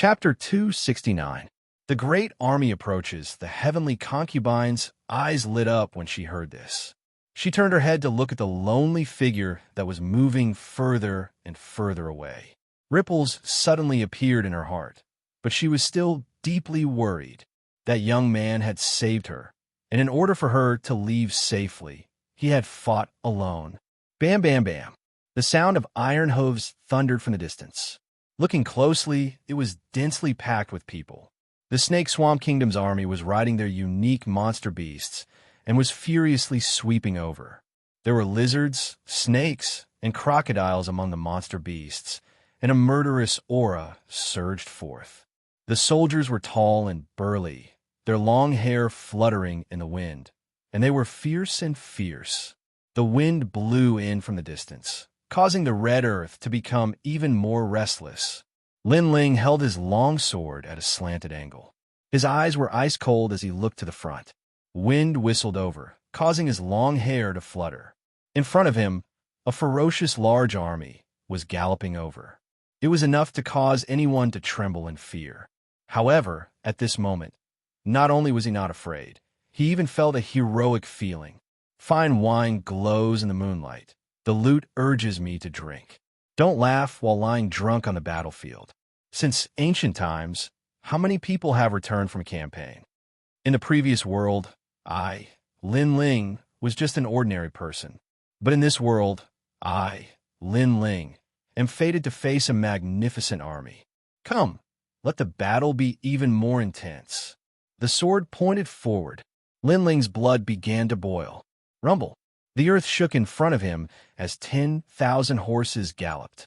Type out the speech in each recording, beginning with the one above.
Chapter 269. The great army approaches. The heavenly concubine's eyes lit up when she heard this. She turned her head to look at the lonely figure that was moving further and further away. Ripples suddenly appeared in her heart, but she was still deeply worried. That young man had saved her, and in order for her to leave safely, he had fought alone. Bam, bam, bam. The sound of iron hooves thundered from the distance. Looking closely, it was densely packed with people. The Snake Swamp Kingdom's army was riding their unique monster beasts and was furiously sweeping over. There were lizards, snakes, and crocodiles among the monster beasts, and a murderous aura surged forth. The soldiers were tall and burly, their long hair fluttering in the wind, and they were fierce and fierce. The wind blew in from the distance, causing the red earth to become even more restless. Lin Ling held his long sword at a slanted angle. His eyes were ice cold as he looked to the front. Wind whistled over, causing his long hair to flutter. In front of him, a ferocious large army was galloping over. It was enough to cause anyone to tremble in fear. However, at this moment, not only was he not afraid, he even felt a heroic feeling. Fine wine glows in the moonlight. The lute urges me to drink. Don't laugh while lying drunk on the battlefield. Since ancient times, how many people have returned from a campaign? In the previous world, I, Lin Ling, was just an ordinary person. But in this world, I, Lin Ling, am fated to face a magnificent army. Come, let the battle be even more intense. The sword pointed forward. Lin Ling's blood began to boil. Rumble. The earth shook in front of him as 10,000 horses galloped.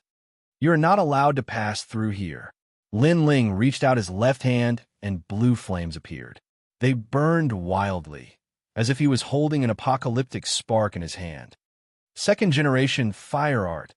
You are not allowed to pass through here. Lin Ling reached out his left hand and blue flames appeared. They burned wildly, as if he was holding an apocalyptic spark in his hand. Second-generation fire art,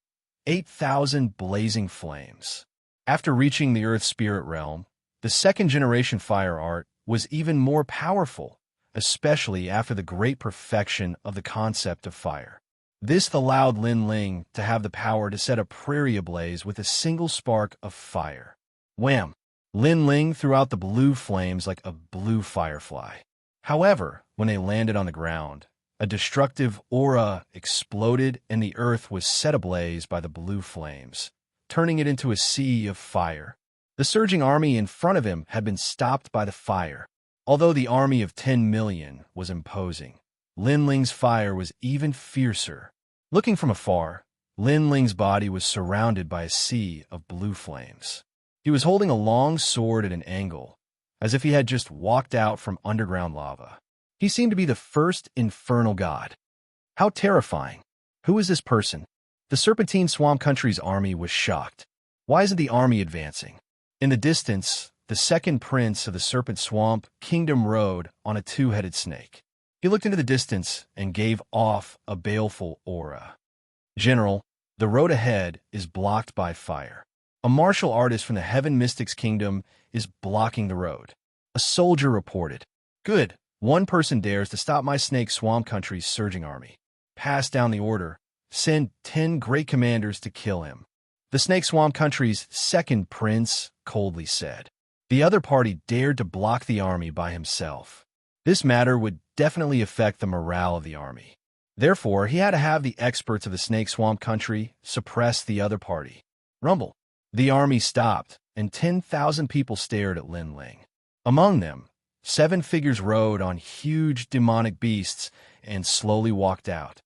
8,000 blazing flames. After reaching the Earth Spirit Realm, the second-generation fire art was even more powerful, especially after the great perfection of the concept of fire. This allowed Lin Ling to have the power to set a prairie ablaze with a single spark of fire. Wham! Lin Ling threw out the blue flames like a blue firefly. However, when they landed on the ground, a destructive aura exploded and the earth was set ablaze by the blue flames, turning it into a sea of fire. The surging army in front of him had been stopped by the fire. Although the army of 10 million was imposing, Lin Ling's fire was even fiercer. Looking from afar, Lin Ling's body was surrounded by a sea of blue flames. He was holding a long sword at an angle, as if he had just walked out from underground lava. He seemed to be the first infernal god. How terrifying. Who is this person? The Serpentine Swamp Country's army was shocked. Why isn't the army advancing? In the distance, the second prince of the Serpent Swamp Kingdom rode on a two-headed snake. He looked into the distance and gave off a baleful aura. General, the road ahead is blocked by fire. A martial artist from the Heaven Mystics Kingdom is blocking the road. A soldier reported. Good. One person dares to stop my Snake Swamp Country's surging army. Pass down the order. Send 10 great commanders to kill him. The Snake Swamp Country's second prince coldly said. The other party dared to block the army by himself. This matter would definitely affect the morale of the army. Therefore, he had to have the experts of the Snake Swamp Country suppress the other party. Rumble. The army stopped, and 10,000 people stared at Lin Ling. Among them, 7 figures rode on huge demonic beasts and slowly walked out.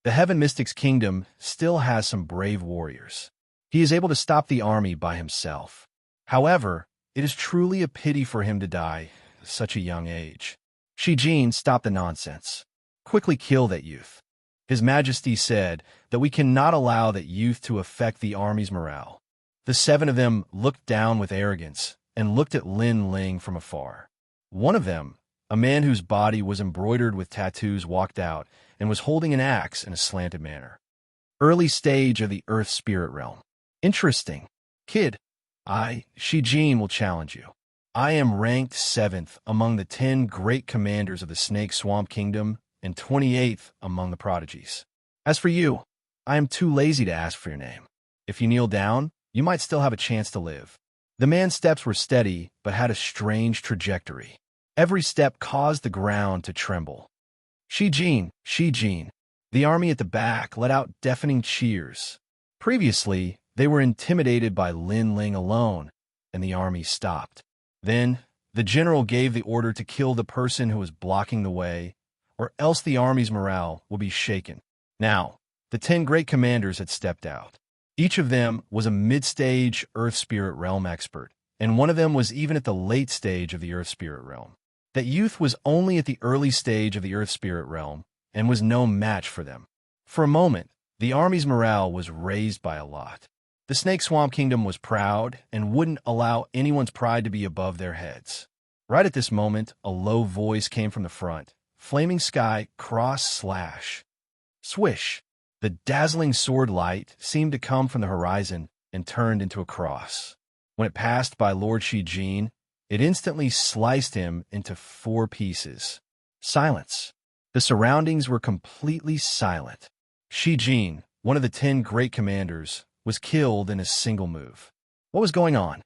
The Heaven Mystics Kingdom still has some brave warriors. He is able to stop the army by himself. However, it is truly a pity for him to die at such a young age. Shi Jin, stop the nonsense. Quickly kill that youth. His Majesty said that we cannot allow that youth to affect the army's morale. The 7 of them looked down with arrogance and looked at Lin Ling from afar. One of them, a man whose body was embroidered with tattoos, walked out and was holding an axe in a slanted manner. Early stage of the Earth Spirit Realm. Interesting. Kid, I, Shi Jin, will challenge you. I am ranked 7th among the 10 great commanders of the Snake Swamp Kingdom and 28th among the prodigies. As for you, I am too lazy to ask for your name. If you kneel down, you might still have a chance to live. The man's steps were steady, but had a strange trajectory. Every step caused the ground to tremble. Shi Jin. The army at the back let out deafening cheers. Previously, they were intimidated by Lin Ling alone, and the army stopped. Then, the general gave the order to kill the person who was blocking the way, or else the army's morale will be shaken. Now, the 10 great commanders had stepped out. Each of them was a mid-stage Earth Spirit Realm expert, and one of them was even at the late stage of the Earth Spirit Realm. That youth was only at the early stage of the Earth Spirit Realm, and was no match for them. For a moment, the army's morale was raised by a lot. The Snake Swamp Kingdom was proud and wouldn't allow anyone's pride to be above their heads. Right at this moment, a low voice came from the front. Flaming sky cross/. Swish! The dazzling sword light seemed to come from the horizon and turned into a cross. When it passed by Lord Shi Jin, it instantly sliced him into 4 pieces. Silence. The surroundings were completely silent. Shi Jin, one of the 10 great commanders, was killed in a single move. What was going on?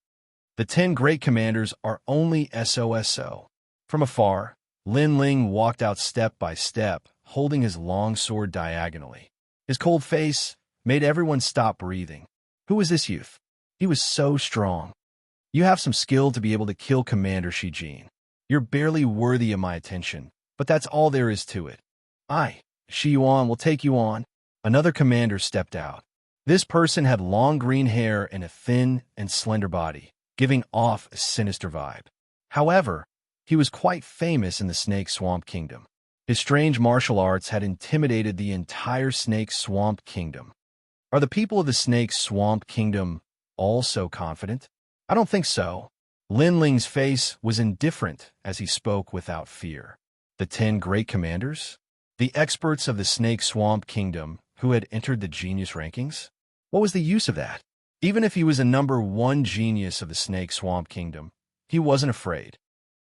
The 10 great commanders are only SOSO. From afar, Lin Ling walked out step by step, holding his long sword diagonally. His cold face made everyone stop breathing. Who was this youth? He was so strong. You have some skill to be able to kill Commander Shi Jin. You're barely worthy of my attention, but that's all there is to it. Shi Yuan will take you on. Another commander stepped out. This person had long green hair and a thin and slender body, giving off a sinister vibe. However, he was quite famous in the Snake Swamp Kingdom. His strange martial arts had intimidated the entire Snake Swamp Kingdom. Are the people of the Snake Swamp Kingdom all so confident? I don't think so. Lin Ling's face was indifferent as he spoke without fear. The 10 great commanders? The experts of the Snake Swamp Kingdom who had entered the genius rankings? What was the use of that? Even if he was a #1 genius of the Snake Swamp Kingdom, he wasn't afraid.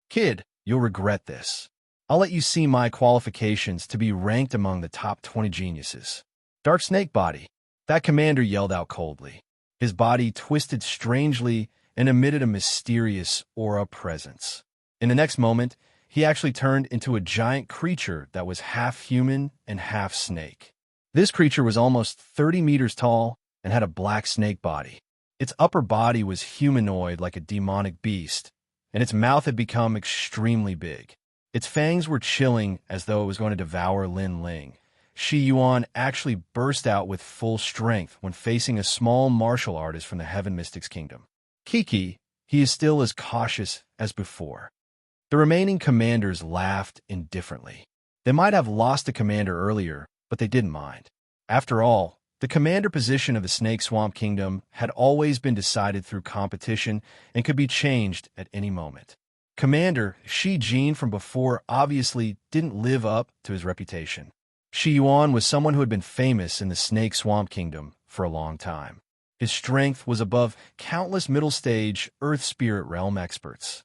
Kid, you'll regret this. I'll let you see my qualifications to be ranked among the top 20 geniuses. Dark Snake Body. That commander yelled out coldly. His body twisted strangely and emitted a mysterious aura presence. In the next moment, he actually turned into a giant creature that was half human and half snake. This creature was almost 30 meters tall and had a black snake body. Its upper body was humanoid like a demonic beast, and its mouth had become extremely big. Its fangs were chilling as though it was going to devour Lin Ling. Shi Yuan actually burst out with full strength when facing a small martial artist from the Heaven Mystics Kingdom. Kiki, he is still as cautious as before. The remaining commanders laughed indifferently. They might have lost a commander earlier, but they didn't mind. After all, the commander position of the Snake Swamp Kingdom had always been decided through competition and could be changed at any moment. Commander Shi Jin from before obviously didn't live up to his reputation. Shi Yuan was someone who had been famous in the Snake Swamp Kingdom for a long time. His strength was above countless middle-stage Earth Spirit Realm experts.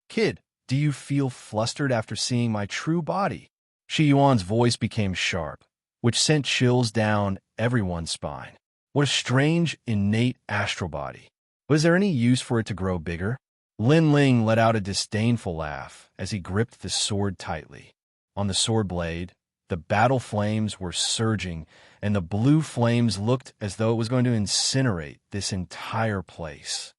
Kid, do you feel flustered after seeing my true body? Shi Yuan's voice became sharp, which sent chills down everyone's spine. What a strange, innate astral body. Was there any use for it to grow bigger? Lin Ling let out a disdainful laugh as he gripped the sword tightly. On the sword blade, the battle flames were surging, and the blue flames looked as though it was going to incinerate this entire place.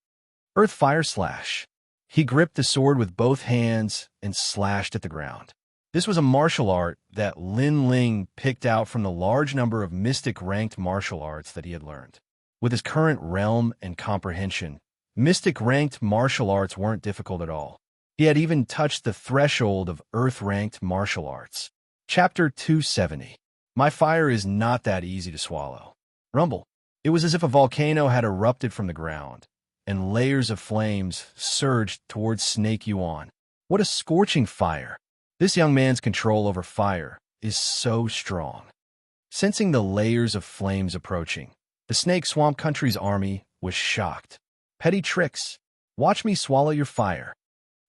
Earth Fire Slash. He gripped the sword with both hands and slashed at the ground. This was a martial art that Lin Ling picked out from the large number of mystic-ranked martial arts that he had learned. With his current realm and comprehension, mystic-ranked martial arts weren't difficult at all. He had even touched the threshold of Earth-ranked martial arts. Chapter 270. My fire is not that easy to swallow. Rumble. It was as if a volcano had erupted from the ground, and layers of flames surged towards Snake Yuan. What a scorching fire! This young man's control over fire is so strong. Sensing the layers of flames approaching, the Snake Swamp Country's army was shocked. Petty tricks. Watch me swallow your fire.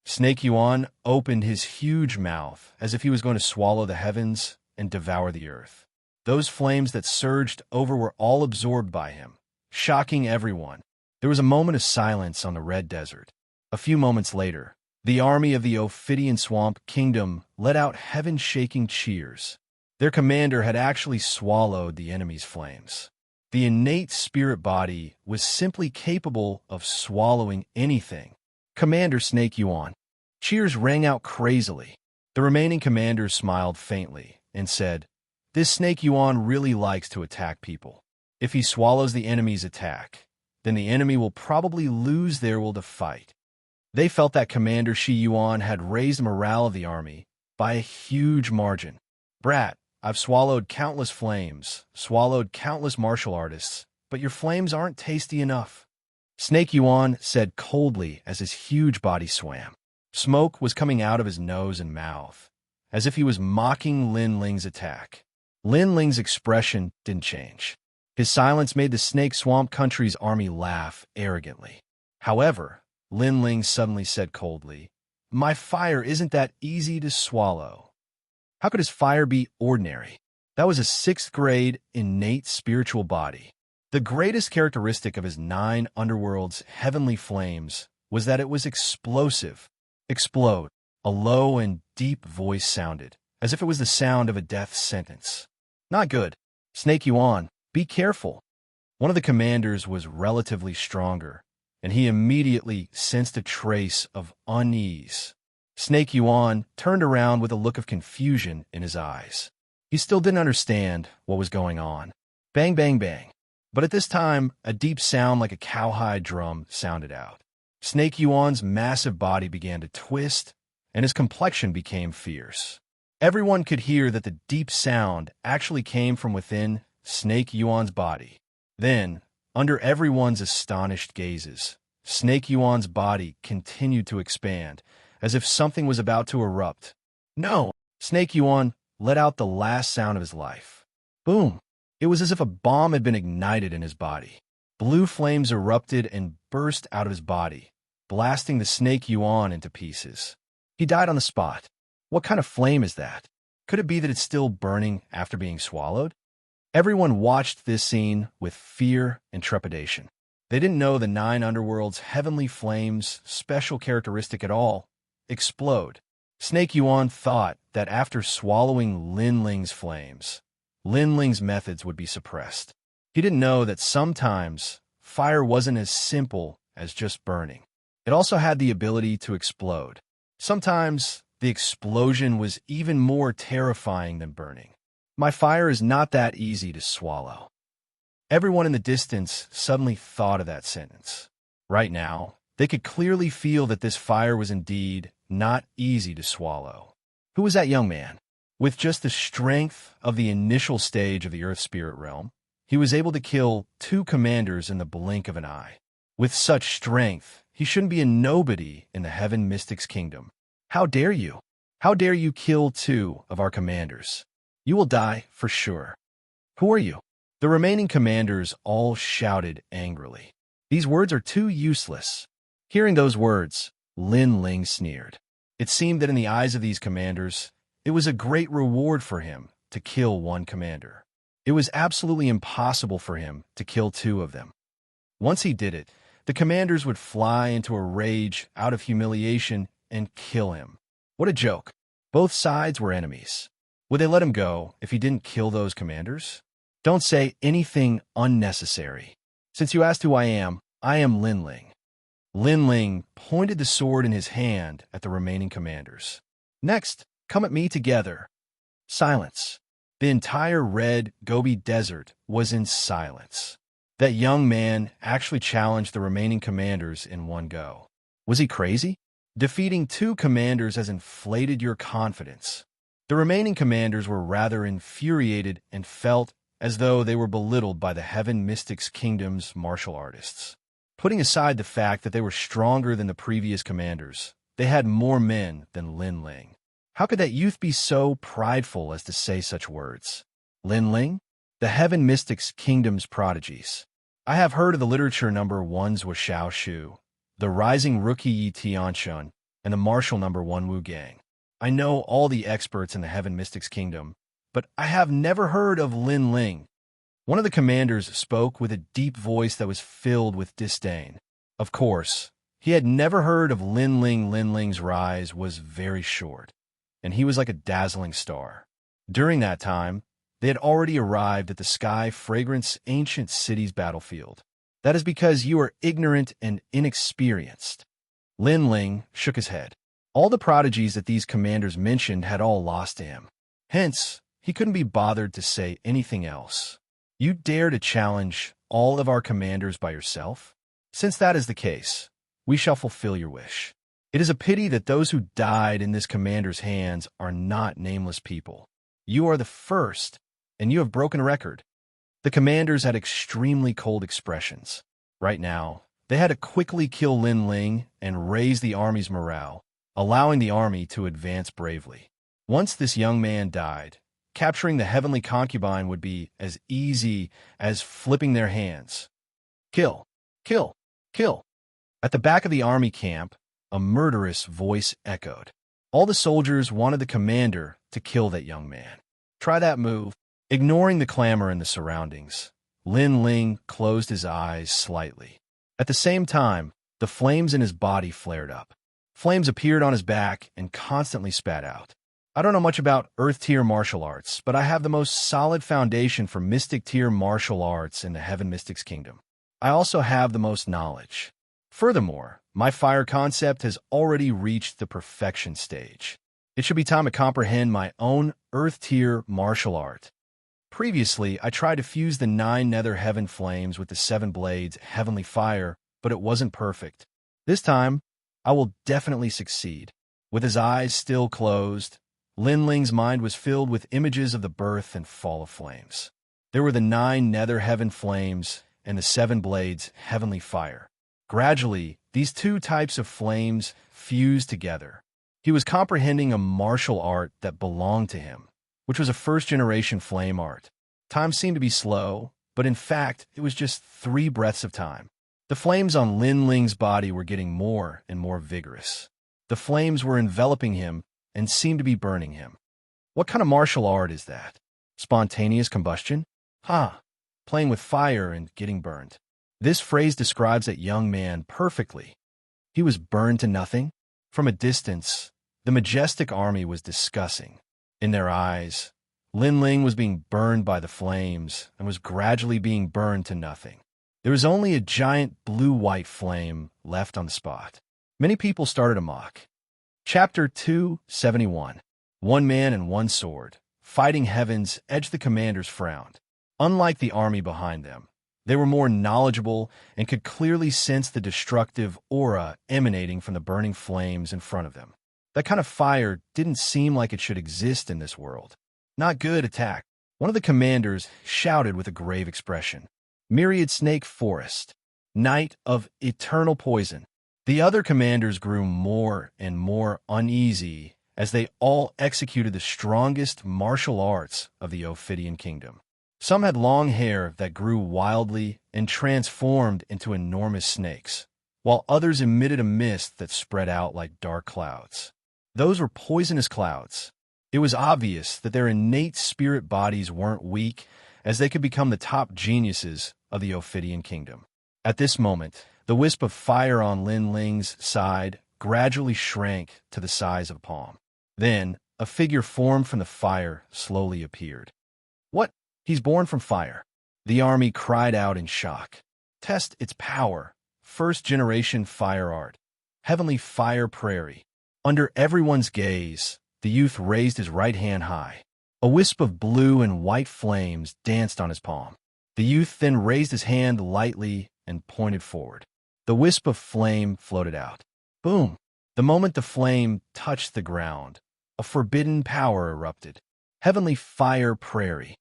Snake Yuan opened his huge mouth as if he was going to swallow the heavens and devour the earth. Those flames that surged over were all absorbed by him, shocking everyone. There was a moment of silence on the red desert. A few moments later, the army of the Ophidian Swamp Kingdom let out heaven-shaking cheers. Their commander had actually swallowed the enemy's flames. The innate spirit body was simply capable of swallowing anything. Commander Snake Yuan. Cheers rang out crazily. The remaining commanders smiled faintly and said, "This Snake Yuan really likes to attack people. If he swallows the enemy's attack, then the enemy will probably lose their will to fight." They felt that Commander Shi Yuan had raised the morale of the army by a huge margin. "Brat, I've swallowed countless flames, swallowed countless martial artists, but your flames aren't tasty enough," Snake Yuan said coldly as his huge body swam. Smoke was coming out of his nose and mouth, as if he was mocking Lin Ling's attack. Lin Ling's expression didn't change. His silence made the Snake Swamp Country's army laugh arrogantly. However, Lin Ling suddenly said coldly, "My fire isn't that easy to swallow." How could his fire be ordinary? That was a 6th grade innate spiritual body. The greatest characteristic of his 9 underworld's heavenly flames was that it was explosive. Explode. A low and deep voice sounded, as if it was the sound of a death sentence. "Not good. Snake Yuan, be careful." One of the commanders was relatively stronger, and he immediately sensed a trace of unease. Snake Yuan turned around with a look of confusion in his eyes. He still didn't understand what was going on. Bang, bang, bang. But at this time, a deep sound like a cowhide drum sounded out. Snake Yuan's massive body began to twist, and his complexion became fierce. Everyone could hear that the deep sound actually came from within Snake Yuan's body. Then, under everyone's astonished gazes, Snake Yuan's body continued to expand, as if something was about to erupt. "No!" Snake Yuan let out the last sound of his life. Boom! It was as if a bomb had been ignited in his body. Blue flames erupted and burst out of his body, blasting the Snake Yuan into pieces. He died on the spot. What kind of flame is that? Could it be that it's still burning after being swallowed? Everyone watched this scene with fear and trepidation. They didn't know the 9 underworld's heavenly flames' special characteristic at all: explode. Snake Yuan thought that after swallowing Lin Ling's flames, Lin Ling's methods would be suppressed. He didn't know that sometimes fire wasn't as simple as just burning. It also had the ability to explode. Sometimes the explosion was even more terrifying than burning. "My fire is not that easy to swallow." Everyone in the distance suddenly thought of that sentence. Right now, they could clearly feel that this fire was indeed not easy to swallow. Who was that young man? With just the strength of the initial stage of the Earth Spirit Realm, he was able to kill 2 commanders in the blink of an eye. With such strength, he shouldn't be a nobody in the Heaven Mystics Kingdom. "How dare you? How dare you kill 2 of our commanders? You will die for sure." "Who are you?" The remaining commanders all shouted angrily. "These words are too useless." Hearing those words, Lin Ling sneered. It seemed that in the eyes of these commanders, it was a great reward for him to kill 1 commander. It was absolutely impossible for him to kill 2 of them. Once he did it, the commanders would fly into a rage out of humiliation and kill him. What a joke. Both sides were enemies. Would they let him go if he didn't kill those commanders? "Don't say anything unnecessary. Since you asked who I am Lin Ling." Lin Ling pointed the sword in his hand at the remaining commanders. "Next, come at me together." Silence. The entire Red Gobi Desert was in silence. That young man actually challenged the remaining commanders in one go. Was he crazy? Defeating 2 commanders has inflated your confidence. The remaining commanders were rather infuriated and felt as though they were belittled by the Heaven Mystics Kingdom's martial artists. Putting aside the fact that they were stronger than the previous commanders, they had more men than Lin Ling. How could that youth be so prideful as to say such words? Lin Ling? The Heaven Mystics Kingdom's prodigies. I have heard of the literature number 1's Wuxiao Shu, the rising rookie Yi Tianxun, and the martial number 1 Wu Gang. I know all the experts in the Heaven Mystics Kingdom, but I have never heard of Lin Ling. One of the commanders spoke with a deep voice that was filled with disdain. Of course, he had never heard of Linling. Linling's rise was very short, and he was like a dazzling star. During that time, they had already arrived at the Sky Fragrance ancient city's battlefield. That is because you are ignorant and inexperienced. Linling shook his head. All the prodigies that these commanders mentioned had all lost to him. Hence, he couldn't be bothered to say anything else. You dare to challenge all of our commanders by yourself? Since that is the case, we shall fulfill your wish. It is a pity that those who died in this commander's hands are not nameless people. You are the first, and you have broken a record. The commanders had extremely cold expressions. Right now, they had to quickly kill Linling and raise the army's morale, allowing the army to advance bravely. Once this young man died, capturing the heavenly concubine would be as easy as flipping their hands. Kill, kill, kill. At the back of the army camp, a murderous voice echoed. All the soldiers wanted the commander to kill that young man. Try that move. Ignoring the clamor in the surroundings, Linling closed his eyes slightly. At the same time, the flames in his body flared up. Flames appeared on his back and constantly spat out. I don't know much about Earth-tier martial arts, but I have the most solid foundation for Mystic-tier martial arts in the Heaven Mystics Kingdom. I also have the most knowledge. Furthermore, my fire concept has already reached the perfection stage. It should be time to comprehend my own Earth-tier martial art. Previously, I tried to fuse the 9 nether heaven flames with the 7 blades heavenly fire, but it wasn't perfect. This time, I will definitely succeed. With his eyes still closed, Linling's mind was filled with images of the birth and fall of flames. There were the 9 nether heaven flames and the 7 blades heavenly fire. Gradually, these 2 types of flames fused together. He was comprehending a martial art that belonged to him, which was a first-generation flame art. Time seemed to be slow, but in fact, it was just 3 breaths of time. The flames on Linling's body were getting more and more vigorous. The flames were enveloping him and seemed to be burning him. What kind of martial art is that? Spontaneous combustion? Playing with fire and getting burned. This phrase describes that young man perfectly. He was burned to nothing. From a distance, the majestic army was discussing. In their eyes, Linling was being burned by the flames and was gradually being burned to nothing. There was only a giant blue-white flame left on the spot. Many people started a mock. Chapter 271. 1 man and 1 sword. Fighting heavens, Edge the commanders frowned. Unlike the army behind them, they were more knowledgeable and could clearly sense the destructive aura emanating from the burning flames in front of them. That kind of fire didn't seem like it should exist in this world. Not good, attack. One of the commanders shouted with a grave expression. Myriad Snake Forest. Night of eternal poison. The other commanders grew more and more uneasy as they all executed the strongest martial arts of the Ophidian Kingdom. Some had long hair that grew wildly and transformed into enormous snakes, while others emitted a mist that spread out like dark clouds. Those were poisonous clouds. It was obvious that their innate spirit bodies weren't weak, as they could become the top geniuses of the Ophidian Kingdom. At this moment, the wisp of fire on Linling's side gradually shrank to the size of a palm. Then, a figure formed from the fire slowly appeared. What? He's born from fire. The army cried out in shock. Test its power. First-generation fire art. Heavenly fire prairie. Under everyone's gaze, the youth raised his right hand high. A wisp of blue and white flames danced on his palm. The youth then raised his hand lightly and pointed forward. The wisp of flame floated out. Boom! The moment the flame touched the ground, a forbidden power erupted. Heavenly fire prairie.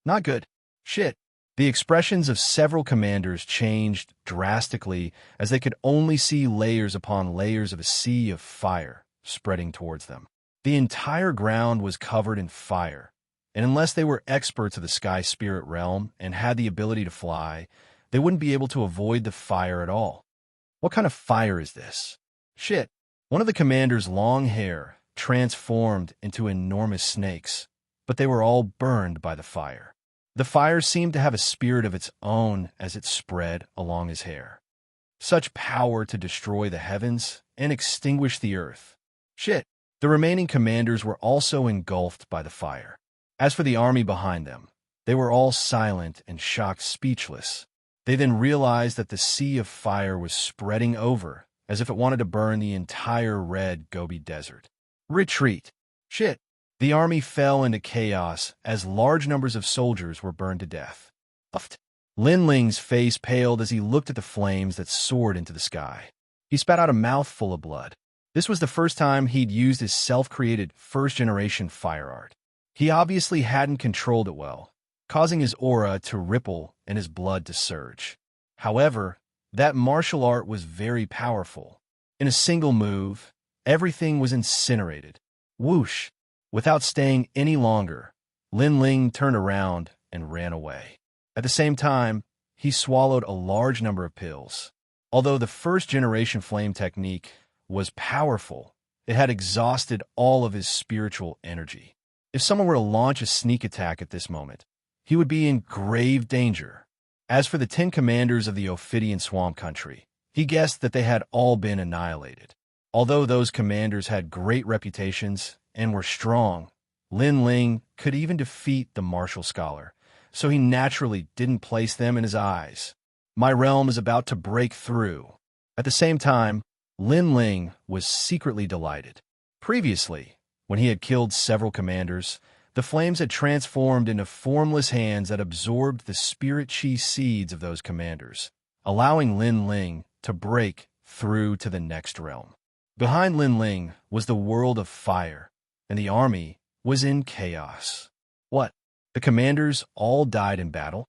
Not good. Shit. The expressions of several commanders changed drastically as they could only see layers upon layers of a sea of fire spreading towards them. The entire ground was covered in fire, and unless they were experts of the sky spirit realm and had the ability to fly, they wouldn't be able to avoid the fire at all. What kind of fire is this? Shit. One of the commanders' long hair transformed into enormous snakes, but they were all burned by the fire. The fire seemed to have a spirit of its own as it spread along his hair. Such power to destroy the heavens and extinguish the earth. Shit. The remaining commanders were also engulfed by the fire. As for the army behind them, they were all silent and shocked speechless. They then realized that the sea of fire was spreading over, as if it wanted to burn the entire red Gobi Desert. Retreat. Shit. The army fell into chaos as large numbers of soldiers were burned to death. Uffed. Lin Ling's face paled as he looked at the flames that soared into the sky. He spat out a mouthful of blood. This was the first time he'd used his self-created first-generation fire art. He obviously hadn't controlled it well, causing his aura to ripple and his blood to surge. However, that martial art was very powerful. In a single move, everything was incinerated. Whoosh! Without staying any longer, Lin Ling turned around and ran away. At the same time, he swallowed a large number of pills. Although the first-generation flame technique was powerful, it had exhausted all of his spiritual energy. If someone were to launch a sneak attack at this moment, he would be in grave danger. As for the 10 commanders of the Ophidian Swamp Country, he guessed that they had all been annihilated. Although those commanders had great reputations and were strong, Lin Ling could even defeat the martial scholar, so he naturally didn't place them in his eyes. My realm is about to break through. At the same time, Lin Ling was secretly delighted. Previously, when he had killed several commanders, the flames had transformed into formless hands that absorbed the spirit chi seeds of those commanders, allowing Lin Ling to break through to the next realm. Behind Lin Ling was the world of fire, and the army was in chaos. What? The commanders all died in battle?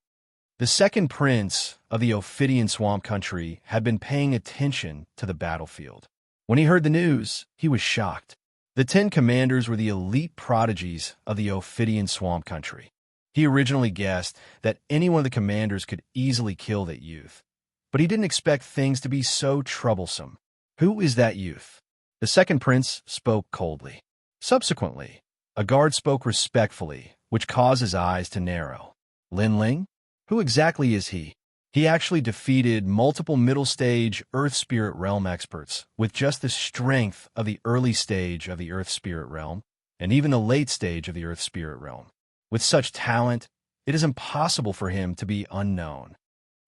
The second prince of the Ophidian Swamp Country had been paying attention to the battlefield. When he heard the news, he was shocked. The 10 commanders were the elite prodigies of the Ophidian Swamp Country. He originally guessed that any one of the commanders could easily kill that youth, but he didn't expect things to be so troublesome. Who is that youth? The second prince spoke coldly. Subsequently, a guard spoke respectfully, which caused his eyes to narrow. Lin Ling? Who exactly is he? He actually defeated multiple middle-stage Earth Spirit Realm experts with just the strength of the early stage of the Earth Spirit Realm, and even the late stage of the Earth Spirit Realm. With such talent, it is impossible for him to be unknown.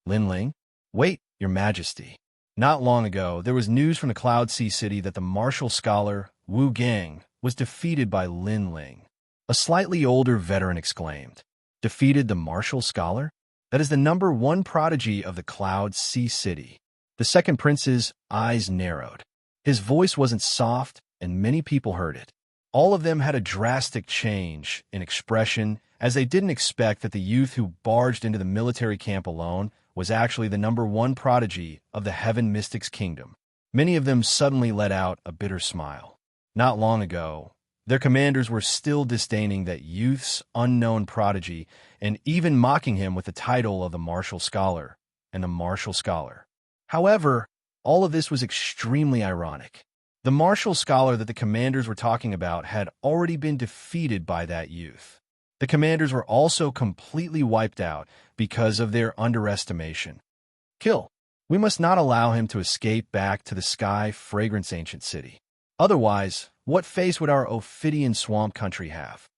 Lin Ling? Wait, Your Majesty. Not long ago, there was news from the Cloud Sea City that the martial scholar Wu Gang was defeated by Lin Ling. A slightly older veteran exclaimed, "Defeated the martial scholar? That is the #1 prodigy of the Cloud Sea City." The second prince's eyes narrowed. His voice wasn't soft, and many people heard it. All of them had a drastic change in expression, as they didn't expect that the youth who barged into the military camp alone was actually the #1 prodigy of the Heaven Mystics Kingdom. Many of them suddenly let out a bitter smile. Not long ago, their commanders were still disdaining that youth's unknown prodigy and even mocking him with the title of the martial scholar and the martial scholar. However, all of this was extremely ironic. The martial scholar that the commanders were talking about had already been defeated by that youth. The commanders were also completely wiped out because of their underestimation. Kill. We must not allow him to escape back to the Sky Fragrance Ancient City. Otherwise, what face would our Ophidian Swamp Country have?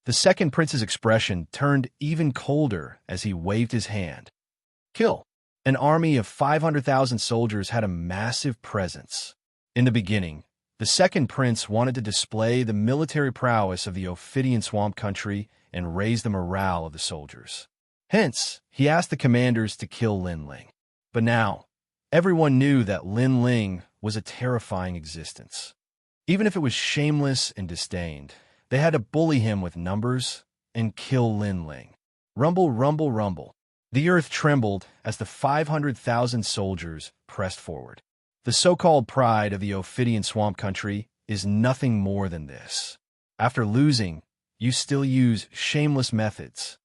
The second prince's expression turned even colder as he waved his hand. Kill. An army of 500,000 soldiers had a massive presence. In the beginning, the second prince wanted to display the military prowess of the Ophidian Swamp Country and raise the morale of the soldiers. Hence, he asked the commanders to kill Lin Ling. But now, everyone knew that Lin Ling was a terrifying existence. Even if it was shameless and disdained, they had to bully him with numbers and kill Lin Ling. Rumble, rumble, rumble. The earth trembled as the 500,000 soldiers pressed forward. The so-called pride of the Ophidian Swamp Country is nothing more than this. After losing, you still use shameless methods.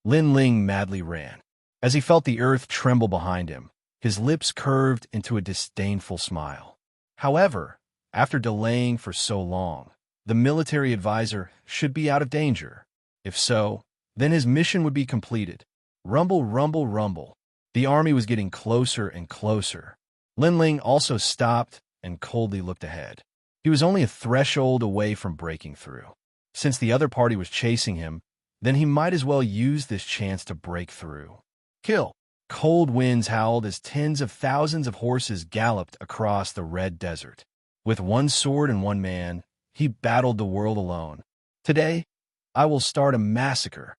Lin Ling madly ran. As he felt the earth tremble behind him, his lips curved into a disdainful smile. However, after delaying for so long, the military advisor should be out of danger. If so, Then his mission would be completed. Rumble, rumble, rumble. The army was getting closer and closer. Lin Ling also stopped and coldly looked ahead. He was only a threshold away from breaking through. Since the other party was chasing him, then he might as well use this chance to break through. Kill! Cold winds howled as tens of thousands of horses galloped across the red desert. With one sword and one man, he battled the world alone. Today, I will start a massacre.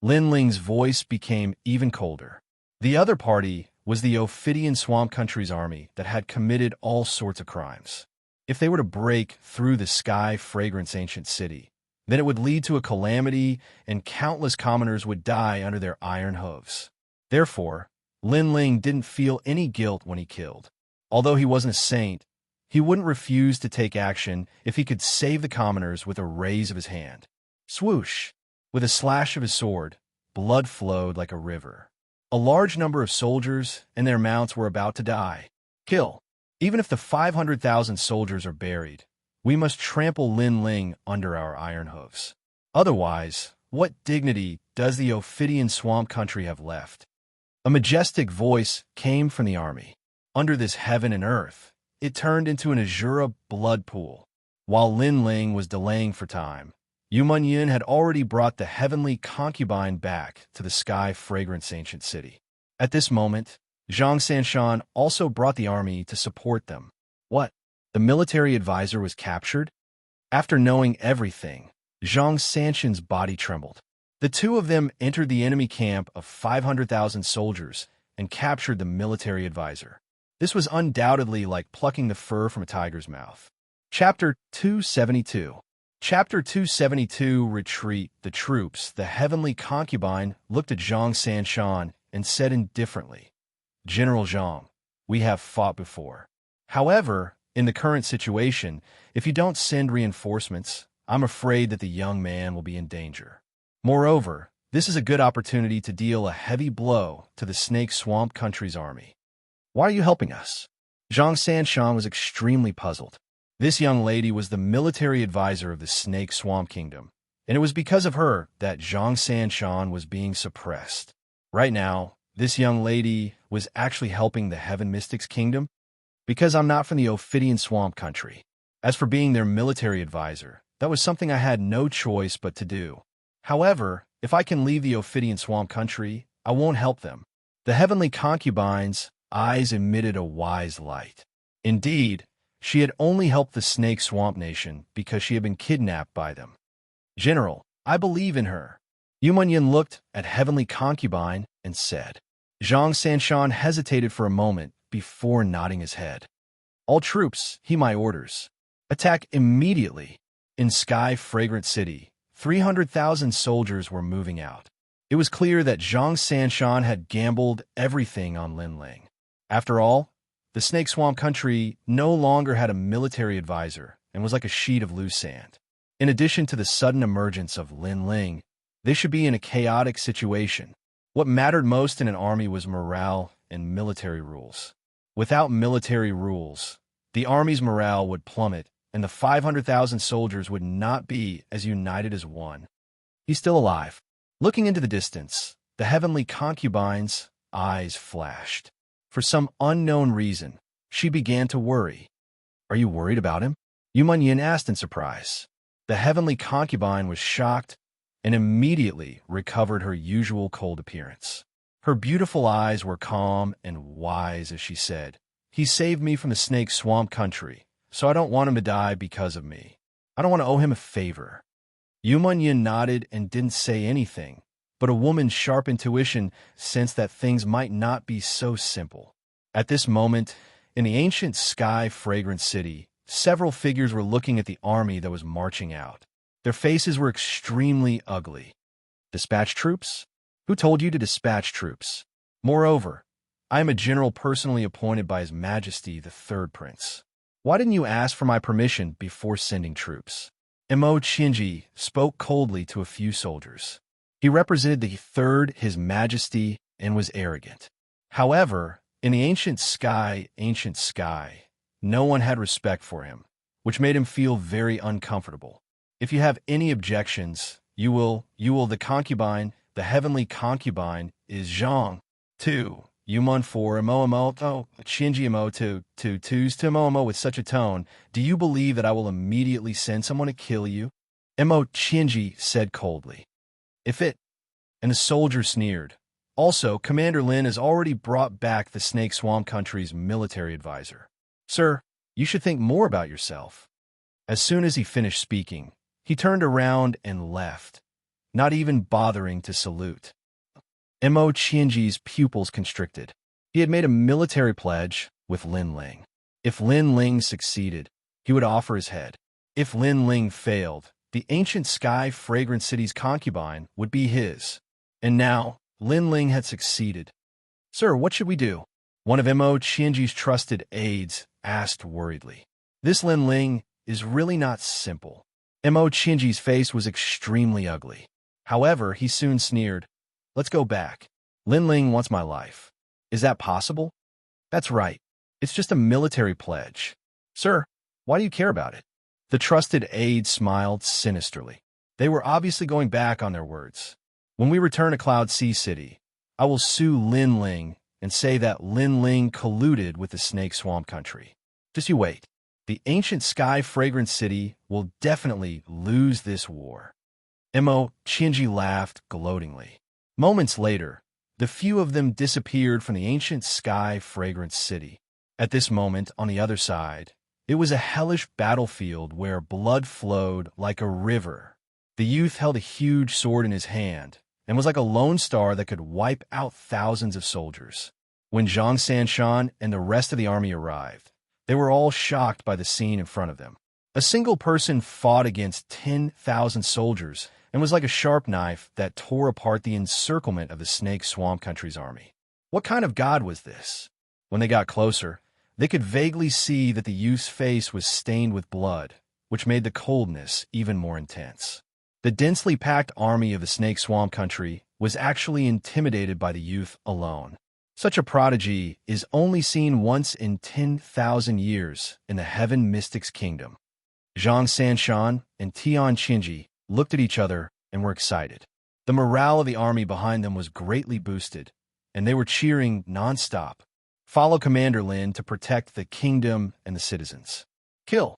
Lin Ling's voice became even colder. The other party was the Ophidian Swamp Country's army that had committed all sorts of crimes. If they were to break through the sky fragrance ancient city, then it would lead to a calamity and countless commoners would die under their iron hooves. Therefore, Lin Ling didn't feel any guilt when he killed. Although he wasn't a saint, he wouldn't refuse to take action if he could save the commoners with a raise of his hand. Swoosh! With a slash of his sword, blood flowed like a river. A large number of soldiers and their mounts were about to die. Kill! Even if the 500,000 soldiers are buried, we must trample Lin Ling under our iron hooves. Otherwise, what dignity does the Ophidian Swamp Country have left? A majestic voice came from the army. Under this heaven and earth, it turned into an azure blood pool. While Lin Ling was delaying for time, Yu Munyin had already brought the heavenly concubine back to the sky fragrance ancient city. At this moment, Xianxia also brought the army to support them. What? The military advisor was captured? After knowing everything, Xianxia's body trembled. The two of them entered the enemy camp of 500,000 soldiers and captured the military advisor. This was undoubtedly like plucking the fur from a tiger's mouth. Chapter 272. Chapter 272 Retreat. The troops, the heavenly concubine, looked at Xianxia and said indifferently, General Zhang, we have fought before. However, in the current situation, if you don't send reinforcements, I'm afraid that the young man will be in danger. Moreover, this is a good opportunity to deal a heavy blow to the Snake Swamp Country's army. Why are you helping us? Xianxia was extremely puzzled. This young lady was the military advisor of the Snake Swamp Kingdom, and it was because of her that Xianxia was being suppressed. Right now, this young lady was actually helping the Heaven Mystics Kingdom because I'm not from the Ophidian Swamp Country. As for being their military advisor, that was something I had no choice but to do. However, if I can leave the Ophidian Swamp Country, I won't help them. The heavenly concubine's eyes emitted a wise light. Indeed, she had only helped the Snake Swamp Nation because she had been kidnapped by them. General, I believe in her. Yu Munyin looked at heavenly concubine and said. Xianxia hesitated for a moment before nodding his head. All troops, heed my orders. Attack immediately. In Sky Fragrant City, 300,000 soldiers were moving out. It was clear that Xianxia had gambled everything on Lin Ling. After all, the Snake Swamp Country no longer had a military advisor and was like a sheet of loose sand. In addition to the sudden emergence of Lin Ling, they should be in a chaotic situation. What mattered most in an army was morale and military rules. Without military rules, the army's morale would plummet and the 500,000 soldiers would not be as united as one. He's still alive. Looking into the distance, the heavenly concubine's eyes flashed. For some unknown reason, she began to worry. Are you worried about him? Yu Munyin asked in surprise. The heavenly concubine was shocked and immediately recovered her usual cold appearance. Her beautiful eyes were calm and wise as she said, He saved me from the Snake Swamp Country, so I don't want him to die because of me. I don't want to owe him a favor. Yu Munyin nodded and didn't say anything, but a woman's sharp intuition sensed that things might not be so simple. At this moment, in the ancient Sky Fragrant City, several figures were looking at the army that was marching out. Their faces were extremely ugly. Dispatch troops? Who told you to dispatch troops? Moreover, I am a general personally appointed by His Majesty the Third Prince. Why didn't you ask for my permission before sending troops? Mo Qinji spoke coldly to a few soldiers. He represented the Third His Majesty and was arrogant. However, in the ancient sky, no one had respect for him, which made him feel very uncomfortable. If you have any objections, you will, the concubine the heavenly concubine, is Zhang. 2. Yumun 4 Imo Shinji Imo to twos to Imo with such a tone. Do you believe that I will immediately send someone to kill you? Imo Shinji said coldly. If it... And the soldier sneered. Also, Commander Lin has already brought back the Snake Swamp Country's military advisor. Sir, you should think more about yourself. As soon as he finished speaking, he turned around and left, not even bothering to salute. Mo Qianji's pupils constricted. He had made a military pledge with Lin Ling. If Lin Ling succeeded, he would offer his head. If Lin Ling failed, the ancient sky fragrant city's concubine would be his. And now, Lin Ling had succeeded. Sir, what should we do? One of Mo Qianji's trusted aides asked worriedly. This Lin Ling is really not simple. Mo Qianji's face was extremely ugly. However, he soon sneered. Let's go back. Lin Ling wants my life. Is that possible? That's right. It's just a military pledge. Sir, why do you care about it? The trusted aide smiled sinisterly. They were obviously going back on their words. When we return to Cloud Sea City, I will sue Lin Ling and say that Lin Ling colluded with the Snake Swamp Country. Just you wait. The ancient sky fragrant city will definitely lose this war. Mo Qianji laughed gloatingly. Moments later, the few of them disappeared from the ancient sky fragrant city. At this moment, on the other side, it was a hellish battlefield where blood flowed like a river. The youth held a huge sword in his hand and was like a lone star that could wipe out thousands of soldiers. When Xianxia and the rest of the army arrived, they were all shocked by the scene in front of them. A single person fought against 10,000 soldiers and was like a sharp knife that tore apart the encirclement of the Snake Swamp Country's army. What kind of god was this? When they got closer, they could vaguely see that the youth's face was stained with blood, which made the coldness even more intense. The densely packed army of the Snake Swamp Country was actually intimidated by the youth alone. Such a prodigy is only seen once in 10,000 years in the Heaven Mystics Kingdom. Xianxia and Tian Qinji looked at each other and were excited. The morale of the army behind them was greatly boosted, and they were cheering nonstop. Follow Commander Lin to protect the kingdom and the citizens. Kill!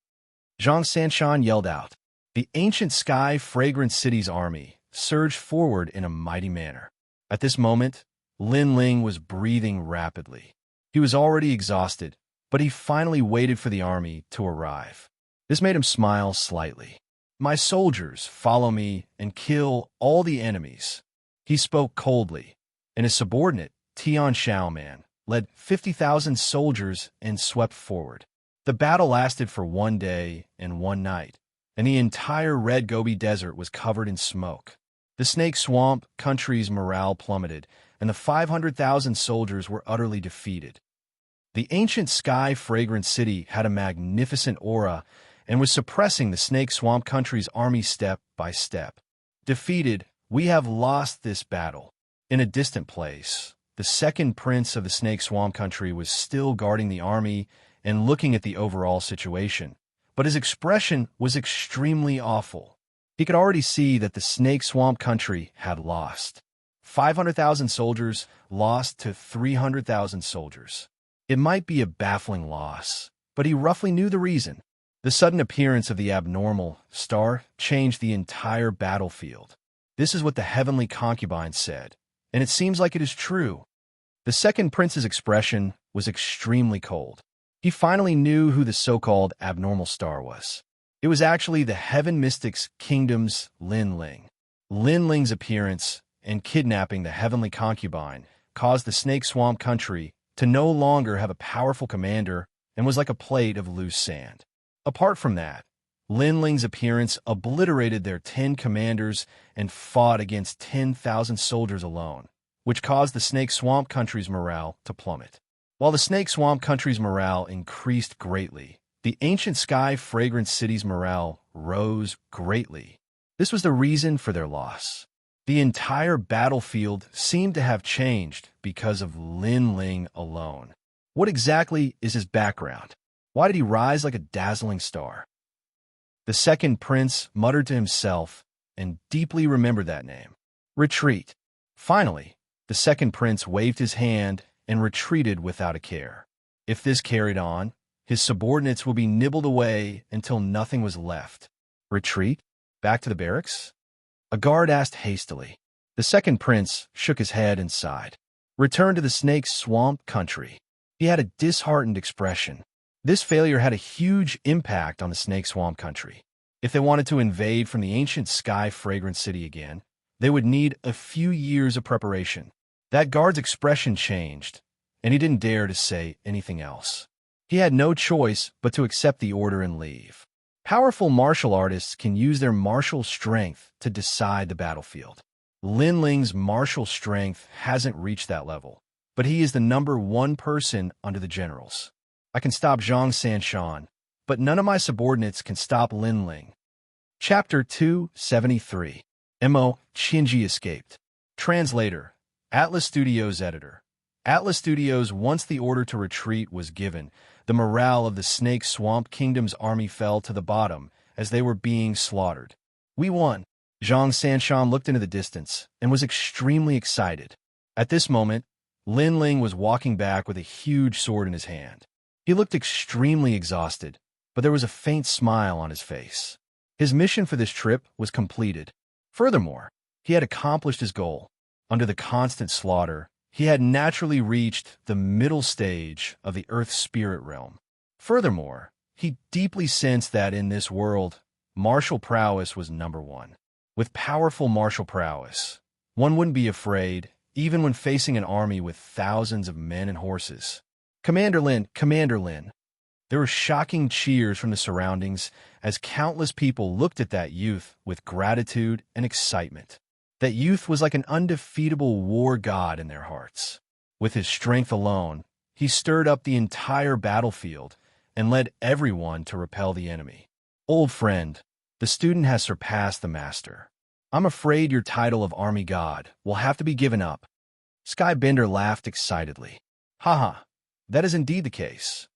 Xianxia yelled out. The ancient sky fragrant city's army surged forward in a mighty manner. At this moment, Lin Ling was breathing rapidly. He was already exhausted, but he finally waited for the army to arrive. This made him smile slightly. My soldiers, follow me and kill all the enemies. He spoke coldly, and his subordinate, Tian Xiaoman, led 50,000 soldiers and swept forward. The battle lasted for 1 day and 1 night, and the entire Red Gobi Desert was covered in smoke. The Snake Swamp Country's morale plummeted, and the 500,000 soldiers were utterly defeated. The ancient sky fragrant city had a magnificent aura and was suppressing the Snake Swamp Country's army step by step. Defeated, we have lost this battle. In a distant place, the second prince of the Snake Swamp Country was still guarding the army and looking at the overall situation, but his expression was extremely awful. He could already see that the Snake Swamp Country had lost. 500,000 soldiers lost to 300,000 soldiers. It might be a baffling loss, but he roughly knew the reason. The sudden appearance of the abnormal star changed the entire battlefield. This is what the heavenly concubine said, and it seems like it is true. The second prince's expression was extremely cold. He finally knew who the so-called abnormal star was. It was actually the Heaven Mystics Kingdom's Lin Ling. Lin Ling's appearance and kidnapping the heavenly concubine caused the Snake Swamp Country to no longer have a powerful commander and was like a plate of loose sand. Apart from that, Lin Ling's appearance obliterated their 10 commanders and fought against 10,000 soldiers alone, which caused the Snake Swamp Country's morale to plummet. While the Snake Swamp Country's morale increased greatly, the ancient sky fragrant city's morale rose greatly. This was the reason for their loss. The entire battlefield seemed to have changed because of Lin Ling alone. What exactly is his background? Why did he rise like a dazzling star? The second prince muttered to himself and deeply remembered that name. Retreat. Finally, the second prince waved his hand and retreated without a care. If this carried on, his subordinates will be nibbled away until nothing was left. Retreat? Back to the barracks? A guard asked hastily. The second prince shook his head and sighed. Return to the snake swamp country. He had a disheartened expression. This failure had a huge impact on the snake swamp country. If they wanted to invade from the ancient sky fragrant city again, they would need a few years of preparation. That guard's expression changed, and he didn't dare to say anything else. He had no choice but to accept the order and leave. Powerful martial artists can use their martial strength to decide the battlefield. Lin Ling's martial strength hasn't reached that level, but he is the #1 person under the generals. I can stop Xianxia, but none of my subordinates can stop Lin Ling. Chapter 273. Xianxia escaped. Translator, Atlas Studios editor. Atlas Studios, once the order to retreat was given, the morale of the Snake Swamp Kingdom's army fell to the bottom as they were being slaughtered. We won. Zhang Sanshan looked into the distance and was extremely excited. At this moment, Lin Ling was walking back with a huge sword in his hand. He looked extremely exhausted, but there was a faint smile on his face. His mission for this trip was completed. Furthermore, he had accomplished his goal. Under the constant slaughter, he had naturally reached the middle stage of the Earth Spirit realm. Furthermore, he deeply sensed that in this world, martial prowess was #1. With powerful martial prowess, one wouldn't be afraid, even when facing an army with thousands of men and horses. Commander Lin, Commander Lin. There were shocking cheers from the surroundings as countless people looked at that youth with gratitude and excitement. That youth was like an undefeatable war god in their hearts. With his strength alone, he stirred up the entire battlefield and led everyone to repel the enemy. Old friend, the student has surpassed the master. I'm afraid your title of army god will have to be given up. Skybender laughed excitedly. Haha, that is indeed the case.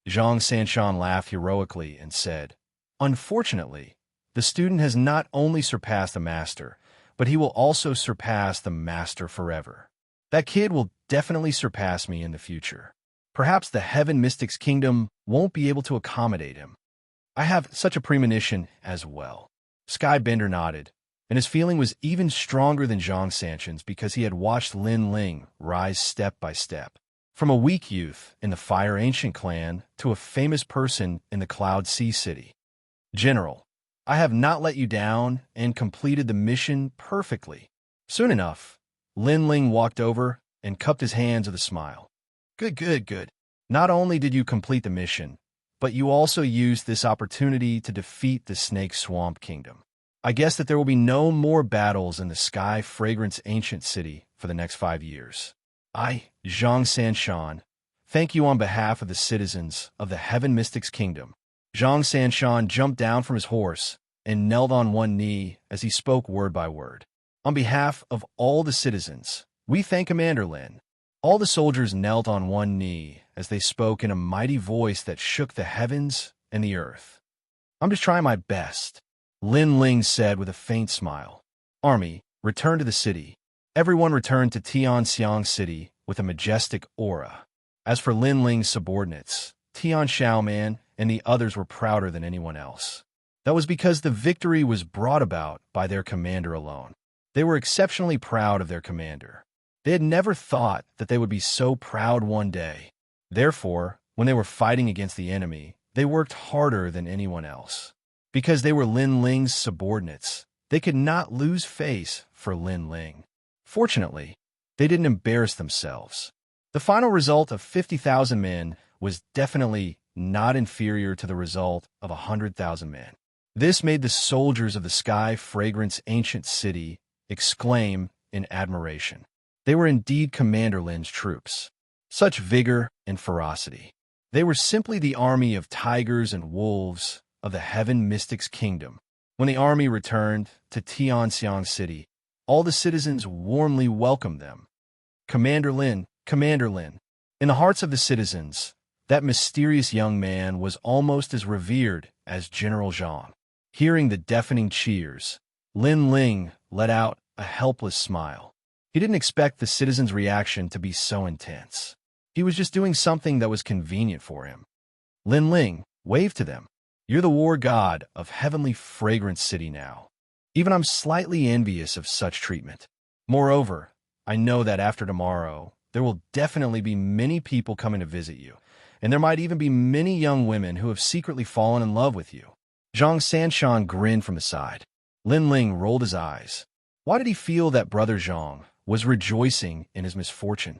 Zhang Sanshan laughed heroically and said, Unfortunately, the student has not only surpassed the master, but he will also surpass the master forever. That kid will definitely surpass me in the future. Perhaps the Heaven Mystics Kingdom won't be able to accommodate him. I have such a premonition as well. Skybender nodded, and his feeling was even stronger than Zhang Sanshan's because he had watched Lin Ling rise step by step. From a weak youth in the Fire Ancient clan to a famous person in the Cloud Sea City. General, I have not let you down and completed the mission perfectly. Soon enough, Lin Ling walked over and cupped his hands with a smile. Good. Not only did you complete the mission, but you also used this opportunity to defeat the Snake Swamp Kingdom. I guess that there will be no more battles in the Sky Fragrance Ancient City for the next 5 years. I, Zhang Sanshan, thank you on behalf of the citizens of the Heaven Mystics Kingdom. Zhang Sanshan jumped down from his horse and knelt on one knee as he spoke word by word. On behalf of all the citizens, we thank Commander Lin. All the soldiers knelt on one knee as they spoke in a mighty voice that shook the heavens and the earth. I'm just trying my best, Lin Ling said with a faint smile. Army, return to the city. Everyone returned to Tianxiang City with a majestic aura. As for Lin Ling's subordinates, Tian Xiaoman and the others were prouder than anyone else. That was because the victory was brought about by their commander alone. They were exceptionally proud of their commander. They had never thought that they would be so proud one day. Therefore, when they were fighting against the enemy, they worked harder than anyone else. Because they were Lin Ling's subordinates, they could not lose face for Lin Ling. Fortunately, they didn't embarrass themselves. The final result of 50,000 men was definitely not inferior to the result of 100,000 men. This made the soldiers of the Sky Fragrance Ancient City exclaim in admiration. They were indeed Commander Lin's troops. Such vigor and ferocity. They were simply the army of tigers and wolves of the Heaven Mystics Kingdom. When the army returned to Tianxiang City, all the citizens warmly welcomed them. Commander Lin. In the hearts of the citizens, that mysterious young man was almost as revered as General Zhang. Hearing the deafening cheers, Lin Ling let out a helpless smile. He didn't expect the citizens' reaction to be so intense. He was just doing something that was convenient for him. Lin Ling waved to them. You're the war god of heavenly fragrant city now. Even I'm slightly envious of such treatment. Moreover, I know that after tomorrow, there will definitely be many people coming to visit you, and there might even be many young women who have secretly fallen in love with you. Xianxia grinned from the side. Lin Ling rolled his eyes. Why did he feel that Brother Zhang was rejoicing in his misfortune?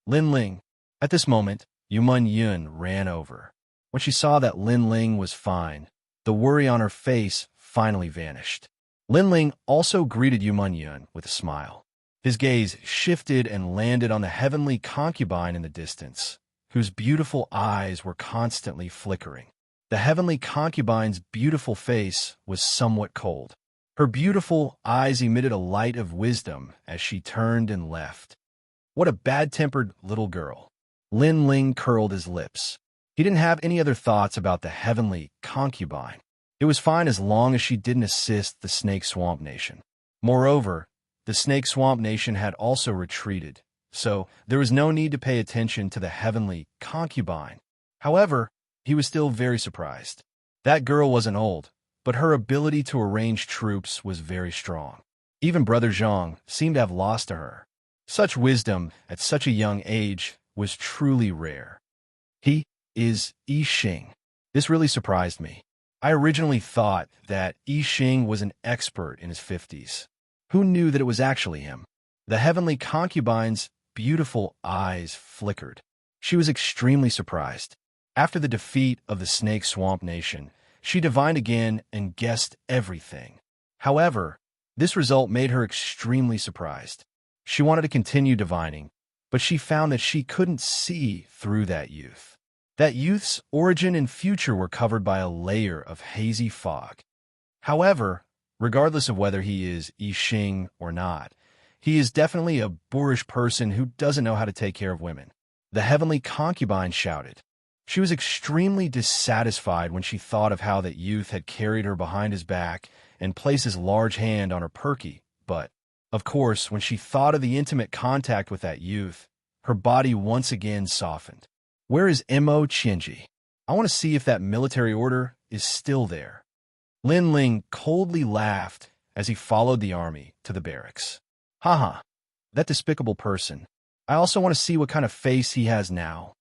Lin Ling. At this moment, Yuman Yun ran over. When she saw that Lin Ling was fine, the worry on her face finally vanished. Lin Ling also greeted Yuman Yun with a smile. His gaze shifted and landed on the heavenly concubine in the distance, whose beautiful eyes were constantly flickering. The heavenly concubine's beautiful face was somewhat cold. Her beautiful eyes emitted a light of wisdom as she turned and left. What a bad-tempered little girl. Lin Ling curled his lips. He didn't have any other thoughts about the heavenly concubine. It was fine as long as she didn't assist the Snake Swamp Nation. Moreover, the Snake Swamp Nation had also retreated, so there was no need to pay attention to the heavenly concubine. However, he was still very surprised. That girl wasn't old, but her ability to arrange troops was very strong. Even Brother Zhang seemed to have lost to her. Such wisdom at such a young age was truly rare. He is Yi Xing. This really surprised me. I originally thought that Yi Xing was an expert in his 50s. Who knew that it was actually him? The heavenly concubine's beautiful eyes flickered. She was extremely surprised. After the defeat of the Snake Swamp Nation, she divined again and guessed everything. However, this result made her extremely surprised. She wanted to continue divining, but she found that she couldn't see through that youth. That youth's origin and future were covered by a layer of hazy fog. However, regardless of whether he is Yi Xing or not, he is definitely a boorish person who doesn't know how to take care of women. The heavenly concubine shouted. She was extremely dissatisfied when she thought of how that youth had carried her behind his back and placed his large hand on her perky, but, of course, when she thought of the intimate contact with that youth, her body once again softened. Where is Mo Qianji? I want to see if that military order is still there. Lin Ling coldly laughed as he followed the army to the barracks. Haha, that despicable person. I also want to see what kind of face he has now.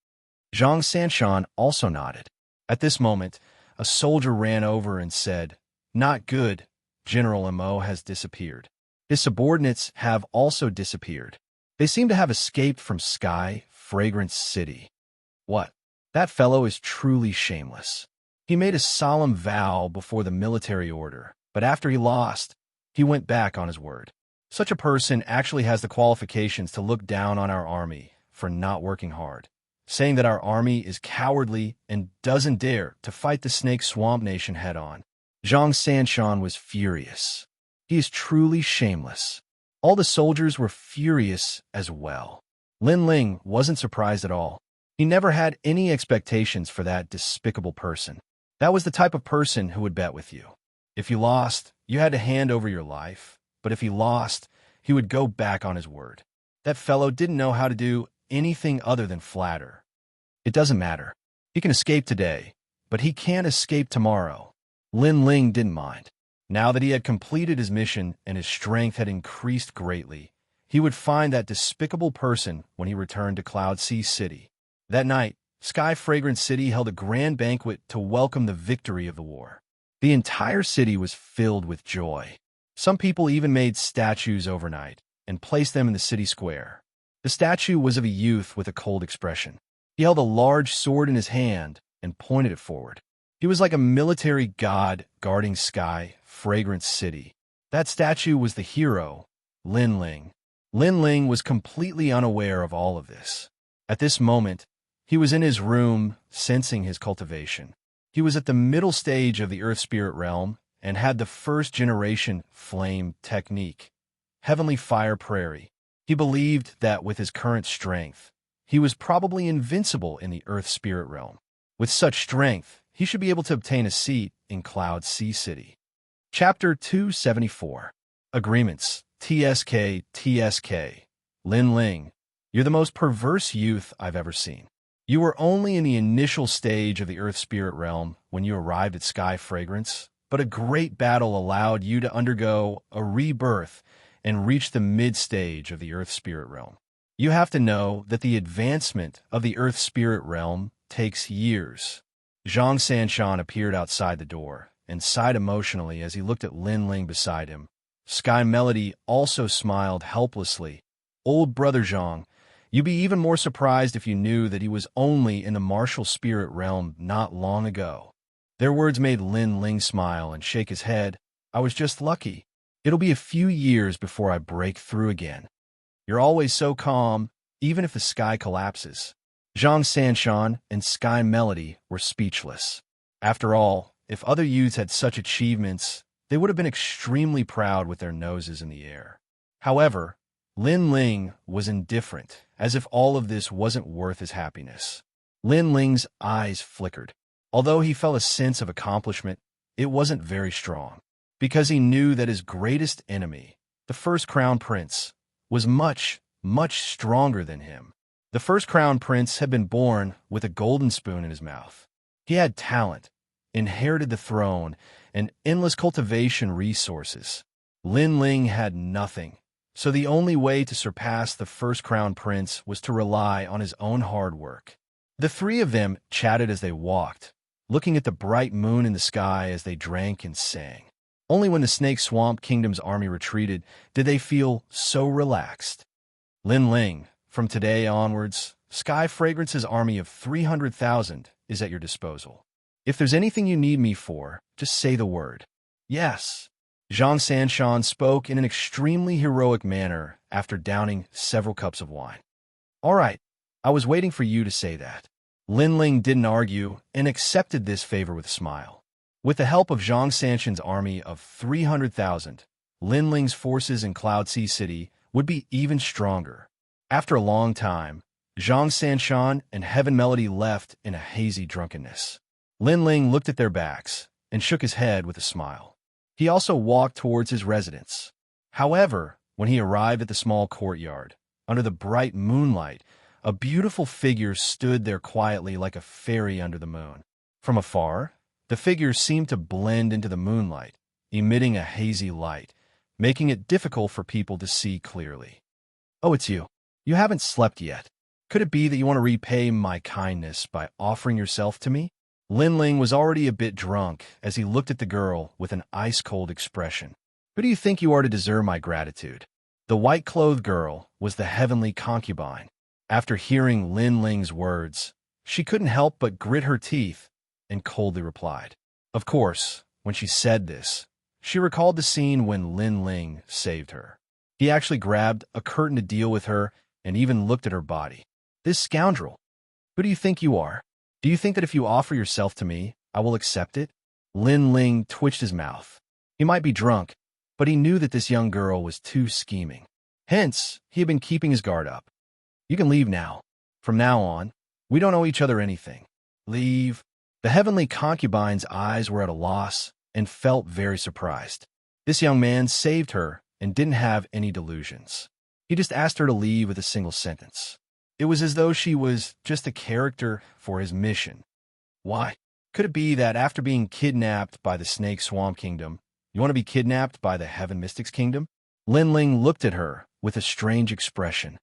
Xianxia also nodded. At this moment, a soldier ran over and said, Not good, General Mo has disappeared. His subordinates have also disappeared. They seem to have escaped from Sky Fragrance City. What? That fellow is truly shameless. He made a solemn vow before the military order, but after he lost, he went back on his word. Such a person actually has the qualifications to look down on our army for not working hard, saying that our army is cowardly and doesn't dare to fight the Snake Swamp Nation head-on. Xianxia was furious. He is truly shameless. All the soldiers were furious as well. Lin Ling wasn't surprised at all. He never had any expectations for that despicable person. That was the type of person who would bet with you. If you lost, you had to hand over your life, but if he lost, he would go back on his word. That fellow didn't know how to do anything other than flatter. It doesn't matter. He can escape today, but he can't escape tomorrow. Lin Ling didn't mind. Now that he had completed his mission and his strength had increased greatly, he would find that despicable person when he returned to Cloud Sea City. That night, Sky Fragrance City held a grand banquet to welcome the victory of the war. The entire city was filled with joy. Some people even made statues overnight and placed them in the city square. The statue was of a youth with a cold expression. He held a large sword in his hand and pointed it forward. He was like a military god guarding Sky Fragrance City. That statue was the hero, Lin Ling. Lin Ling was completely unaware of all of this. At this moment, he was in his room, sensing his cultivation. He was at the middle stage of the Earth Spirit realm and had the first-generation flame technique, Heavenly Fire Prairie. He believed that with his current strength, he was probably invincible in the Earth Spirit realm. With such strength, he should be able to obtain a seat in Cloud Sea City. Chapter 274. Agreements, TSK, TSK. Lin Ling, you're the most perverse youth I've ever seen. You were only in the initial stage of the Earth Spirit Realm when you arrived at Sky Fragrance, but a great battle allowed you to undergo a rebirth and reach the mid-stage of the Earth Spirit Realm. You have to know that the advancement of the Earth Spirit Realm takes years. Xianxia appeared outside the door and sighed emotionally as he looked at Lin Ling beside him. Sky Melody also smiled helplessly. Old brother Zhang, you'd be even more surprised if you knew that he was only in the martial spirit realm not long ago. Their words made Lin Ling smile and shake his head. I was just lucky. It'll be a few years before I break through again. You're always so calm, even if the sky collapses. Zhang Sanshan and Sky Melody were speechless. After all, if other youths had such achievements, they would have been extremely proud with their noses in the air. However, Lin Ling was indifferent, as if all of this wasn't worth his happiness. Lin Ling's eyes flickered. Although he felt a sense of accomplishment, it wasn't very strong, because he knew that his greatest enemy, the first Crown Prince, was much, much stronger than him. The first Crown Prince had been born with a golden spoon in his mouth. He had talent, inherited the throne, and endless cultivation resources. Lin Ling had nothing, so the only way to surpass the first Crown Prince was to rely on his own hard work. The three of them chatted as they walked, looking at the bright moon in the sky as they drank and sang. Only when the Snake Swamp Kingdom's army retreated did they feel so relaxed. Lin Ling, from today onwards, Sky Fragrance's army of 300,000 is at your disposal. If there's anything you need me for, just say the word. Yes. Zhang Sanshan spoke in an extremely heroic manner after downing several cups of wine. All right, I was waiting for you to say that. Lin Ling didn't argue and accepted this favor with a smile. With the help of Zhang Sanshan's army of 300,000, Lin Ling's forces in Cloud Sea City would be even stronger. After a long time, Zhang Sanshan and Heaven Melody left in a hazy drunkenness. Lin Ling looked at their backs and shook his head with a smile. He also walked towards his residence. However, when he arrived at the small courtyard, under the bright moonlight, a beautiful figure stood there quietly like a fairy under the moon. From afar, the figure seemed to blend into the moonlight, emitting a hazy light, making it difficult for people to see clearly. Oh, it's you. You haven't slept yet. Could it be that you want to repay my kindness by offering yourself to me? Lin Ling was already a bit drunk as he looked at the girl with an ice-cold expression. Who do you think you are to deserve my gratitude? The white-clothed girl was the heavenly concubine. After hearing Lin Ling's words, she couldn't help but grit her teeth and coldly replied. Of course, when she said this, she recalled the scene when Lin Ling saved her. He actually grabbed a curtain to deal with her and even looked at her body. This scoundrel. Who do you think you are? Do you think that if you offer yourself to me, I will accept it? Lin Ling twitched his mouth. He might be drunk, but he knew that this young girl was too scheming. Hence, he had been keeping his guard up. You can leave now. From now on, we don't owe each other anything. Leave. The heavenly concubine's eyes were at a loss and felt very surprised. This young man saved her and didn't have any delusions. He just asked her to leave with a single sentence. It was as though she was just a character for his mission. Why? Could it be that after being kidnapped by the Snake Swamp Kingdom, you want to be kidnapped by the Heaven Mystics Kingdom? Lin Ling looked at her with a strange expression.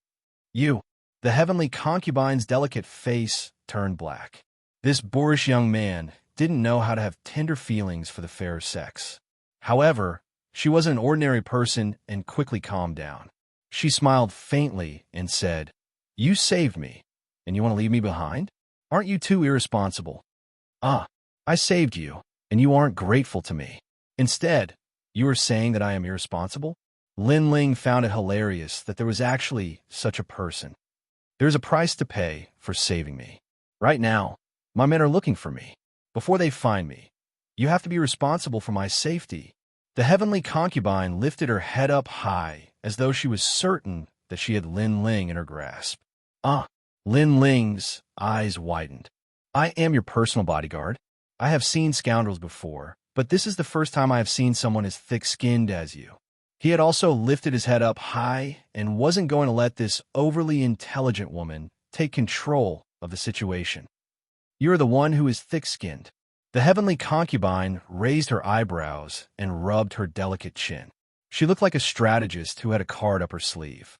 You. The heavenly concubine's delicate face turned black. This boorish young man didn't know how to have tender feelings for the fair sex. However, she was an ordinary person and quickly calmed down. She smiled faintly and said, You saved me, and you want to leave me behind? Aren't you too irresponsible? Ah, I saved you, and you aren't grateful to me. Instead, you are saying that I am irresponsible? Lin Ling found it hilarious that there was actually such a person. There is a price to pay for saving me. Right now, my men are looking for me. Before they find me, you have to be responsible for my safety. The heavenly concubine lifted her head up high as though she was certain that she had Lin Ling in her grasp. Ah, Lin Ling's eyes widened. I am your personal bodyguard. I have seen scoundrels before, but this is the first time I have seen someone as thick-skinned as you. He had also lifted his head up high and wasn't going to let this overly intelligent woman take control of the situation. "You are the one who is thick-skinned." The heavenly concubine raised her eyebrows and rubbed her delicate chin. She looked like a strategist who had a card up her sleeve.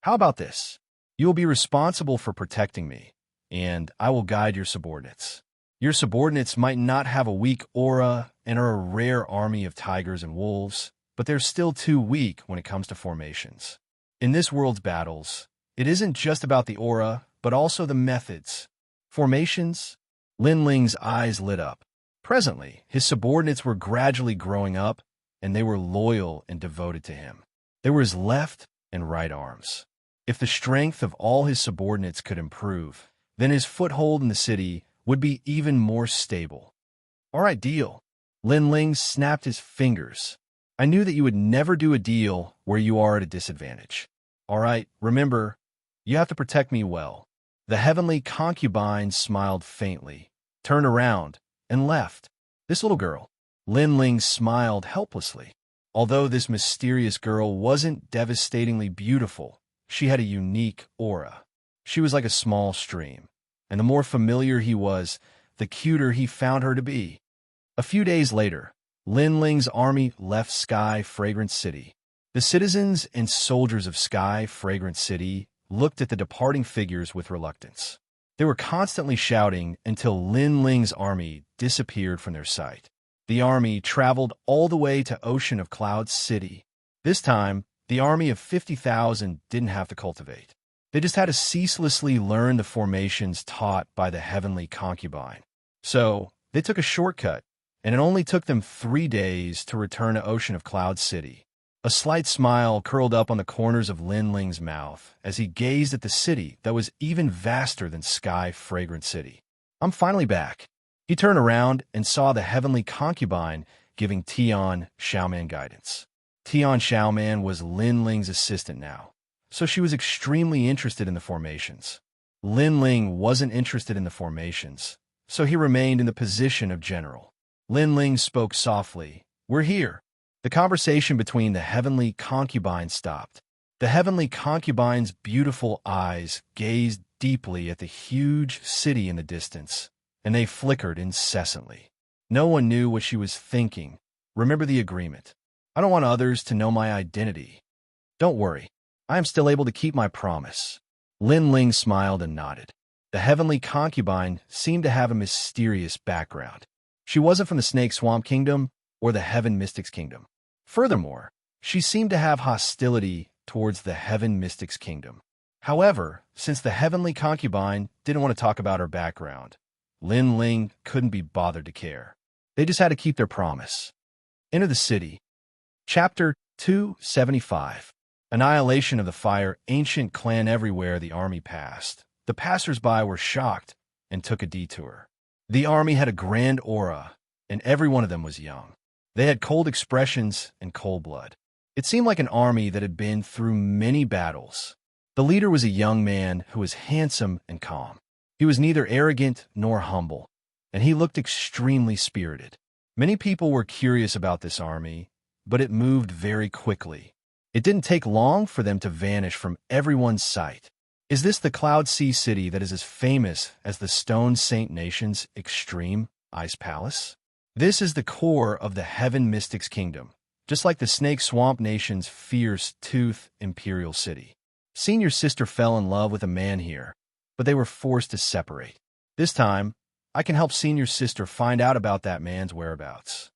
"How about this? You will be responsible for protecting me, and I will guide your subordinates. Your subordinates might not have a weak aura and are a rare army of tigers and wolves, but they're still too weak when it comes to formations. In this world's battles, it isn't just about the aura, but also the methods. Formations?" Lin Ling's eyes lit up. Presently, his subordinates were gradually growing up, and they were loyal and devoted to him. They were his left and right arms. If the strength of all his subordinates could improve, then his foothold in the city would be even more stable. "All right, deal." Lin Ling snapped his fingers. "I knew that you would never do a deal where you are at a disadvantage. All right, remember, you have to protect me well." The heavenly concubine smiled faintly, turned around, and left. This little girl. Lin Ling smiled helplessly. Although this mysterious girl wasn't devastatingly beautiful, she had a unique aura. She was like a small stream, and the more familiar he was, the cuter he found her to be. A few days later, Lin Ling's army left Sky Fragrant City. The citizens and soldiers of Sky Fragrant City looked at the departing figures with reluctance. They were constantly shouting until Lin Ling's army disappeared from their sight. The army traveled all the way to Ocean of Clouds City. This time, the army of 50,000 didn't have to cultivate. They just had to ceaselessly learn the formations taught by the heavenly concubine. So, they took a shortcut, and it only took them 3 days to return to Ocean of Clouds City. A slight smile curled up on the corners of Lin Ling's mouth as he gazed at the city that was even vaster than Sky Fragrant City. "I'm finally back." He turned around and saw the heavenly concubine giving Tian Xiaoman guidance. Tian Xiaoman was Lin Ling's assistant now, so she was extremely interested in the formations. Lin Ling wasn't interested in the formations, so he remained in the position of general. Lin Ling spoke softly. "We're here." The conversation between the heavenly concubine stopped. The heavenly concubine's beautiful eyes gazed deeply at the huge city in the distance, and they flickered incessantly. No one knew what she was thinking. "Remember the agreement. I don't want others to know my identity." "Don't worry. I am still able to keep my promise." Lin Ling smiled and nodded. The heavenly concubine seemed to have a mysterious background. She wasn't from the Snake Swamp Kingdom or the Heaven Mystics Kingdom. Furthermore, she seemed to have hostility towards the Heaven Mystics Kingdom. However, since the heavenly concubine didn't want to talk about her background, Lin Ling couldn't be bothered to care. They just had to keep their promise. Enter the city. Chapter 275. Annihilation of the Fire Ancient Clan. Everywhere the army passed, the passers-by were shocked and took a detour. The army had a grand aura, and every one of them was young. They had cold expressions and cold blood. It seemed like an army that had been through many battles. The leader was a young man who was handsome and calm. He was neither arrogant nor humble, and he looked extremely spirited. Many people were curious about this army, but it moved very quickly. It didn't take long for them to vanish from everyone's sight. Is this the Cloud Sea City that is as famous as the Stone Saint Nation's extreme ice palace? This is the core of the Heaven Mystics Kingdom, just like the Snake Swamp Nation's fierce Tooth Imperial City. Senior sister fell in love with a man here, but they were forced to separate. This time, I can help senior sister find out about that man's whereabouts.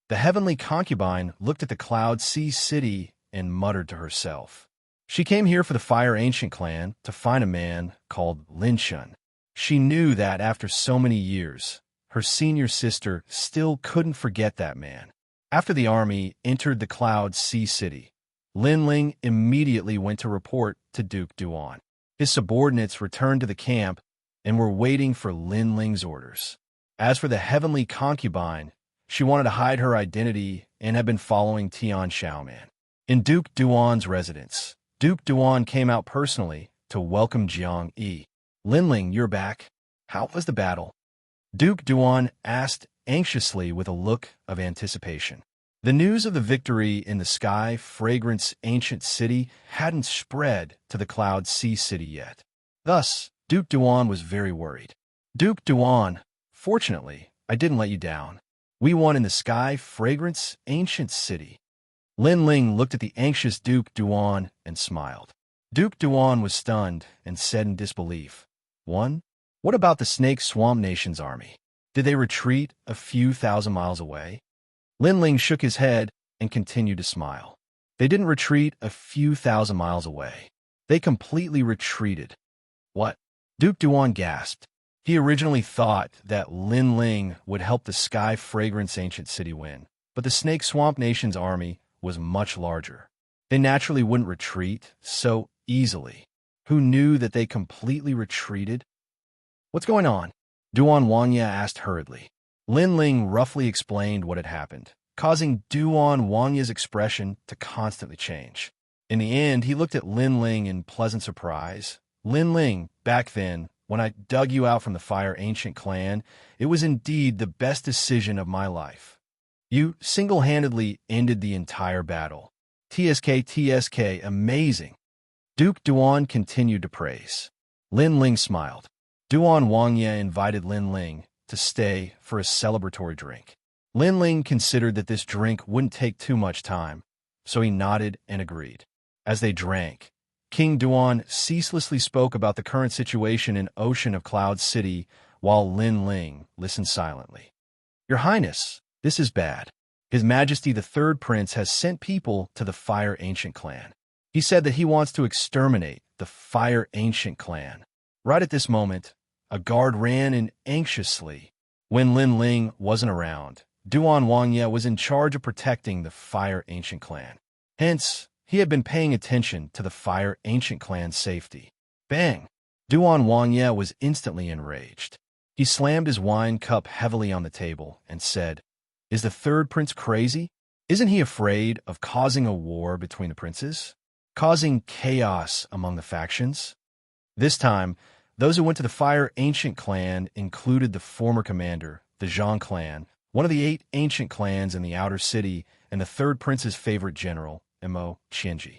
The heavenly concubine looked at the Cloud Sea City and muttered to herself. She came here for the Fire Ancient Clan to find a man called Lin Shun. She knew that after so many years, her senior sister still couldn't forget that man. After the army entered the Cloud Sea City, Lin Ling immediately went to report to Duke Duan. His subordinates returned to the camp and were waiting for Lin Ling's orders. As for the heavenly concubine, she wanted to hide her identity and had been following Tian Xiaoman. In Duke Duan's residence, Duke Duan came out personally to welcome Jiang Yi. "Lin Ling, you're back. How was the battle?" Duke Duan asked anxiously with a look of anticipation. The news of the victory in the sky fragrance ancient city hadn't spread to the cloud sea city yet. Thus, Duke Duan was very worried. Duke Duan, fortunately, I didn't let you down. We won in the sky fragrance ancient city. Lin Ling looked at the anxious Duke Duan and smiled. Duke Duan was stunned and said in disbelief, "One? What about the Snake Swamp Nation's army? Did they retreat a few thousand miles away?" Lin Ling shook his head and continued to smile. They didn't retreat a few thousand miles away. They completely retreated. What? Duke Duan gasped. He originally thought that Lin Ling would help the Sky Fragrance Ancient City win, but the Snake Swamp Nation's army was much larger. They naturally wouldn't retreat so easily. Who knew that they completely retreated? What's going on? Duan Wangya asked hurriedly. Lin Ling roughly explained what had happened, causing Duan Wangya's expression to constantly change. In the end, he looked at Lin Ling in pleasant surprise. Lin Ling, back then, when I dug you out from the Fire Ancient clan, it was indeed the best decision of my life. You single-handedly ended the entire battle. TSK, amazing. Duke Duan continued to praise. Lin Ling smiled. Duan Wangya invited Lin Ling to stay for a celebratory drink. Lin Ling considered that this drink wouldn't take too much time, so he nodded and agreed. As they drank, King Duan ceaselessly spoke about the current situation in Ocean of Cloud City while Lin Ling listened silently. Your Highness, this is bad. His Majesty the Third Prince has sent people to the Fire Ancient clan. He said that he wants to exterminate the Fire Ancient clan. Right at this moment, a guard ran in anxiously. When Lin Ling wasn't around, Duan Wangya was in charge of protecting the Fire Ancient clan. Hence, he had been paying attention to the Fire Ancient clan's safety. Bang! Duan Wangya was instantly enraged. He slammed his wine cup heavily on the table and said, "Is the third prince crazy? Isn't he afraid of causing a war between the princes? Causing chaos among the factions?" This time, those who went to the Fire Ancient clan included the former commander, the Zhang clan, one of the 8 ancient clans in the outer city, and the third prince's favorite general, Mo Qianji.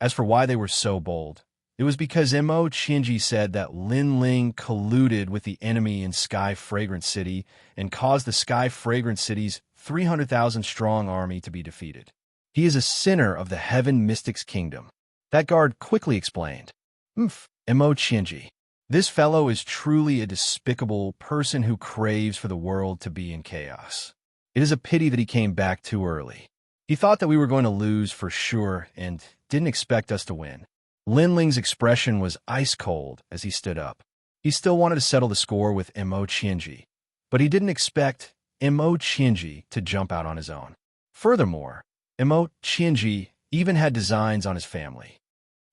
As for why they were so bold, it was because Mo Qianji said that Lin Ling colluded with the enemy in Sky Fragrance City and caused the Sky Fragrance City's 300,000-strong army to be defeated. He is a sinner of the Heaven Mystics Kingdom. That guard quickly explained. Mo Qianji. This fellow is truly a despicable person who craves for the world to be in chaos. It is a pity that he came back too early. He thought that we were going to lose for sure and didn't expect us to win. Lin Ling's expression was ice-cold as he stood up. He still wanted to settle the score with Mo Qianji, but he didn't expect Mo Qianji to jump out on his own. Furthermore, Mo Qianji even had designs on his family.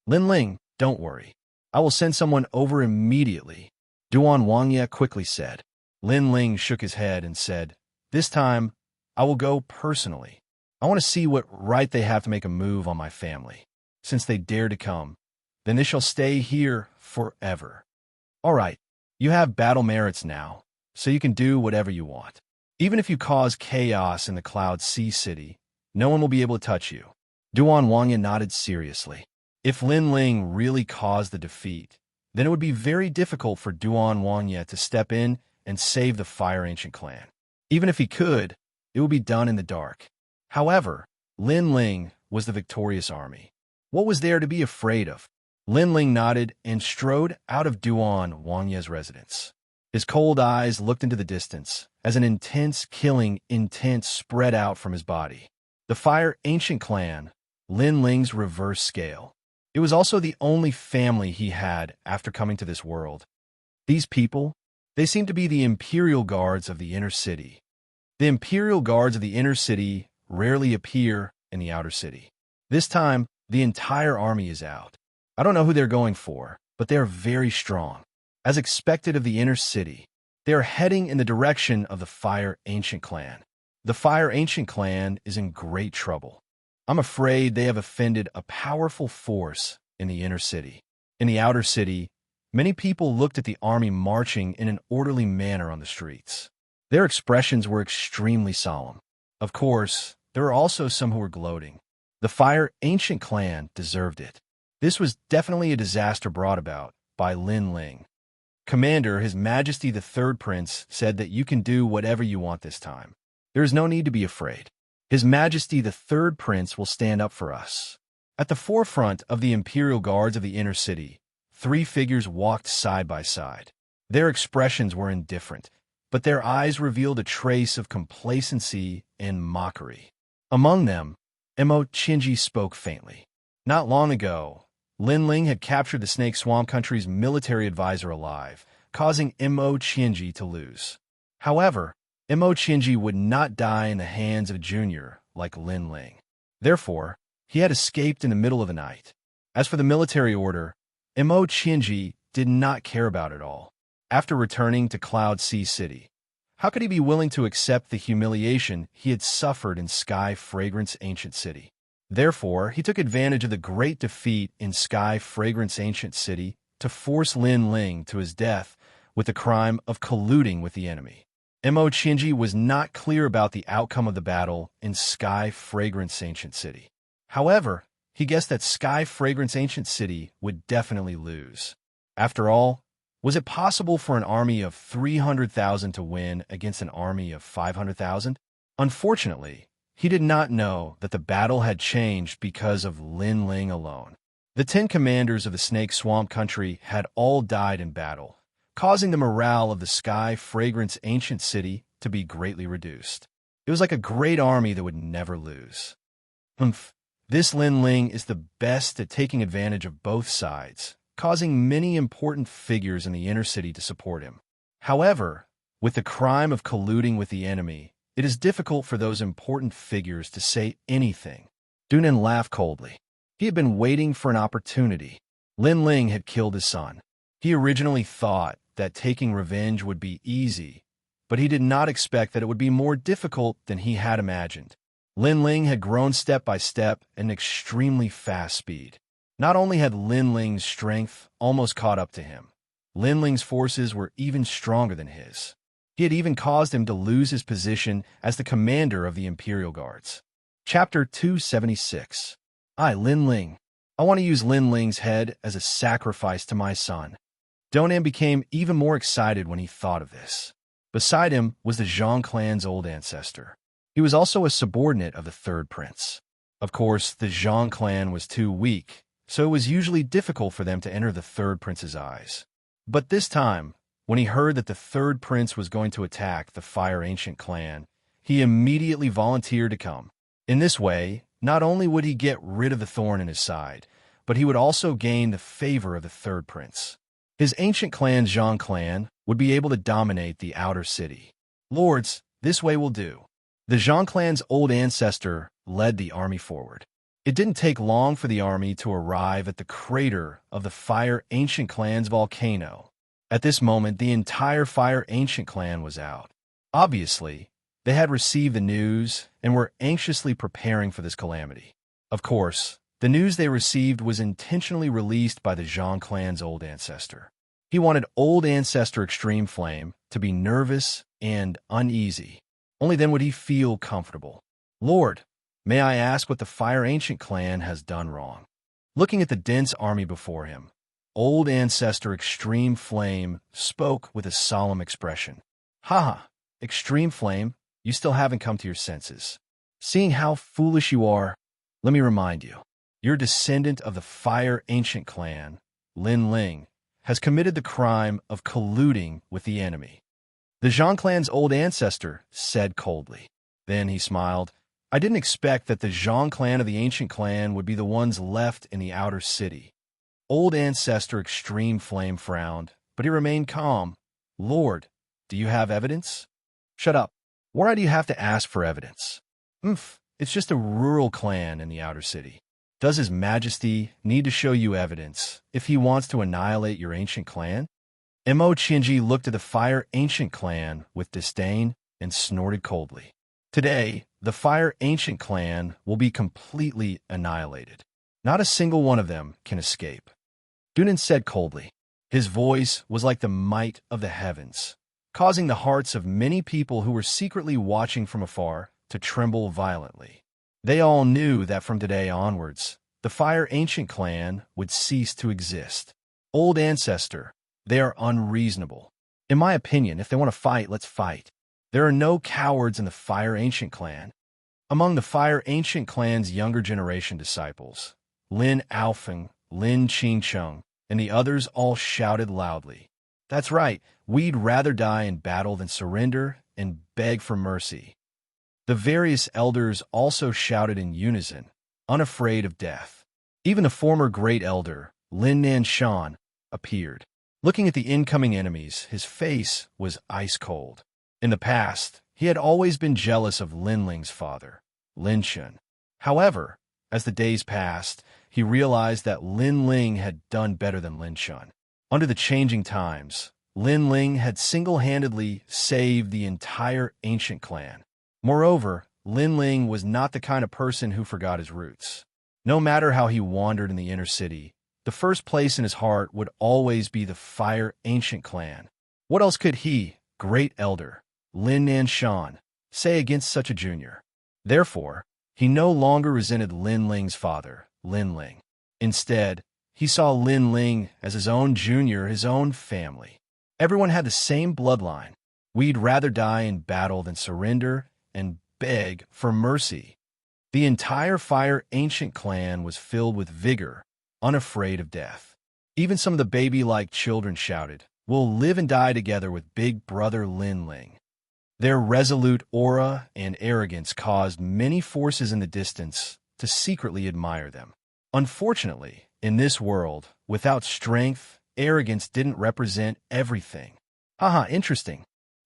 Lin Ling, don't worry. I will send someone over immediately, Duan Wangya quickly said. Lin Ling shook his head and said, "This time, I will go personally. I want to see what right they have to make a move on my family. Since they dare to come, then they shall stay here forever. All right, you have battle merits now, so you can do whatever you want. Even if you cause chaos in the Cloud Sea City, no one will be able to touch you." Duan Wangya nodded seriously. If Lin Ling really caused the defeat, then it would be very difficult for Duan Wangya to step in and save the Fire Ancient clan. Even if he could, it would be done in the dark. However, Lin Ling was the victorious army. What was there to be afraid of? Lin Ling nodded and strode out of Duan Wangya's residence. His cold eyes looked into the distance as an intense killing intent spread out from his body. The Fire Ancient clan, Lin Ling's reverse scale. It was also the only family he had after coming to this world. These people, they seemed to be the Imperial Guards of the inner city. The Imperial Guards of the inner city rarely appear in the outer city. This time, the entire army is out. I don't know who they're going for, but they're very strong. As expected of the inner city, they are heading in the direction of the Fire Ancient clan. The Fire Ancient clan is in great trouble. I'm afraid they have offended a powerful force in the inner city. In the outer city, many people looked at the army marching in an orderly manner on the streets. Their expressions were extremely solemn. Of course, there were also some who were gloating. The Fire Ancient clan deserved it. This was definitely a disaster brought about by Lin Ling. Commander, His Majesty the Third Prince said that you can do whatever you want this time. There is no need to be afraid. His Majesty the Third Prince will stand up for us. At the forefront of the Imperial Guards of the inner city, three figures walked side by side. Their expressions were indifferent, but their eyes revealed a trace of complacency and mockery. Among them, Xianxia spoke faintly. Not long ago, Lin Ling had captured the Snake Swamp Country's military advisor alive, causing Xianxia to lose. However, Xianxia would not die in the hands of a junior like Lin Ling. Therefore, he had escaped in the middle of the night. As for the military order, Xianxia did not care about it all. After returning to Cloud Sea City, how could he be willing to accept the humiliation he had suffered in Sky Fragrance Ancient City? Therefore, he took advantage of the great defeat in Sky Fragrance Ancient City to force Lin Ling to his death with the crime of colluding with the enemy. Xianxia was not clear about the outcome of the battle in Sky Fragrance Ancient City. However, he guessed that Sky Fragrance Ancient City would definitely lose. After all, was it possible for an army of 300,000 to win against an army of 500,000? Unfortunately, he did not know that the battle had changed because of Lin Ling alone. The 10 commanders of the Snake Swamp Country had all died in battle, causing the morale of the Sky Fragrance Ancient City to be greatly reduced. It was like a great army that would never lose. This Lin Ling is the best at taking advantage of both sides, causing many important figures in the inner city to support him. However, with the crime of colluding with the enemy, it is difficult for those important figures to say anything. Dunan laughed coldly. He had been waiting for an opportunity. Lin Ling had killed his son. He originally thought that taking revenge would be easy, but he did not expect that it would be more difficult than he had imagined. Lin Ling had grown step by step at an extremely fast speed. Not only had Lin Ling's strength almost caught up to him, Lin Ling's forces were even stronger than his. He had even caused him to lose his position as the commander of the Imperial Guards. Chapter 276. Lin Ling. I want to use Lin Ling's head as a sacrifice to my son. Donan became even more excited when he thought of this. Beside him was the Zhang clan's old ancestor. He was also a subordinate of the Third Prince. Of course, the Zhang clan was too weak, so it was usually difficult for them to enter the Third Prince's eyes. But this time, when he heard that the Third Prince was going to attack the Fire Ancient clan, he immediately volunteered to come. In this way, not only would he get rid of the thorn in his side, but he would also gain the favor of the Third Prince. His ancient clan, Zhang clan, would be able to dominate the outer city. Lords, this way will do. The Zhang clan's old ancestor led the army forward. It didn't take long for the army to arrive at the crater of the Fire Ancient clan's volcano. At this moment, the entire Fire Ancient clan was out. Obviously, they had received the news and were anxiously preparing for this calamity. Of course, the news they received was intentionally released by the Zhang clan's old ancestor. He wanted old ancestor Extreme Flame to be nervous and uneasy. Only then would he feel comfortable. Lord, may I ask what the Fire Ancient clan has done wrong? Looking at the dense army before him, old ancestor Extreme Flame spoke with a solemn expression. Haha, Extreme Flame, you still haven't come to your senses. Seeing how foolish you are, let me remind you. Your descendant of the Fire Ancient clan, Lin Ling, has committed the crime of colluding with the enemy. The Zhang clan's old ancestor said coldly. Then he smiled. I didn't expect that the Zhang clan of the Ancient clan would be the ones left in the outer city. Old ancestor Extreme Flame frowned, but he remained calm. Lord, do you have evidence? Shut up. Why do you have to ask for evidence? It's just a rural clan in the outer city. Does His Majesty need to show you evidence if he wants to annihilate your ancient clan? Xianxia looked at the Fire Ancient clan with disdain and snorted coldly. Today, the Fire Ancient clan will be completely annihilated. Not a single one of them can escape. Dunan said coldly. His voice was like the might of the heavens, causing the hearts of many people who were secretly watching from afar to tremble violently. They all knew that from today onwards, the Fire Ancient clan would cease to exist. Old ancestor, they are unreasonable. In my opinion, if they want to fight, let's fight. There are no cowards in the Fire Ancient clan. Among the Fire Ancient clan's younger generation disciples, Lin Aofeng, Lin Qingcheng, and the others all shouted loudly. That's right, we'd rather die in battle than surrender and beg for mercy. The various elders also shouted in unison, unafraid of death. Even the former great elder, Lin Nanshan, appeared. Looking at the incoming enemies, his face was ice cold. In the past, he had always been jealous of Lin Ling's father, Lin Shun. However, as the days passed, he realized that Lin Ling had done better than Lin Shun. Under the changing times, Lin Ling had single-handedly saved the entire ancient clan. Moreover, Lin Ling was not the kind of person who forgot his roots. No matter how he wandered in the inner city, the first place in his heart would always be the Fire Ancient clan. What else could he, great elder, Lin Nanshan, say against such a junior? Therefore, he no longer resented Lin Ling's father, Lin Ling. Instead, he saw Lin Ling as his own junior, his own family. Everyone had the same bloodline. We'd rather die in battle than surrender and beg for mercy. The entire Fire Ancient clan was filled with vigor, unafraid of death. Even some of the baby-like children shouted, "We'll live and die together with Big Brother Lin Ling." Their resolute aura and arrogance caused many forces in the distance to secretly admire them. Unfortunately, in this world, without strength, arrogance didn't represent everything. Haha, interesting.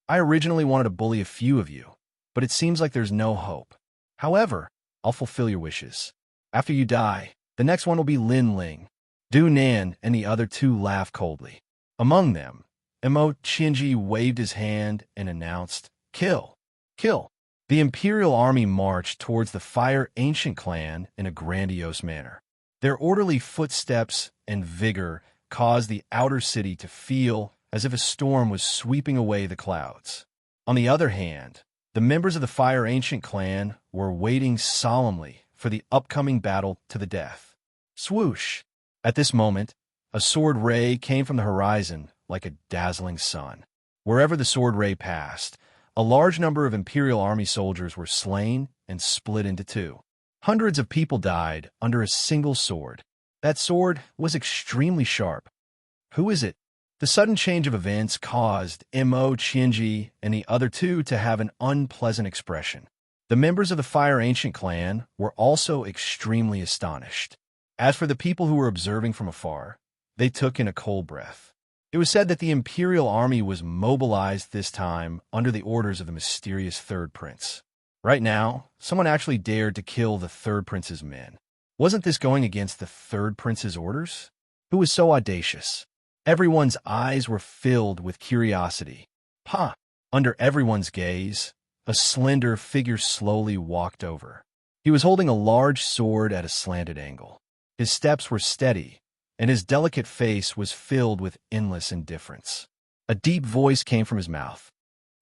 I originally wanted to bully a few of you, but it seems like there's no hope. However, I'll fulfill your wishes. After you die, the next one will be Lin Ling. Du Nan and the other two laughed coldly. Among them, Imo Qinji waved his hand and announced, "Kill! Kill!" The Imperial Army marched towards the Fire Ancient clan in a grandiose manner. Their orderly footsteps and vigor caused the outer city to feel as if a storm was sweeping away the clouds. On the other hand, the members of the Fire Ancient clan were waiting solemnly for the upcoming battle to the death. Swoosh! At this moment, a sword ray came from the horizon like a dazzling sun. Wherever the sword ray passed, a large number of Imperial Army soldiers were slain and split into two. Hundreds of people died under a single sword. That sword was extremely sharp. Who is it? The sudden change of events caused Imo Qinji and the other two to have an unpleasant expression. The members of the Fire Ancient clan were also extremely astonished. As for the people who were observing from afar, they took in a cold breath. It was said that the Imperial Army was mobilized this time under the orders of the mysterious Third Prince. Right now, someone actually dared to kill the Third Prince's men. Wasn't this going against the Third Prince's orders? Who was so audacious? Everyone's eyes were filled with curiosity. Ha! Under everyone's gaze, a slender figure slowly walked over. He was holding a large sword at a slanted angle. His steps were steady, and his delicate face was filled with endless indifference. A deep voice came from his mouth.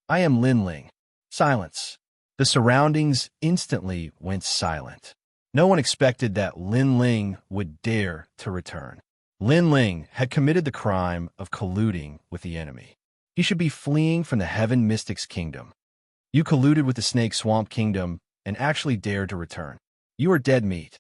"I am Lin Ling." Silence. The surroundings instantly went silent. No one expected that Lin Ling would dare to return. Lin Ling had committed the crime of colluding with the enemy. He should be fleeing from the Heaven Mystics Kingdom. You colluded with the Snake Swamp Kingdom and actually dared to return. You are dead meat.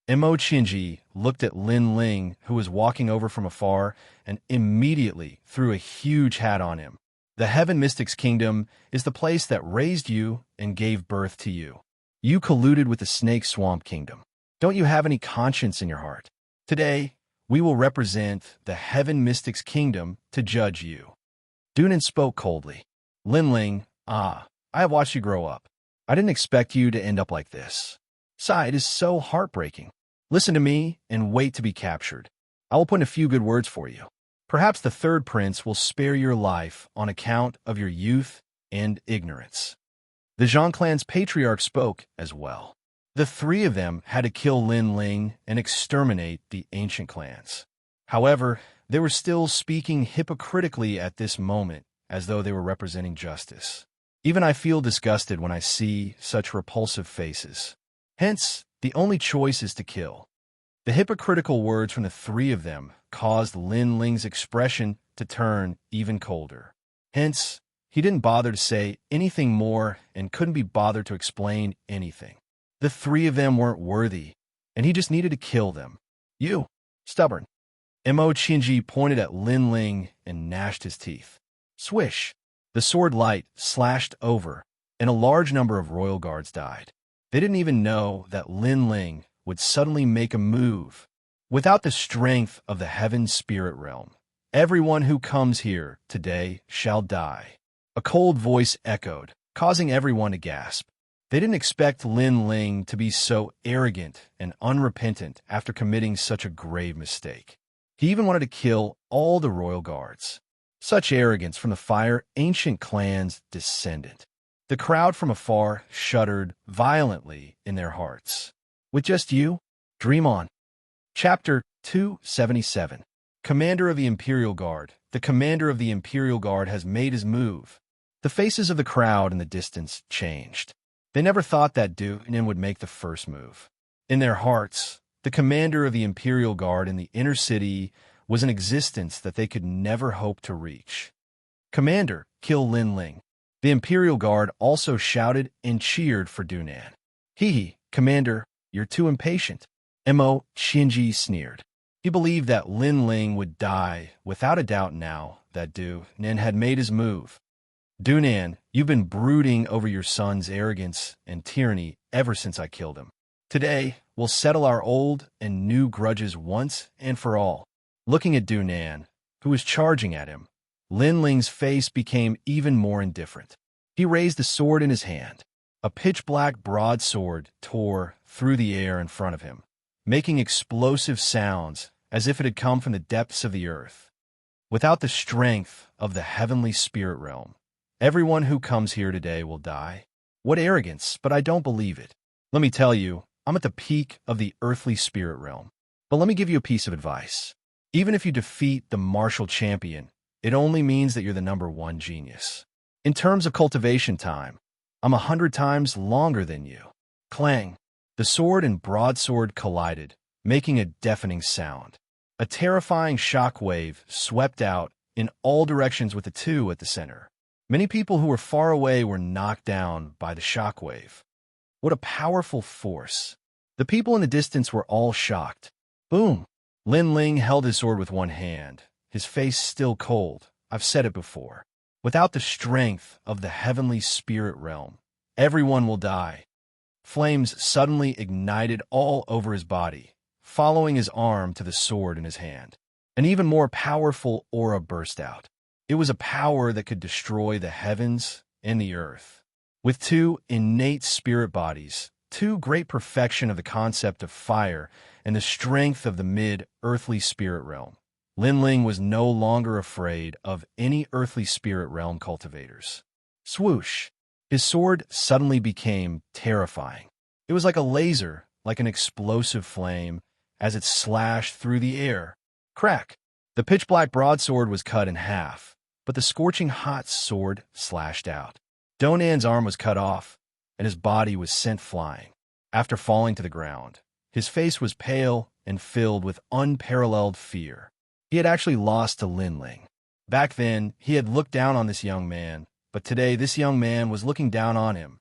Imo Qinji looked at Lin Ling, who was walking over from afar, and immediately threw a huge hat on him. The Heaven Mystics Kingdom is the place that raised you and gave birth to you. You colluded with the Snake Swamp Kingdom. Don't you have any conscience in your heart? Today, we will represent the Heaven Mystics Kingdom to judge you. Dunan spoke coldly. Lin Ling, I have watched you grow up. I didn't expect you to end up like this. It is so heartbreaking. Listen to me and wait to be captured. I will put in a few good words for you. Perhaps the Third Prince will spare your life on account of your youth and ignorance. The Zhang clan's patriarch spoke as well. The three of them had to kill Lin Ling and exterminate the ancient clans. However, they were still speaking hypocritically at this moment, as though they were representing justice. Even I feel disgusted when I see such repulsive faces. Hence, the only choice is to kill. The hypocritical words from the three of them caused Lin Ling's expression to turn even colder. Hence, he didn't bother to say anything more and couldn't be bothered to explain anything. The three of them weren't worthy, and he just needed to kill them. You, stubborn. Mo Qianji pointed at Lin Ling and gnashed his teeth. Swish! The sword light slashed over, and a large number of royal guards died. They didn't even know that Lin Ling would suddenly make a move. Without the strength of the heaven spirit realm, everyone who comes here today shall die. A cold voice echoed, causing everyone to gasp. They didn't expect Lin Ling to be so arrogant and unrepentant after committing such a grave mistake. He even wanted to kill all the royal guards. Such arrogance from the Fire Ancient Clan's descendant. The crowd from afar shuddered violently in their hearts. With just you? Dream on. Chapter 277. Commander of the Imperial Guard. The commander of the Imperial Guard has made his move. The faces of the crowd in the distance changed. They never thought that Du Nin would make the first move. In their hearts, the commander of the Imperial Guard in the inner city was an existence that they could never hope to reach. Commander, kill Lin Ling. The Imperial Guard also shouted and cheered for Du Nan. Hee, Commander, you're too impatient. Mo Qianji sneered. He believed that Lin Ling would die without a doubt now that Du Nan had made his move. Du Nan, you've been brooding over your son's arrogance and tyranny ever since I killed him. Today, we'll settle our old and new grudges once and for all. Looking at Du Nan, who was charging at him, Lin Ling's face became even more indifferent. He raised the sword in his hand. A pitch-black broadsword tore through the air in front of him, making explosive sounds as if it had come from the depths of the earth. Without the strength of the heavenly spirit realm, everyone who comes here today will die. What arrogance, but I don't believe it. Let me tell you, I'm at the peak of the earthly spirit realm. But let me give you a piece of advice. Even if you defeat the martial champion, it only means that you're the #1 genius. In terms of cultivation time, I'm 100 times longer than you. Clang! The sword and broadsword collided, making a deafening sound. A terrifying shock wave swept out in all directions with the two at the center. Many people who were far away were knocked down by the shock wave. What a powerful force. The people in the distance were all shocked. Boom! Lin Ling held his sword with one hand, his face still cold. I've said it before. Without the strength of the heavenly spirit realm, everyone will die. Flames suddenly ignited all over his body, following his arm to the sword in his hand. An even more powerful aura burst out. It was a power that could destroy the heavens and the earth. With two innate spirit bodies, two great perfection of the concept of fire and the strength of the mid-earthly spirit realm, Lin Ling was no longer afraid of any earthly spirit realm cultivators. Swoosh! His sword suddenly became terrifying. It was like a laser, like an explosive flame, as it slashed through the air. Crack! The pitch-black broadsword was cut in half, but the scorching hot sword slashed out. Du Nan's arm was cut off, and his body was sent flying. After falling to the ground, his face was pale and filled with unparalleled fear. He had actually lost to Lin Ling. Back then, he had looked down on this young man, but today this young man was looking down on him.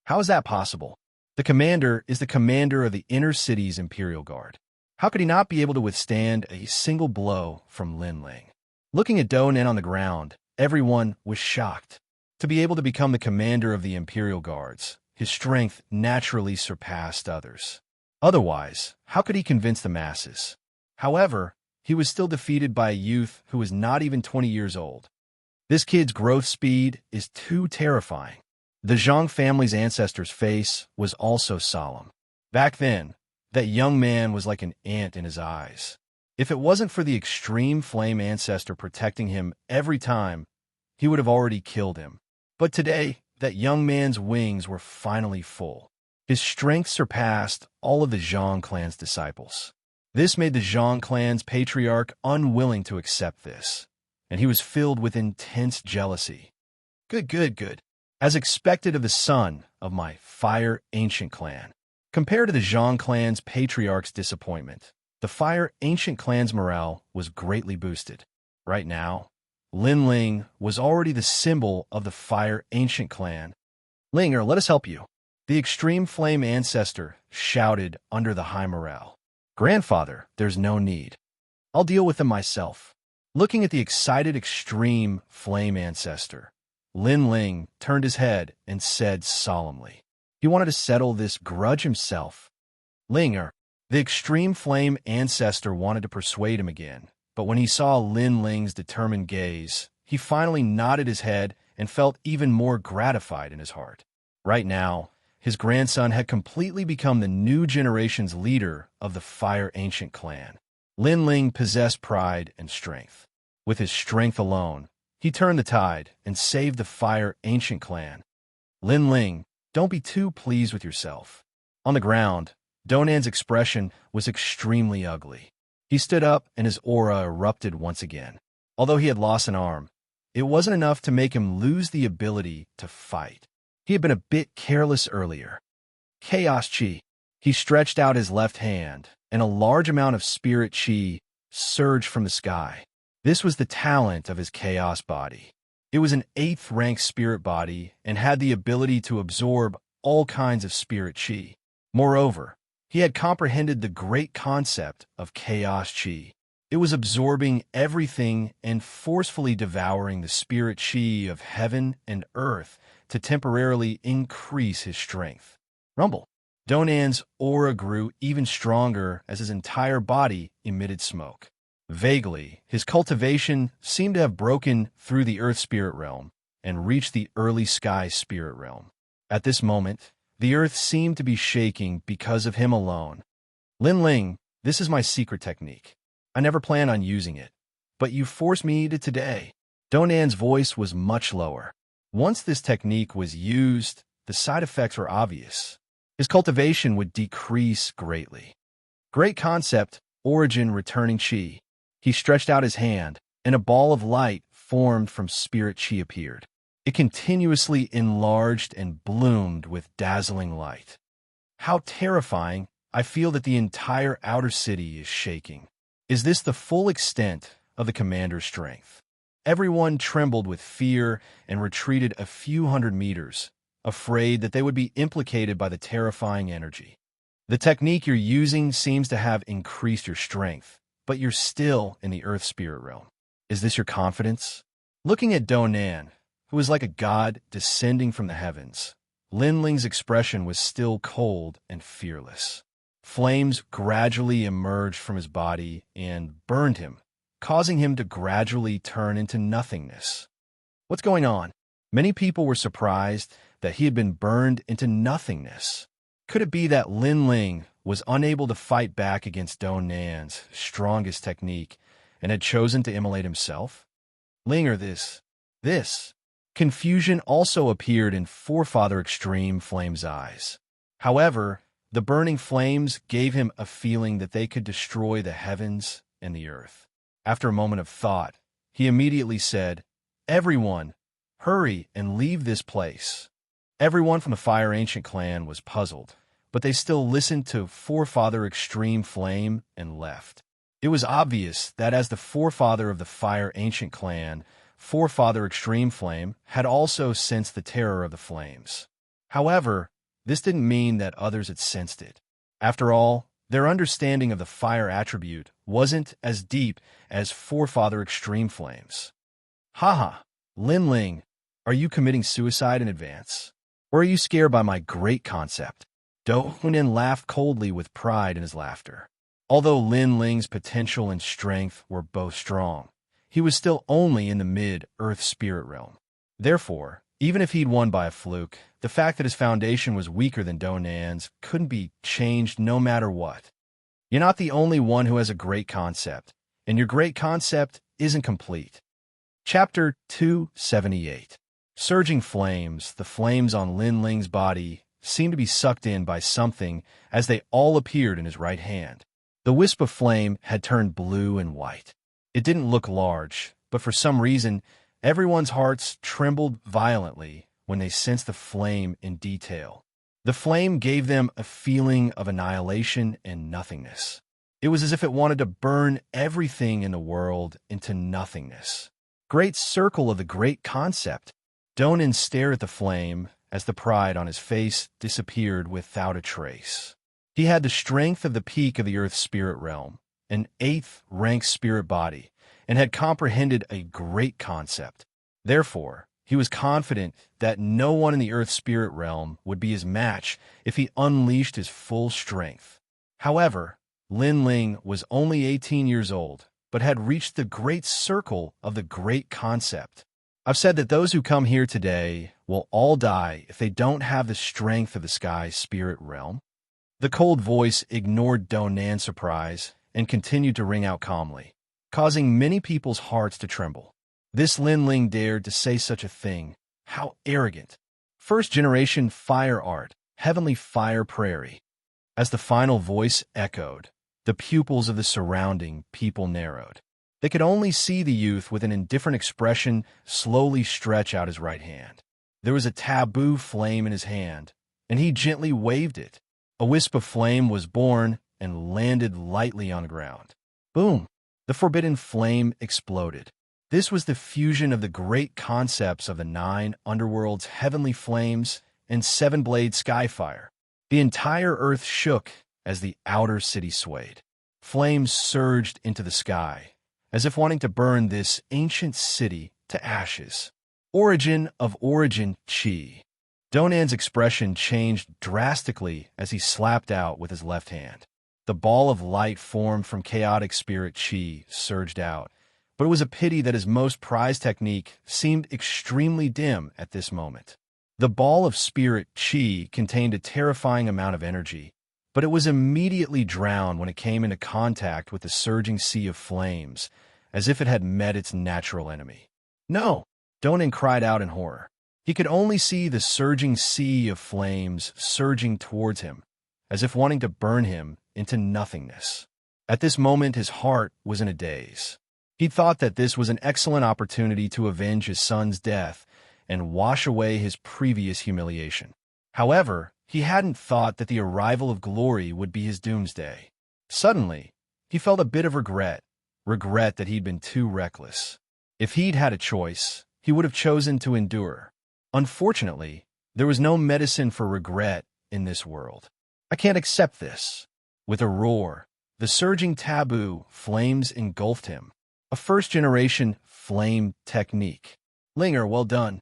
How is that possible? The commander is the commander of the inner city's Imperial Guard. How could he not be able to withstand a single blow from Lin Ling? Looking at Du Nan on the ground, everyone was shocked. To be able to become the commander of the Imperial Guards, his strength naturally surpassed others. Otherwise, how could he convince the masses? However, he was still defeated by a youth who was not even 20 years old. This kid's growth speed is too terrifying. The Zhang family's ancestor's face was also solemn. Back then, that young man was like an ant in his eyes. If it wasn't for the extreme flame ancestor protecting him every time, he would have already killed him. But today, that young man's wings were finally full. His strength surpassed all of the Zhang clan's disciples. This made the Zhang clan's patriarch unwilling to accept this, and he was filled with intense jealousy. Good. As expected of the son of my Fire Ancient Clan, Compared to the Zhang clan's patriarch's disappointment, the Fire Ancient clan's morale was greatly boosted. Right now, Lin Ling was already the symbol of the Fire Ancient clan. Linger, let us help you. The Extreme Flame Ancestor shouted under the high morale. Grandfather, there's no need. I'll deal with them myself. Looking at the excited Extreme Flame Ancestor, Lin Ling turned his head and said solemnly, he wanted to settle this grudge himself. Linger, the Extreme Flame Ancestor wanted to persuade him again, but when he saw Lin Ling's determined gaze, he finally nodded his head and felt even more gratified in his heart. Right now, his grandson had completely become the new generation's leader of the Fire Ancient clan. Lin Ling possessed pride and strength. With his strength alone, he turned the tide and saved the Fire Ancient clan. Lin Ling, don't be too pleased with yourself. On the ground, Donan's expression was extremely ugly. He stood up and his aura erupted once again. Although he had lost an arm, it wasn't enough to make him lose the ability to fight. He had been a bit careless earlier. Chaos Chi. He stretched out his left hand, and a large amount of spirit chi surged from the sky. This was the talent of his chaos body. It was an 8th-rank spirit body and had the ability to absorb all kinds of spirit chi. Moreover, he had comprehended the great concept of chaos chi. It was absorbing everything and forcefully devouring the spirit chi of heaven and earth to temporarily increase his strength. Rumble. Donan's aura grew even stronger as his entire body emitted smoke. Vaguely, his cultivation seemed to have broken through the earth spirit realm and reached the early sky spirit realm. At this moment, the earth seemed to be shaking because of him alone. Lin Ling, this is my secret technique. I never planned on using it, but you forced me to today. Donan's voice was much lower. Once this technique was used, the side effects were obvious. His cultivation would decrease greatly. Great concept, origin returning chi. He stretched out his hand, and a ball of light formed from spirit chi appeared. It continuously enlarged and bloomed with dazzling light. How terrifying! I feel that the entire outer city is shaking. Is this the full extent of the commander's strength? Everyone trembled with fear and retreated a few hundred meters, afraid that they would be implicated by the terrifying energy. The technique you're using seems to have increased your strength, but you're still in the earth spirit realm. Is this your confidence? Looking at Donan, who was like a god descending from the heavens, Lin Ling's expression was still cold and fearless. Flames gradually emerged from his body and burned him, causing him to gradually turn into nothingness. What's going on? Many people were surprised that he had been burned into nothingness. Could it be that Lin Ling was unable to fight back against Donan's strongest technique and had chosen to immolate himself? Linger, this. Confusion also appeared in Forefather Extreme Flame's eyes. However, the burning flames gave him a feeling that they could destroy the heavens and the earth. After a moment of thought, he immediately said, "Everyone, hurry and leave this place." Everyone from the Fire Ancient clan was puzzled, but they still listened to Forefather Extreme Flame and left. It was obvious that as the forefather of the Fire Ancient clan, Forefather Extreme Flame had also sensed the terror of the flames. However, this didn't mean that others had sensed it. After all, their understanding of the fire attribute wasn't as deep as Forefather Extreme Flame's. Haha, Lin Ling, are you committing suicide in advance? Or are you scared by my great concept? Donan laughed coldly with pride in his laughter. Although Lin Ling's potential and strength were both strong, he was still only in the mid-earth spirit realm. Therefore, even if he'd won by a fluke, the fact that his foundation was weaker than Donan's couldn't be changed no matter what. You're not the only one who has a great concept, and your great concept isn't complete. Chapter 278. Surging flames, the flames on Lin Ling's body seemed to be sucked in by something as they all appeared in his right hand. The wisp of flame had turned blue and white. It didn't look large, but for some reason, everyone's hearts trembled violently when they sensed the flame in detail. The flame gave them a feeling of annihilation and nothingness. It was as if it wanted to burn everything in the world into nothingness. Great circle of the great concept. Donan stared at the flame as the pride on his face disappeared without a trace. He had the strength of the peak of the Earth's spirit realm, an 8th-rank spirit body, and had comprehended a great concept. Therefore, he was confident that no one in the Earth's spirit realm would be his match if he unleashed his full strength. However, Lin Ling was only 18 years old, but had reached the great circle of the great concept. I've said that those who come here today will all die if they don't have the strength of the sky's spirit realm. The cold voice ignored Donan's surprise and continued to ring out calmly, causing many people's hearts to tremble. This Lin Ling dared to say such a thing. How arrogant. First-generation fire art, heavenly fire prairie. As the final voice echoed, the pupils of the surrounding people narrowed. They could only see the youth with an indifferent expression slowly stretch out his right hand. There was a taboo flame in his hand, and he gently waved it. A wisp of flame was born and landed lightly on the ground. Boom! The forbidden flame exploded. This was the fusion of the great concepts of the 9 underworlds, heavenly flames, and 7-blade skyfire. The entire earth shook as the outer city swayed. Flames surged into the sky, as if wanting to burn this ancient city to ashes. Origin of origin, Qi. Donan's expression changed drastically as he slapped out with his left hand. The ball of light formed from chaotic spirit Qi surged out, but it was a pity that his most prized technique seemed extremely dim at this moment. The ball of spirit Qi contained a terrifying amount of energy, but it was immediately drowned when it came into contact with the surging sea of flames, as if it had met its natural enemy. No! Donan cried out in horror. He could only see the surging sea of flames surging towards him, as if wanting to burn him into nothingness. At this moment, his heart was in a daze. He thought that this was an excellent opportunity to avenge his son's death and wash away his previous humiliation. However, he hadn't thought that the arrival of glory would be his doomsday. Suddenly, he felt a bit of regret that he'd been too reckless. If he'd had a choice, he would have chosen to endure. Unfortunately, there was no medicine for regret in this world. I can't accept this. With a roar, the surging taboo flames engulfed him. A first-generation flame technique. Linger, well done.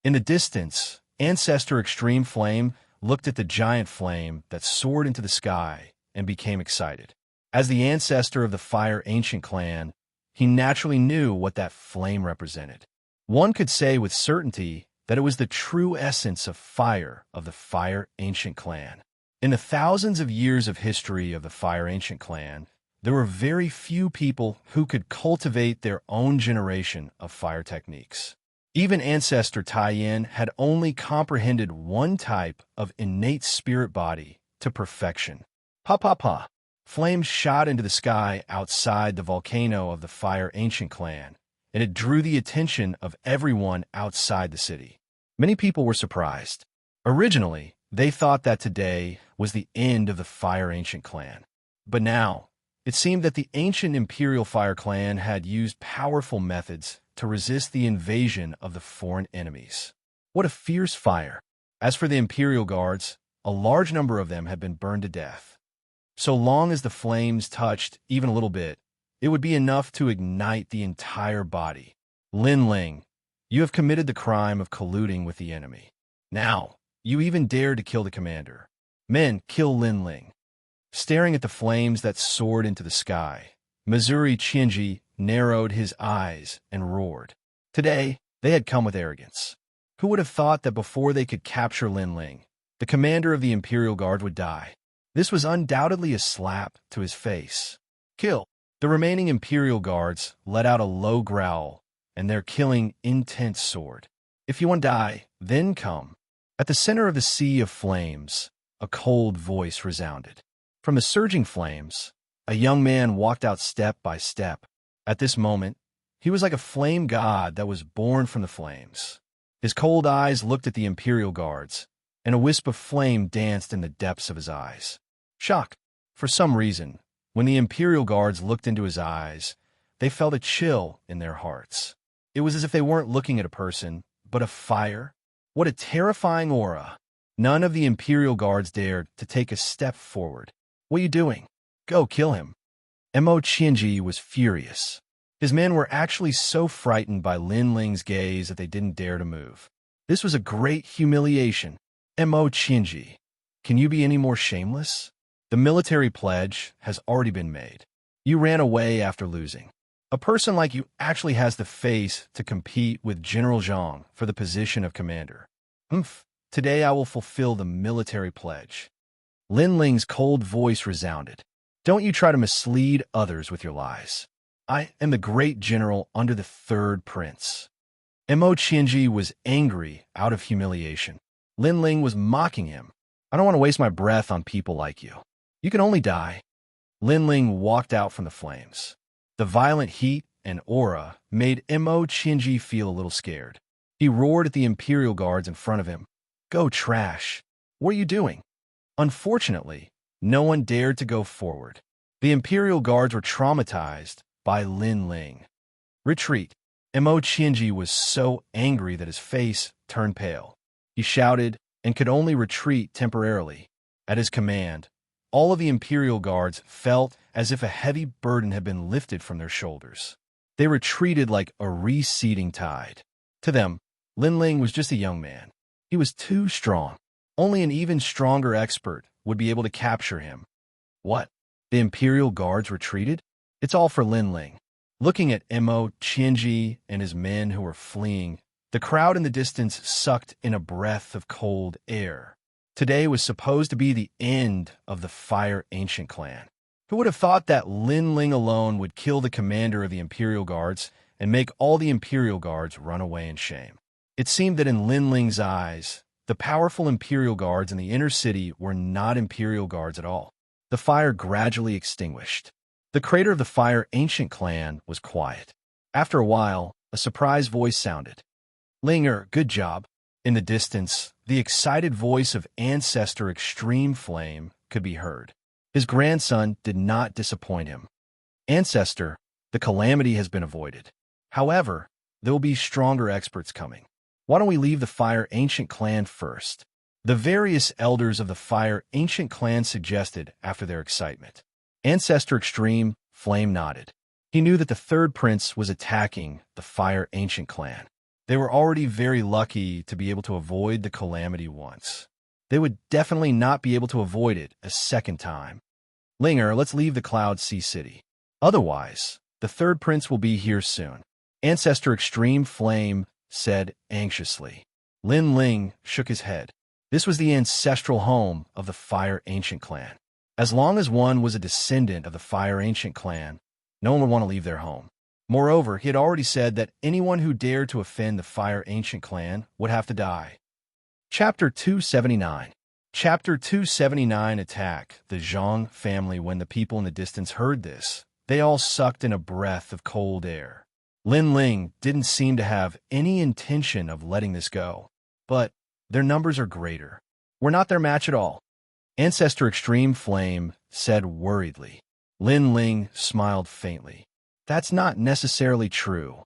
In the distance, Ancestor Extreme Flame looked at the giant flame that soared into the sky and became excited. As the ancestor of the Fire Ancient clan, he naturally knew what that flame represented. One could say with certainty that it was the true essence of fire of the Fire Ancient clan. In the thousands of years of history of the Fire Ancient clan, there were very few people who could cultivate their own generation of fire techniques. Even Ancestor Taiyin had only comprehended one type of innate spirit body to perfection. Pa pa pa! Flames shot into the sky outside the volcano of the Fire Ancient clan, and it drew the attention of everyone outside the city. Many people were surprised. Originally, they thought that today was the end of the Fire Ancient clan. But now, it seemed that the ancient Imperial Fire clan had used powerful methods to resist the invasion of the foreign enemies. What a fierce fire! As for the Imperial Guards, a large number of them had been burned to death. So long as the flames touched even a little bit, it would be enough to ignite the entire body. Lin Ling, you have committed the crime of colluding with the enemy. Now, you even dare to kill the commander. Men, kill Lin Ling. Staring at the flames that soared into the sky, Missouri Qianji narrowed his eyes and roared. Today, they had come with arrogance. Who would have thought that before they could capture Lin Ling, the commander of the Imperial Guard would die? This was undoubtedly a slap to his face. Kill! The remaining Imperial Guards let out a low growl, and their killing intent soared. If you want to die, then come. At the center of the sea of flames, a cold voice resounded. From the surging flames, a young man walked out step by step. At this moment, he was like a flame god that was born from the flames. His cold eyes looked at the Imperial Guards, and a wisp of flame danced in the depths of his eyes. Shock. For some reason, when the Imperial Guards looked into his eyes, they felt a chill in their hearts. It was as if they weren't looking at a person, but a fire. What a terrifying aura. None of the Imperial Guards dared to take a step forward. What are you doing? Go kill him. Xianxia was furious. His men were actually so frightened by Lin Ling's gaze that they didn't dare to move. This was a great humiliation. Xianxia, can you be any more shameless? The military pledge has already been made. You ran away after losing. A person like you actually has the face to compete with General Zhang for the position of commander. Today I will fulfill the military pledge. Lin Ling's cold voice resounded. Don't you try to mislead others with your lies. I am the great general under the third prince. Xianxia was angry out of humiliation. Lin Ling was mocking him. I don't want to waste my breath on people like you. You can only die. Lin Ling walked out from the flames. The violent heat and aura made Xianxia feel a little scared. He roared at the Imperial Guards in front of him. Go trash. What are you doing? Unfortunately, no one dared to go forward. The Imperial Guards were traumatized by Lin Ling. Retreat. Xianxia was so angry that his face turned pale. He shouted and could only retreat temporarily. At his command, all of the Imperial Guards felt as if a heavy burden had been lifted from their shoulders. They retreated like a receding tide. To them, Lin Ling was just a young man. He was too strong. Only an even stronger expert would be able to capture him. What? The Imperial Guards retreated? It's all for Lin Ling. Looking at Xianxia and his men who were fleeing, the crowd in the distance sucked in a breath of cold air. Today was supposed to be the end of the Fire Ancient clan. Who would have thought that Lin Ling alone would kill the commander of the Imperial Guards and make all the Imperial Guards run away in shame? It seemed that in Lin Ling's eyes, the powerful Imperial Guards in the inner city were not Imperial Guards at all. The fire gradually extinguished. The crater of the Fire Ancient clan was quiet. After a while, a surprised voice sounded. Linger, good job. In the distance, the excited voice of Ancestor Extreme Flame could be heard. His grandson did not disappoint him. Ancestor, the calamity has been avoided. However, there will be stronger experts coming. Why don't we leave the Fire Ancient clan first? The various elders of the Fire Ancient clan suggested after their excitement. Ancestor Extreme Flame nodded. He knew that the third prince was attacking the Fire Ancient clan. They were already very lucky to be able to avoid the calamity once. They would definitely not be able to avoid it a second time. Linger, let's leave the Cloud Sea City. Otherwise, the third prince will be here soon. Ancestor Extreme Flame said anxiously. Lin Ling shook his head. This was the ancestral home of the Fire Ancient clan. As long as one was a descendant of the Fire Ancient clan, no one would want to leave their home. Moreover, he had already said that anyone who dared to offend the Fire Ancient clan would have to die. Chapter 279. Chapter 279 Attack the Zhang family. When the people in the distance heard this, they all sucked in a breath of cold air. Lin Ling didn't seem to have any intention of letting this go, but their numbers are greater. We're not their match at all. Ancestor Extreme Flame said worriedly. Lin Ling smiled faintly. That's not necessarily true.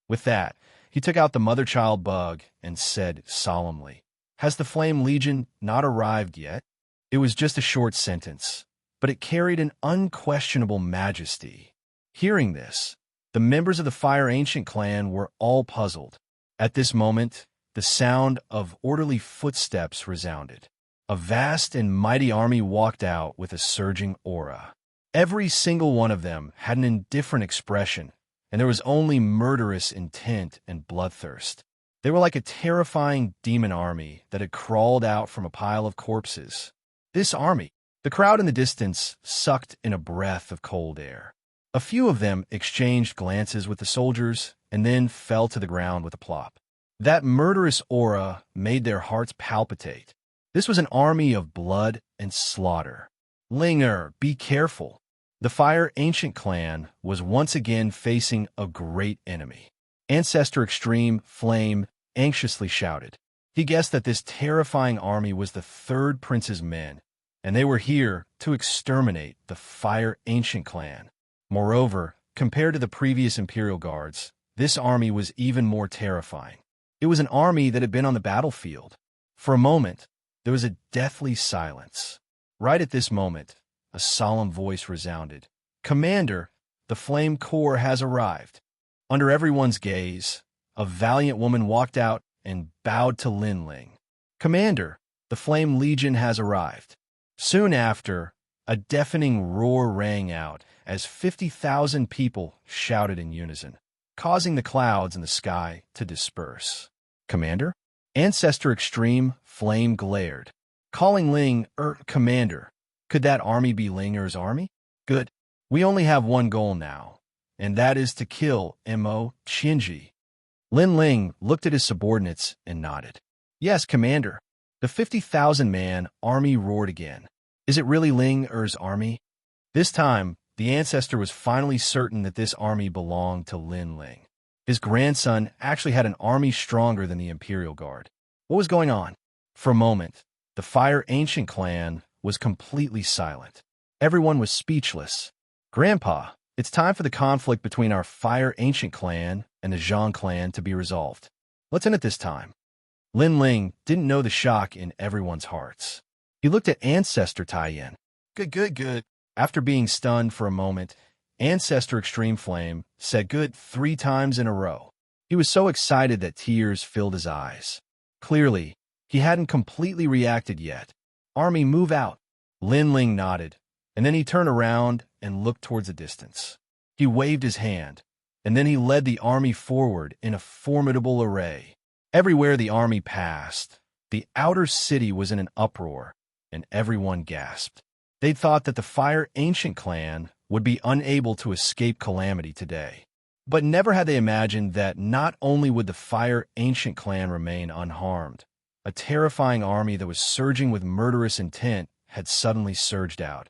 With that, he took out the mother-child bug and said solemnly, Has the Flame Legion not arrived yet? It was just a short sentence, but it carried an unquestionable majesty. Hearing this, the members of the Fire Ancient clan were all puzzled. At this moment, the sound of orderly footsteps resounded. A vast and mighty army walked out with a surging aura. Every single one of them had an indifferent expression, and there was only murderous intent and bloodthirst. They were like a terrifying demon army that had crawled out from a pile of corpses. This army, the crowd in the distance sucked in a breath of cold air. A few of them exchanged glances with the soldiers and then fell to the ground with a plop. That murderous aura made their hearts palpitate. This was an army of blood and slaughter. Linger, be careful. The Fire Ancient clan was once again facing a great enemy. Ancestor Extreme Flame anxiously shouted. He guessed that this terrifying army was the third prince's men, and they were here to exterminate the Fire Ancient clan. Moreover, compared to the previous Imperial Guards, this army was even more terrifying. It was an army that had been on the battlefield. For a moment, there was a deathly silence. Right at this moment, a solemn voice resounded. "Commander, the Flame Corps has arrived." Under everyone's gaze, a valiant woman walked out and bowed to Lin Ling. "Commander, the Flame Legion has arrived." Soon after, a deafening roar rang out as 50,000 people shouted in unison, causing the clouds in the sky to disperse. "Commander?" Ancestor Extreme Flame glared, calling Ling, Commander. Could that army be Linger's army? Good. We only have one goal now, and that is to kill Mo Xianxia. Lin Ling looked at his subordinates and nodded. "Yes, Commander." The 50,000-man army roared again. Is it really Ling Er's army? This time, the ancestor was finally certain that this army belonged to Lin Ling. His grandson actually had an army stronger than the Imperial Guard. What was going on? For a moment, the Fire Ancient clan was completely silent. Everyone was speechless. "Grandpa, it's time for the conflict between our Fire Ancient clan and the Zhang clan to be resolved. Let's end it this time." Lin Ling didn't know the shock in everyone's hearts. He looked at Ancestor Taiyan. Good. After being stunned for a moment, Ancestor Extreme Flame said good 3 times in a row. He was so excited that tears filled his eyes. Clearly, he hadn't completely reacted yet. "Army, move out." Lin Ling nodded, and then he turned around and looked towards the distance. He waved his hand, and then he led the army forward in a formidable array. Everywhere the army passed, the outer city was in an uproar, and everyone gasped. They'd thought that the Fire Ancient clan would be unable to escape calamity today. But never had they imagined that not only would the Fire Ancient clan remain unharmed, a terrifying army that was surging with murderous intent had suddenly surged out,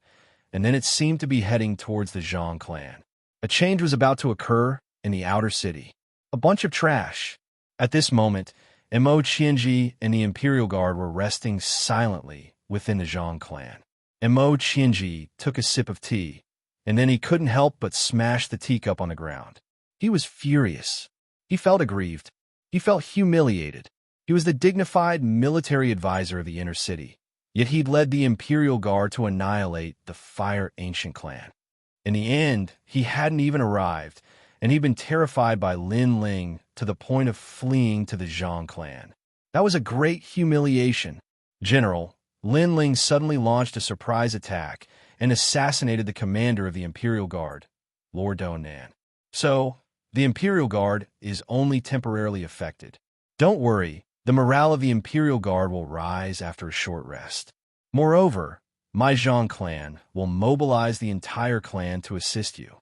and then it seemed to be heading towards the Zhang clan. A change was about to occur in the outer city. A bunch of trash. At this moment, Mo Xianxia and the Imperial Guard were resting silently within the Zhang clan. Mo Xianxia took a sip of tea, and then he couldn't help but smash the teacup on the ground. He was furious. He felt aggrieved. He felt humiliated. He was the dignified military advisor of the inner city, yet he'd led the Imperial Guard to annihilate the Fire Ancient clan. In the end, he hadn't even arrived, and he'd been terrified by Lin Ling to the point of fleeing to the Zhang clan. That was a great humiliation. General, Lin Ling suddenly launched a surprise attack and assassinated the commander of the Imperial Guard, Lord Donan. So, the Imperial Guard is only temporarily affected. Don't worry, the morale of the Imperial Guard will rise after a short rest. Moreover, my Zhang clan will mobilize the entire clan to assist you.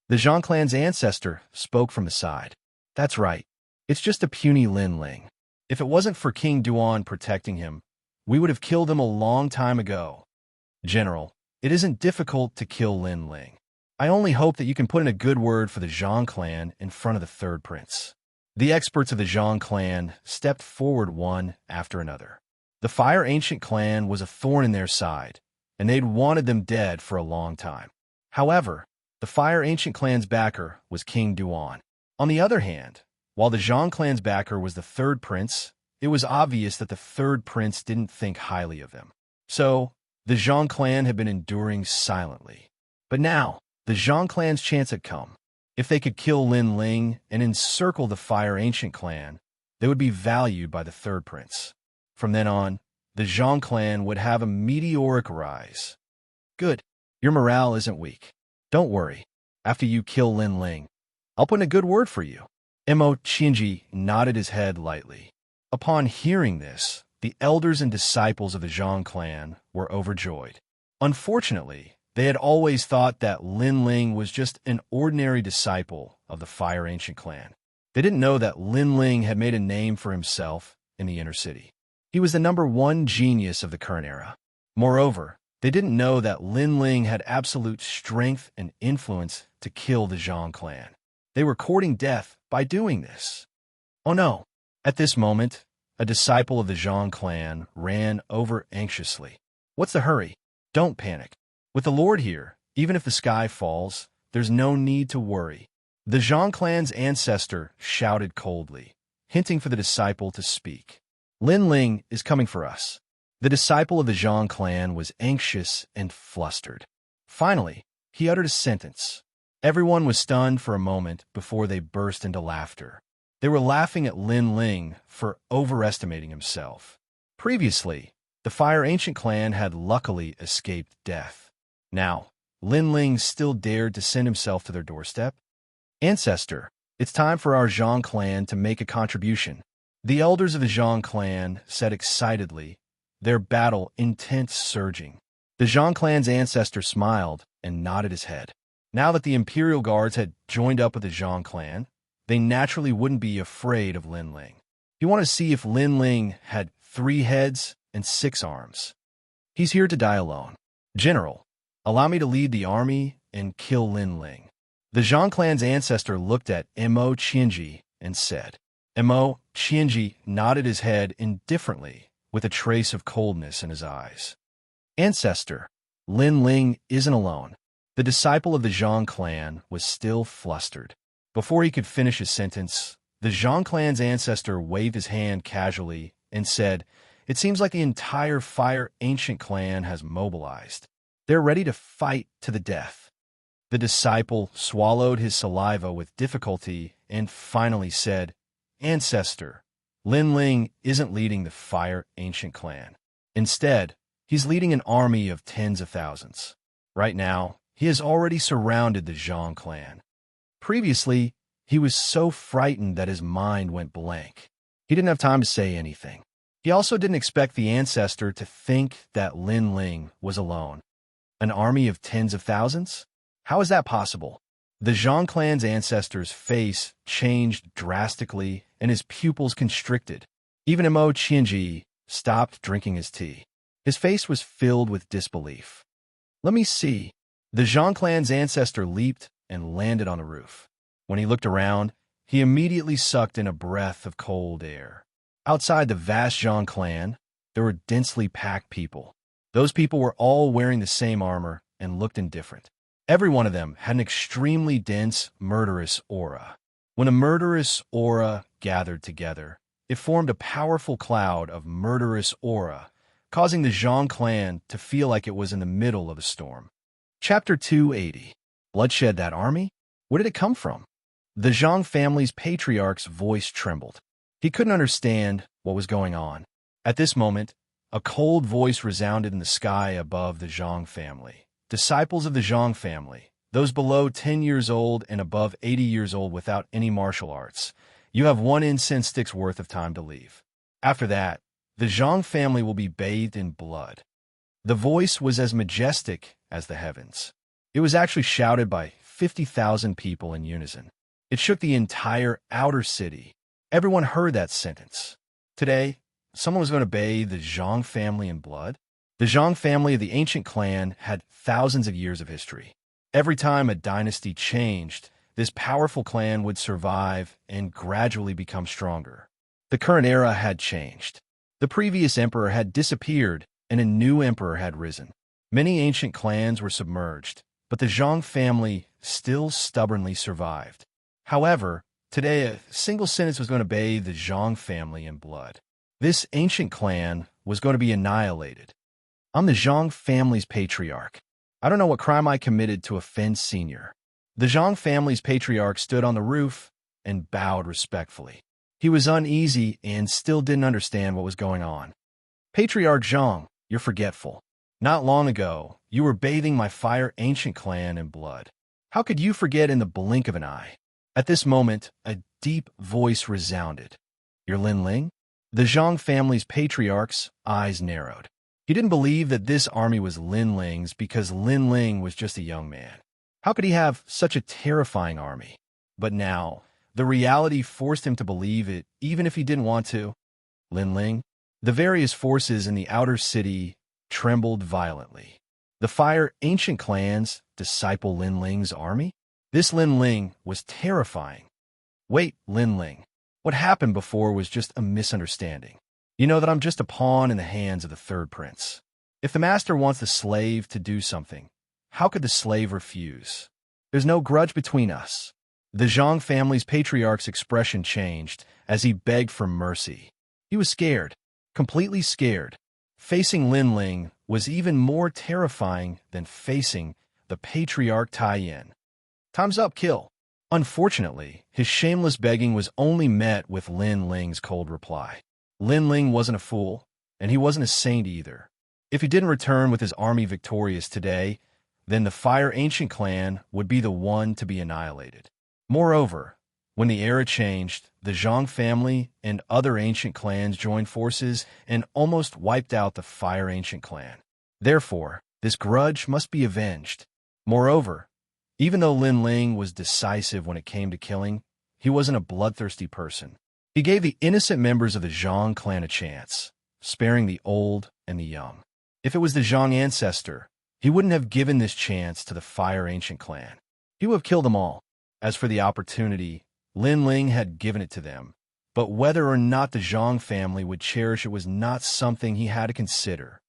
The Zhang clan's ancestor spoke from the side. That's right. It's just a puny Lin Ling. If it wasn't for King Duan protecting him, we would have killed him a long time ago. General, it isn't difficult to kill Lin Ling. I only hope that you can put in a good word for the Zhang clan in front of the third prince. The experts of the Zhang clan stepped forward one after another. The Fire Ancient clan was a thorn in their side, and they'd wanted them dead for a long time. However, the Fire Ancient clan's backer was King Duan. On the other hand, while the Zhang clan's backer was the third prince, it was obvious that the third prince didn't think highly of them. So, the Zhang clan had been enduring silently. But now, the Zhang clan's chance had come. If they could kill Lin Ling and encircle the Fire Ancient clan, they would be valued by the third prince. From then on, the Zhang clan would have a meteoric rise. Good. Your morale isn't weak. Don't worry. After you kill Lin Ling, I'll put in a good word for you. Mo Xianxia nodded his head lightly. Upon hearing this, the elders and disciples of the Zhang clan were overjoyed. Unfortunately, they had always thought that Lin Ling was just an ordinary disciple of the Fire Ancient clan. They didn't know that Lin Ling had made a name for himself in the inner city. He was the #1 genius of the current era. Moreover, they didn't know that Lin Ling had absolute strength and influence to kill the Zhang clan. They were courting death by doing this. Oh no! At this moment, A disciple of the Zhang clan ran over anxiously. What's the hurry? Don't panic. With the Lord here, even if the sky falls, there's no need to worry. The Zhang clan's ancestor shouted coldly, hinting for the disciple to speak. Lin Ling is coming for us. The disciple of the Zhang clan was anxious and flustered. Finally, he uttered a sentence. Everyone was stunned for a moment before they burst into laughter. They were laughing at Lin Ling for overestimating himself. Previously, the Fire Ancient clan had luckily escaped death. Now, Lin Ling still dared to send himself to their doorstep. Ancestor, it's time for our Zhang clan to make a contribution. The elders of the Zhang clan said excitedly, their battle intent surging. The Zhang clan's ancestor smiled and nodded his head. Now that the Imperial Guards had joined up with the Zhang clan, they naturally wouldn't be afraid of Lin Ling. He wanted to see if Lin Ling had 3 heads and 6 arms. He's here to die alone. General, allow me to lead the army and kill Lin Ling. The Zhang clan's ancestor looked at Mo Qianji and said. Mo Qianji nodded his head indifferently with a trace of coldness in his eyes. Ancestor, Lin Ling isn't alone. The disciple of the Zhang clan was still flustered. Before he could finish his sentence, the Zhang clan's ancestor waved his hand casually and said, it seems like the entire Fire Ancient clan has mobilized. They're ready to fight to the death. The disciple swallowed his saliva with difficulty and finally said, Ancestor, Lin Ling isn't leading the Fire Ancient clan. Instead, he's leading an army of tens of thousands. Right now, he has already surrounded the Zhang clan. Previously, he was so frightened that his mind went blank. He didn't have time to say anything. He also didn't expect the ancestor to think that Lin Ling was alone. An army of tens of thousands? How is that possible? The Zhang clan's ancestor's face changed drastically and his pupils constricted. Even Mo Qianji stopped drinking his tea. His face was filled with disbelief. Let me see. The Zhang clan's ancestor leaped and landed on the roof. When he looked around, he immediately sucked in a breath of cold air. Outside the vast Zhang clan, there were densely packed people. Those people were all wearing the same armor and looked indifferent. Every one of them had an extremely dense, murderous aura. When a murderous aura gathered together, it formed a powerful cloud of murderous aura, causing the Zhang clan to feel like it was in the middle of a storm. Chapter 280. Bloodshed that army? Where did it come from? The Zhang family's patriarch's voice trembled. He couldn't understand what was going on. At this moment, a cold voice resounded in the sky above the Zhang family. Disciples of the Zhang family, those below 10 years old and above 80 years old without any martial arts, you have 1 incense stick's worth of time to leave. After that, the Zhang family will be bathed in blood. The voice was as majestic as the heavens. It was actually shouted by 50,000 people in unison. It shook the entire outer city. Everyone heard that sentence. Today, someone was going to bathe the Zhang family in blood. The Zhang family of the ancient clan had thousands of years of history. Every time a dynasty changed, this powerful clan would survive and gradually become stronger. The current era had changed. The previous emperor had disappeared and a new emperor had risen. Many ancient clans were submerged, but the Zhang family still stubbornly survived. However, today a single sentence was going to bathe the Zhang family in blood. This ancient clan was going to be annihilated. I'm the Zhang family's patriarch. I don't know what crime I committed to offend Senior. The Zhang family's patriarch stood on the roof and bowed respectfully. He was uneasy and still didn't understand what was going on. Patriarch Zhang, you're forgetful. Not long ago, you were bathing my Fire Ancient clan in blood. How could you forget in the blink of an eye? At this moment, a deep voice resounded. You're Lin Ling? The Zhang family's patriarch's eyes narrowed. He didn't believe that this army was Lin Ling's because Lin Ling was just a young man. How could he have such a terrifying army? But now, the reality forced him to believe it, even if he didn't want to. Lin Ling? The various forces in the outer city trembled violently. The Fire Ancient clan's disciple Lin Ling's army? This Lin Ling was terrifying. Wait, Lin Ling. What happened before was just a misunderstanding. You know that I'm just a pawn in the hands of the third prince. If the master wants the slave to do something, how could the slave refuse? There's no grudge between us. The Zhang family's patriarch's expression changed as he begged for mercy. He was scared, completely scared. Facing Lin Ling was even more terrifying than facing the patriarch Tai Yin. Time's up, kill. Unfortunately, his shameless begging was only met with Lin Ling's cold reply. Lin Ling wasn't a fool, and he wasn't a saint either. If he didn't return with his army victorious today, then the Fire Ancient clan would be the one to be annihilated. Moreover, when the era changed, the Zhang family and other ancient clans joined forces and almost wiped out the Fire Ancient clan. Therefore, this grudge must be avenged. Moreover, even though Lin Ling was decisive when it came to killing, he wasn't a bloodthirsty person. He gave the innocent members of the Zhang clan a chance, sparing the old and the young. If it was the Zhang ancestor, he wouldn't have given this chance to the Fire Ancient clan. He would have killed them all. As for the opportunity, Lin Ling had given it to them, but whether or not the Zhang family would cherish it was not something he had to consider.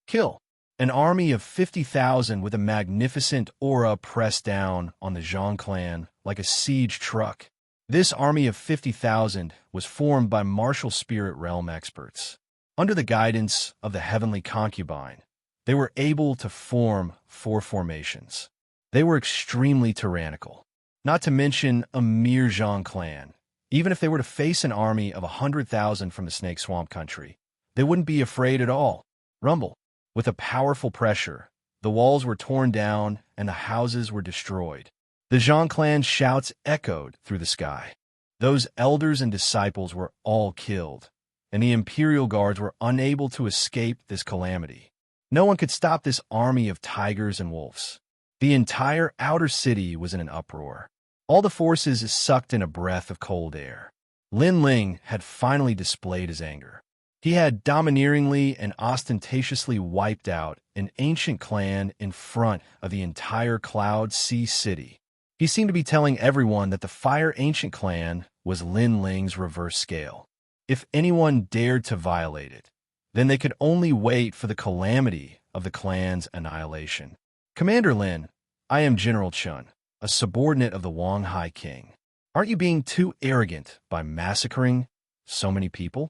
Kill. An army of 50,000 with a magnificent aura pressed down on the Zhang clan like a siege truck. This army of 50,000 was formed by martial spirit realm experts. Under the guidance of the heavenly concubine, they were able to form 4 formations. They were extremely tyrannical. Not to mention a mere Zhang clan. Even if they were to face an army of 100,000 from the Snake Swamp country, they wouldn't be afraid at all. Rumble. With a powerful pressure, the walls were torn down and the houses were destroyed. The Zhang clan's shouts echoed through the sky. Those elders and disciples were all killed, and the imperial guards were unable to escape this calamity. No one could stop this army of tigers and wolves. The entire outer city was in an uproar. All the forces sucked in a breath of cold air. Lin Ling had finally displayed his anger. He had domineeringly and ostentatiously wiped out an ancient clan in front of the entire Cloud Sea City. He seemed to be telling everyone that the Fire Ancient clan was Lin Ling's reverse scale. If anyone dared to violate it, then they could only wait for the calamity of the clan's annihilation. Commander Lin, I am General Chun, a subordinate of the Wang Hai King. Aren't you being too arrogant by massacring so many people?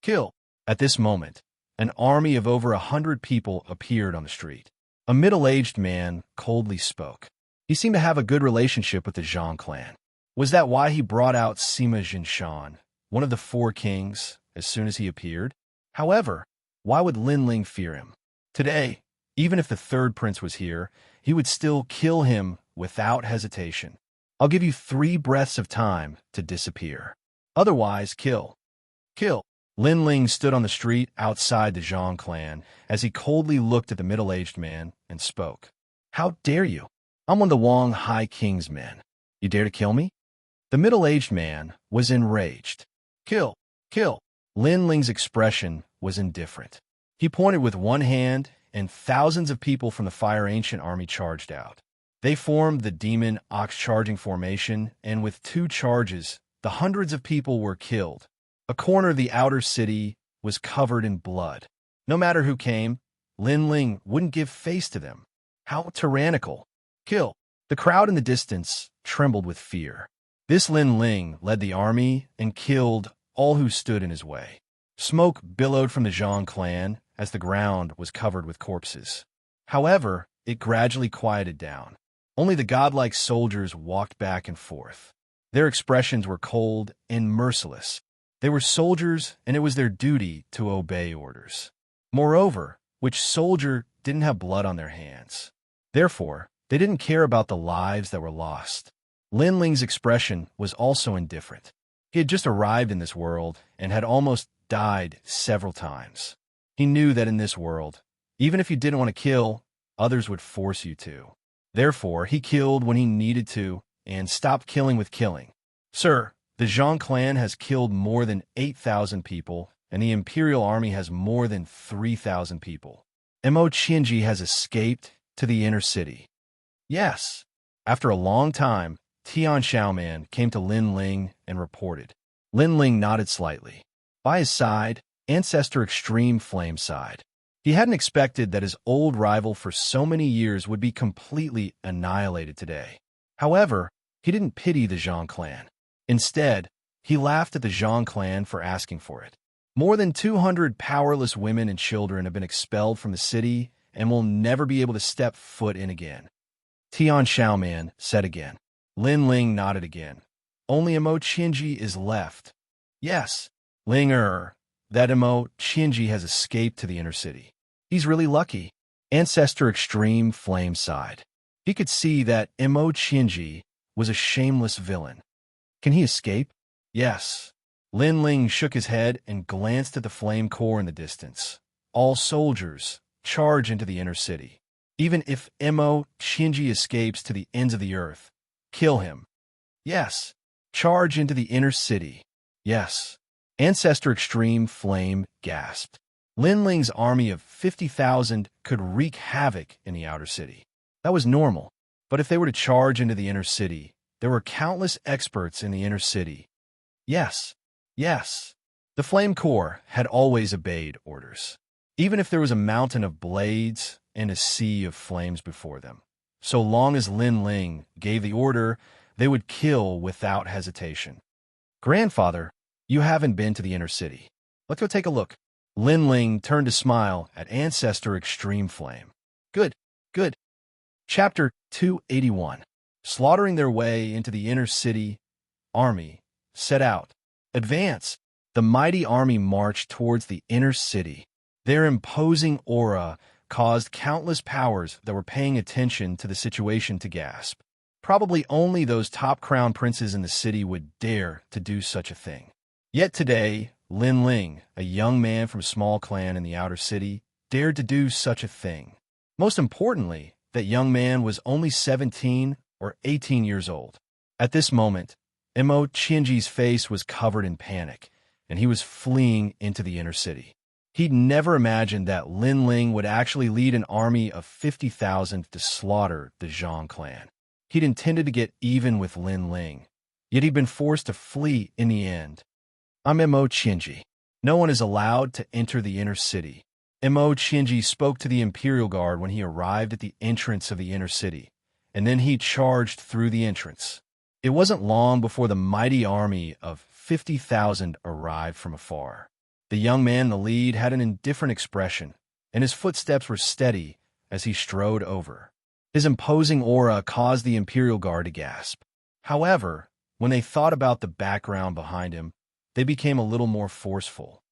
Kill. At this moment, an army of over 100 people appeared on the street. A middle-aged man coldly spoke. He seemed to have a good relationship with the Zhang clan. Was that why he brought out Sima Jinshan, one of the 4 kings, as soon as he appeared? However, why would Lin Ling fear him? Today, even if the third prince was here, he would still kill him without hesitation. I'll give you 3 breaths of time to disappear. Otherwise, kill. Kill. Lin Ling stood on the street outside the Zhang clan as he coldly looked at the middle-aged man and spoke. How dare you? I'm one of the Wang Hai King's men. You dare to kill me? The middle-aged man was enraged. Kill. Kill. Lin Ling's expression was indifferent. He pointed with one hand, and thousands of people from the Fire Ancient army charged out. They formed the Demon Ox charging formation, and with 2 charges, the hundreds of people were killed. A corner of the outer city was covered in blood. No matter who came, Lin Ling wouldn't give face to them. How tyrannical. Kill. The crowd in the distance trembled with fear. This Lin Ling led the army and killed all who stood in his way. Smoke billowed from the Zhang clan as the ground was covered with corpses. However, it gradually quieted down. Only the godlike soldiers walked back and forth. Their expressions were cold and merciless. They were soldiers, and it was their duty to obey orders. Moreover, which soldier didn't have blood on their hands? Therefore, they didn't care about the lives that were lost. Lin Ling's expression was also indifferent. He had just arrived in this world and had almost died several times. He knew that in this world, even if you didn't want to kill, others would force you to. Therefore, he killed when he needed to and stopped killing with killing. Sir, the Zhang clan has killed more than 8,000 people, and the Imperial Army has more than 3,000 people. Mo Qianji has escaped to the inner city. Yes. After a long time, Tian Xiaoman came to Lin Ling and reported. Lin Ling nodded slightly. By his side, Ancestor Extreme Flame sighed. He hadn't expected that his old rival for so many years would be completely annihilated today. However, he didn't pity the Zhang clan. Instead, he laughed at the Zhang clan for asking for it. More than 200 powerless women and children have been expelled from the city and will never be able to step foot in again. Tian Xiaoman said again. Lin Ling nodded again. Only Imo Qinji is left. Yes, Linger, that Imo Qinji has escaped to the inner city. He's really lucky. Ancestor Extreme Flame sighed. He could see that Imo Qinji was a shameless villain. Can he escape? Yes. Lin Ling shook his head and glanced at the flame core in the distance. All soldiers, charge into the inner city. Even if Imo Qinji escapes to the ends of the earth, kill him. Yes. Charge into the inner city. Yes. Ancestor Extreme Flame gasped. Lin Ling's army of 50,000 could wreak havoc in the outer city. That was normal. But if they were to charge into the inner city, there were countless experts in the inner city. Yes. Yes. The Flame Corps had always obeyed orders. Even if there was a mountain of blades and a sea of flames before them. So long as Lin Ling gave the order, they would kill without hesitation. Grandfather, you haven't been to the inner city. Let's go take a look. Lin Ling turned to smile at Ancestor Extreme Flame. Good, good. Chapter 281. Slaughtering their way into the inner city, army set out. Advance. The mighty army marched towards the inner city. Their imposing aura caused countless powers that were paying attention to the situation to gasp. Probably only those top crown princes in the city would dare to do such a thing. Yet today, Lin Ling, a young man from a small clan in the outer city, dared to do such a thing. Most importantly, that young man was only 17 or 18 years old. At this moment, Imo Qinji's face was covered in panic, and he was fleeing into the inner city. He'd never imagined that Lin Ling would actually lead an army of 50,000 to slaughter the Zhang clan. He'd intended to get even with Lin Ling, yet he'd been forced to flee in the end. I'm Imo Qinji. No one is allowed to enter the inner city. Imo Qinji spoke to the Imperial Guard when he arrived at the entrance of the inner city, and then he charged through the entrance. It wasn't long before the mighty army of 50,000 arrived from afar. The young man in the lead had an indifferent expression, and his footsteps were steady as he strode over. His imposing aura caused the Imperial Guard to gasp. However, when they thought about the background behind him, they became a little more forceful.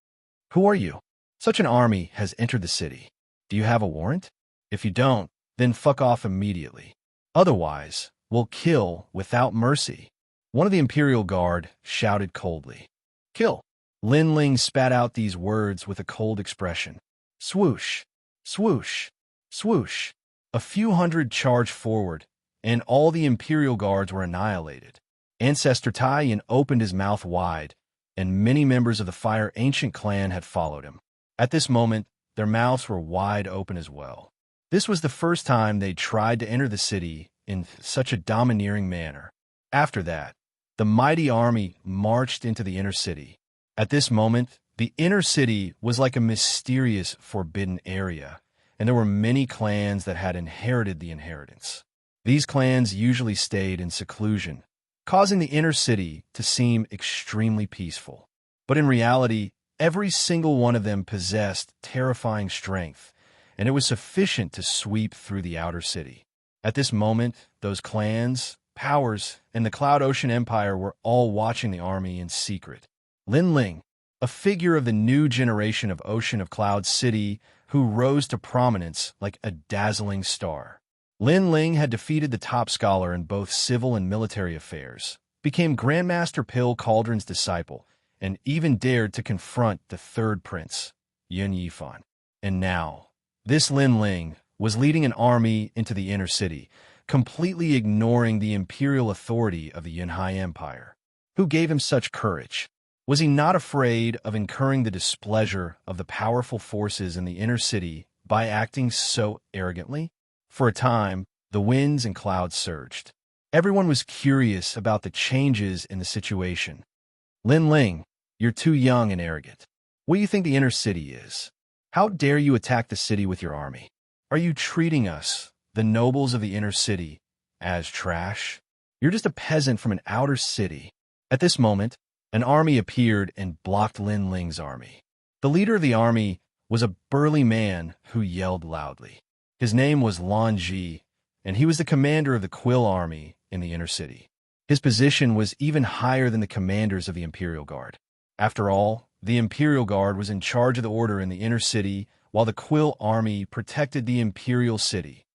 Who are you? Such an army has entered the city. Do you have a warrant? If you don't, then fuck off immediately. Otherwise, we'll kill without mercy. One of the Imperial Guard shouted coldly. Kill. Lin Ling spat out these words with a cold expression. Swoosh, swoosh, swoosh. A few hundred charged forward, and all the Imperial Guards were annihilated. Ancestor Taiyan opened his mouth wide, and many members of the Fire Ancient clan had followed him. At this moment, their mouths were wide open as well. This was the first time they tried to enter the city in such a domineering manner. After that, the mighty army marched into the inner city. At this moment, the inner city was like a mysterious, forbidden area, and there were many clans that had inherited the inheritance. These clans usually stayed in seclusion, causing the inner city to seem extremely peaceful. But in reality, every single one of them possessed terrifying strength, and it was sufficient to sweep through the outer city. At this moment, those clans, powers, and the Cloud Ocean Empire were all watching the army in secret. Lin Ling, a figure of the new generation of Ocean of Cloud City who rose to prominence like a dazzling star. Lin Ling had defeated the top scholar in both civil and military affairs, became Grandmaster Pill Cauldron's disciple, and even dared to confront the third prince, Yun Yifan. And now, this Lin Ling was leading an army into the inner city, completely ignoring the imperial authority of the Yunhai Empire. Who gave him such courage? Was he not afraid of incurring the displeasure of the powerful forces in the inner city by acting so arrogantly? For a time, the winds and clouds surged. Everyone was curious about the changes in the situation. Lin Ling, you're too young and arrogant. What do you think the inner city is? How dare you attack the city with your army? Are you treating us, the nobles of the inner city, as trash? You're just a peasant from an outer city. At this moment, an army appeared and blocked Lin Ling's army. The leader of the army was a burly man who yelled loudly. His name was Lan Ji, and he was the commander of the Quill army in the inner city. His position was even higher than the commanders of the Imperial Guard. After all, the Imperial Guard was in charge of the order in the inner city, while the Quill army protected the Imperial city.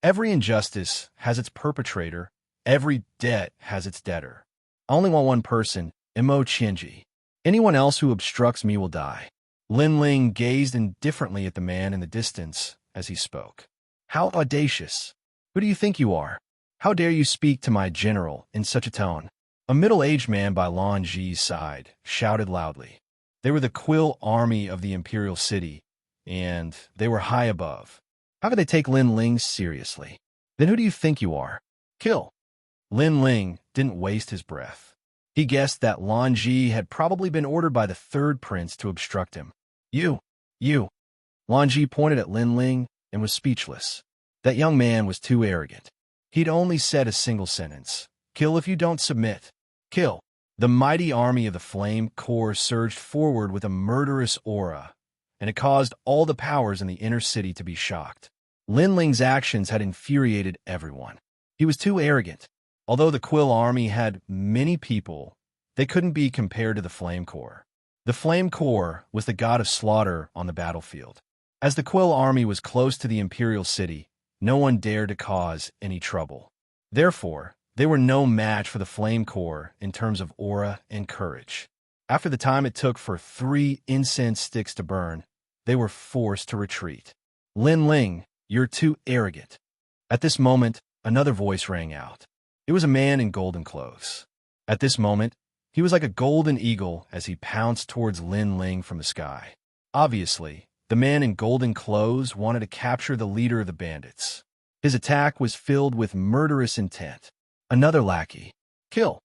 Every injustice has its perpetrator, every debt has its debtor. I only want one person, Xianxia. Anyone else who obstructs me will die. Lin Ling gazed indifferently at the man in the distance as he spoke. How audacious! Who do you think you are? How dare you speak to my general in such a tone? A middle-aged man by Lan Ji's side shouted loudly. They were the Quill army of the Imperial City, and they were high above. How could they take Lin Ling seriously? Then who do you think you are? Kill! Lin Ling didn't waste his breath. He guessed that Lan Ji had probably been ordered by the third prince to obstruct him. You! Lan Ji pointed at Lin Ling and was speechless. That young man was too arrogant. He'd only said a single sentence. Kill if you don't submit. Kill. The mighty army of the Flame Corps surged forward with a murderous aura, and it caused all the powers in the inner city to be shocked. Lin Ling's actions had infuriated everyone. He was too arrogant. Although the Quill army had many people, they couldn't be compared to the Flame Corps. The Flame Corps was the god of slaughter on the battlefield. As the Quill army was close to the Imperial city, no one dared to cause any trouble. Therefore, they were no match for the Flame Corps in terms of aura and courage. After the time it took for 3 incense sticks to burn, they were forced to retreat. Lin Ling, you're too arrogant. At this moment, another voice rang out. It was a man in golden clothes. At this moment, he was like a golden eagle as he pounced towards Lin Ling from the sky. Obviously, the man in golden clothes wanted to capture the leader of the bandits. His attack was filled with murderous intent. Another lackey. Kill.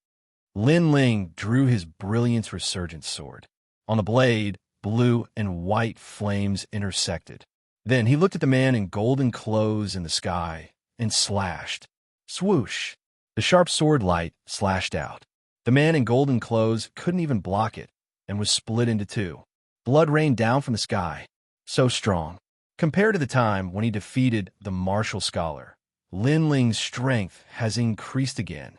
Lin Ling drew his brilliance resurgent sword. On the blade, blue and white flames intersected. Then he looked at the man in golden clothes in the sky and slashed. Swoosh! The sharp sword light slashed out. The man in golden clothes couldn't even block it and was split into 2. Blood rained down from the sky. So strong. Compared to the time when he defeated the martial scholar, Lin Ling's strength has increased again.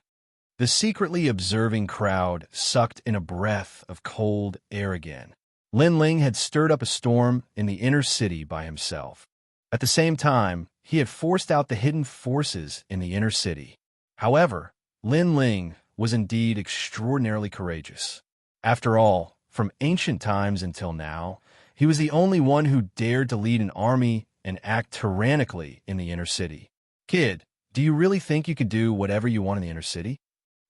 The secretly observing crowd sucked in a breath of cold air again. Lin Ling had stirred up a storm in the inner city by himself. At the same time, he had forced out the hidden forces in the inner city. However, Lin Ling was indeed extraordinarily courageous. After all, from ancient times until now, he was the only one who dared to lead an army and act tyrannically in the inner city. Kid, do you really think you could do whatever you want in the inner city?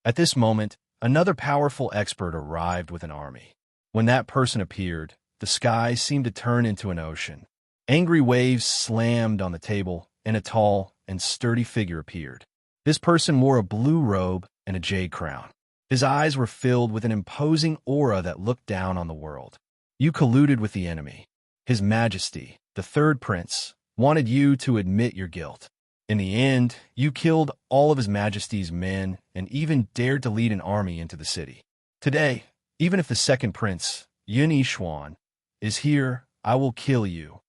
At this moment, another powerful expert arrived with an army. When that person appeared, the sky seemed to turn into an ocean. Angry waves slammed on the table, and a tall and sturdy figure appeared. This person wore a blue robe and a jade crown. His eyes were filled with an imposing aura that looked down on the world. You colluded with the enemy. His Majesty, the third prince, wanted you to admit your guilt. In the end, you killed all of His Majesty's men and even dared to lead an army into the city. Today, even if the second prince, Yin Yishuan, is here, I will kill you.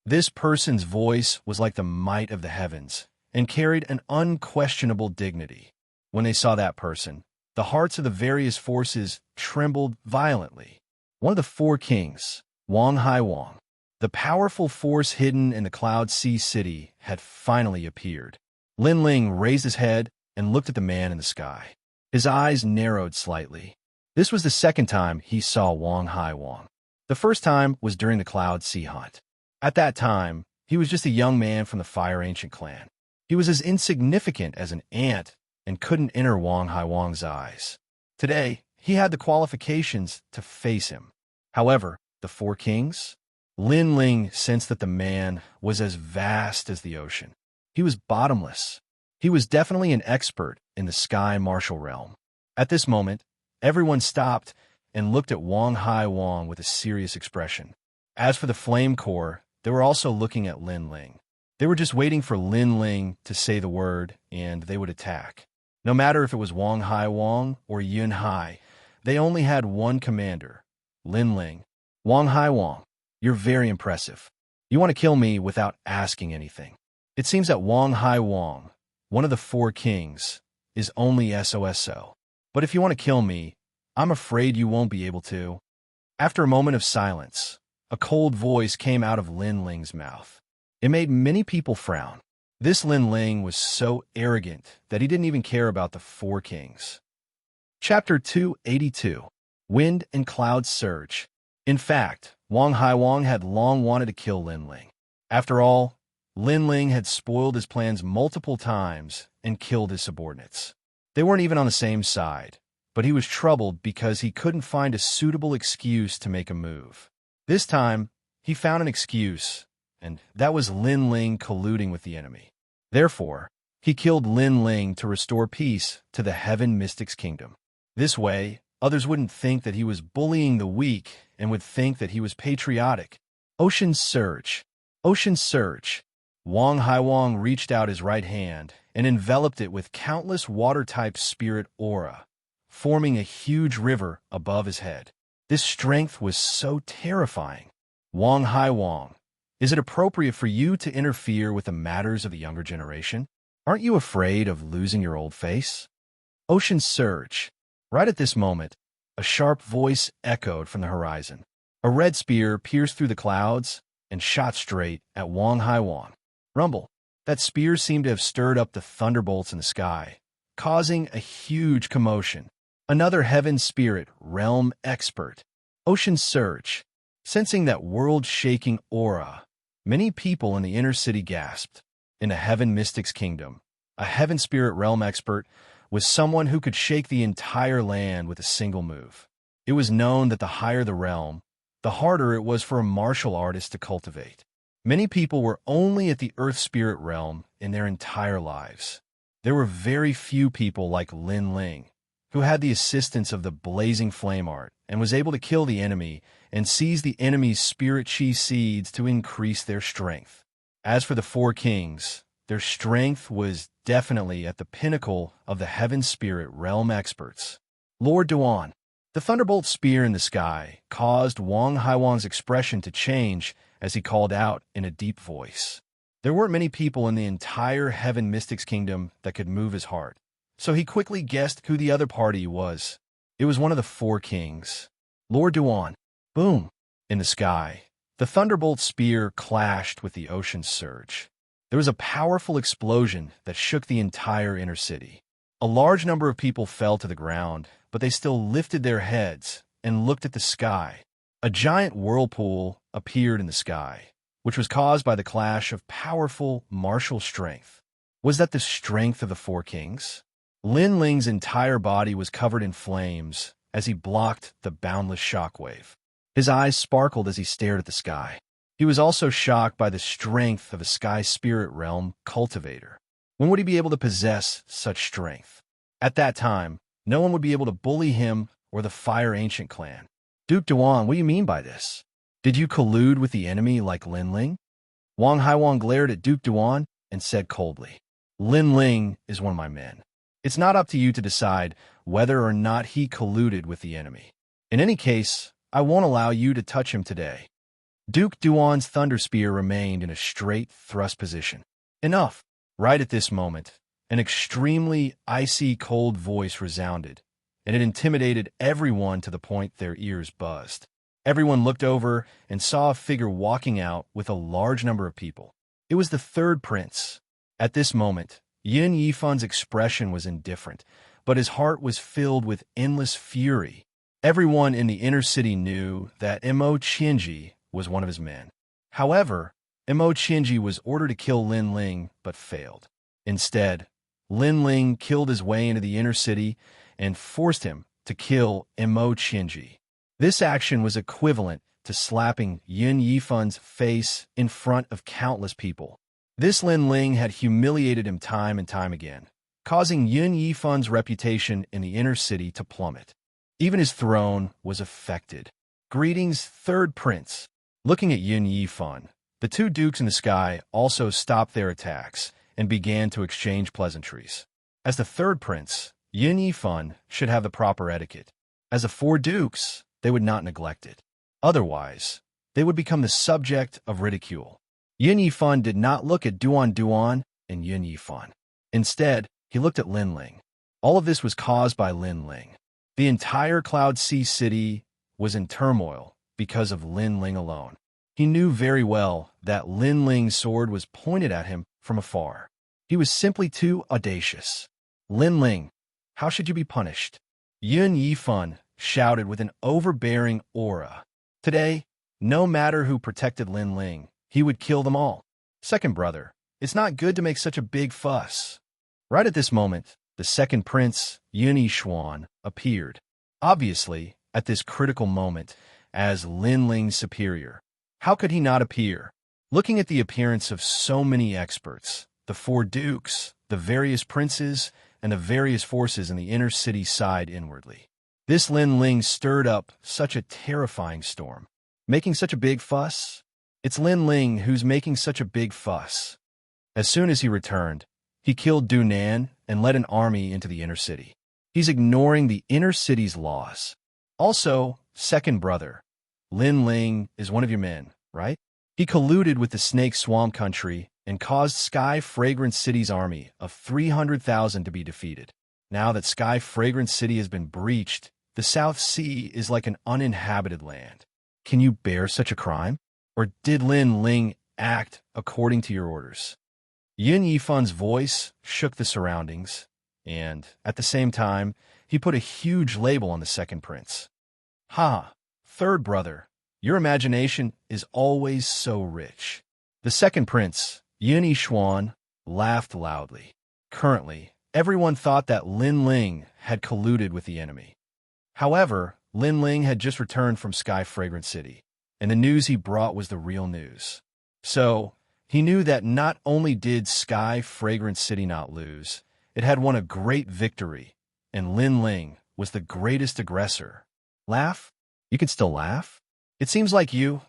This person's voice was like the might of the heavens and carried an unquestionable dignity. When they saw that person, the hearts of the various forces trembled violently. One of the 4 kings, Wang Hai Wang, the powerful force hidden in the Cloud Sea City, had finally appeared. Lin Ling raised his head and looked at the man in the sky. His eyes narrowed slightly. This was the second time he saw Wang Hai Wang. The first time was during the Cloud Sea Hunt. At that time, he was just a young man from the Fire Ancient clan. He was as insignificant as an ant and couldn't enter Wang Hai Wang's eyes. Today, he had the qualifications to face him. However, the 4 kings? Lin Ling sensed that the man was as vast as the ocean. He was bottomless. He was definitely an expert in the sky martial realm. At this moment, everyone stopped and looked at Wang Hai Wang with a serious expression. As for the Flame Corps, they were also looking at Lin Ling. They were just waiting for Lin Ling to say the word, and they would attack. No matter if it was Wang Hai Wang or Yun Hai, they only had one commander, Lin Ling. Wang Hai Wang, you're very impressive. You want to kill me without asking anything. It seems that Wang Hai Wang, one of the four kings, is only SOSO. But if you want to kill me, I'm afraid you won't be able to. After a moment of silence, a cold voice came out of Lin Ling's mouth. It made many people frown. This Lin Ling was so arrogant that he didn't even care about the four kings. Chapter 282. Wind and Cloud Surge. In fact, Wang Hai Wang had long wanted to kill Lin Ling. After all, Lin Ling had spoiled his plans multiple times and killed his subordinates. They weren't even on the same side, but he was troubled because he couldn't find a suitable excuse to make a move. This time, he found an excuse, and that was Lin Ling colluding with the enemy. Therefore, he killed Lin Ling to restore peace to the Heaven Mystics Kingdom. This way, others wouldn't think that he was bullying the weak and would think that he was patriotic. Ocean Surge. Ocean Surge. Wang Hai Wang reached out his right hand and enveloped it with countless water-type spirit aura, forming a huge river above his head. This strength was so terrifying. Wang Hai Wang, is it appropriate for you to interfere with the matters of the younger generation? Aren't you afraid of losing your old face? Ocean Surge. Right at this moment, a sharp voice echoed from the horizon. A red spear pierced through the clouds and shot straight at Wang Hai Wang. Rumble. That spear seemed to have stirred up the thunderbolts in the sky, causing a huge commotion. Another heaven spirit realm expert. Ocean Surge. Sensing that world-shaking aura, many people in the inner city gasped. In the Heaven Mystics Kingdom, a heaven spirit realm expert was someone who could shake the entire land with a single move. It was known that the higher the realm, the harder it was for a martial artist to cultivate. Many people were only at the Earth Spirit realm in their entire lives. There were very few people like Lin Ling, who had the assistance of the blazing flame art and was able to kill the enemy and seize the enemy's spirit chi seeds to increase their strength. As for the four kings, their strength was definitely at the pinnacle of the heaven spirit realm experts. Lord Duan. The thunderbolt spear in the sky caused Wang Hai Wang's expression to change as he called out in a deep voice. There weren't many people in the entire Heaven Mystics Kingdom that could move his heart, so he quickly guessed who the other party was. It was one of the four kings. Lord Duan. Boom! In the sky, the thunderbolt spear clashed with the ocean surge. There was a powerful explosion that shook the entire inner city. A large number of people fell to the ground, but they still lifted their heads and looked at the sky. A giant whirlpool appeared in the sky, which was caused by the clash of powerful martial strength. Was that the strength of the four kings? Lin Ling's entire body was covered in flames as he blocked the boundless shockwave. His eyes sparkled as he stared at the sky. He was also shocked by the strength of a sky spirit realm cultivator. When would he be able to possess such strength? At that time, no one would be able to bully him or the Fire Ancient clan. Duke Duan, what do you mean by this? Did you collude with the enemy like Lin Ling? Wang Hai Wang glared at Duke Duan and said coldly, Lin Ling is one of my men. It's not up to you to decide whether or not he colluded with the enemy. In any case, I won't allow you to touch him today. Duke Duan's thunder spear remained in a straight thrust position. Enough! Right at this moment, an extremely icy cold voice resounded, and it intimidated everyone to the point their ears buzzed. Everyone looked over and saw a figure walking out with a large number of people. It was the third prince. At this moment, Yin Yifan's expression was indifferent, but his heart was filled with endless fury. Everyone in the inner city knew that Imo Qinji was one of his men. However, Imo Qinji was ordered to kill Lin Ling, but failed. Instead, Lin Ling killed his way into the inner city and forced him to kill Imo Qinji. This action was equivalent to slapping Yin Yifan's face in front of countless people. This Lin Ling had humiliated him time and time again, causing Yin Yifan's reputation in the inner city to plummet. Even his throne was affected. Greetings, third prince. Looking at Yin Yifan, the two dukes in the sky also stopped their attacks and began to exchange pleasantries. As the third prince, Yin Yifan should have the proper etiquette. As the four dukes, they would not neglect it. Otherwise, they would become the subject of ridicule. Yin Yifan did not look at Duan and Yin Yifan. Instead, he looked at Lin Ling. All of this was caused by Lin Ling. The entire Cloud Sea City was in turmoil because of Lin Ling alone. He knew very well that Lin Ling's sword was pointed at him from afar. He was simply too audacious. Lin Ling, how should you be punished? Yin Yifan shouted with an overbearing aura. Today, no matter who protected Lin Ling, he would kill them all. Second brother, it's not good to make such a big fuss. Right at this moment, the second prince, Yin Yixuan, appeared. Obviously, at this critical moment, as Lin Ling's superior. How could he not appear? Looking at the appearance of so many experts, the four dukes, the various princes, and the various forces in the inner city sighed inwardly. This Lin Ling stirred up such a terrifying storm. Making such a big fuss? It's Lin Ling who's making such a big fuss. As soon as he returned, he killed Du Nan and led an army into the inner city. He's ignoring the inner city's laws. Also, second brother, Lin Ling is one of your men, right? He colluded with the Snake Swamp country and caused Sky Fragrance City's army of 300,000 to be defeated. Now that Sky Fragrance City has been breached, the South Sea is like an uninhabited land. Can you bear such a crime? Or did Lin Ling act according to your orders? Yin Yifan's voice shook the surroundings, and, at the same time, he put a huge label on the second prince. Ha! Third brother, your imagination is always so rich. The second prince, Yin Yixuan, laughed loudly. Currently, everyone thought that Lin Ling had colluded with the enemy. However, Lin Ling had just returned from Sky Fragrant City, and the news he brought was the real news. So, he knew that not only did Sky Fragrant City not lose, it had won a great victory, and Lin Ling was the greatest aggressor. Laugh? You can still laugh? It seems like you,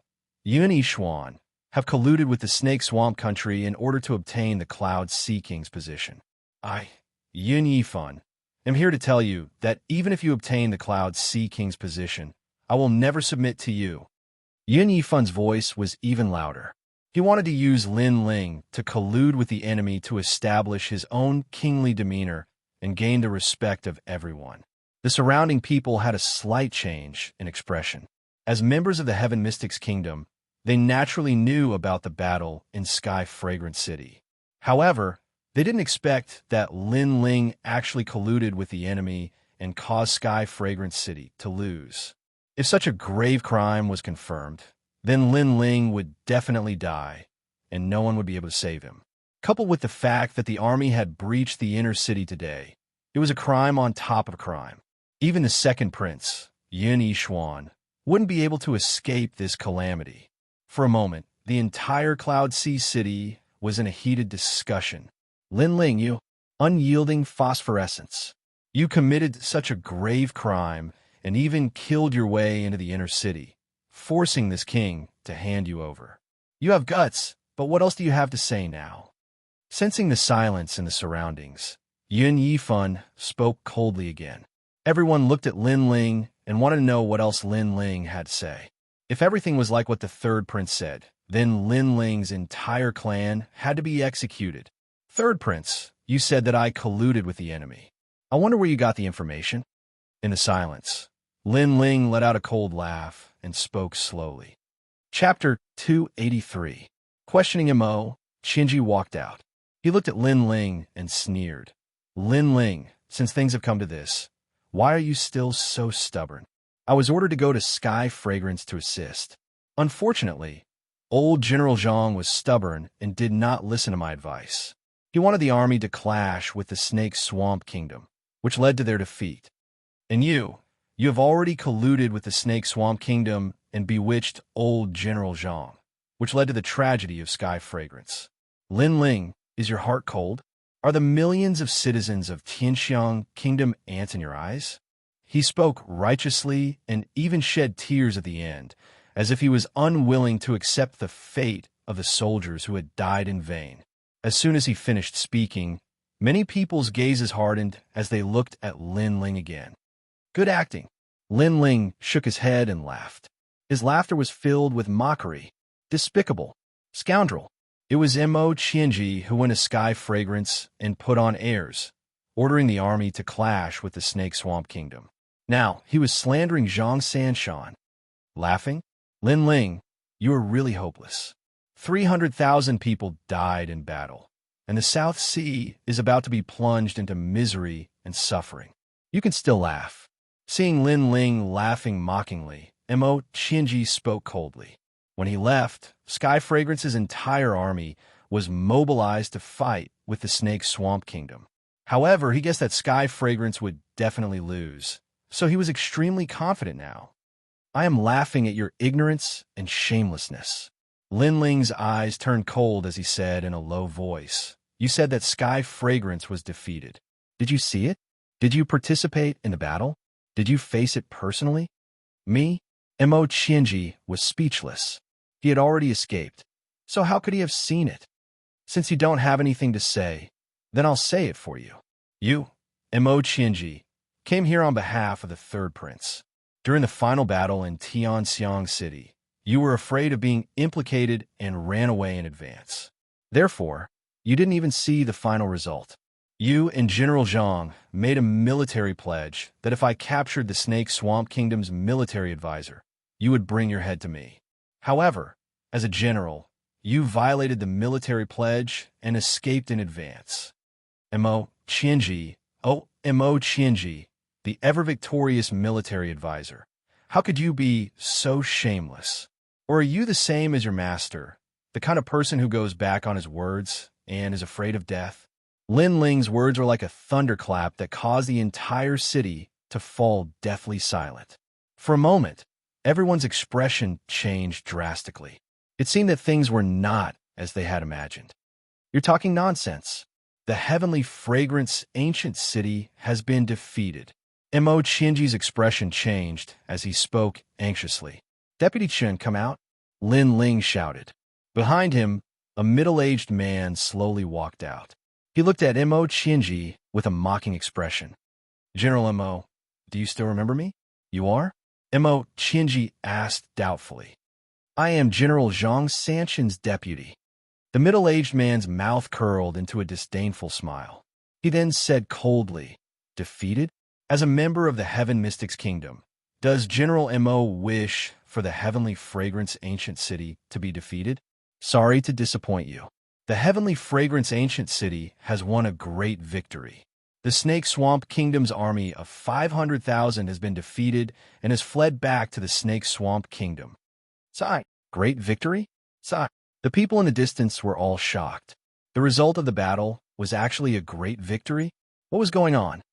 Yin Yixuan, have colluded with the Snake Swamp country in order to obtain the Cloud Sea King's position. I, Yin Yifan, am here to tell you that even if you obtain the Cloud Sea King's position, I will never submit to you. Yin Yifan's voice was even louder. He wanted to use Lin Ling to collude with the enemy to establish his own kingly demeanor and gain the respect of everyone. The surrounding people had a slight change in expression. As members of the Heaven Mystics Kingdom, they naturally knew about the battle in Sky Fragrant City. However, they didn't expect that Lin Ling actually colluded with the enemy and caused Sky Fragrant City to lose. If such a grave crime was confirmed, then Lin Ling would definitely die, and no one would be able to save him. Coupled with the fact that the army had breached the inner city today, it was a crime on top of a crime. Even the second prince, Yin Yixuan, wouldn't be able to escape this calamity. For a moment, the entire Cloud Sea City was in a heated discussion. Lin Ling, you unyielding phosphorescence. You committed such a grave crime and even killed your way into the inner city, forcing this king to hand you over. You have guts, but what else do you have to say now? Sensing the silence in the surroundings, Yin Yifan spoke coldly again. Everyone looked at Lin Ling and wanted to know what else Lin Ling had to say. If everything was like what the third prince said, then Lin Ling's entire clan had to be executed. Third prince, you said that I colluded with the enemy. I wonder where you got the information. In the silence, Lin Ling let out a cold laugh and spoke slowly. Chapter 283. Questioning Mo, Qinji walked out. He looked at Lin Ling and sneered. Lin Ling, since things have come to this, why are you still so stubborn? I was ordered to go to Sky Fragrance to assist. Unfortunately, old General Zhang was stubborn and did not listen to my advice. He wanted the army to clash with the Snake Swamp Kingdom, which led to their defeat. And you have already colluded with the Snake Swamp Kingdom and bewitched old General Zhang, which led to the tragedy of Sky Fragrance. Lin Ling, is your heart cold? Are the millions of citizens of Xianxia Kingdom ants in your eyes? He spoke righteously and even shed tears at the end, as if he was unwilling to accept the fate of the soldiers who had died in vain. As soon as he finished speaking, many people's gazes hardened as they looked at Lin Ling again. Good acting. Lin Ling shook his head and laughed. His laughter was filled with mockery. Despicable. Scoundrel. It was Mo Qianji who went to Sky Fragrance and put on airs, ordering the army to clash with the Snake Swamp Kingdom. Now, he was slandering Zhang Sanshan. Laughing? Lin Ling, you are really hopeless. 300,000 people died in battle, and the South Sea is about to be plunged into misery and suffering. You can still laugh. Seeing Lin Ling laughing mockingly, Mo Qianji spoke coldly. When he left, Sky Fragrance's entire army was mobilized to fight with the Snake Swamp Kingdom. However, he guessed that Sky Fragrance would definitely lose, so he was extremely confident now. I am laughing at your ignorance and shamelessness. Lin Ling's eyes turned cold as he said in a low voice, You said that Sky Fragrance was defeated. Did you see it? Did you participate in the battle? Did you face it personally? Me? Mo Qianji was speechless. He had already escaped, so how could he have seen it? Since you don't have anything to say, then I'll say it for you. You, Mo Qianji, came here on behalf of the Third Prince. During the final battle in Tianxiang City, you were afraid of being implicated and ran away in advance. Therefore, you didn't even see the final result. You and General Zhang made a military pledge that if I captured the Snake Swamp Kingdom's military advisor, you would bring your head to me. However, as a general, you violated the military pledge and escaped in advance. Mo Qianji, Mo Qianji, the ever-victorious military advisor. How could you be so shameless? Or are you the same as your master, the kind of person who goes back on his words and is afraid of death? Lin Ling's words were like a thunderclap that caused the entire city to fall deathly silent. For a moment, everyone's expression changed drastically. It seemed that things were not as they had imagined. You're talking nonsense. The heavenly fragrance ancient city has been defeated. Mo Qianji's expression changed as he spoke anxiously. Deputy Chen, come out, Lin Ling shouted. Behind him, a middle-aged man slowly walked out. He looked at Mo Qianji with a mocking expression. General Mo, do you still remember me? You are? Mo Qianji asked doubtfully. I am General Zhang Sanshan's deputy. The middle-aged man's mouth curled into a disdainful smile. He then said coldly, Defeated? As a member of the Heaven Mystics Kingdom, does General Mo wish for the heavenly fragrance ancient city to be defeated? Sorry to disappoint you. The heavenly fragrance ancient city has won a great victory. The Snake Swamp Kingdom's army of 500,000 has been defeated and has fled back to the Snake Swamp Kingdom. Sigh. Great victory? Sigh. The people in the distance were all shocked. The result of the battle was actually a great victory? What was going on?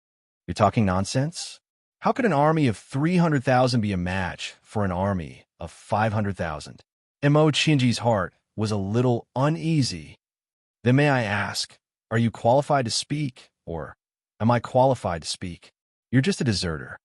You're talking nonsense? How could an army of 300,000 be a match for an army of 500,000? Mo Qianji's heart was a little uneasy. Then may I ask, are you qualified to speak, or am I qualified to speak? You're just a deserter.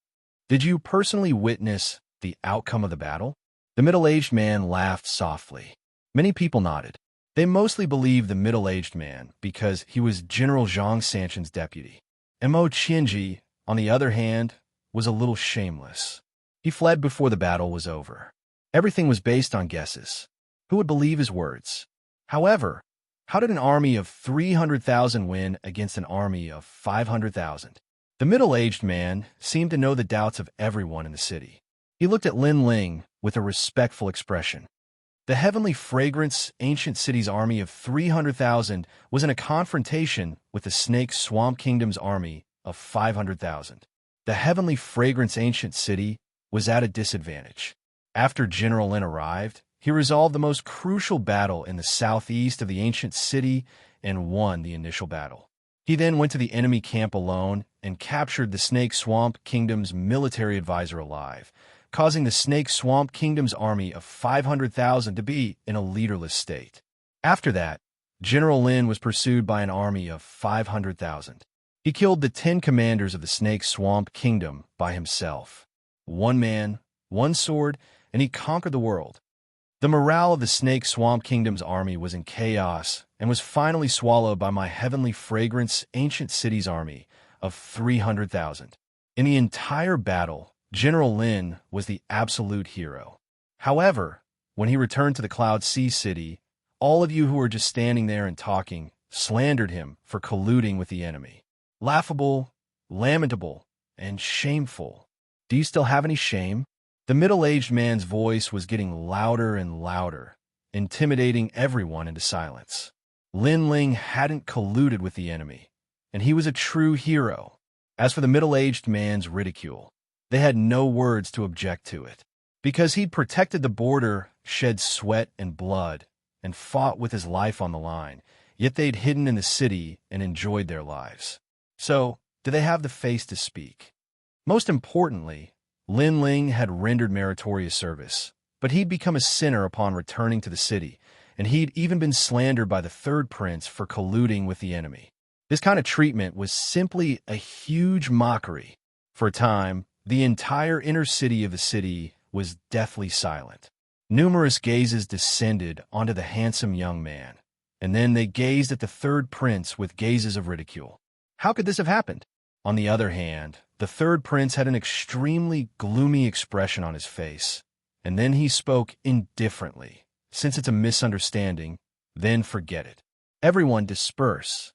Did you personally witness the outcome of the battle? The middle-aged man laughed softly. Many people nodded. They mostly believed the middle-aged man because he was General Zhang Sanshan's deputy. Mo Qianji, on the other hand, was a little shameless. He fled before the battle was over. Everything was based on guesses. Who would believe his words? However, how did an army of 300,000 win against an army of 500,000? The middle-aged man seemed to know the doubts of everyone in the city. He looked at Lin Ling with a respectful expression. The heavenly fragrance ancient city's army of 300,000 was in a confrontation with the Snake Swamp Kingdom's army of 500,000. The heavenly fragrance ancient city was at a disadvantage. After General Lin arrived, he resolved the most crucial battle in the southeast of the ancient city and won the initial battle. He then went to the enemy camp alone and captured the Snake Swamp Kingdom's military advisor alive, causing the Snake Swamp Kingdom's army of 500,000 to be in a leaderless state. After that, General Lin was pursued by an army of 500,000. He killed the 10 commanders of the Snake Swamp Kingdom by himself. One man, one sword, and he conquered the world. The morale of the Snake Swamp Kingdom's army was in chaos and was finally swallowed by my heavenly fragrance ancient city's army of 300,000. In the entire battle, General Lin was the absolute hero. However, when he returned to the Cloud Sea City, all of you who were just standing there and talking slandered him for colluding with the enemy. Laughable, lamentable, and shameful. Do you still have any shame? The middle-aged man's voice was getting louder and louder, intimidating everyone into silence. Lin Ling hadn't colluded with the enemy, and he was a true hero. As for the middle-aged man's ridicule, they had no words to object to it. Because he'd protected the border, shed sweat and blood, and fought with his life on the line, yet they'd hidden in the city and enjoyed their lives. So, do they have the face to speak? Most importantly, Lin Ling had rendered meritorious service, but he'd become a sinner upon returning to the city, and he'd even been slandered by the third prince for colluding with the enemy. This kind of treatment was simply a huge mockery. For a time, the entire inner city of the city was deathly silent. Numerous gazes descended onto the handsome young man, and then they gazed at the third prince with gazes of ridicule. How could this have happened? On the other hand, the third prince had an extremely gloomy expression on his face, and then he spoke indifferently. Since it's a misunderstanding, then forget it. Everyone disperse.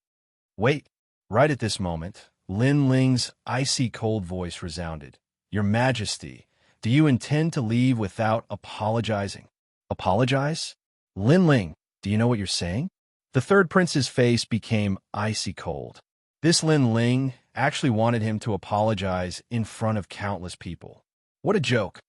Wait. Right at this moment, Lin Ling's icy cold voice resounded. Your Majesty, do you intend to leave without apologizing? Apologize? Lin Ling, do you know what you're saying? The third prince's face became icy cold. This Lin Ling actually wanted him to apologize in front of countless people. What a joke.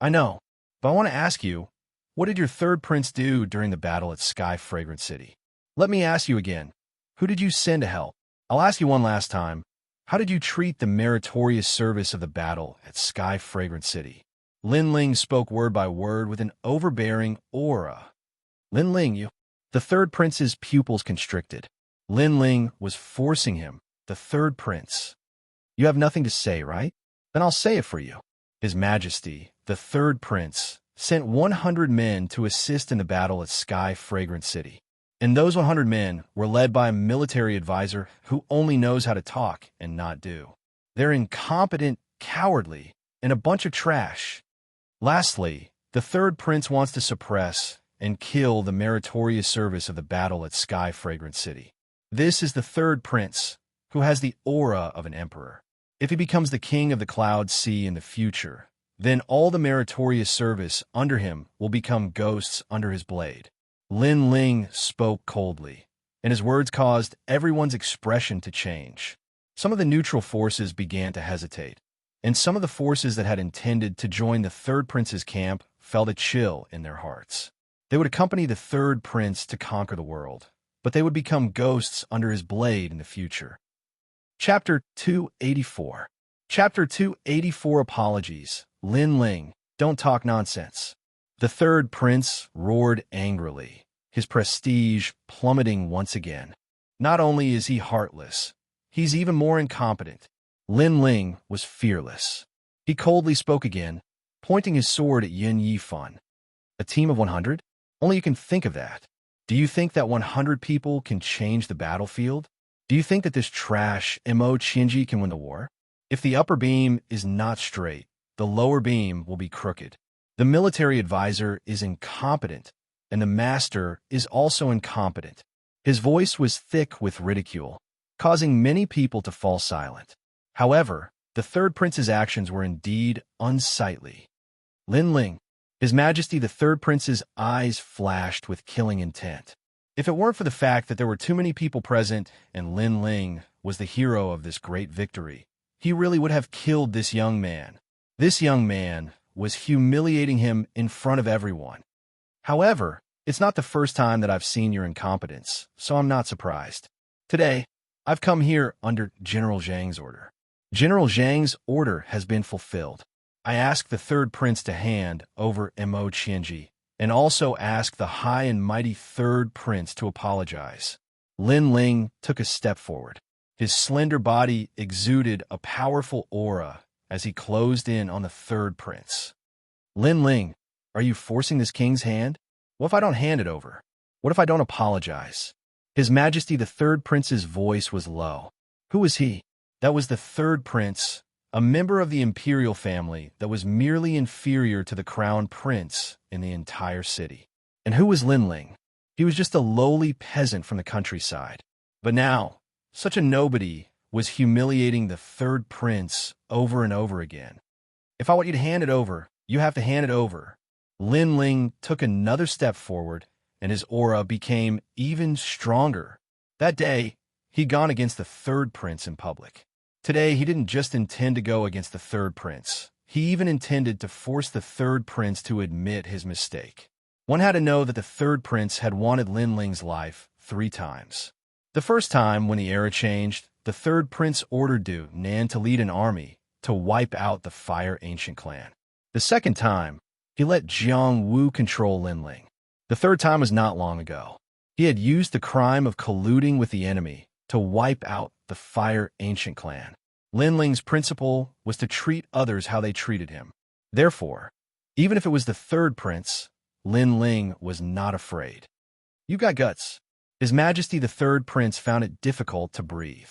I know, but I want to ask you, what did your third prince do during the battle at Sky Fragrant City? Let me ask you again, who did you send to help? I'll ask you one last time. How did you treat the meritorious service of the battle at Sky Fragrant City? Lin Ling spoke word by word with an overbearing aura. Lin Ling, you... The third prince's pupils constricted. Lin Ling was forcing him, the third prince. You have nothing to say, right? Then I'll say it for you. His Majesty, the third prince, sent 100 men to assist in the battle at Sky Fragrant City. And those 100 men were led by a military advisor who only knows how to talk and not do. They're incompetent, cowardly, and a bunch of trash. Lastly, the third prince wants to suppress and kill the meritorious service of the battle at Sky Fragrant City. This is the third prince, who has the aura of an emperor. If he becomes the king of the Cloud Sea in the future, then all the meritorious service under him will become ghosts under his blade. Lin Ling spoke coldly, and his words caused everyone's expression to change. Some of the neutral forces began to hesitate, and some of the forces that had intended to join the third prince's camp felt a chill in their hearts. They would accompany the third prince to conquer the world, but they would become ghosts under his blade in the future. Chapter 284. Chapter 284 Apologies. Lin Ling, don't talk nonsense. The third prince roared angrily, his prestige plummeting once again. Not only is he heartless, he's even more incompetent. Lin Ling was fearless. He coldly spoke again, pointing his sword at Yin Yifan. A team of 100? Only you can think of that. Do you think that 100 people can change the battlefield? Do you think that this trash Mo Qianji can win the war? If the upper beam is not straight, the lower beam will be crooked. The military advisor is incompetent, and the master is also incompetent. His voice was thick with ridicule, causing many people to fall silent. However, the third prince's actions were indeed unsightly. Lin Ling, His Majesty the third prince's eyes flashed with killing intent. If it weren't for the fact that there were too many people present and Lin Ling was the hero of this great victory, he really would have killed this young man. This young man was humiliating him in front of everyone. However, it's not the first time that I've seen your incompetence, so I'm not surprised. Today, I've come here under General Zhang's order. General Zhang's order has been fulfilled. I ask the third prince to hand over Mo Qianji, and also ask the high and mighty third prince to apologize. Lin Ling took a step forward. His slender body exuded a powerful aura as he closed in on the third prince. Lin Ling, are you forcing this king's hand? What if I don't hand it over? What if I don't apologize? His Majesty the third prince's voice was low. Who was he? That was the third prince, a member of the imperial family that was merely inferior to the crown prince in the entire city. And who was Lin Ling? He was just a lowly peasant from the countryside. But now, such a nobody was humiliating the third prince over and over again. If I want you to hand it over, you have to hand it over. Lin Ling took another step forward, and his aura became even stronger. That day, he'd gone against the third prince in public. Today, he didn't just intend to go against the third prince. He even intended to force the third prince to admit his mistake. One had to know that the third prince had wanted Lin Ling's life 3 times. The first time, when the era changed, the third prince ordered Du Nan to lead an army to wipe out the Fire Ancient clan. The second time, he let Jiang Wu control Lin Ling. The third time was not long ago. He had used the crime of colluding with the enemy to wipe out the Fire Ancient clan. Lin Ling's principle was to treat others how they treated him. Therefore, even if it was the third prince, Lin Ling was not afraid. You got guts. His Majesty the third prince found it difficult to breathe.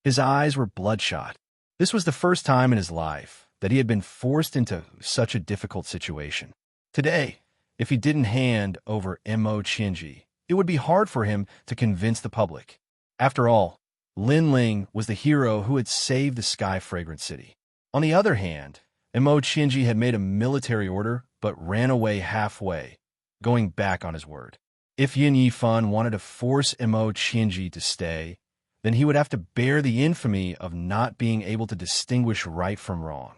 His eyes were bloodshot. This was the first time in his life that he had been forced into such a difficult situation. Today, if he didn't hand over Xianxia, it would be hard for him to convince the public. After all, Lin Ling was the hero who had saved the Sky Fragrant City. On the other hand, Xianxia had made a military order but ran away halfway, going back on his word. If Yin Yifan wanted to force Xianxia to stay, then he would have to bear the infamy of not being able to distinguish right from wrong.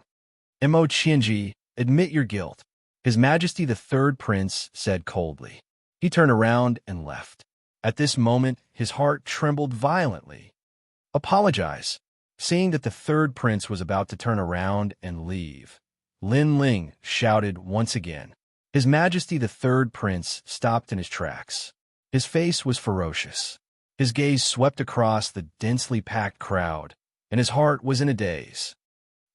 Xianxia, admit your guilt, His Majesty the third prince said coldly. He turned around and left. At this moment, his heart trembled violently. Apologize. Seeing that the third prince was about to turn around and leave, Lin Ling shouted once again. His Majesty the third prince stopped in his tracks. His face was ferocious. His gaze swept across the densely packed crowd, and his heart was in a daze.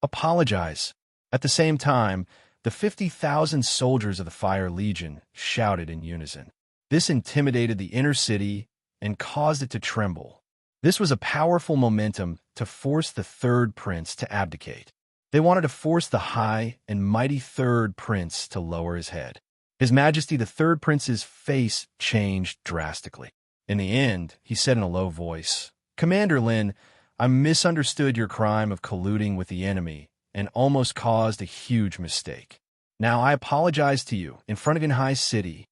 Apologize. At the same time, the 50,000 soldiers of the Fire Legion shouted in unison. This intimidated the inner city and caused it to tremble. This was a powerful momentum to force the third prince to abdicate. They wanted to force the high and mighty third prince to lower his head. His Majesty the third prince's face changed drastically. In the end, he said in a low voice, Commander Lin, I misunderstood your crime of colluding with the enemy and almost caused a huge mistake. Now I apologize to you in front of Yanhai City.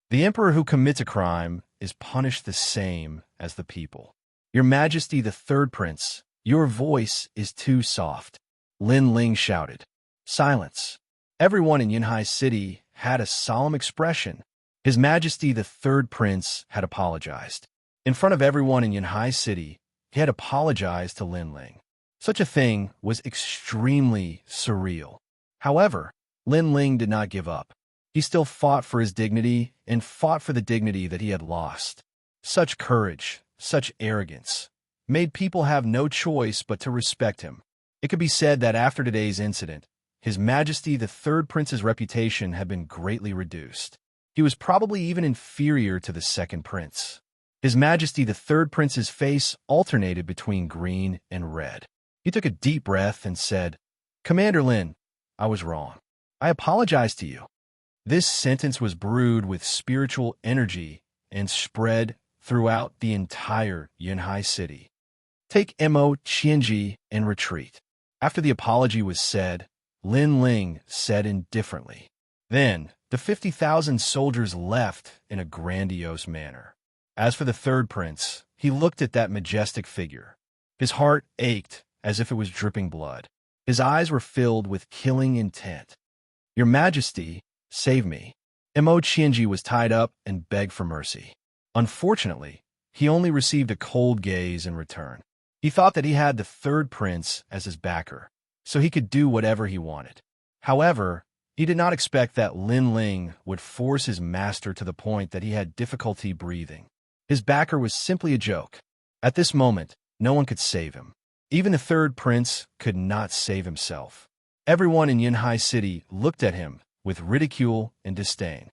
The emperor who commits a crime is punished the same as the people. Your Majesty the third prince, your voice is too soft. Lin Ling shouted. Silence. Everyone in Yanhai City had a solemn expression. His Majesty the third prince had apologized. In front of everyone in Yanhai City, he had apologized to Lin Ling. Such a thing was extremely surreal. However, Lin Ling did not give up. He still fought for his dignity and fought for the dignity that he had lost. Such courage, such arrogance, made people have no choice but to respect him. It could be said that after today's incident, His Majesty the third prince's reputation had been greatly reduced. He was probably even inferior to the second prince. His Majesty the third prince's face alternated between green and red. He took a deep breath and said, Commander Lin, I was wrong. I apologize to you. This sentence was brewed with spiritual energy and spread throughout the entire Yanhai City. Take Xianxia and retreat. After the apology was said, Lin Ling said indifferently. Then, the 50,000 soldiers left in a grandiose manner. As for the third prince, he looked at that majestic figure. His heart ached as if it was dripping blood. His eyes were filled with killing intent. Your Majesty, save me. Xianxia was tied up and begged for mercy. Unfortunately, he only received a cold gaze in return. He thought that he had the third prince as his backer, so he could do whatever he wanted. However, he did not expect that Lin Ling would force his master to the point that he had difficulty breathing. His backer was simply a joke. At this moment, No one could save him. Even the third prince could not save himself. Everyone in Yunhai City looked at him with ridicule and disdain.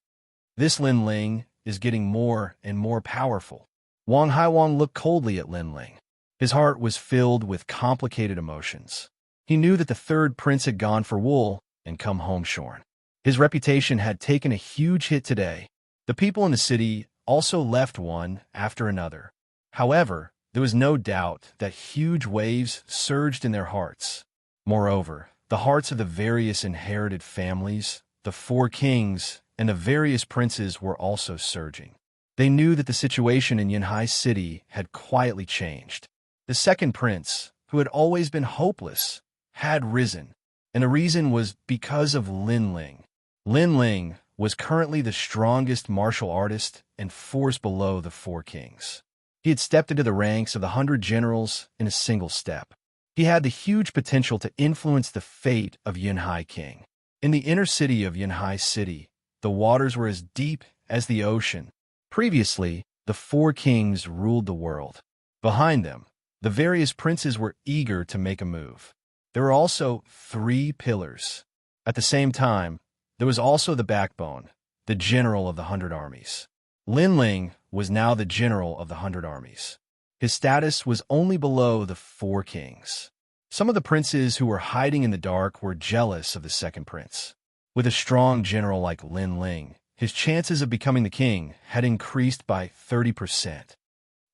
This Lin Ling is getting more and more powerful. Wang Haiwang looked coldly at Lin Ling. His heart was filled with complicated emotions. He knew that the third prince had gone for wool and come home shorn. His reputation had taken a huge hit today. The people in the city also left one after another. However, there was no doubt that huge waves surged in their hearts. Moreover, the hearts of the various inherited families, the four kings, and the various princes were also surging. They knew that the situation in Yunhai City had quietly changed. The second prince, who had always been hopeless, had risen, and the reason was because of Lin Ling. Lin Ling was currently the strongest martial artist and force below the four kings. He had stepped into the ranks of the 100 generals in a single step. He had the huge potential to influence the fate of Yunhai King. In the inner city of Yunhai City, the waters were as deep as the ocean. Previously, the four kings ruled the world. Behind them, the various princes were eager to make a move. There were also 3 pillars. At the same time, there was also the backbone, the general of the 100 armies. Lin Ling was now the general of the 100 armies. His status was only below the 4 kings. Some of the princes who were hiding in the dark were jealous of the second prince. With a strong general like Lin Ling, his chances of becoming the king had increased by 30%.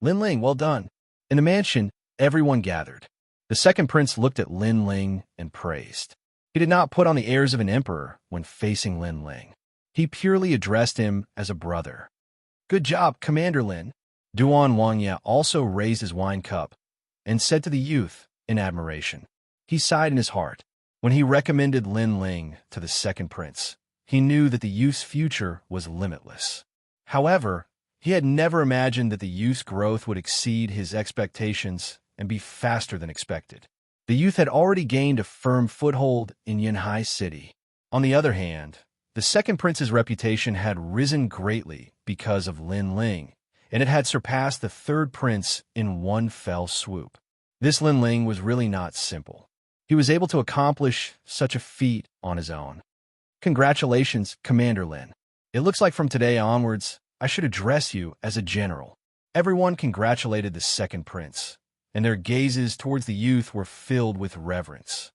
Lin Ling, well done. In the mansion, everyone gathered. The second prince looked at Lin Ling and praised. He did not put on the airs of an emperor when facing Lin Ling. He purely addressed him as a brother. Good job, Commander Lin. Duan Wangya also raised his wine cup and said to the youth in admiration. He sighed in his heart. When he recommended Lin Ling to the second prince, he knew that the youth's future was limitless. However, he had never imagined that the youth's growth would exceed his expectations and be faster than expected. The youth had already gained a firm foothold in Yunhai City. On the other hand, the second prince's reputation had risen greatly because of Lin Ling, and it had surpassed the third prince in one fell swoop. This Lin Ling was really not simple. He was able to accomplish such a feat on his own. Congratulations, Commander Lin. It looks like from today onwards, I should address you as a general. Everyone congratulated the second prince, and their gazes towards the youth were filled with reverence.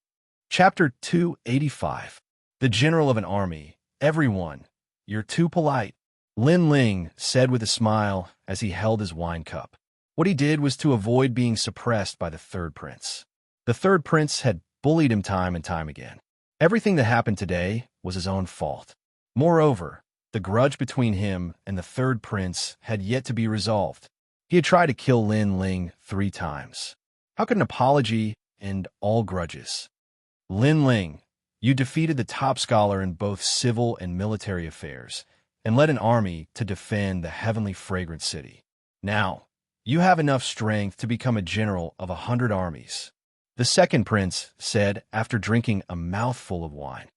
Chapter 285. The General of an Army. Everyone, you're too polite, Lin Ling said with a smile as he held his wine cup. What he did was to avoid being suppressed by the third prince. The third prince had bullied him time and time again. Everything that happened today was his own fault. Moreover, the grudge between him and the third prince had yet to be resolved. He had tried to kill Lin Ling 3 times. How could an apology end all grudges? Lin Ling, you defeated the top scholar in both civil and military affairs, and led an army to defend the heavenly fragrant city. Now, you have enough strength to become a general of 100 armies. The second prince said after drinking a mouthful of wine.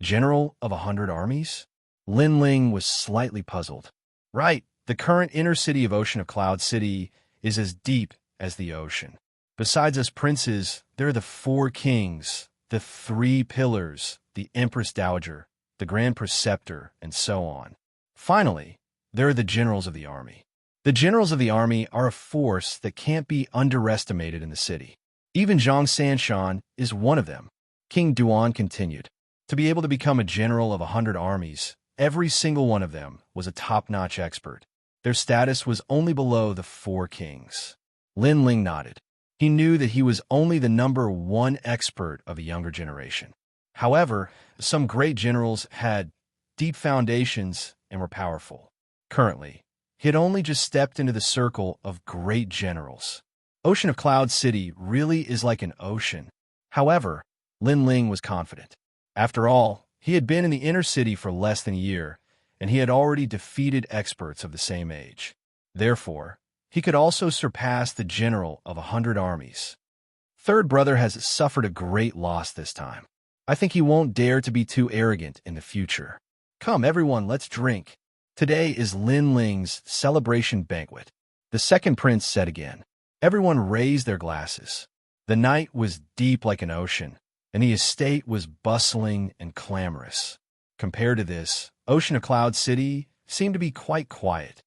General of 100 armies? Lin Ling was slightly puzzled. Right, the current inner city of Ocean of Cloud City is as deep as the ocean. Besides us princes, there are the 4 kings, the 3 pillars, the Empress Dowager, the Grand Preceptor, and so on. Finally, there are the generals of the army. The generals of the army are a force that can't be underestimated in the city. Even Zhang Sanshan is one of them. King Duan continued. To be able to become a general of 100 armies, every single one of them was a top-notch expert. Their status was only below the 4 kings. Lin Ling nodded. He knew that he was only the number 1 expert of a younger generation. However, some great generals had deep foundations and were powerful. Currently, he had only just stepped into the circle of great generals. Ocean of Cloud City really is like an ocean. However, Lin Ling was confident. After all, he had been in the inner city for less than a year, and he had already defeated experts of the same age. Therefore, he could also surpass the general of 100 armies. Third brother has suffered a great loss this time. I think he won't dare to be too arrogant in the future. Come, everyone, let's drink. Today is Lin Ling's celebration banquet. The second prince said again. Everyone raised their glasses. The night was deep like an ocean, and the estate was bustling and clamorous. Compared to this, Ocean of Cloud City seemed to be quite quiet.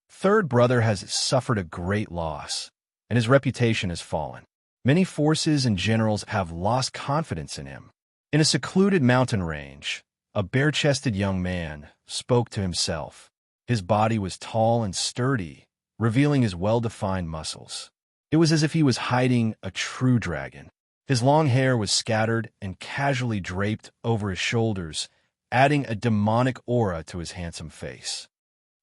Third brother has suffered a great loss, and his reputation has fallen. Many forces and generals have lost confidence in him. In a secluded mountain range, a bare-chested young man spoke to himself. His body was tall and sturdy, revealing his well-defined muscles. It was as if he was hiding a true dragon. His long hair was scattered and casually draped over his shoulders, adding a demonic aura to his handsome face.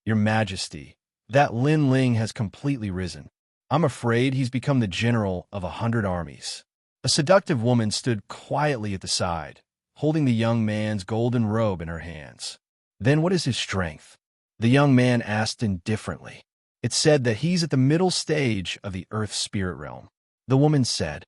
Your Majesty, that Lin Ling has completely risen. I'm afraid he's become the general of 100 armies. A seductive woman stood quietly at the side, holding the young man's golden robe in her hands. Then what is his strength? The young man asked indifferently. It's said that he's at the middle stage of the Earth Spirit Realm. The woman said,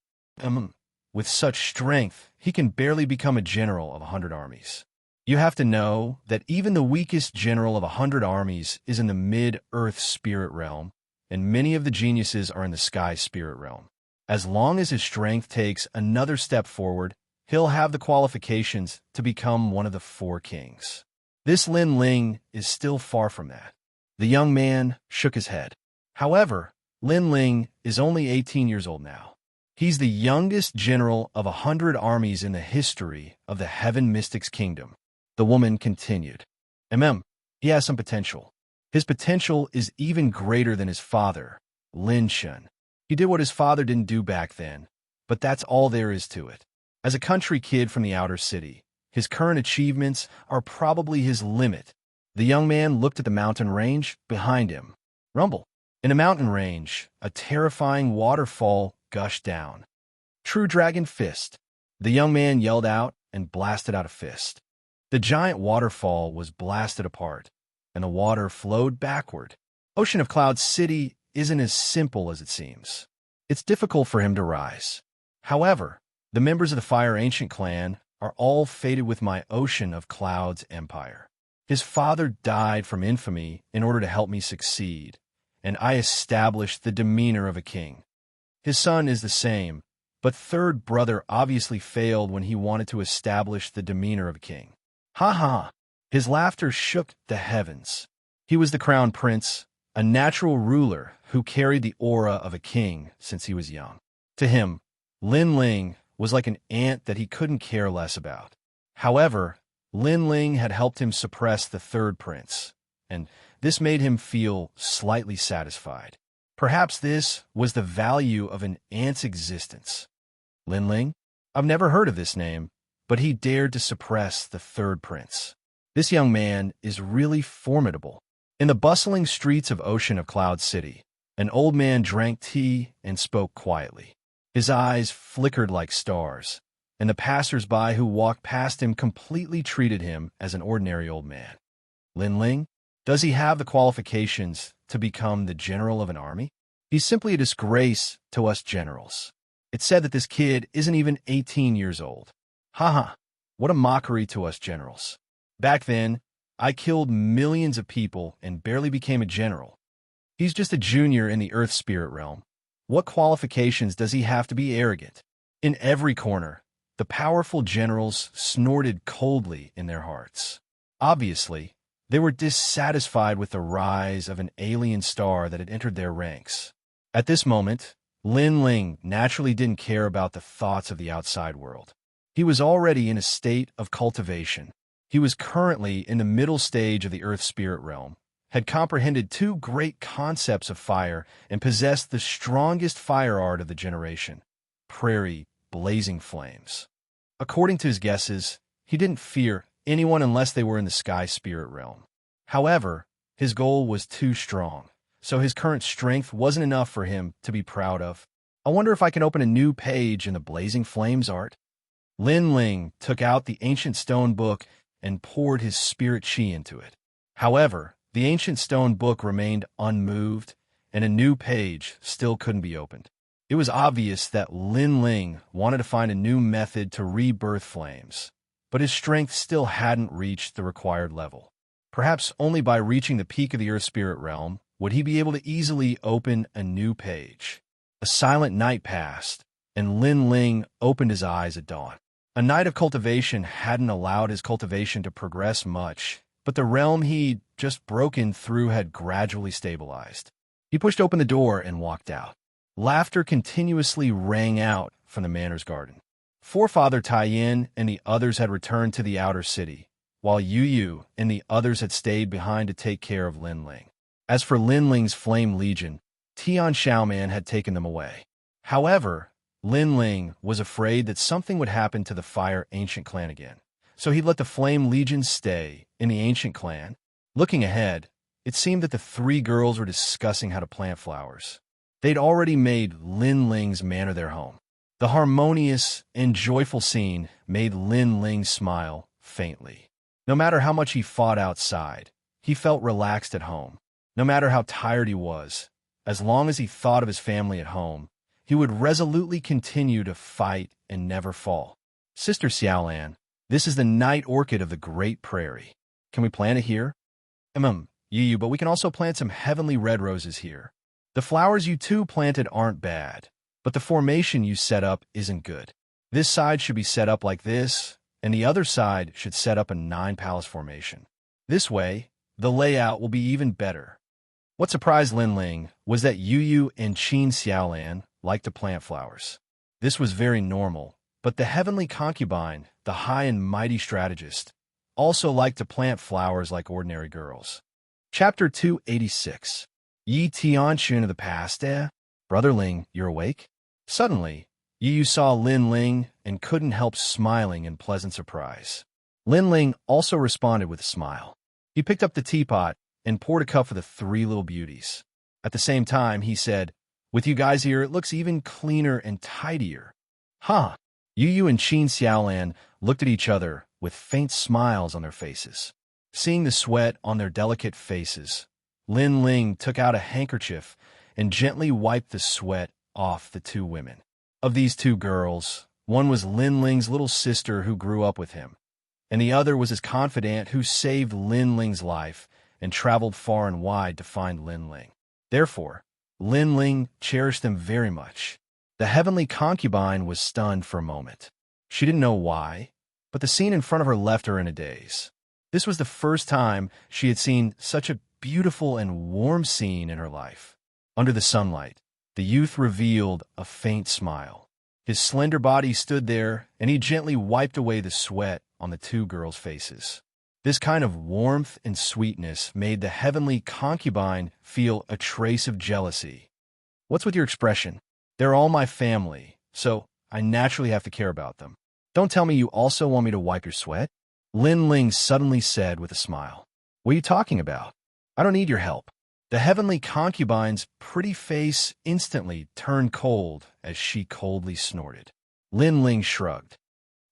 with such strength, he can barely become a general of 100 armies. You have to know that even the weakest general of 100 armies is in the mid-Earth Spirit Realm, and many of the geniuses are in the Sky Spirit Realm. As long as his strength takes another step forward, he'll have the qualifications to become one of the 4 kings. This Lin Ling is still far from that. The young man shook his head. However, Lin Ling is only 18 years old now. He's the youngest general of 100 armies in the history of the Heaven Mystics Kingdom. The woman continued. He has some potential. His potential is even greater than his father, Lin Shen. He did what his father didn't do back then, but that's all there is to it. As a country kid from the outer city, his current achievements are probably his limit. The young man looked at the mountain range behind him. Rumble. In a mountain range, a terrifying waterfall gushed down. True Dragon Fist. The young man yelled out and blasted out a fist. The giant waterfall was blasted apart, and the water flowed backward. Ocean of Cloud City isn't as simple as it seems. It's difficult for him to rise. However, the members of the Fire Ancient clan are all fated with my Ocean of Clouds empire. His father died from infamy in order to help me succeed, and I established the demeanor of a king. His son is the same, but third brother obviously failed when he wanted to establish the demeanor of a king. Ha ha! His laughter shook the heavens. He was the crown prince, a natural ruler who carried the aura of a king since he was young. To him, Lin Ling was like an ant that he couldn't care less about. However, Lin Ling had helped him suppress the third prince, and this made him feel slightly satisfied. Perhaps this was the value of an ant's existence. Lin Ling? I've never heard of this name, but he dared to suppress the third prince. This young man is really formidable. In the bustling streets of Ocean of Cloud City, an old man drank tea and spoke quietly. His eyes flickered like stars, and the passers-by who walked past him completely treated him as an ordinary old man. Lin Ling? Does he have the qualifications to become the general of an army? He's simply a disgrace to us generals. It's said that this kid isn't even 18 years old. Haha, what a mockery to us generals. Back then, I killed millions of people and barely became a general. He's just a junior in the Earth Spirit Realm. What qualifications does he have to be arrogant? In every corner, the powerful generals snorted coldly in their hearts. Obviously, they were dissatisfied with the rise of an alien star that had entered their ranks. At this moment, Lin Ling naturally didn't care about the thoughts of the outside world. He was already in a state of cultivation. He was currently in the middle stage of the Earth Spirit Realm, had comprehended 2 great concepts of fire, and possessed the strongest fire art of the generation, prairie blazing flames. According to his guesses, he didn't fear anyone unless they were in the Sky Spirit Realm. However, his goal was too strong, so his current strength wasn't enough for him to be proud of. I wonder if I can open a new page in the Blazing Flames art. Lin Ling took out the ancient stone book and poured his spirit chi into it. However, the ancient stone book remained unmoved, and a new page still couldn't be opened. It was obvious that Lin Ling wanted to find a new method to rebirth flames, but his strength still hadn't reached the required level. Perhaps only by reaching the peak of the Earth Spirit Realm would he be able to easily open a new page. A silent night passed, and Lin Ling opened his eyes at dawn. A night of cultivation hadn't allowed his cultivation to progress much, but the realm he'd just broken through had gradually stabilized. He pushed open the door and walked out. Laughter continuously rang out from the manor's garden. Forefather Taiyin and the others had returned to the outer city, while Yu Yu and the others had stayed behind to take care of Lin Ling. As for Lin Ling's Flame Legion, Tian Xiaoman had taken them away. However, Lin Ling was afraid that something would happen to the Fire Ancient Clan again, so he let the Flame Legion stay in the Ancient Clan. Looking ahead, it seemed that the three girls were discussing how to plant flowers. They'd already made Lin Ling's manor their home. The harmonious and joyful scene made Lin Ling smile faintly. No matter how much he fought outside, he felt relaxed at home. No matter how tired he was, as long as he thought of his family at home, he would resolutely continue to fight and never fall. Sister Xiaolan, this is the night orchid of the Great Prairie. Can we plant it here? Yu, but we can also plant some heavenly red roses here. The flowers you two planted aren't bad, but the formation you set up isn't good. This side should be set up like this, and the other side should set up a 9-palace formation. This way, the layout will be even better. What surprised Lin Ling was that Yu Yu and Qin Xiaolan liked to plant flowers. This was very normal, but the heavenly concubine, the high and mighty strategist, also liked to plant flowers like ordinary girls. Chapter 286. Yi Tianxun of the past, eh? Brother Ling, you're awake? Suddenly, Yu Yu saw Lin Ling and couldn't help smiling in pleasant surprise. Lin Ling also responded with a smile. He picked up the teapot and poured a cup for the three little beauties. At the same time, he said, "With you guys here, it looks even cleaner and tidier." Huh? Yu Yu and Qin Xiaolan looked at each other with faint smiles on their faces. Seeing the sweat on their delicate faces, Lin Ling took out a handkerchief and gently wiped the sweat off the two women. Of these two girls, one was Lin Ling's little sister who grew up with him, and the other was his confidant who saved Lin Ling's life and traveled far and wide to find Lin Ling. Therefore, Lin Ling cherished them very much. The heavenly concubine was stunned for a moment. She didn't know why, but the scene in front of her left her in a daze. This was the first time she had seen such a beautiful and warm scene in her life. Under the sunlight, the youth revealed a faint smile. His slender body stood there, and he gently wiped away the sweat on the two girls' faces. This kind of warmth and sweetness made the heavenly concubine feel a trace of jealousy. "What's with your expression? They're all my family, so I naturally have to care about them. Don't tell me you also want me to wipe your sweat?" Lin Ling suddenly said with a smile. "What are you talking about? I don't need your help." The heavenly concubine's pretty face instantly turned cold as she coldly snorted. Lin Ling shrugged.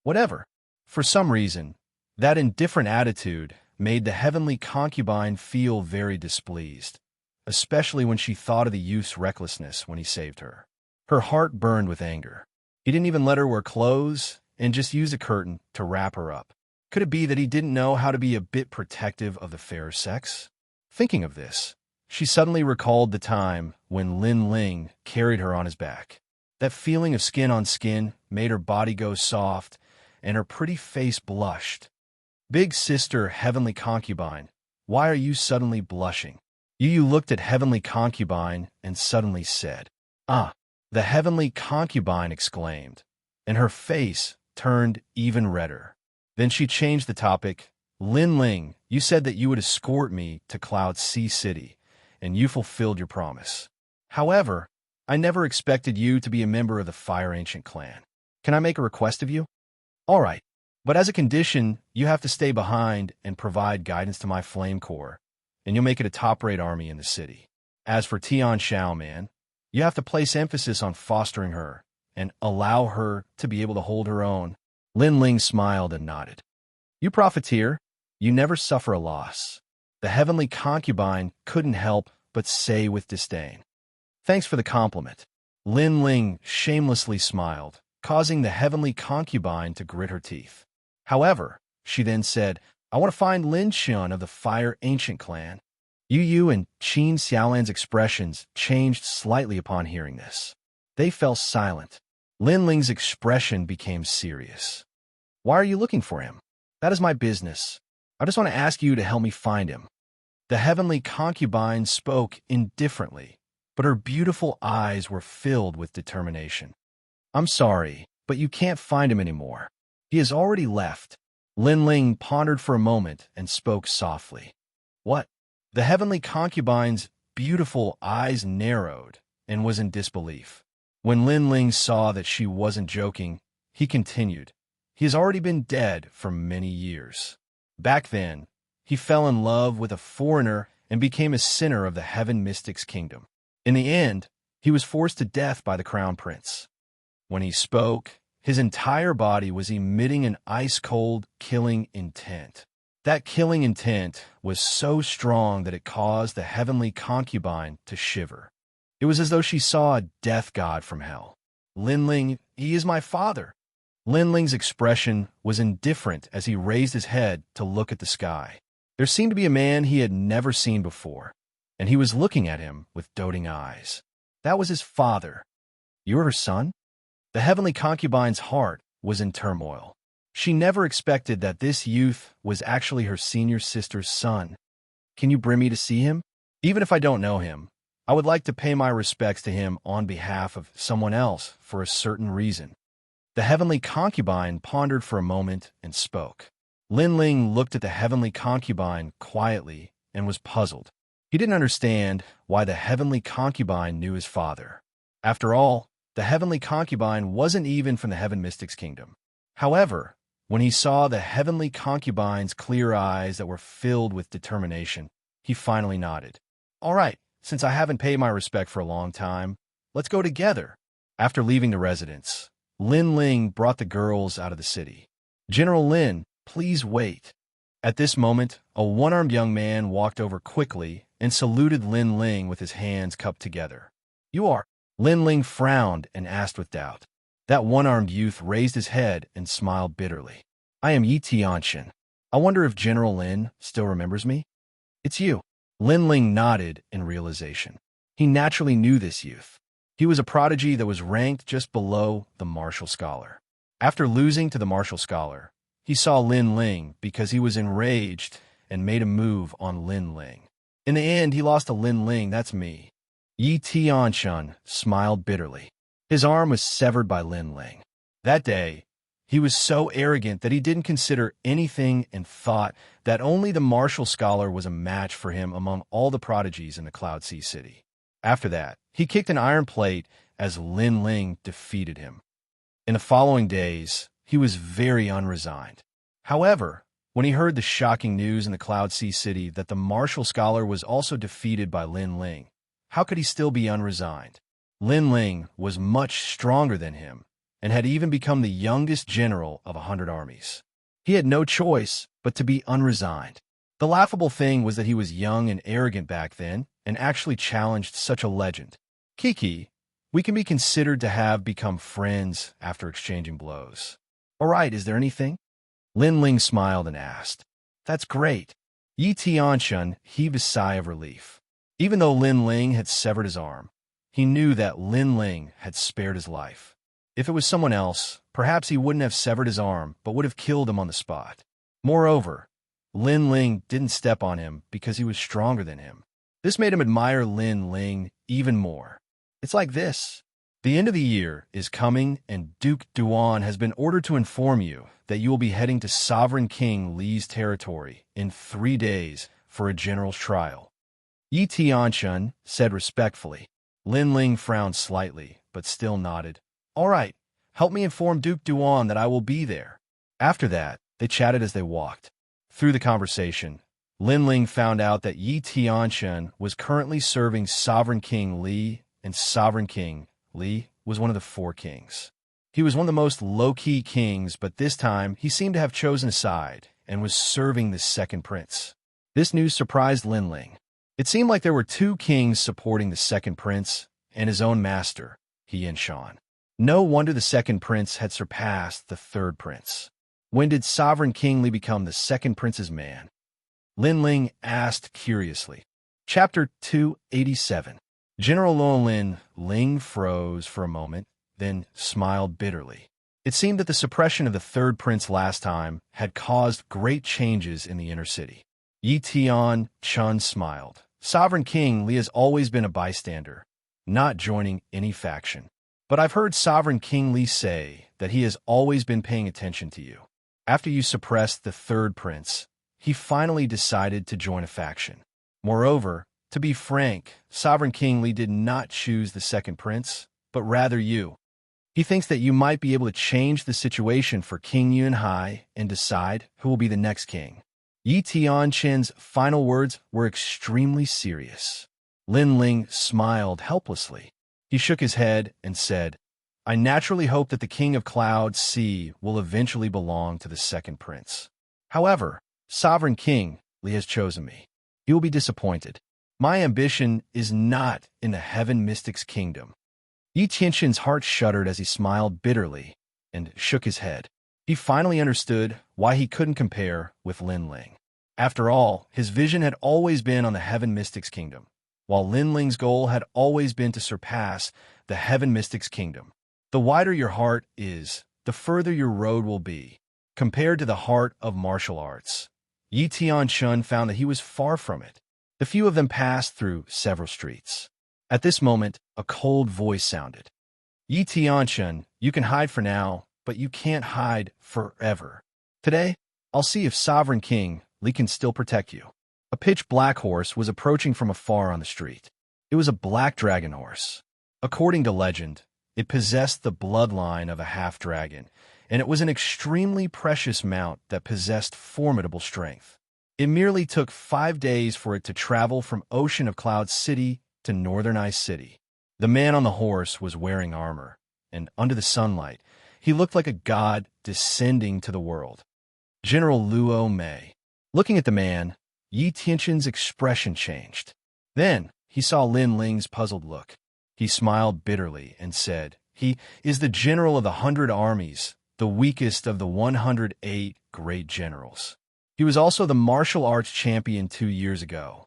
Whatever. For some reason, that indifferent attitude made the heavenly concubine feel very displeased, especially when she thought of the youth's recklessness when he saved her. Her heart burned with anger. He didn't even let her wear clothes and just used a curtain to wrap her up. Could it be that he didn't know how to be a bit protective of the fairer sex? Thinking of this, she suddenly recalled the time when Lin Ling carried her on his back. That feeling of skin on skin made her body go soft, and her pretty face blushed. "Big sister, heavenly concubine, why are you suddenly blushing?" Yu Yu looked at heavenly concubine and suddenly said, "Ah!" The heavenly concubine exclaimed, and her face turned even redder. Then she changed the topic. "Lin Ling, you said that you would escort me to Cloud Sea City, and you fulfilled your promise. However, I never expected you to be a member of the Fire Ancient Clan. Can I make a request of you?" "All right, but as a condition, you have to stay behind and provide guidance to my Flame Corps, and you'll make it a top-rate army in the city. As for Tian Xiaoman, you have to place emphasis on fostering her and allow her to be able to hold her own." Lin Ling smiled and nodded. "You profiteer, you never suffer a loss." The heavenly concubine couldn't help but say with disdain. "Thanks for the compliment." Lin Ling shamelessly smiled, causing the heavenly concubine to grit her teeth. However, she then said, "I want to find Lin Xian of the Fire Ancient Clan." Yu Yu and Qin Xiaolan's expressions changed slightly upon hearing this. They fell silent. Lin Ling's expression became serious. Why are you looking for him? That is my business. I just want to ask you to help me find him. The heavenly concubine spoke indifferently, but her beautiful eyes were filled with determination. I'm sorry, but you can't find him anymore. He has already left. Lin Ling pondered for a moment and spoke softly. What? The heavenly concubine's beautiful eyes narrowed and was in disbelief. When Lin Ling saw that she wasn't joking, he continued. He has already been dead for many years. Back then, he fell in love with a foreigner and became a sinner of the Heaven Mystic's kingdom. In the end, he was forced to death by the crown prince. When he spoke, his entire body was emitting an ice-cold, killing intent. That killing intent was so strong that it caused the heavenly concubine to shiver. It was as though she saw a death god from hell. Lin Ling, he is my father. Lin Ling's expression was indifferent as he raised his head to look at the sky. There seemed to be a man he had never seen before, and he was looking at him with doting eyes. That was his father. You are her son? The heavenly concubine's heart was in turmoil. She never expected that this youth was actually her senior sister's son. Can you bring me to see him? Even if I don't know him, I would like to pay my respects to him on behalf of someone else for a certain reason. The heavenly concubine pondered for a moment and spoke. Lin Ling looked at the heavenly concubine quietly and was puzzled. He didn't understand why the heavenly concubine knew his father. After all, the heavenly concubine wasn't even from the Heaven Mystic's kingdom. However, when he saw the heavenly concubine's clear eyes that were filled with determination, he finally nodded. All right, since I haven't paid my respect for a long time, let's go together. After leaving the residence, Lin Ling brought the girls out of the city. General Lin, please wait. At this moment, a one-armed young man walked over quickly and saluted Lin Ling with his hands cupped together. You are? Lin Ling frowned and asked with doubt. That one-armed youth raised his head and smiled bitterly. I am Xianxia. I wonder if General Lin still remembers me? It's you. Lin Ling nodded in realization. He naturally knew this youth. He was a prodigy that was ranked just below the martial scholar. After losing to the martial scholar, he saw Lin Ling because he was enraged and made a move on Lin Ling. In the end, he lost to Lin Ling, that's me. Yi Tianxun smiled bitterly. His arm was severed by Lin Ling. That day, he was so arrogant that he didn't consider anything and thought that only the martial scholar was a match for him among all the prodigies in the Cloud Sea City. After that, he kicked an iron plate as Lin Ling defeated him. In the following days, he was very unresigned. However, when he heard the shocking news in the Cloud Sea City that the martial scholar was also defeated by Lin Ling, how could he still be unresigned? Lin Ling was much stronger than him and had even become the youngest general of 100 armies. He had no choice but to be unresigned. The laughable thing was that he was young and arrogant back then and actually challenged such a legend. Kiki, we can be considered to have become friends after exchanging blows. All right, is there anything? Lin Ling smiled and asked. That's great. Yi Tianxun heaved a sigh of relief. Even though Lin Ling had severed his arm, he knew that Lin Ling had spared his life. If it was someone else, perhaps he wouldn't have severed his arm, but would have killed him on the spot. Moreover, Lin Ling didn't step on him because he was stronger than him. This made him admire Lin Ling even more. It's like this. The end of the year is coming, and Duke Duan has been ordered to inform you that you will be heading to Sovereign King Li's territory in 3 days for a general's trial. Yi Tianxun said respectfully. Lin Ling frowned slightly, but still nodded. All right, help me inform Duke Duan that I will be there. After that, they chatted as they walked. Through the conversation, Lin Ling found out that Yi Tianxun was currently serving Sovereign King Li, and Sovereign King Li was one of the 4 kings. He was one of the most low-key kings, but this time he seemed to have chosen a side and was serving the second prince. This news surprised Lin Ling. It seemed like there were 2 kings supporting the second prince and his own master, Xianxia. No wonder the second prince had surpassed the third prince. When did Sovereign King Li become the second prince's man? Lin Ling asked curiously. Chapter 287. General Lin Ling froze for a moment, then smiled bitterly. It seemed that the suppression of the third prince last time had caused great changes in the inner city. Yi Tian Chun smiled. Sovereign King Li has always been a bystander, not joining any faction. But I've heard Sovereign King Li say that he has always been paying attention to you. After you suppressed the third prince, he finally decided to join a faction. Moreover, to be frank, Sovereign King Li did not choose the second prince, but rather you. He thinks that you might be able to change the situation for King Yunhai and decide who will be the next king. Yi Tianqin's final words were extremely serious. Lin Ling smiled helplessly. He shook his head and said, I naturally hope that the King of Cloud Sea will eventually belong to the second prince. However, Sovereign King Li has chosen me. He will be disappointed. My ambition is not in the Heaven Mystic's kingdom. Yi Tianqin's heart shuddered as he smiled bitterly and shook his head. He finally understood why he couldn't compare with Lin Ling. After all, his vision had always been on the Heaven Mystic's kingdom, while Lin Ling's goal had always been to surpass the Heaven Mystic's kingdom. The wider your heart is, the further your road will be. Compared to the heart of martial arts, Yi Tianqin found that he was far from it. The few of them passed through several streets. At this moment, a cold voice sounded. Yi Tianqin, you can hide for now, but you can't hide forever. Today, I'll see if Sovereign King Li can still protect you. A pitch-black horse was approaching from afar on the street. It was a black dragon horse. According to legend, it possessed the bloodline of a half-dragon, and it was an extremely precious mount that possessed formidable strength. It merely took 5 days for it to travel from Ocean of Cloud City to Northern Ice City. The man on the horse was wearing armor, and under the sunlight, he looked like a god descending to the world. General Luo Mei. Looking at the man, Yi Tianqin's expression changed. Then, he saw Lin Ling's puzzled look. He smiled bitterly and said, He is the general of the 100 armies, the weakest of the 108 great generals. He was also the martial arts champion 2 years ago.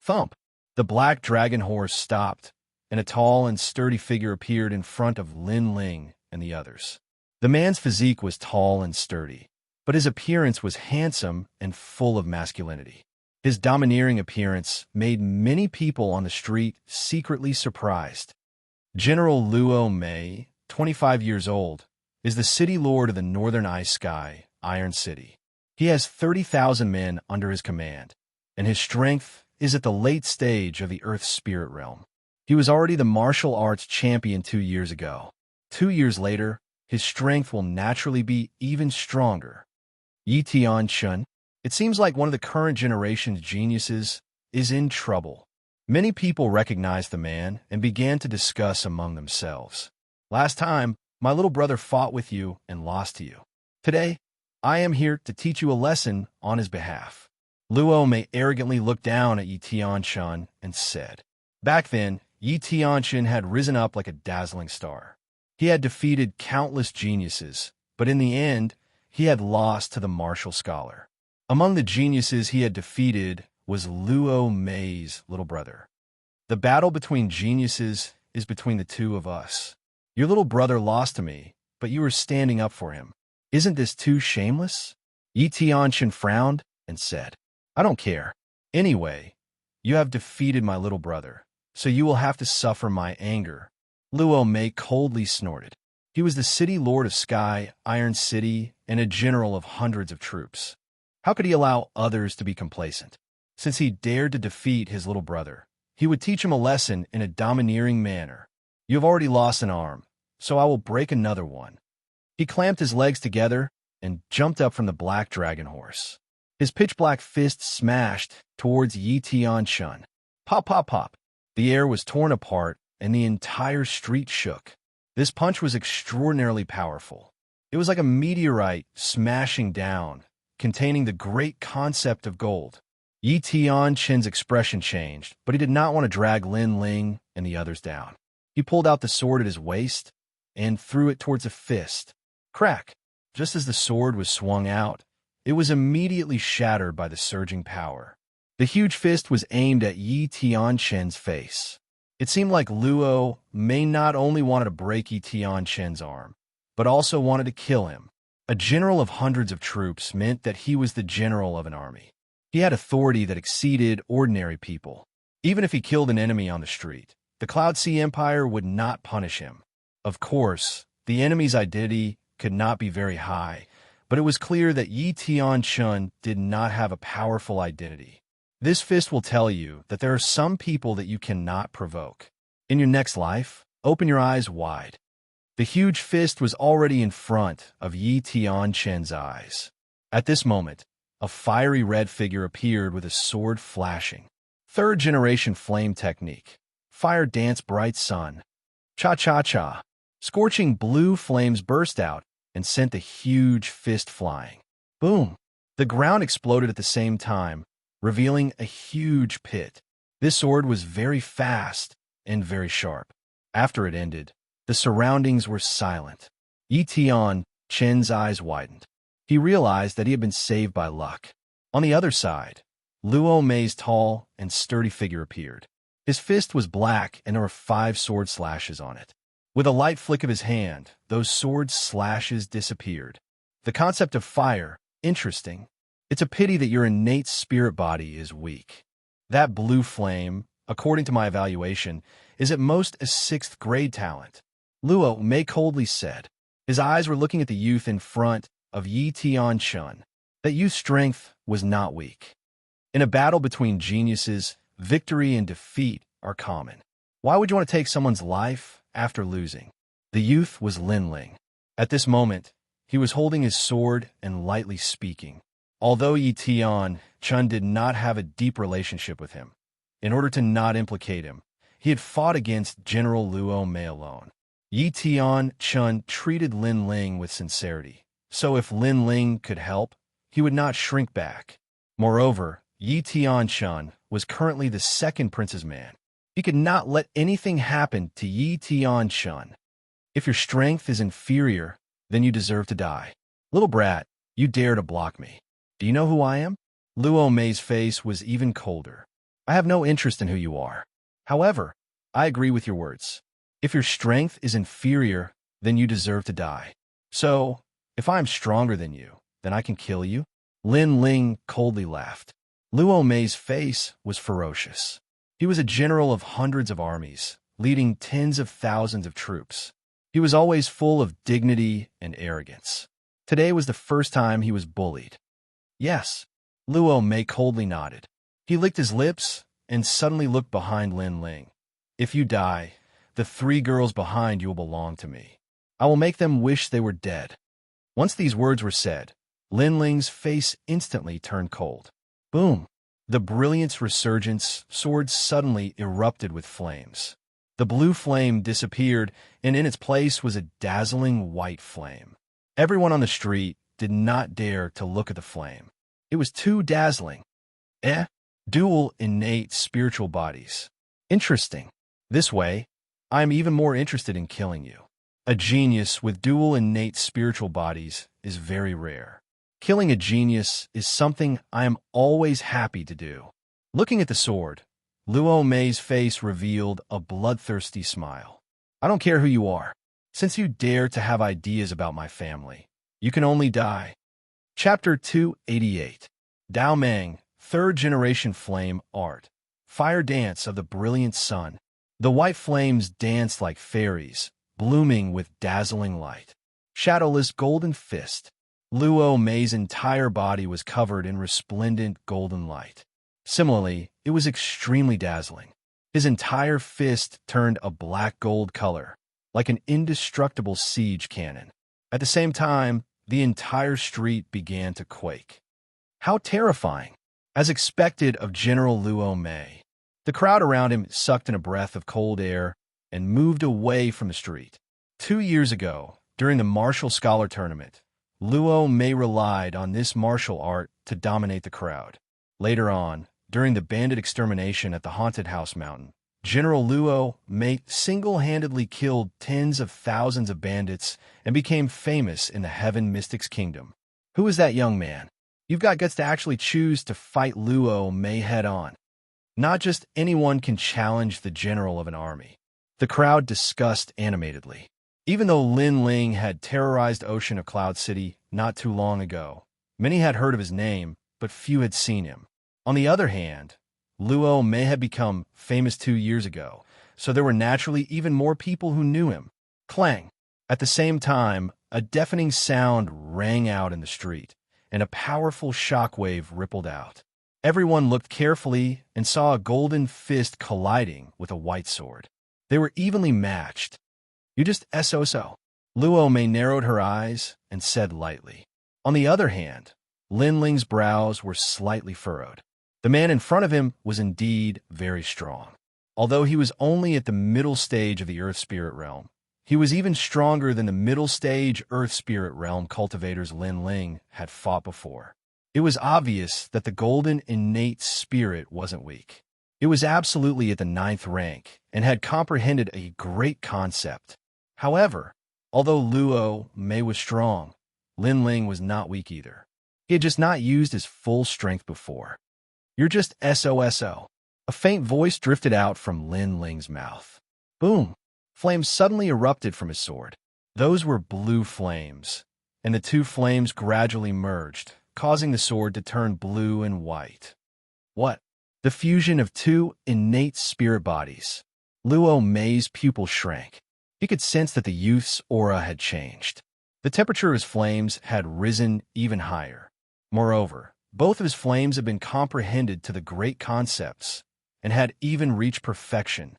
Thump! The black dragon horse stopped, and a tall and sturdy figure appeared in front of Lin Ling and the others. The man's physique was tall and sturdy, but his appearance was handsome and full of masculinity. His domineering appearance made many people on the street secretly surprised. General Luo Mei, 25 years old, is the city lord of the Northern Ice Sky, Iron City. He has 30,000 men under his command, and his strength is at the late stage of the Earth's spirit realm. He was already the martial arts champion 2 years ago. 2 years later, his strength will naturally be even stronger. Yi Tianqin, it seems like one of the current generation's geniuses is in trouble. Many people recognized the man and began to discuss among themselves. Last time, my little brother fought with you and lost to you. Today, I am here to teach you a lesson on his behalf. Luo Mei arrogantly looked down at Yi Tianqin and said, Back then, Yi Tianqin had risen up like a dazzling star. He had defeated countless geniuses, but in the end, he had lost to the martial scholar. Among the geniuses he had defeated was Luo Mei's little brother. The battle between geniuses is between the two of us. Your little brother lost to me, but you were standing up for him. Isn't this too shameless? Yi Tianqin frowned and said, I don't care. Anyway, you have defeated my little brother, so you will have to suffer my anger. Luo Mei coldly snorted. He was the city lord of Sky, Iron City, and a general of hundreds of troops. How could he allow others to be complacent? Since he dared to defeat his little brother, he would teach him a lesson in a domineering manner. You have already lost an arm, so I will break another one. He clamped his legs together and jumped up from the black dragon horse. His pitch-black fist smashed towards Yi Tianqin. Pop, pop, pop. The air was torn apart, and the entire street shook. This punch was extraordinarily powerful. It was like a meteorite smashing down, containing the great concept of gold. Yi Tianqin's expression changed, but he did not want to drag Lin Ling and the others down. He pulled out the sword at his waist and threw it towards a fist. Crack! Just as the sword was swung out, it was immediately shattered by the surging power. The huge fist was aimed at Yi Tianqin's face. It seemed like Luo Mei not only wanted to break Yi Tianquan's arm, but also wanted to kill him. A general of hundreds of troops meant that he was the general of an army. He had authority that exceeded ordinary people. Even if he killed an enemy on the street, the Cloud Sea Empire would not punish him. Of course, the enemy's identity could not be very high, but it was clear that Yi Tianquan did not have a powerful identity. This fist will tell you that there are some people that you cannot provoke. In your next life, open your eyes wide. The huge fist was already in front of Yi Tianquan's eyes. At this moment, a fiery red figure appeared with a sword flashing. Third-generation flame technique. Fire dance bright sun. Cha-cha-cha. Scorching blue flames burst out and sent the huge fist flying. Boom! The ground exploded at the same time, revealing a huge pit. This sword was very fast and very sharp. After it ended, the surroundings were silent. Yi Tianquan's eyes widened. He realized that he had been saved by luck. On the other side, Luo Mei's tall and sturdy figure appeared. His fist was black and there were 5 sword slashes on it. With a light flick of his hand, those sword slashes disappeared. The concept of fire, interesting. It's a pity that your innate spirit body is weak. That blue flame, according to my evaluation, is at most a 6th grade talent. Luo Mei coldly said. His eyes were looking at the youth in front of Yi Tianquan. That youth's strength was not weak. In a battle between geniuses, victory and defeat are common. Why would you want to take someone's life after losing? The youth was Lin Ling. At this moment, he was holding his sword and lightly speaking. Although Yi Tianquan did not have a deep relationship with him, in order to not implicate him, he had fought against General Luo Mei alone. Yi Tianquan treated Lin Ling with sincerity, so if Lin Ling could help, he would not shrink back. Moreover, Yi Tianquan was currently the 2nd prince's man. He could not let anything happen to Yi Tianquan. If your strength is inferior, then you deserve to die. Little brat, you dare to block me. Do you know who I am? Luo Mei's face was even colder. I have no interest in who you are. However, I agree with your words. If your strength is inferior, then you deserve to die. So, if I am stronger than you, then I can kill you? Lin Ling coldly laughed. Luo Mei's face was ferocious. He was a general of hundreds of armies, leading tens of thousands of troops. He was always full of dignity and arrogance. Today was the first time he was bullied. Yes, Luo Mei coldly nodded. He licked his lips and suddenly looked behind Lin Ling. If you die, the 3 girls behind you will belong to me. I will make them wish they were dead. Once these words were said, Lin Ling's face instantly turned cold. Boom! The brilliance resurgence sword suddenly erupted with flames. The blue flame disappeared, and in its place was a dazzling white flame. Everyone on the street did not dare to look at the flame. It was too dazzling. Dual innate spiritual bodies. Interesting. This way, I am even more interested in killing you. A genius with dual innate spiritual bodies is very rare. Killing a genius is something I am always happy to do. Looking at the sword, Luo Mei's face revealed a bloodthirsty smile. I don't care who you are. Since you dare to have ideas about my family, you can only die. Chapter 288. Dao Meng, 3rd generation flame art. Fire dance of the brilliant sun. The white flames danced like fairies, blooming with dazzling light. Shadowless golden fist. Luo Mei's entire body was covered in resplendent golden light. Similarly, it was extremely dazzling. His entire fist turned a black gold color, like an indestructible siege cannon. At the same time, the entire street began to quake. How terrifying! As expected of General Luo Mei, the crowd around him sucked in a breath of cold air and moved away from the street. 2 years ago, during the martial scholar tournament, Luo Mei relied on this martial art to dominate the crowd. Later on, during the bandit extermination at the Haunted House Mountain, General Luo Mei single-handedly killed tens of thousands of bandits and became famous in the Heaven Mystics Kingdom. Who is that young man? You've got guts to actually choose to fight Luo Mei head-on. Not just anyone can challenge the general of an army. The crowd discussed animatedly. Even though Lin Ling had terrorized Ocean of Cloud City not too long ago, many had heard of his name, but few had seen him. On the other hand, Luo may have become famous 2 years ago, so there were naturally even more people who knew him. Clang! At the same time, a deafening sound rang out in the street, and a powerful shockwave rippled out. Everyone looked carefully and saw a golden fist colliding with a white sword. They were evenly matched. You just so. Luo Mei narrowed her eyes and said lightly. On the other hand, Lin Ling's brows were slightly furrowed. The man in front of him was indeed very strong. Although he was only at the middle stage of the Earth Spirit Realm, he was even stronger than the middle stage Earth Spirit Realm cultivators Lin Ling had fought before. It was obvious that the golden innate spirit wasn't weak. It was absolutely at the 9th rank and had comprehended a great concept. However, although Luo Mei was strong, Lin Ling was not weak either. He had just not used his full strength before. You're just so. A faint voice drifted out from Lin Ling's mouth. Boom! Flames suddenly erupted from his sword. Those were blue flames, and the two flames gradually merged, causing the sword to turn blue and white. What? The fusion of two innate spirit bodies. Luo Mei's pupil shrank. He could sense that the youth's aura had changed. The temperature of his flames had risen even higher. Moreover, both of his flames had been comprehended to the great concepts and had even reached perfection.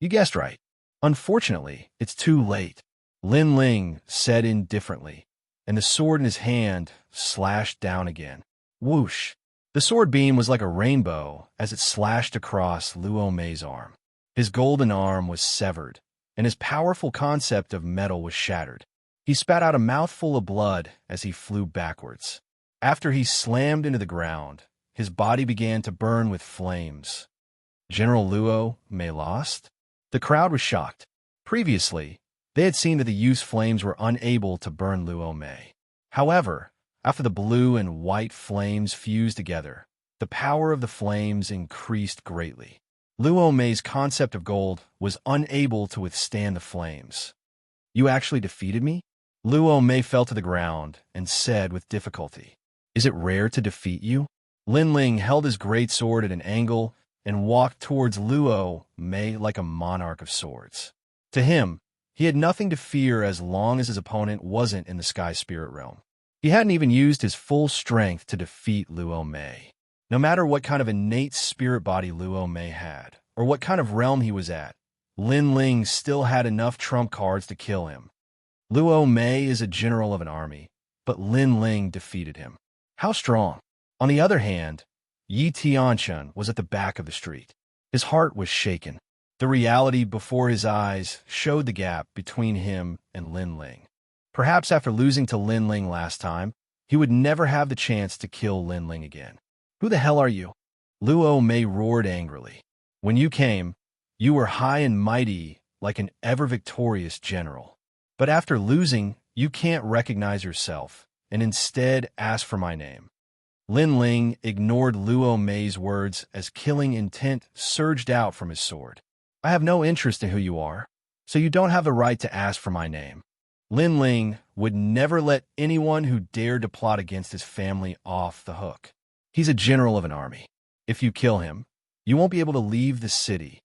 You guessed right. Unfortunately, it's too late, Lin Ling said indifferently, and the sword in his hand slashed down again. Whoosh! The sword beam was like a rainbow as it slashed across Luo Mei's arm. His golden arm was severed, and his powerful concept of metal was shattered. He spat out a mouthful of blood as he flew backwards. After he slammed into the ground, his body began to burn with flames. General Luo Mei lost? The crowd was shocked. Previously, they had seen that the youth's flames were unable to burn Luo Mei. However, after the blue and white flames fused together, the power of the flames increased greatly. Luo Mei's concept of gold was unable to withstand the flames. You actually defeated me? Luo Mei fell to the ground and said with difficulty, Is it rare to defeat you? Lin Ling held his great sword at an angle and walked towards Luo Mei like a monarch of swords. To him, he had nothing to fear as long as his opponent wasn't in the Sky Spirit Realm. He hadn't even used his full strength to defeat Luo Mei. No matter what kind of innate spirit body Luo Mei had, or what kind of realm he was at, Lin Ling still had enough trump cards to kill him. Luo Mei is a general of an army, but Lin Ling defeated him. How strong? On the other hand, Yi Tianxia was at the back of the street. His heart was shaken. The reality before his eyes showed the gap between him and Lin Ling. Perhaps after losing to Lin Ling last time, he would never have the chance to kill Lin Ling again. Who the hell are you? Luo Mei roared angrily. When you came, you were high and mighty like an ever-victorious general. But after losing, you can't recognize yourself, and instead ask for my name. Lin Ling ignored Luo Mei's words as killing intent surged out from his sword. I have no interest in who you are, so you don't have the right to ask for my name. Lin Ling would never let anyone who dared to plot against his family off the hook. He's a general of an army. If you kill him, you won't be able to leave the city.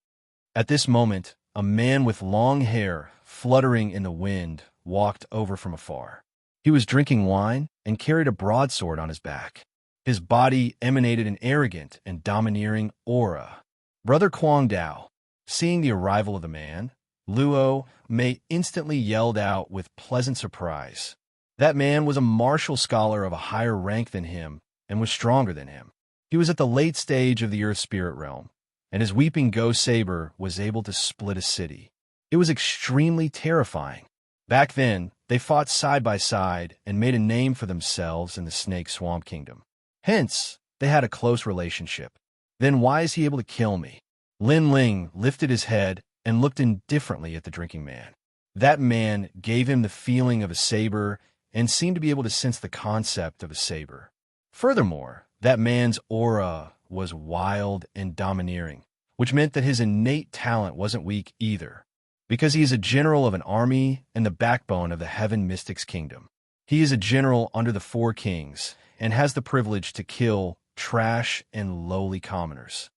At this moment, a man with long hair fluttering in the wind walked over from afar. He was drinking wine and carried a broadsword on his back. His body emanated an arrogant and domineering aura. Brother Kuang Dao, seeing the arrival of the man, Luo Mei instantly yelled out with pleasant surprise. That man was a martial scholar of a higher rank than him and was stronger than him. He was at the late stage of the Earth Spirit Realm, and his weeping ghost saber was able to split a city. It was extremely terrifying. Back then, they fought side by side and made a name for themselves in the Snake Swamp Kingdom. Hence, they had a close relationship. Then why is he able to kill me? Lin Ling lifted his head and looked indifferently at the drinking man. That man gave him the feeling of a saber and seemed to be able to sense the concept of a saber. Furthermore, that man's aura was wild and domineering, which meant that his innate talent wasn't weak either, because he is a general of an army and the backbone of the Heaven Mystics Kingdom. He is a general under the four kings and has the privilege to kill trash and lowly commoners.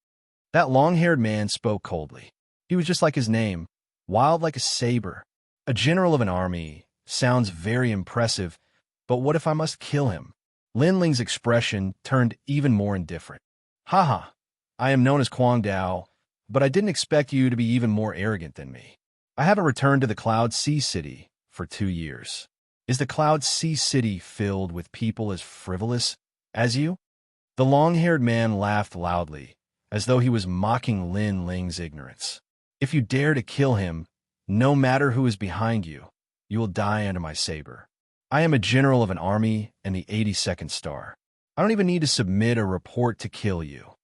That long-haired man spoke coldly. He was just like his name, wild like a saber. A general of an army sounds very impressive, but what if I must kill him? Lin Ling's expression turned even more indifferent. Haha, I am known as Kuang Dao, but I didn't expect you to be even more arrogant than me. I haven't returned to the Cloud Sea City for 2 years. Is the Cloud Sea City filled with people as frivolous as you? The long-haired man laughed loudly, as though he was mocking Lin Ling's ignorance. If you dare to kill him, no matter who is behind you, you will die under my saber. I am a general of an army and the 82nd star. I don't even need to submit a report to kill you.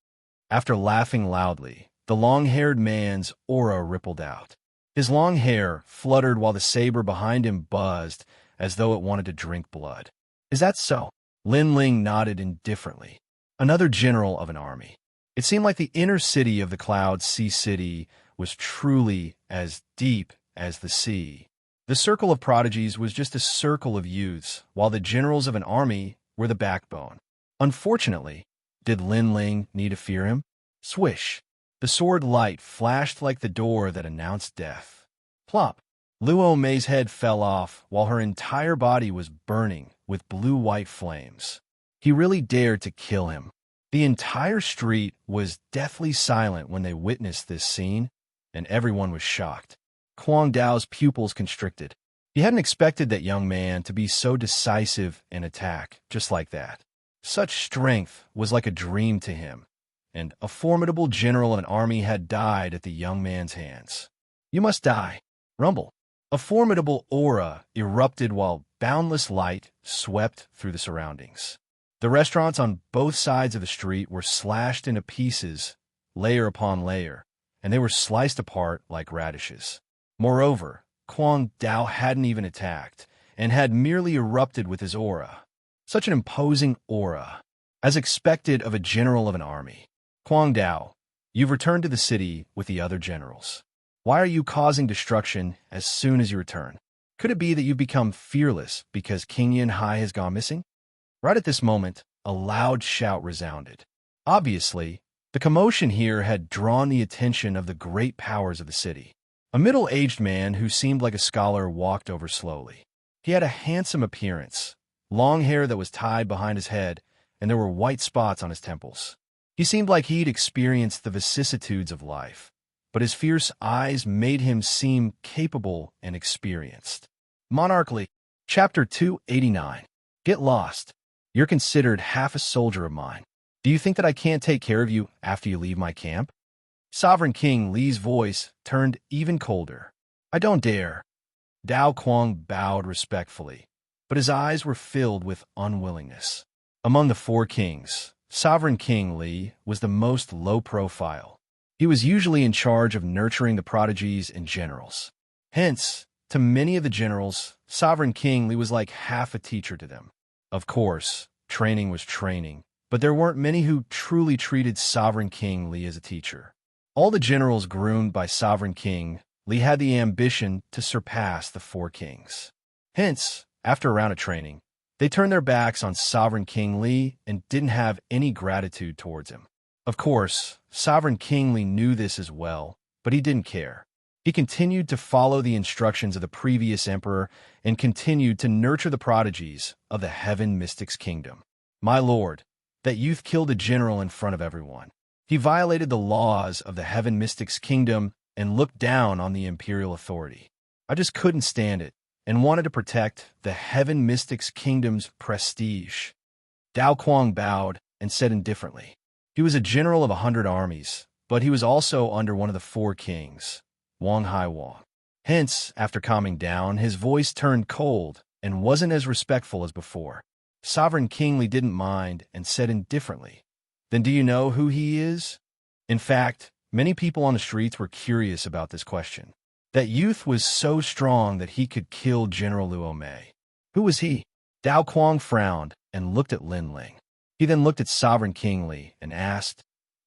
After laughing loudly, the long-haired man's aura rippled out. His long hair fluttered while the saber behind him buzzed as though it wanted to drink blood. Is that so? Lin Ling nodded indifferently. Another general of an army. It seemed like the inner city of the Cloud Sea City was truly as deep as the sea. The circle of prodigies was just a circle of youths, while the generals of an army were the backbone. Unfortunately, did Lin Ling need to fear him? Swish! The sword light flashed like the door that announced death. Plop! Luo Mei's head fell off while her entire body was burning with blue-white flames. He really dared to kill him. The entire street was deathly silent when they witnessed this scene, and everyone was shocked. Kuang Dao's pupils constricted. He hadn't expected that young man to be so decisive in attack, just like that. Such strength was like a dream to him, and a formidable general of an army had died at the young man's hands. You must die. Rumble. A formidable aura erupted while boundless light swept through the surroundings. The restaurants on both sides of the street were slashed into pieces, layer upon layer, and they were sliced apart like radishes. Moreover, Kuang Dao hadn't even attacked, and had merely erupted with his aura. Such an imposing aura, as expected of a general of an army. Kuang Dao, you've returned to the city with the other generals. Why are you causing destruction as soon as you return? Could it be that you've become fearless because King Yanhai has gone missing? Right at this moment, a loud shout resounded. Obviously, the commotion here had drawn the attention of the great powers of the city. A middle-aged man who seemed like a scholar walked over slowly. He had a handsome appearance, long hair that was tied behind his head, and there were white spots on his temples. He seemed like he'd experienced the vicissitudes of life, but his fierce eyes made him seem capable and experienced. Monarch, Chapter 289. Get lost. You're considered half a soldier of mine. Do you think that I can't take care of you after you leave my camp? Sovereign King Li's voice turned even colder. I don't dare. Dao Kuang bowed respectfully, but his eyes were filled with unwillingness. Among the four kings, Sovereign King Li was the most low-profile. He was usually in charge of nurturing the prodigies and generals. Hence, to many of the generals, Sovereign King Li was like half a teacher to them. Of course, training was training, but there weren't many who truly treated Sovereign King Li as a teacher. All the generals groomed by Sovereign King Li had the ambition to surpass the four kings. Hence, after a round of training, they turned their backs on Sovereign King Li and didn't have any gratitude towards him. Of course, Sovereign King Li knew this as well, but he didn't care. He continued to follow the instructions of the previous emperor and continued to nurture the prodigies of the Heaven Mystics Kingdom. My lord, that youth killed a general in front of everyone. He violated the laws of the Heaven Mystics Kingdom and looked down on the imperial authority. I just couldn't stand it and wanted to protect the Heaven Mystics Kingdom's prestige. Dao Kuang bowed and said indifferently. He was a general of 100 armies, but he was also under one of the four kings, Wang Hai Wang. Hence, after calming down, his voice turned cold and wasn't as respectful as before. Sovereign King Li didn't mind and said indifferently, Then do you know who he is? In fact, many people on the streets were curious about this question. That youth was so strong that he could kill General Luo Mei. Who was he? Dao Kuang frowned and looked at Lin Ling. He then looked at Sovereign King Li and asked,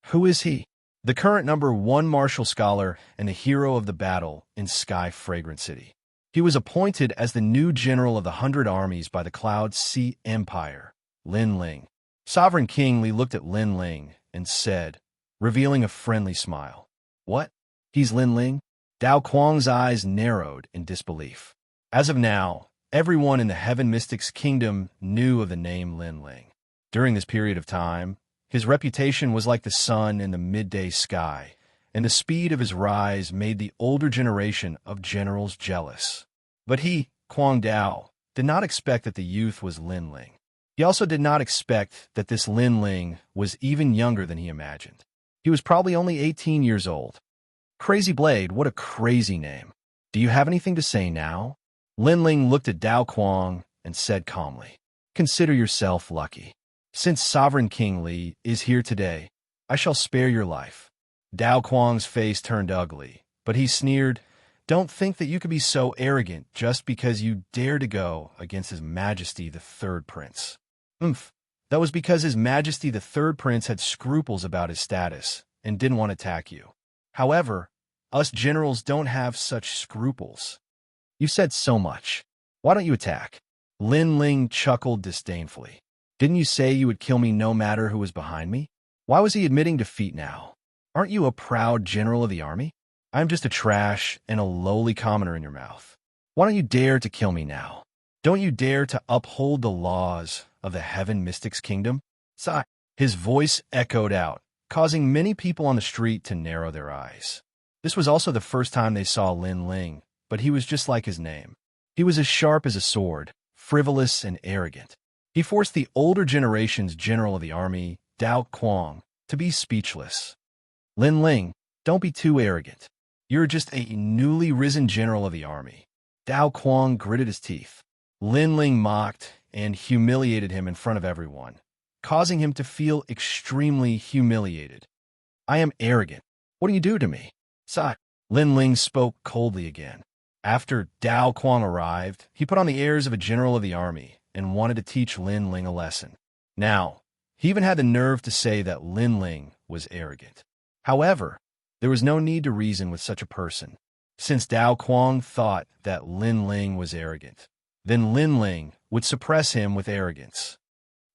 Who is he? The current #1 martial scholar and the hero of the battle in Sky Fragrant City. He was appointed as the new general of the 100 armies by the Cloud Sea Empire, Lin Ling. Sovereign King Li looked at Lin Ling and said, revealing a friendly smile, "What? He's Lin Ling?" Dao Kuang's eyes narrowed in disbelief. As of now, everyone in the Heaven Mystics Kingdom knew of the name Lin Ling. During this period of time, his reputation was like the sun in the midday sky, and the speed of his rise made the older generation of generals jealous. But he, Kuang Dao, did not expect that the youth was Lin Ling. He also did not expect that this Lin Ling was even younger than he imagined. He was probably only 18 years old. Crazy Blade, what a crazy name. Do you have anything to say now? Lin Ling looked at Dao Kuang and said calmly, "Consider yourself lucky. Since Sovereign King Li is here today, I shall spare your life." Dao Kuang's face turned ugly, but he sneered, "Don't think that you could be so arrogant just because you dare to go against His Majesty the Third Prince." That was because His Majesty the Third Prince had scruples about his status and didn't want to attack you. However, us generals don't have such scruples. You said so much. Why don't you attack? Lin Ling chuckled disdainfully. Didn't you say you would kill me no matter who was behind me? Why was he admitting defeat now? Aren't you a proud general of the army? I'm just a trash and a lowly commoner in your mouth. Why don't you dare to kill me now? Don't you dare to uphold the laws of the Heaven Mystics Kingdom? Sigh. His voice echoed out, causing many people on the street to narrow their eyes. This was also the first time they saw Lin Ling, but he was just like his name. He was as sharp as a sword, frivolous and arrogant. He forced the older generation's general of the army, Dao Kuang, to be speechless. Lin Ling, don't be too arrogant. You're just a newly risen general of the army. Dao Kuang gritted his teeth. Lin Ling mocked and humiliated him in front of everyone, causing him to feel extremely humiliated. I am arrogant. What do you do to me? Sigh. Lin Ling spoke coldly again. After Dao Kuang arrived, he put on the airs of a general of the army and wanted to teach Lin Ling a lesson. Now, he even had the nerve to say that Lin Ling was arrogant. However, there was no need to reason with such a person. Since Dao Kuang thought that Lin Ling was arrogant, then Lin Ling would suppress him with arrogance.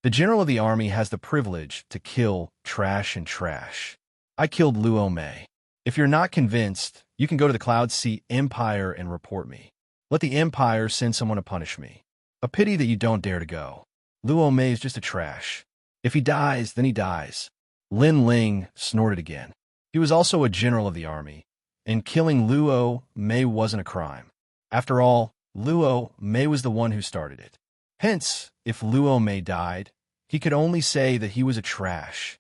The general of the army has the privilege to kill trash and trash. I killed Luo Mei. If you're not convinced, you can go to the Cloud Sea Empire and report me. Let the Empire send someone to punish me. A pity that you don't dare to go. Luo Mei is just a trash. If he dies, then he dies. Lin Ling snorted again. He was also a general of the army, and killing Luo Mei wasn't a crime. After all, Luo Mei was the one who started it. Hence, if Luo Mei died, he could only say that he was a trash.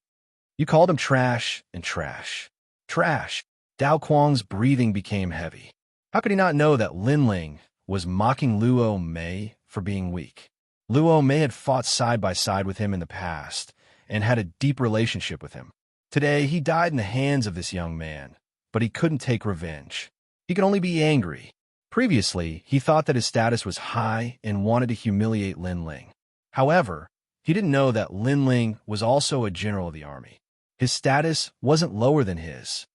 You called him trash and trash. Trash. Dao Kuang's breathing became heavy. How could he not know that Lin Ling was mocking Luo Mei for being weak? Luo Mei had fought side by side with him in the past and had a deep relationship with him. Today, he died in the hands of this young man, but he couldn't take revenge. He could only be angry. Previously, he thought that his status was high and wanted to humiliate Lin Ling. However, he didn't know that Lin Ling was also a general of the army. His status wasn't lower than his.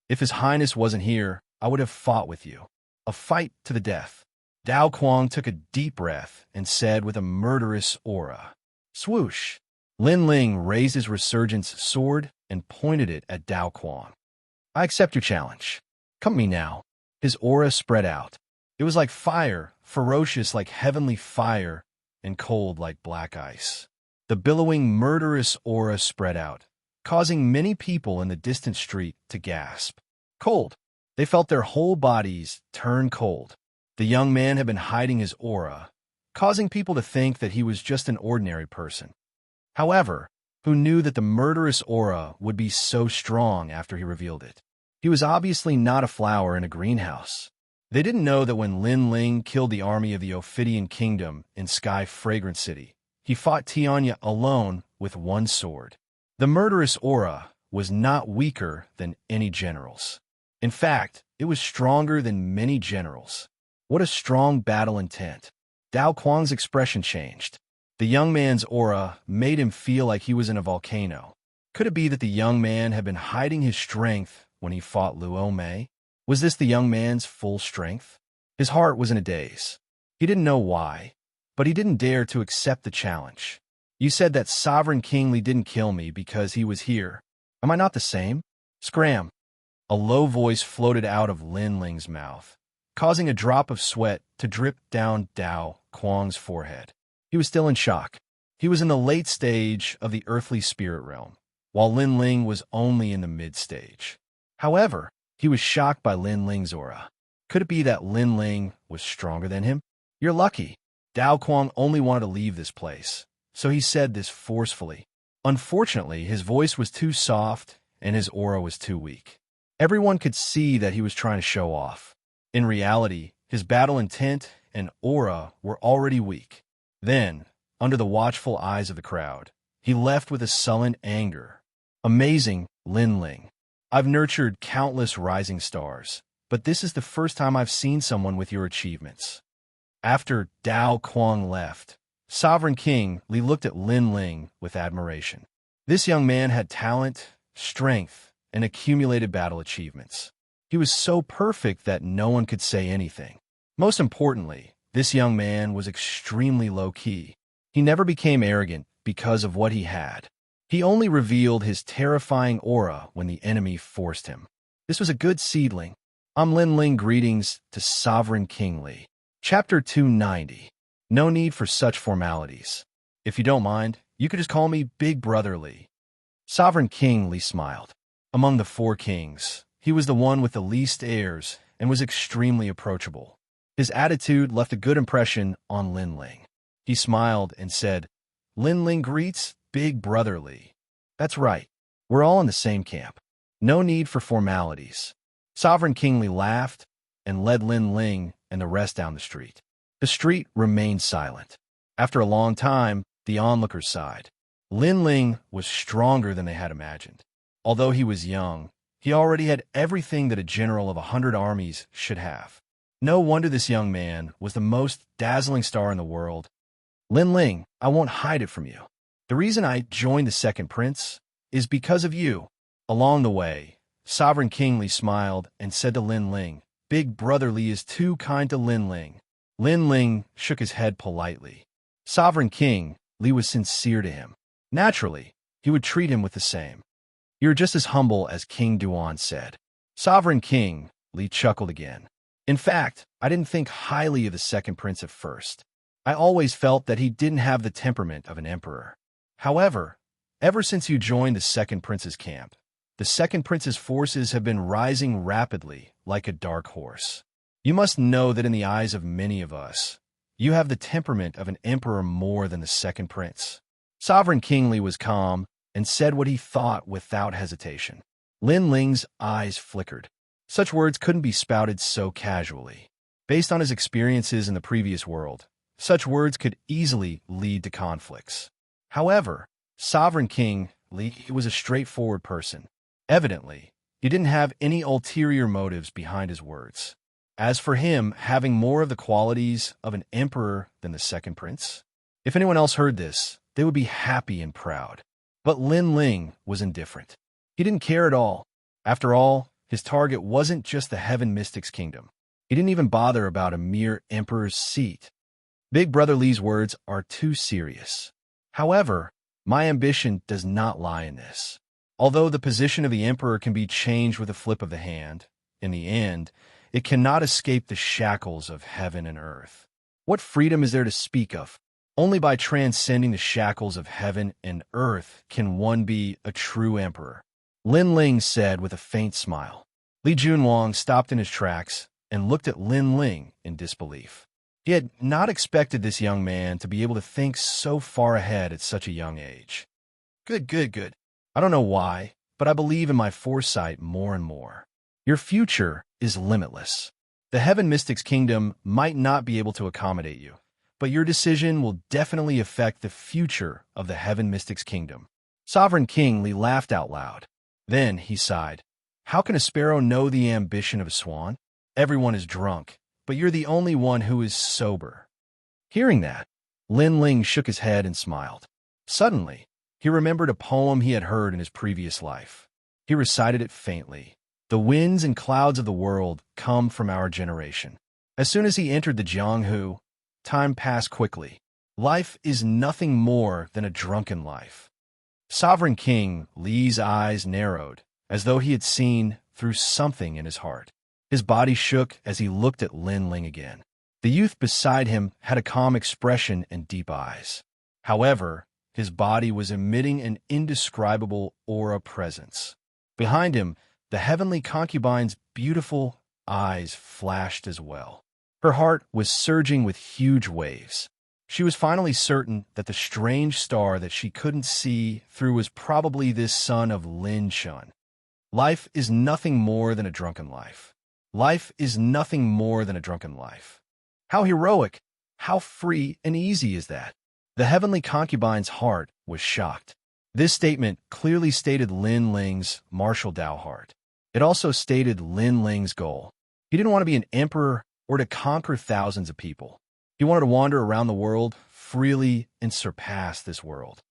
If His Highness wasn't here, I would have fought with you. A fight to the death. Dao Kuang took a deep breath and said with a murderous aura, swoosh. Lin Ling raised his resurgence sword and pointed it at Dao Kuang. I accept your challenge. Come at me now. His aura spread out. It was like fire, ferocious like heavenly fire, and cold like black ice. The billowing, murderous aura spread out, causing many people in the distant street to gasp. Cold. They felt their whole bodies turn cold. The young man had been hiding his aura, causing people to think that he was just an ordinary person. However, who knew that the murderous aura would be so strong after he revealed it? He was obviously not a flower in a greenhouse. They didn't know that when Lin Ling killed the army of the Ophidian Kingdom in Sky Fragrant City, he fought Xianxia alone with one sword. The murderous aura was not weaker than any general's. In fact, it was stronger than many generals. What a strong battle intent. Dao Kuang's expression changed. The young man's aura made him feel like he was in a volcano. Could it be that the young man had been hiding his strength when he fought Luo Mei? Was this the young man's full strength? His heart was in a daze. He didn't know why, but he didn't dare to accept the challenge. You said that Sovereign King Li didn't kill me because he was here. Am I not the same? Scram! A low voice floated out of Lin Ling's mouth, causing a drop of sweat to drip down Dao Quang's forehead. He was still in shock. He was in the late stage of the earthly spirit realm, while Lin Ling was only in the mid-stage. However, he was shocked by Lin Ling's aura. Could it be that Lin Ling was stronger than him? You're lucky. Dao Quang only wanted to leave this place, so he said this forcefully. Unfortunately, his voice was too soft and his aura was too weak. Everyone could see that he was trying to show off. In reality, his battle intent and aura were already weak. Then, under the watchful eyes of the crowd, he left with a sullen anger. Amazing, Lin Ling. I've nurtured countless rising stars, but this is the first time I've seen someone with your achievements. After Dao Quang left, Sovereign King Li looked at Lin Ling with admiration. This young man had talent, strength, and accumulated battle achievements. He was so perfect that no one could say anything. Most importantly, this young man was extremely low-key. He never became arrogant because of what he had. He only revealed his terrifying aura when the enemy forced him. This was a good seedling. I'm Lin Ling. Greetings to Sovereign King Li. Chapter 290. No need for such formalities. If you don't mind, you could just call me Big Brother Li. Sovereign King Li smiled. Among the four kings, he was the one with the least airs and was extremely approachable. His attitude left a good impression on Lin Ling. He smiled and said, Lin Ling greets Big Brother Li. That's right. We're all in the same camp. No need for formalities. Sovereign King Li laughed and led Lin Ling and the rest down the street. The street remained silent. After a long time, the onlookers sighed. Lin Ling was stronger than they had imagined. Although he was young, he already had everything that a general of 100 armies should have. No wonder this young man was the most dazzling star in the world. Lin Ling, I won't hide it from you. The reason I joined the Second Prince is because of you. Along the way, Sovereign King Li smiled and said to Lin Ling, Big Brother Li is too kind to Lin Ling. Lin Ling shook his head politely. Sovereign King Li was sincere to him. Naturally, he would treat him with the same. You're just as humble as King Duan said. Sovereign King Li chuckled again. In fact, I didn't think highly of the Second Prince at first. I always felt that he didn't have the temperament of an emperor. However, ever since you joined the Second Prince's camp, the Second Prince's forces have been rising rapidly like a dark horse. You must know that in the eyes of many of us, you have the temperament of an emperor more than the Second Prince. Sovereign King Li was calm and said what he thought without hesitation. Lin Ling's eyes flickered. Such words couldn't be spouted so casually. Based on his experiences in the previous world, such words could easily lead to conflicts. However, Sovereign King Li was a straightforward person. Evidently, he didn't have any ulterior motives behind his words. As for him having more of the qualities of an emperor than the Second Prince, if anyone else heard this, they would be happy and proud. But Lin Ling was indifferent. He didn't care at all. After all, his target wasn't just the Heaven Mystics Kingdom. He didn't even bother about a mere emperor's seat. Big Brother Li's words are too serious. However, my ambition does not lie in this. Although the position of the emperor can be changed with a flip of the hand, in the end, it cannot escape the shackles of heaven and earth. What freedom is there to speak of? Only by transcending the shackles of heaven and earth can one be a true emperor. Lin Ling said with a faint smile. Li Junwang stopped in his tracks and looked at Lin Ling in disbelief. He had not expected this young man to be able to think so far ahead at such a young age. Good. I don't know why, but I believe in my foresight more and more. Your future is limitless. The Heaven Mystics Kingdom might not be able to accommodate you, but your decision will definitely affect the future of the Heaven Mystics Kingdom. Sovereign King Li laughed out loud. Then he sighed. How can a sparrow know the ambition of a swan? Everyone is drunk, but you're the only one who is sober. Hearing that, Lin Ling shook his head and smiled. Suddenly, He remembered a poem he had heard in his previous life. He recited it faintly. The winds and clouds of the world come from our generation. As soon as he entered the Jianghu, time passed quickly. Life is nothing more than a drunken life. Sovereign King Li's eyes narrowed, as though he had seen through something in his heart. His body shook as he looked at Lin Ling again. The youth beside him had a calm expression and deep eyes. However, his body was emitting an indescribable aura presence. Behind him, the heavenly concubine's beautiful eyes flashed as well. Her heart was surging with huge waves. She was finally certain that the strange star that she couldn't see through was probably this son of Lin Chun. Life is nothing more than a drunken life. Life is nothing more than a drunken life. How heroic, how free and easy is that? The heavenly concubine's heart was shocked. This statement clearly stated Lin Ling's martial Dao heart. It also stated Lin Ling's goal. He didn't want to be an emperor or to conquer thousands of people. He wanted to wander around the world freely and surpass this world.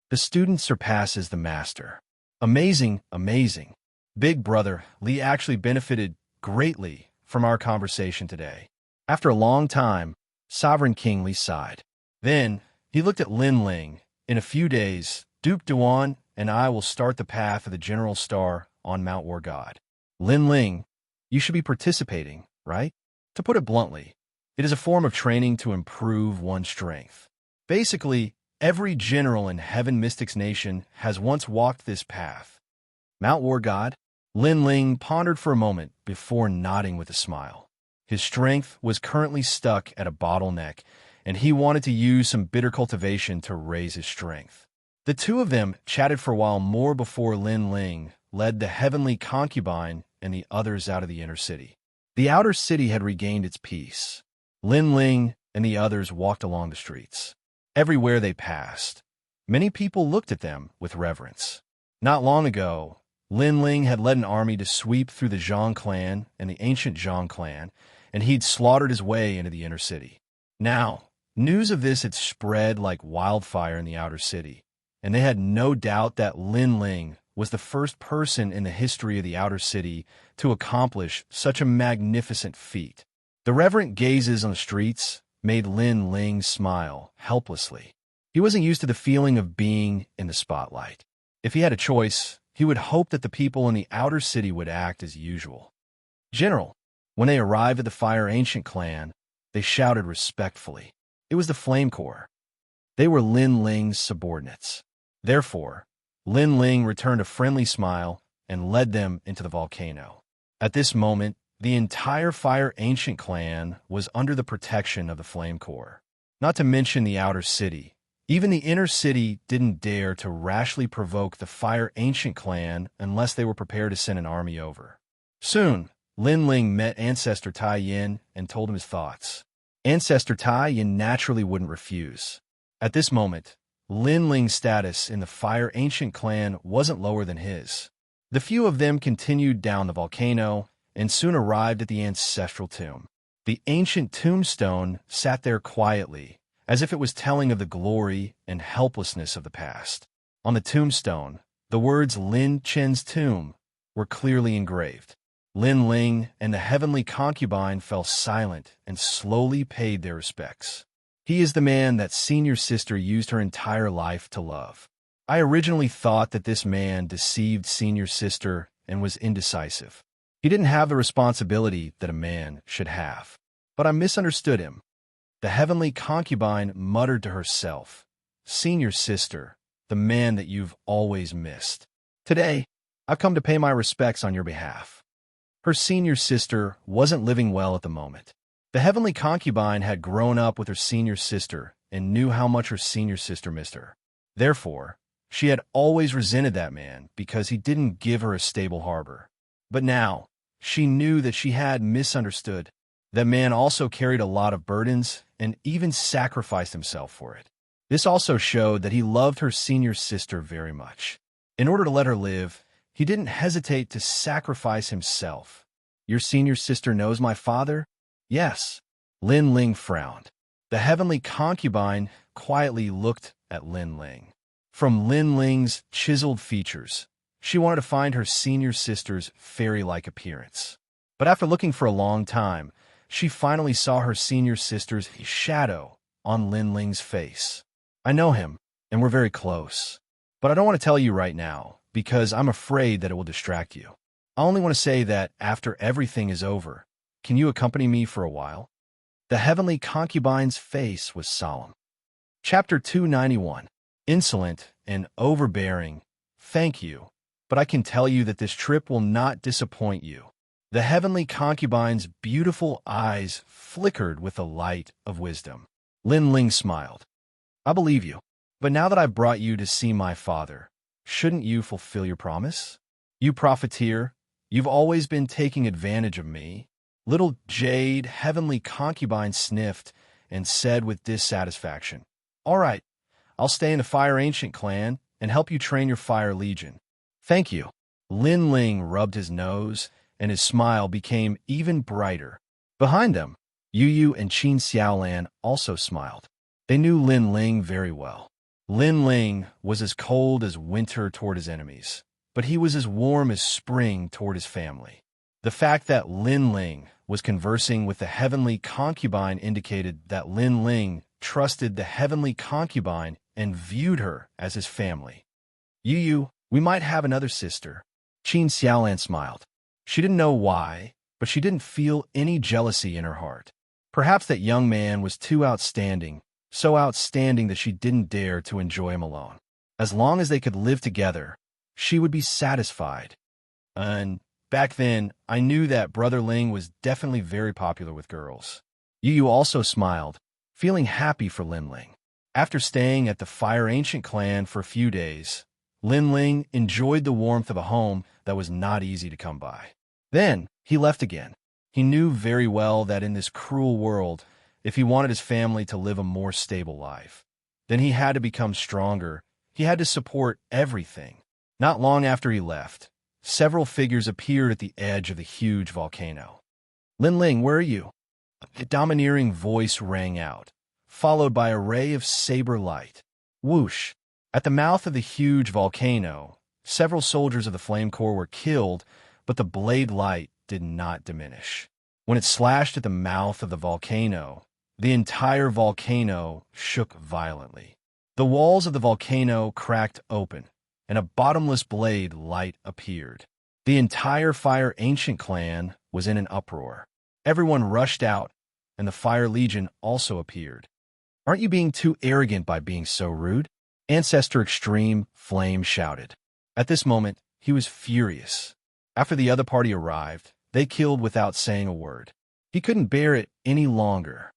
The student surpasses the master. Amazing, amazing. Big brother, Li actually benefited greatly from our conversation today. After a long time, Sovereign King Li sighed. Then he looked at Lin Ling. In a few days, Duke Duan and I will start the path of the General Star on Mount War God. Lin Ling, you should be participating, right? To put it bluntly, it is a form of training to improve one's strength. Basically, every general in Heaven Mystics Nation has once walked this path. Mount War God? Lin Ling pondered for a moment before nodding with a smile. His strength was currently stuck at a bottleneck, and he wanted to use some bitter cultivation to raise his strength. The two of them chatted for a while more before Lin Ling led the heavenly concubine and the others out of the inner city. The outer city had regained its peace. Lin Ling and the others walked along the streets. Everywhere they passed, many people looked at them with reverence. Not long ago, Lin Ling had led an army to sweep through the Zhang clan and the ancient Zhang clan, and he'd slaughtered his way into the inner city. Now, news of this had spread like wildfire in the outer city, and they had no doubt that Lin Ling was the first person in the history of the outer city to accomplish such a magnificent feat. The reverent gazes on the streets made Lin Ling smile helplessly. He wasn't used to the feeling of being in the spotlight. If he had a choice, he would hope that the people in the outer city would act as usual. General, when they arrived at the Fire Ancient clan, they shouted respectfully. It was the Flame Corps. They were Lin Ling's subordinates. Therefore, Lin Ling returned a friendly smile and led them into the volcano. At this moment, the entire Fire Ancient clan was under the protection of the Flame Corps. Not to mention the outer city. Even the inner city didn't dare to rashly provoke the Fire Ancient clan unless they were prepared to send an army over. Soon, Lin Ling met Ancestor Tai Yin and told him his thoughts. Ancestor Tai Yin naturally wouldn't refuse. At this moment, Lin Ling's status in the Fire Ancient clan wasn't lower than his. The few of them continued down the volcano and soon arrived at the ancestral tomb. The ancient tombstone sat there quietly, as if it was telling of the glory and helplessness of the past. On the tombstone, the words Lin Chen's tomb were clearly engraved. Lin Ling and the heavenly concubine fell silent and slowly paid their respects. He is the man that senior sister used her entire life to love. I originally thought that this man deceived senior sister and was indecisive. He didn't have the responsibility that a man should have. But I misunderstood him. The heavenly concubine muttered to herself, "Senior sister, the man that you've always missed. Today, I've come to pay my respects on your behalf." Her senior sister wasn't living well at the moment. The heavenly concubine had grown up with her senior sister and knew how much her senior sister missed her. Therefore, she had always resented that man because he didn't give her a stable harbor. But now, she knew that she had misunderstood. That man also carried a lot of burdens and even sacrificed himself for it. This also showed that he loved her senior sister very much. In order to let her live, he didn't hesitate to sacrifice himself. "Your senior sister knows my father?" "Yes." Lin Ling frowned. The heavenly concubine quietly looked at Lin Ling. From Lin Ling's chiseled features, she wanted to find her senior sister's fairy-like appearance. But after looking for a long time, she finally saw her senior sister's shadow on Lin Ling's face. I know him, and we're very close. But I don't want to tell you right now, because I'm afraid that it will distract you. I only want to say that after everything is over, can you accompany me for a while? The heavenly concubine's face was solemn. Chapter 291. Insolent and overbearing. Thank you, but I can tell you that this trip will not disappoint you. The heavenly concubine's beautiful eyes flickered with the light of wisdom. Lin Ling smiled. I believe you, but now that I've brought you to see my father, shouldn't you fulfill your promise? You profiteer, you've always been taking advantage of me. Little Jade heavenly concubine sniffed and said with dissatisfaction, All right, I'll stay in the Fire Ancient clan and help you train your Fire Legion. Thank you. Lin Ling rubbed his nose, and his smile became even brighter. Behind them, Yu and Xianxia also smiled. They knew Lin Ling very well. Lin Ling was as cold as winter toward his enemies, but he was as warm as spring toward his family. The fact that Lin Ling was conversing with the heavenly concubine indicated that Lin Ling trusted the heavenly concubine and viewed her as his family. Yu, we might have another sister. Xianxia smiled. She didn't know why, but she didn't feel any jealousy in her heart. Perhaps that young man was too outstanding, so outstanding that she didn't dare to enjoy him alone. As long as they could live together, she would be satisfied. And back then, I knew that Brother Ling was definitely very popular with girls. Yu also smiled, feeling happy for Lin Ling. After staying at the Fire Ancient clan for a few days, Lin Ling enjoyed the warmth of a home that was not easy to come by. Then, he left again. He knew very well that in this cruel world, if he wanted his family to live a more stable life, then he had to become stronger. He had to support everything. Not long after he left, several figures appeared at the edge of the huge volcano. Lin Ling, where are you? A domineering voice rang out, followed by a ray of saber light. Whoosh! At the mouth of the huge volcano, several soldiers of the Flame Corps were killed, but the blade light did not diminish. When it slashed at the mouth of the volcano, the entire volcano shook violently. The walls of the volcano cracked open, and a bottomless blade light appeared. The entire Fire Ancient clan was in an uproar. Everyone rushed out, and the Fire Legion also appeared. Aren't you being too arrogant by being so rude? Ancestor Extreme Flame shouted. At this moment, he was furious. After the other party arrived, they killed without saying a word. He couldn't bear it any longer.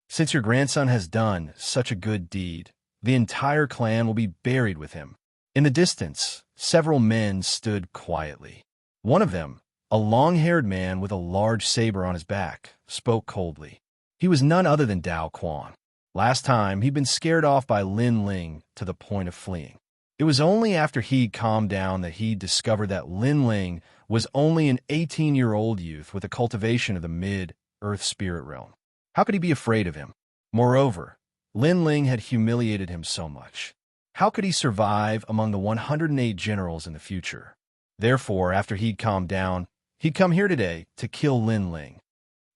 Since your grandson has done such a good deed, the entire clan will be buried with him. In the distance, several men stood quietly. One of them, a long-haired man with a large saber on his back, spoke coldly. He was none other than Dao Quan. Last time, he'd been scared off by Lin Ling to the point of fleeing. It was only after he'd calmed down that he'd discovered that Lin Ling was only an 18-year-old youth with a cultivation of the mid-earth spirit realm. How could he be afraid of him? Moreover, Lin Ling had humiliated him so much. How could he survive among the 108 generals in the future? Therefore, after he'd calmed down, he'd come here today to kill Lin Ling.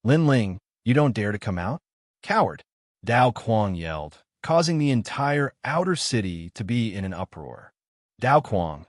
Lin Ling, you don't dare to come out? Coward! Dao Quang yelled, causing the entire outer city to be in an uproar. Dao Quang,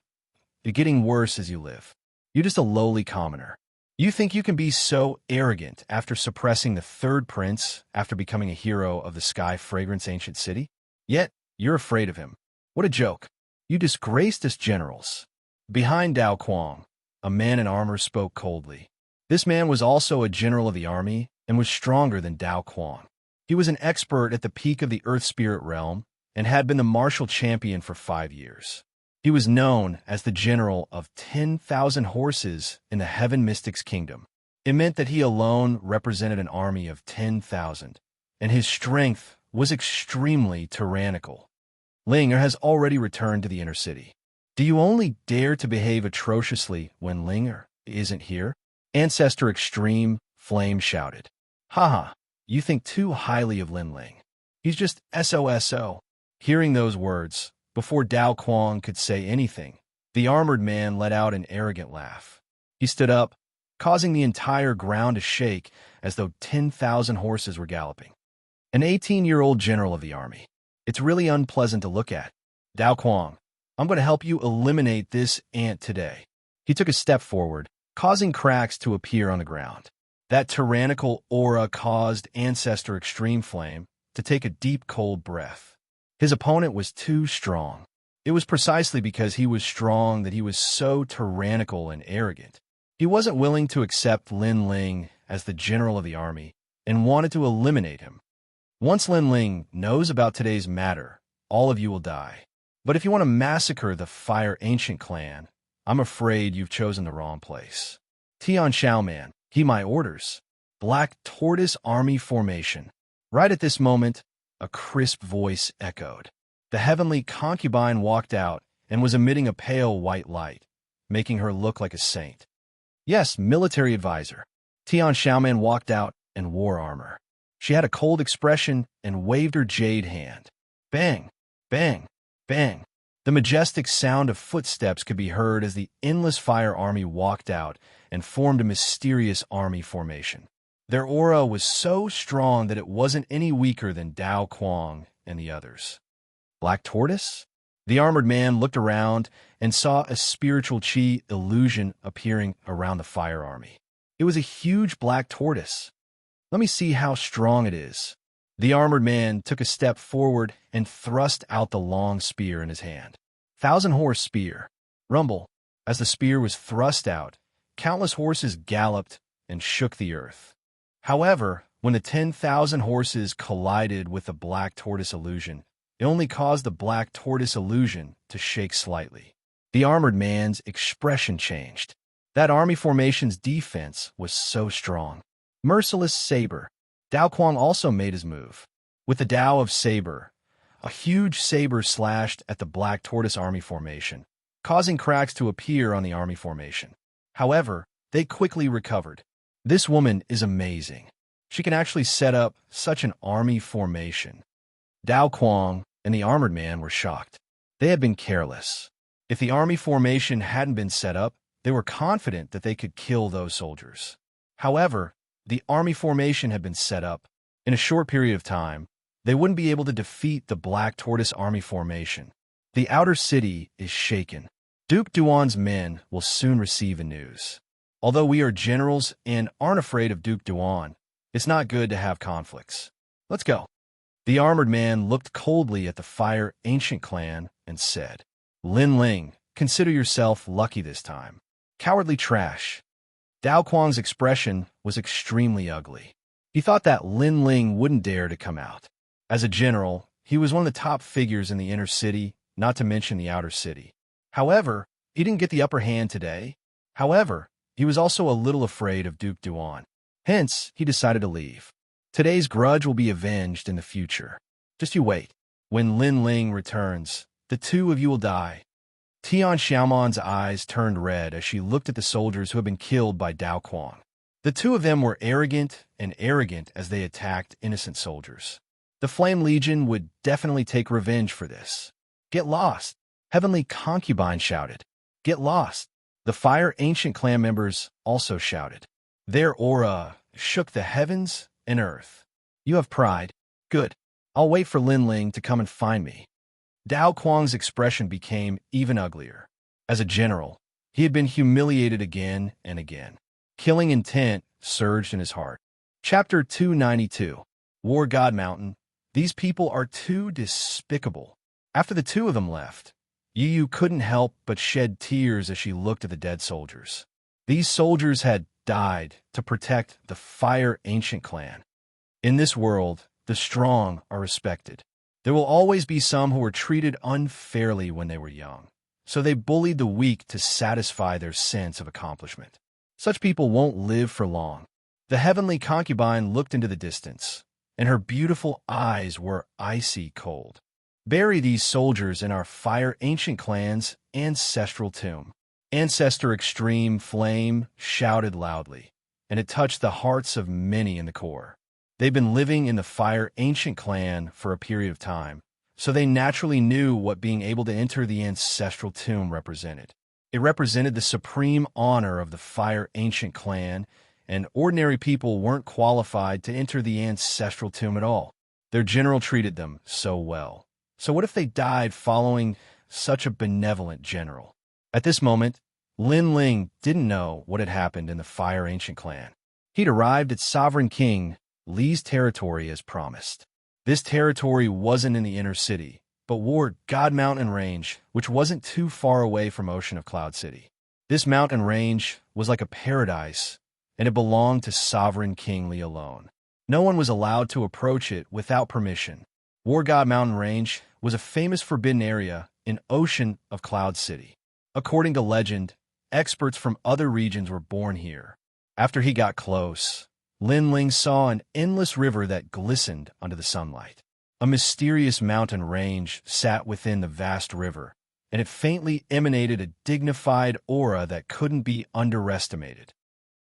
you're getting worse as you live. You're just a lowly commoner. You think you can be so arrogant after suppressing the third prince after becoming a hero of the Sky Fragrance Ancient City? Yet, you're afraid of him. What a joke. You disgraced us generals. Behind Dao Quang, a man in armor spoke coldly. This man was also a general of the army and was stronger than Dao Quang. He was an expert at the peak of the Earth Spirit realm and had been the martial champion for 5 years. He was known as the general of 10,000 horses in the Heaven Mystics Kingdom. It meant that he alone represented an army of 10,000, and his strength was extremely tyrannical. Linger has already returned to the inner city. Do you only dare to behave atrociously when Linger isn't here? Ancestor Extreme Flame shouted. Haha, you think too highly of Lin Ling. He's just SOSO. Hearing those words, Before Dao Quang could say anything, the armored man let out an arrogant laugh. He stood up, causing the entire ground to shake as though 10,000 horses were galloping. An 18-year-old general of the army. It's really unpleasant to look at. Dao Quang, I'm going to help you eliminate this ant today. He took a step forward, causing cracks to appear on the ground. That tyrannical aura caused Ancestor Extreme Flame to take a deep, cold breath. His opponent was too strong. It was precisely because he was strong that he was so tyrannical and arrogant. He wasn't willing to accept Lin Ling as the general of the army and wanted to eliminate him. Once Lin Ling knows about today's matter, all of you will die. But if you want to massacre the Fire Ancient clan, I'm afraid you've chosen the wrong place. Tian Xiaoman, heed my orders. Black Tortoise Army Formation. Right at this moment, a crisp voice echoed. The heavenly concubine walked out and was emitting a pale white light, making her look like a saint. Yes, military advisor. Tian Xiaoman walked out and wore armor. She had a cold expression and waved her jade hand. Bang, bang, bang. The majestic sound of footsteps could be heard as the endless fire army walked out and formed a mysterious army formation. Their aura was so strong that it wasn't any weaker than Dao Quang and the others. Black Tortoise? The armored man looked around and saw a spiritual chi illusion appearing around the fire army. It was a huge black tortoise. Let me see how strong it is. The armored man took a step forward and thrust out the long spear in his hand. 1,000-horse spear. Rumble. As the spear was thrust out, countless horses galloped and shook the earth. However, when the 10,000 horses collided with the black tortoise illusion, it only caused the black tortoise illusion to shake slightly. The armored man's expression changed. That army formation's defense was so strong. Merciless Saber. Dao Quang also made his move. With the Dao of Saber, a huge saber slashed at the black tortoise army formation, causing cracks to appear on the army formation. However, they quickly recovered. This woman is amazing. She can actually set up such an army formation. Dao Quang and the armored man were shocked. They had been careless. If the army formation hadn't been set up, they were confident that they could kill those soldiers. However, the army formation had been set up. In a short period of time, they wouldn't be able to defeat the Black Tortoise army formation. The outer city is shaken. Duke Duan's men will soon receive the news. Although we are generals and aren't afraid of Duke Duan, it's not good to have conflicts. Let's go. The armored man looked coldly at the Fire Ancient clan and said, Lin Ling, consider yourself lucky this time. Cowardly trash. Dao Quang's expression was extremely ugly. He thought that Lin Ling wouldn't dare to come out. As a general, he was one of the top figures in the inner city, not to mention the outer city. However, he didn't get the upper hand today. However, he was also a little afraid of Duke Duan. Hence, he decided to leave. Today's grudge will be avenged in the future. Just you wait. When Lin Ling returns, the two of you will die. Tian Xiaoman's eyes turned red as she looked at the soldiers who had been killed by Dao Quang. The two of them were arrogant as they attacked innocent soldiers. The Flame Legion would definitely take revenge for this. Get lost! Heavenly Concubine shouted. Get lost! The Fire Ancient clan members also shouted. Their aura shook the heavens and earth. You have pride. Good. I'll wait for Lin Ling to come and find me. Dao Quang's expression became even uglier. As a general, he had been humiliated again and again. Killing intent surged in his heart. Chapter 292. War God Mountain. These people are too despicable. After the two of them left, Yu couldn't help but shed tears as she looked at the dead soldiers. These soldiers had died to protect the Fire Ancient clan. In this world, the strong are respected. There will always be some who were treated unfairly when they were young, so they bullied the weak to satisfy their sense of accomplishment. Such people won't live for long. The heavenly concubine looked into the distance, and her beautiful eyes were icy cold. Bury these soldiers in our Fire Ancient clan's ancestral tomb. Ancestor Extreme Flame shouted loudly, and it touched the hearts of many in the core. They've been living in the Fire Ancient clan for a period of time, so they naturally knew what being able to enter the ancestral tomb represented. It represented the supreme honor of the Fire Ancient clan, and ordinary people weren't qualified to enter the ancestral tomb at all. Their general treated them so well. So what if they died following such a benevolent general? At this moment, Lin Ling didn't know what had happened in the Fire Ancient clan. He'd arrived at Sovereign King Li's territory as promised. This territory wasn't in the inner city, but wore God Mountain Range, which wasn't too far away from Ocean of Cloud City. This mountain range was like a paradise, and it belonged to Sovereign King Li alone. No one was allowed to approach it without permission. War God Mountain Range was a famous forbidden area in Ocean of Cloud City. According to legend, experts from other regions were born here. After he got close, Lin Ling saw an endless river that glistened under the sunlight. A mysterious mountain range sat within the vast river, and it faintly emanated a dignified aura that couldn't be underestimated.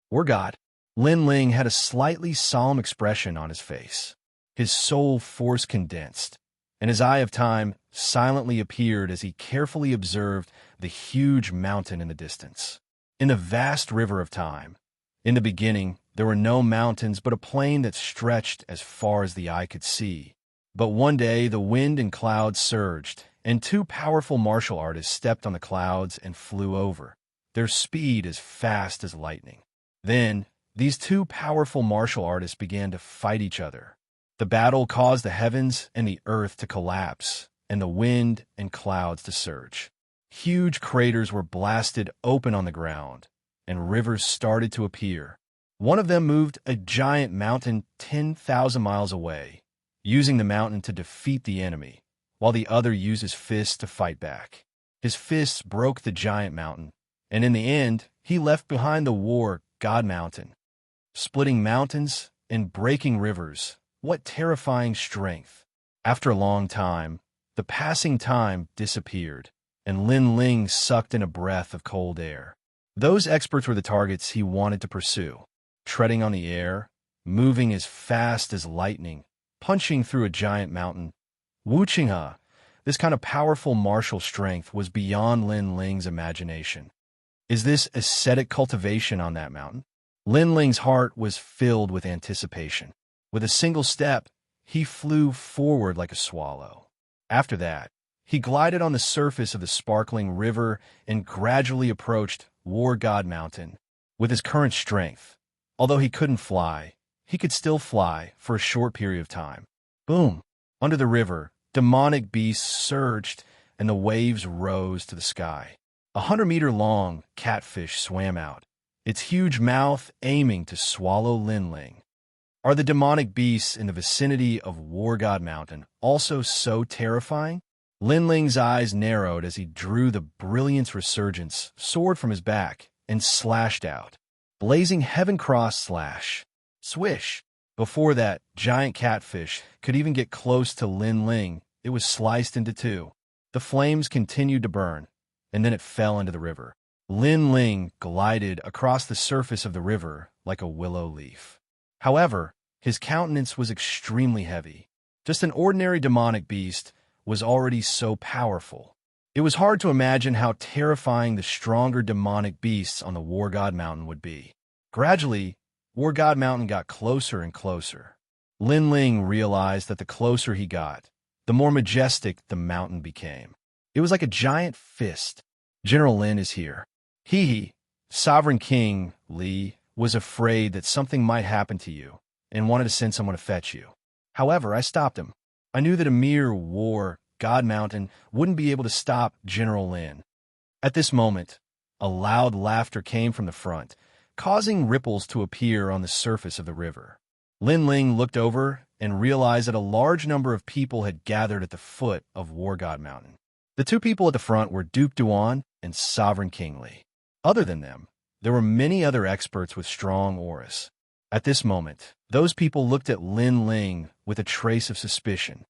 War God, Lin Ling had a slightly solemn expression on his face. His soul force condensed, and his eye of time silently appeared as he carefully observed the huge mountain in the distance. In the vast river of time, in the beginning, there were no mountains but a plain that stretched as far as the eye could see. But one day, the wind and clouds surged, and two powerful martial artists stepped on the clouds and flew over, their speed as fast as lightning. Then, these two powerful martial artists began to fight each other. The battle caused the heavens and the earth to collapse, and the wind and clouds to surge. Huge craters were blasted open on the ground, and rivers started to appear. One of them moved a giant mountain 10,000 miles away, using the mountain to defeat the enemy, while the other used his fists to fight back. His fists broke the giant mountain, and in the end, he left behind the War God Mountain. Splitting mountains and breaking rivers, what terrifying strength! After a long time, the passing time disappeared, and Lin Ling sucked in a breath of cold air. Those experts were the targets he wanted to pursue, treading on the air, moving as fast as lightning, punching through a giant mountain. Wuxia, this kind of powerful martial strength was beyond Lin Ling's imagination. Is this ascetic cultivation on that mountain? Lin Ling's heart was filled with anticipation. With a single step, he flew forward like a swallow. After that, he glided on the surface of the sparkling river and gradually approached War God Mountain. With his current strength, although he couldn't fly, he could still fly for a short period of time. Boom! Under the river, demonic beasts surged and the waves rose to the sky. 100-meter-long catfish swam out, its huge mouth aiming to swallow Lin Ling. Are the demonic beasts in the vicinity of War God Mountain also so terrifying? Lin Ling's eyes narrowed as he drew the Brilliance Resurgence sword from his back and slashed out. Blazing Heaven Cross slash. Swish! Before that giant catfish could even get close to Lin Ling, it was sliced into two. The flames continued to burn, and then it fell into the river. Lin Ling glided across the surface of the river like a willow leaf. However, his countenance was extremely heavy. Just an ordinary demonic beast was already so powerful. It was hard to imagine how terrifying the stronger demonic beasts on the War God Mountain would be. Gradually, War God Mountain got closer and closer. Lin Ling realized that the closer he got, the more majestic the mountain became. It was like a giant fist. General Lin is here. Sovereign King Li was afraid that something might happen to you and wanted to send someone to fetch you. However, I stopped him. I knew that a mere War God Mountain wouldn't be able to stop General Lin. At this moment, a loud laughter came from the front, causing ripples to appear on the surface of the river. Lin Ling looked over and realized that a large number of people had gathered at the foot of War God Mountain. The two people at the front were Duke Duan and Sovereign King Li. Other than them, there were many other experts with strong auras. At this moment, those people looked at Lin Ling with a trace of suspicion.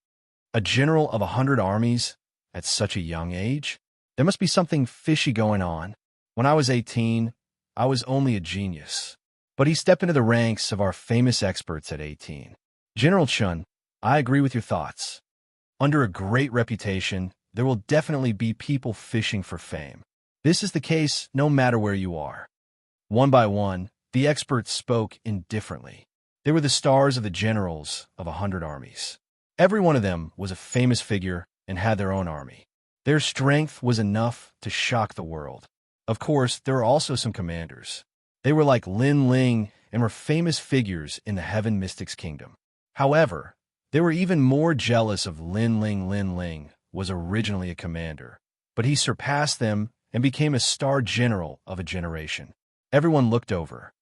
A general of 100 armies at such a young age? There must be something fishy going on. When I was 18, I was only a genius. But he stepped into the ranks of our famous experts at 18. General Chun, I agree with your thoughts. Under a great reputation, there will definitely be people fishing for fame. This is the case no matter where you are. One by one, the experts spoke indifferently. They were the stars of the generals of 100 armies. Every one of them was a famous figure and had their own army. Their strength was enough to shock the world. Of course, there were also some commanders. They were like Lin Ling and were famous figures in the Heaven Mystics Kingdom. However, they were even more jealous of Lin Ling. Lin Ling was originally a commander, but he surpassed them and became a star general of a generation. Everyone looked over.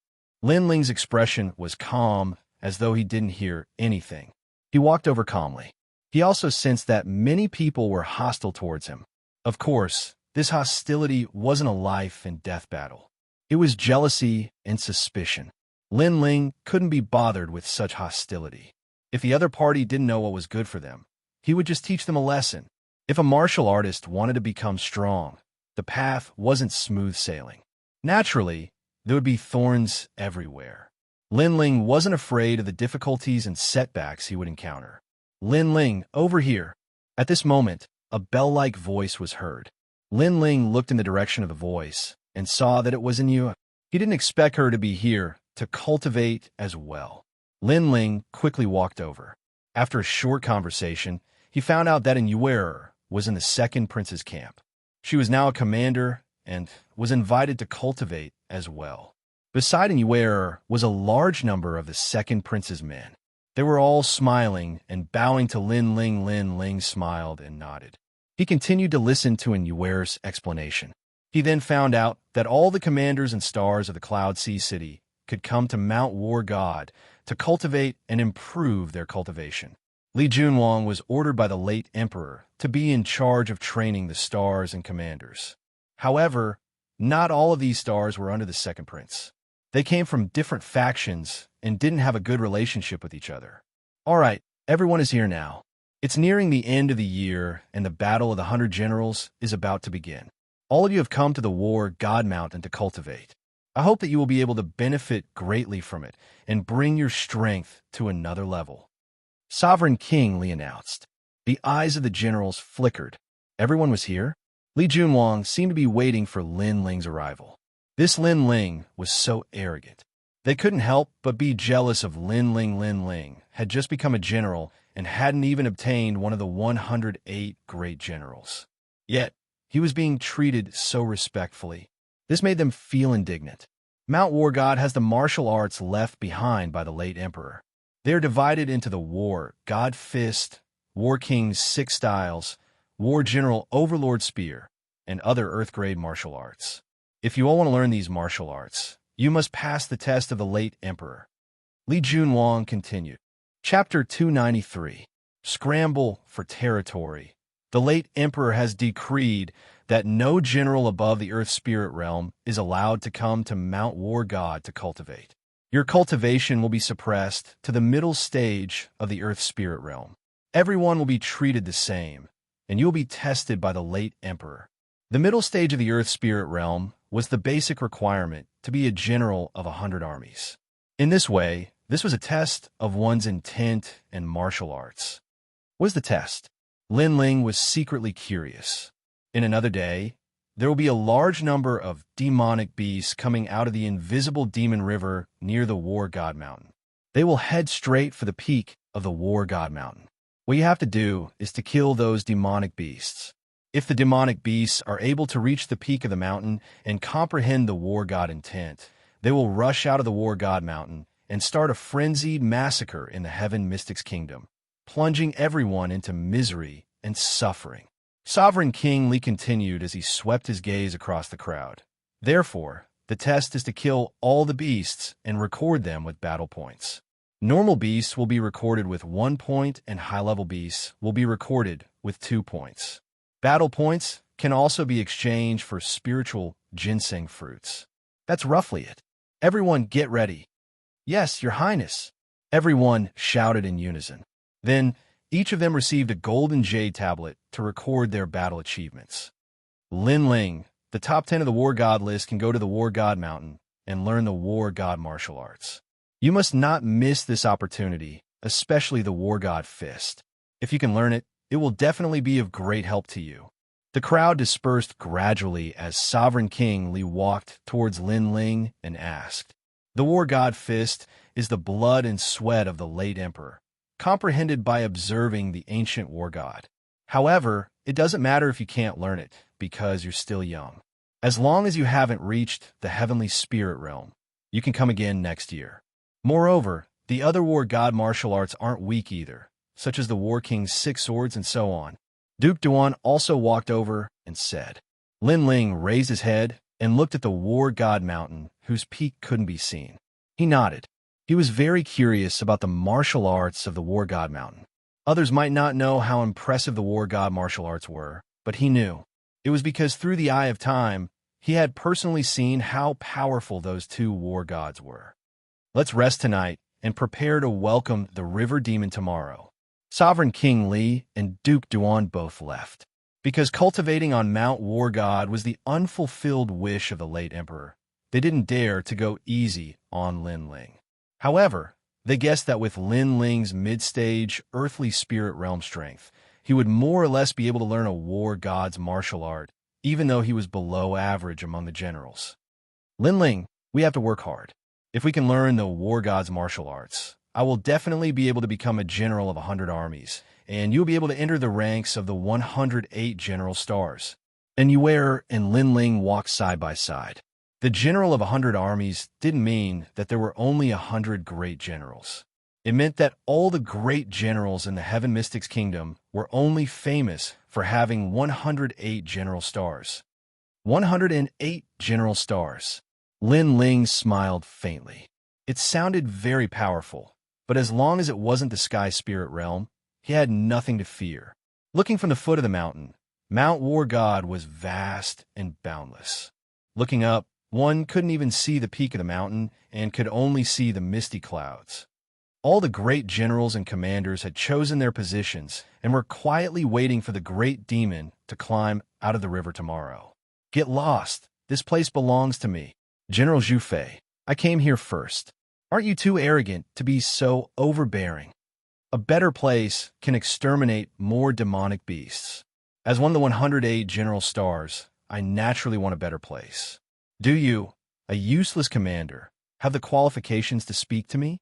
Lin Ling's expression was calm, as though he didn't hear anything. He walked over calmly. He also sensed that many people were hostile towards him. Of course, this hostility wasn't a life-and-death battle. It was jealousy and suspicion. Lin Ling couldn't be bothered with such hostility. If the other party didn't know what was good for them, he would just teach them a lesson. If a martial artist wanted to become strong, the path wasn't smooth sailing. Naturally, there would be thorns everywhere. Lin Ling wasn't afraid of the difficulties and setbacks he would encounter. Lin Ling, over here. At this moment, a bell-like voice was heard. Lin Ling looked in the direction of the voice and saw that it was in Yue. He didn't expect her to be here to cultivate as well. Lin Ling quickly walked over. After a short conversation, he found out that Yue was in the second prince's camp. She was now a commander and was invited to cultivate as well. Beside Yue was a large number of the second prince's men. They were all smiling and bowing to Lin Ling. Lin Ling smiled and nodded. He continued to listen to Yue's explanation. He then found out that all the commanders and stars of the Cloud Sea City could come to Mount War God to cultivate and improve their cultivation. Li Junwang was ordered by the late emperor to be in charge of training the stars and commanders. However, not all of these stars were under the second prince. They came from different factions and didn't have a good relationship with each other. All right, everyone is here now. It's nearing the end of the year, and the Battle of the 100 Generals is about to begin. All of you have come to the War God Mountain to cultivate. I hope that you will be able to benefit greatly from it and bring your strength to another level. Sovereign King Li announced. The eyes of the generals flickered. Everyone was here? Li Junwang seemed to be waiting for Lin Ling's arrival. This Lin Ling was so arrogant. They couldn't help but be jealous of Lin Ling. Lin Ling had just become a general and hadn't even obtained one of the 108 great generals. Yet, he was being treated so respectfully. This made them feel indignant. Mount War God has the martial arts left behind by the late emperor. They are divided into the War God Fist, War King's Six Styles, War General Overlord Spear, and other Earth-grade martial arts. If you all want to learn these martial arts, you must pass the test of the late emperor. Li Junwang continued. Chapter 293. Scramble for Territory. The late emperor has decreed that no general above the Earth Spirit Realm is allowed to come to Mount War God to cultivate. Your cultivation will be suppressed to the middle stage of the Earth Spirit Realm. Everyone will be treated the same, and you will be tested by the late emperor. The middle stage of the Earth Spirit Realm was the basic requirement to be a general of 100 armies. In this way, this was a test of one's intent and martial arts. What is the test? Lin Ling was secretly curious. In another day, there will be a large number of demonic beasts coming out of the invisible demon river near the War God Mountain. They will head straight for the peak of the War God Mountain. What you have to do is to kill those demonic beasts. If the demonic beasts are able to reach the peak of the mountain and comprehend the War God intent, they will rush out of the War God Mountain and start a frenzied massacre in the Heaven Mystics Kingdom, plunging everyone into misery and suffering. Sovereign King Li continued as he swept his gaze across the crowd. Therefore, the test is to kill all the beasts and record them with battle points. Normal beasts will be recorded with 1 point and high-level beasts will be recorded with 2 points. Battle points can also be exchanged for spiritual ginseng fruits. That's roughly it. Everyone get ready. Yes, Your Highness. Everyone shouted in unison. Then, each of them received a golden jade tablet to record their battle achievements. Lin Ling, the top 10 of the War God list, can go to the War God Mountain and learn the War God martial arts. You must not miss this opportunity, especially the War God Fist. If you can learn it, It will definitely be of great help to you. The crowd dispersed gradually as Sovereign King Li walked towards Lin Ling and asked, "The war god fist is the blood and sweat of the late emperor, comprehended by observing the ancient war god. However, it doesn't matter if you can't learn it, because you're still young. As long as you haven't reached the heavenly spirit realm, you can come again next year. Moreover, the other war god martial arts aren't weak either, such as the war king's 6 swords and so on." Duke Duan also walked over and said. Lin Ling raised his head and looked at the war god mountain, whose peak couldn't be seen. He nodded. He was very curious about the martial arts of the war god mountain. Others might not know how impressive the war god martial arts were, but he knew. It was because through the eye of time, he had personally seen how powerful those 2 war gods were. "Let's rest tonight and prepare to welcome the river demon tomorrow." Sovereign King Li and Duke Duan both left. Because cultivating on Mount War God was the unfulfilled wish of the late emperor, they didn't dare to go easy on Lin Ling. However, they guessed that with Lin Ling's mid-stage earthly spirit realm strength, he would more or less be able to learn a war god's martial art, even though he was below average among the generals. "Lin Ling, we have to work hard. If we can learn the war god's martial arts, I will definitely be able to become a general of 100 armies, and you'll be able to enter the ranks of the 108 general stars." And Yuer and Lin Ling walked side by side. The general of 100 armies didn't mean that there were only 100 great generals. It meant that all the great generals in the Heaven Mystics Kingdom were only famous for having 108 general stars. 108 general stars. Lin Ling smiled faintly. It sounded very powerful. But as long as it wasn't the sky spirit realm, he had nothing to fear. Looking from the foot of the mountain, Mount War God was vast and boundless. Looking up, one couldn't even see the peak of the mountain and could only see the misty clouds. All the great generals and commanders had chosen their positions and were quietly waiting for the great demon to climb out of the river tomorrow. "Get lost. This place belongs to me. General Zhu Fei, I came here first. Aren't you too arrogant to be so overbearing? A better place can exterminate more demonic beasts. As one of the 108 general stars, I naturally want a better place. Do you, a useless commander, have the qualifications to speak to me?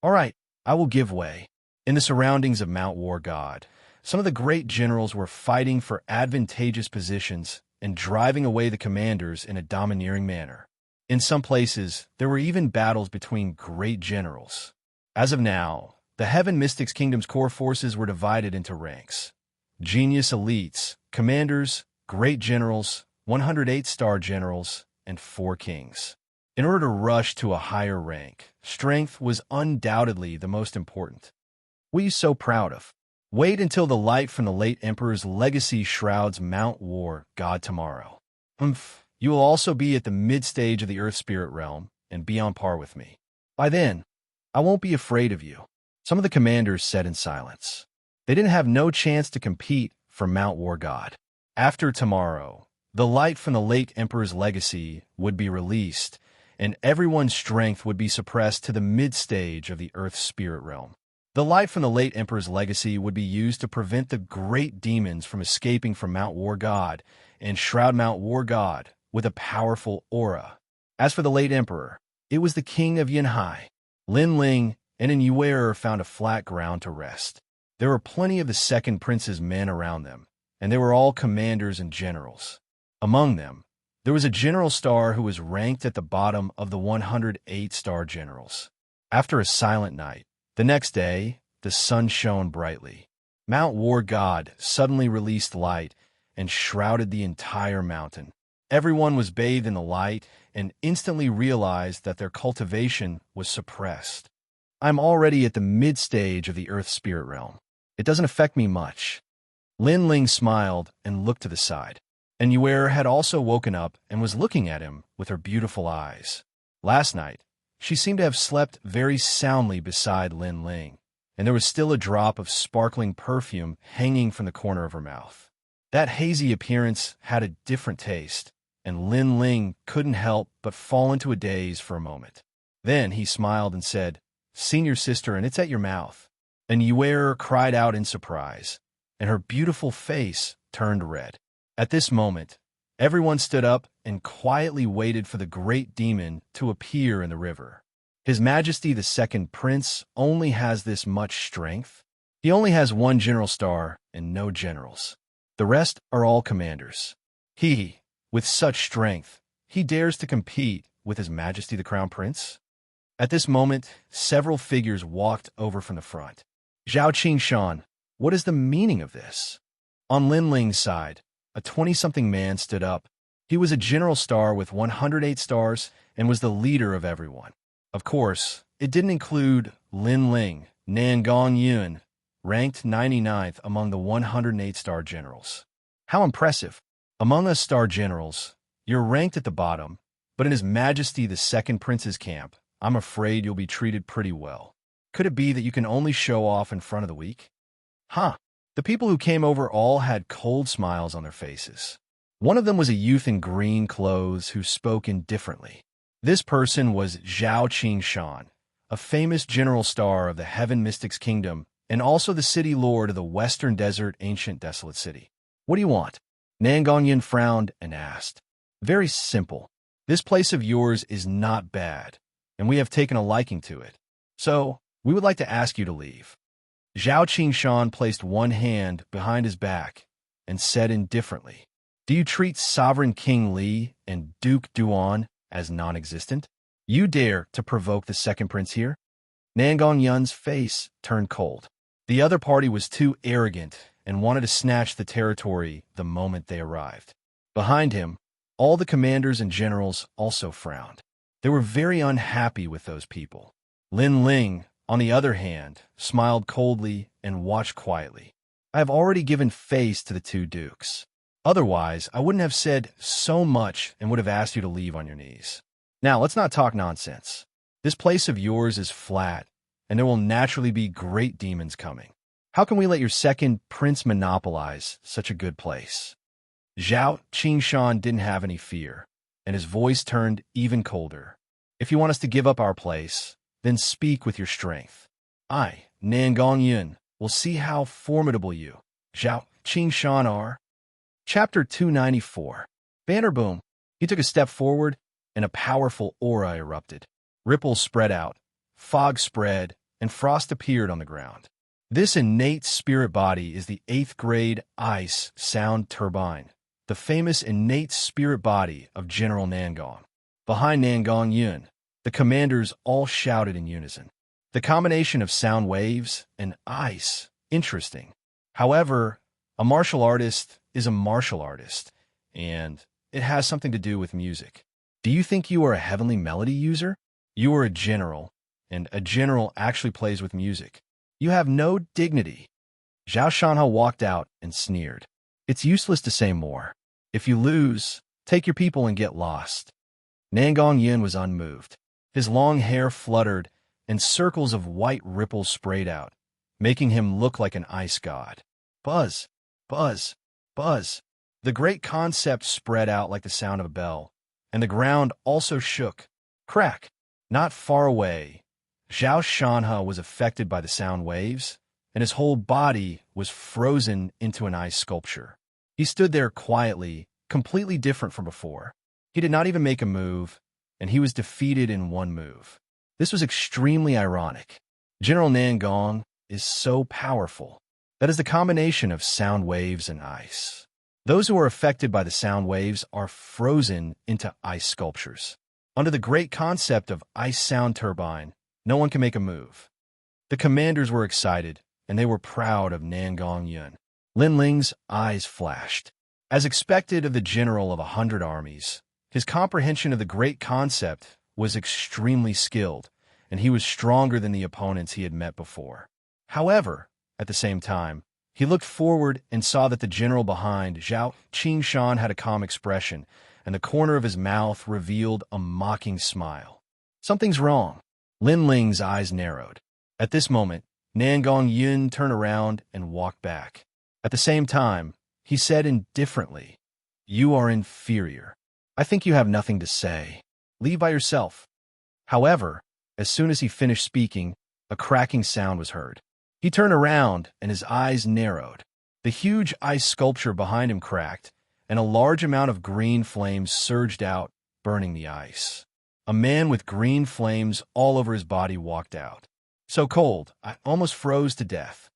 All right, I will give way." In the surroundings of Mount War God, some of the great generals were fighting for advantageous positions and driving away the commanders in a domineering manner. In some places, there were even battles between great generals. As of now, the Heaven Mystics Kingdom's core forces were divided into ranks. Genius elites, commanders, great generals, 108-star generals, and 4 kings. In order to rush to a higher rank, strength was undoubtedly the most important. What are you so proud of? Wait until the light from the late emperor's legacy shrouds Mount War God tomorrow. You will also be at the mid-stage of the Earth Spirit Realm and be on par with me. By then, I won't be afraid of you." Some of the commanders said in silence. They didn't have no chance to compete for Mount War God. After tomorrow, the light from the late Emperor's legacy would be released, and everyone's strength would be suppressed to the mid-stage of the Earth Spirit Realm. The light from the late Emperor's legacy would be used to prevent the great demons from escaping from Mount War God and shroud Mount War God with a powerful aura. As for the late emperor, it was the king of Yanhai. Lin Ling and an Yuer found a flat ground to rest. There were plenty of the second prince's men around them, and they were all commanders and generals. Among them, there was a general star who was ranked at the bottom of the 108-star generals. After a silent night, the next day, the sun shone brightly. Mount War God suddenly released light and shrouded the entire mountain. Everyone was bathed in the light and instantly realized that their cultivation was suppressed. "I'm already at the mid-stage of the Earth Spirit Realm. It doesn't affect me much." Lin Ling smiled and looked to the side. And Yuer had also woken up and was looking at him with her beautiful eyes. Last night, she seemed to have slept very soundly beside Lin Ling, and there was still a drop of sparkling perfume hanging from the corner of her mouth. That hazy appearance had a different taste, and Lin Ling couldn't help but fall into a daze for a moment. Then he smiled and said, "Seen your sister, and it's at your mouth." And Yuer cried out in surprise. and her beautiful face turned red. At this moment, everyone stood up and quietly waited for the great demon to appear in the river. His Majesty the Second Prince only has this much strength. He only has one general star and no generals. The rest are all commanders. He, with such strength, he dares to compete with His Majesty the Crown Prince? At this moment, several figures walked over from the front. Zhao Qingshan, what is the meaning of this? On Lin Ling's side, a 20-something man stood up. He was a general star with 108 stars and was the leader of everyone. Of course, it didn't include Lin Ling, Nan Gongyun, ranked 99th among the 108-star generals. How impressive! Among us star generals, you're ranked at the bottom, but in His Majesty the Second Prince's camp, I'm afraid you'll be treated pretty well. Could it be that you can only show off in front of the weak? Huh. The people who came over all had cold smiles on their faces. One of them was a youth in green clothes who spoke indifferently. This person was Zhao Qingshan, a famous general star of the Heaven Mystics Kingdom and also the city lord of the Western Desert Ancient Desolate City. What do you want? Nan Gongyin frowned and asked. Very simple. This place of yours is not bad, and we have taken a liking to it. So, we would like to ask you to leave. Zhao Qingshan placed one hand behind his back and said indifferently, do you treat Sovereign King Li and Duke Duan as non-existent? You dare to provoke the second prince here? Nan Gongyun's face turned cold. The other party was too arrogant and wanted to snatch the territory the moment they arrived. Behind him, all the commanders and generals also frowned. They were very unhappy with those people. Lin Ling, on the other hand, smiled coldly and watched quietly. I have already given face to the two dukes. Otherwise, I wouldn't have said so much and would have asked you to leave on your knees. Now, let's not talk nonsense. This place of yours is flat, and there will naturally be great demons coming. How can we let your second prince monopolize such a good place? Zhao Qingshan didn't have any fear, and his voice turned even colder. If you want us to give up our place, then speak with your strength. I, Nan Gongyun, will see how formidable you, Zhao Qingshan, are. Chapter 294. Banner boom. He took a step forward, and a powerful aura erupted. Ripples spread out, fog spread, and frost appeared on the ground. This innate spirit body is the 8th grade ice sound turbine, the famous innate spirit body of General Nangong. Behind Nangong Yun, the commanders all shouted in unison. The combination of sound waves and ice, interesting. However, a martial artist is a martial artist, and it has something to do with music. Do you think you are a heavenly melody user? You are a general, and a general actually plays with music. You have no dignity. Zhao Shanha walked out and sneered. It's useless to say more. If you lose, take your people and get lost. Nangong Yin was unmoved. His long hair fluttered, and circles of white ripples sprayed out, making him look like an ice god. Buzz, buzz, buzz. The great concept spread out like the sound of a bell, and the ground also shook. Crack. Not far away, Zhao Shanha was affected by the sound waves, and his whole body was frozen into an ice sculpture. He stood there quietly, completely different from before. He did not even make a move, and he was defeated in one move. This was extremely ironic. General Nangong is so powerful. That is the combination of sound waves and ice. Those who are affected by the sound waves are frozen into ice sculptures. Under the great concept of ice sound turbine, no one can make a move. The commanders were excited, and they were proud of Nangong Yun. Lin Ling's eyes flashed. As expected of the general of 100 armies, his comprehension of the great concept was extremely skilled, and he was stronger than the opponents he had met before. However, at the same time, he looked forward and saw that the general behind, Zhao Qingshan, had a calm expression, and the corner of his mouth revealed a mocking smile. Something's wrong. Lin Ling's eyes narrowed. At this moment, Nangong Yun turned around and walked back. At the same time, he said indifferently, You are inferior. I think you have nothing to say. Leave by yourself. However, as soon as he finished speaking, a cracking sound was heard. He turned around and his eyes narrowed. The huge ice sculpture behind him cracked, and a large amount of green flames surged out, burning the ice. A man with green flames all over his body walked out. So cold, I almost froze to death.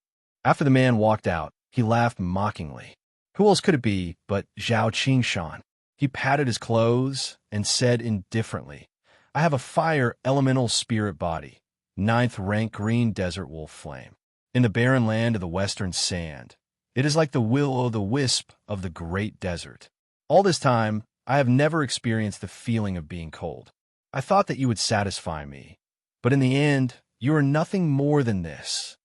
After the man walked out, he laughed mockingly. Who else could it be but Xianxia? He patted his clothes and said indifferently, I have a fire elemental spirit body, 9th rank green desert wolf flame. In the barren land of the western sand, it is like the will-o'-the-wisp of the great desert. All this time, I have never experienced the feeling of being cold. I thought that you would satisfy me, but in the end, you are nothing more than this.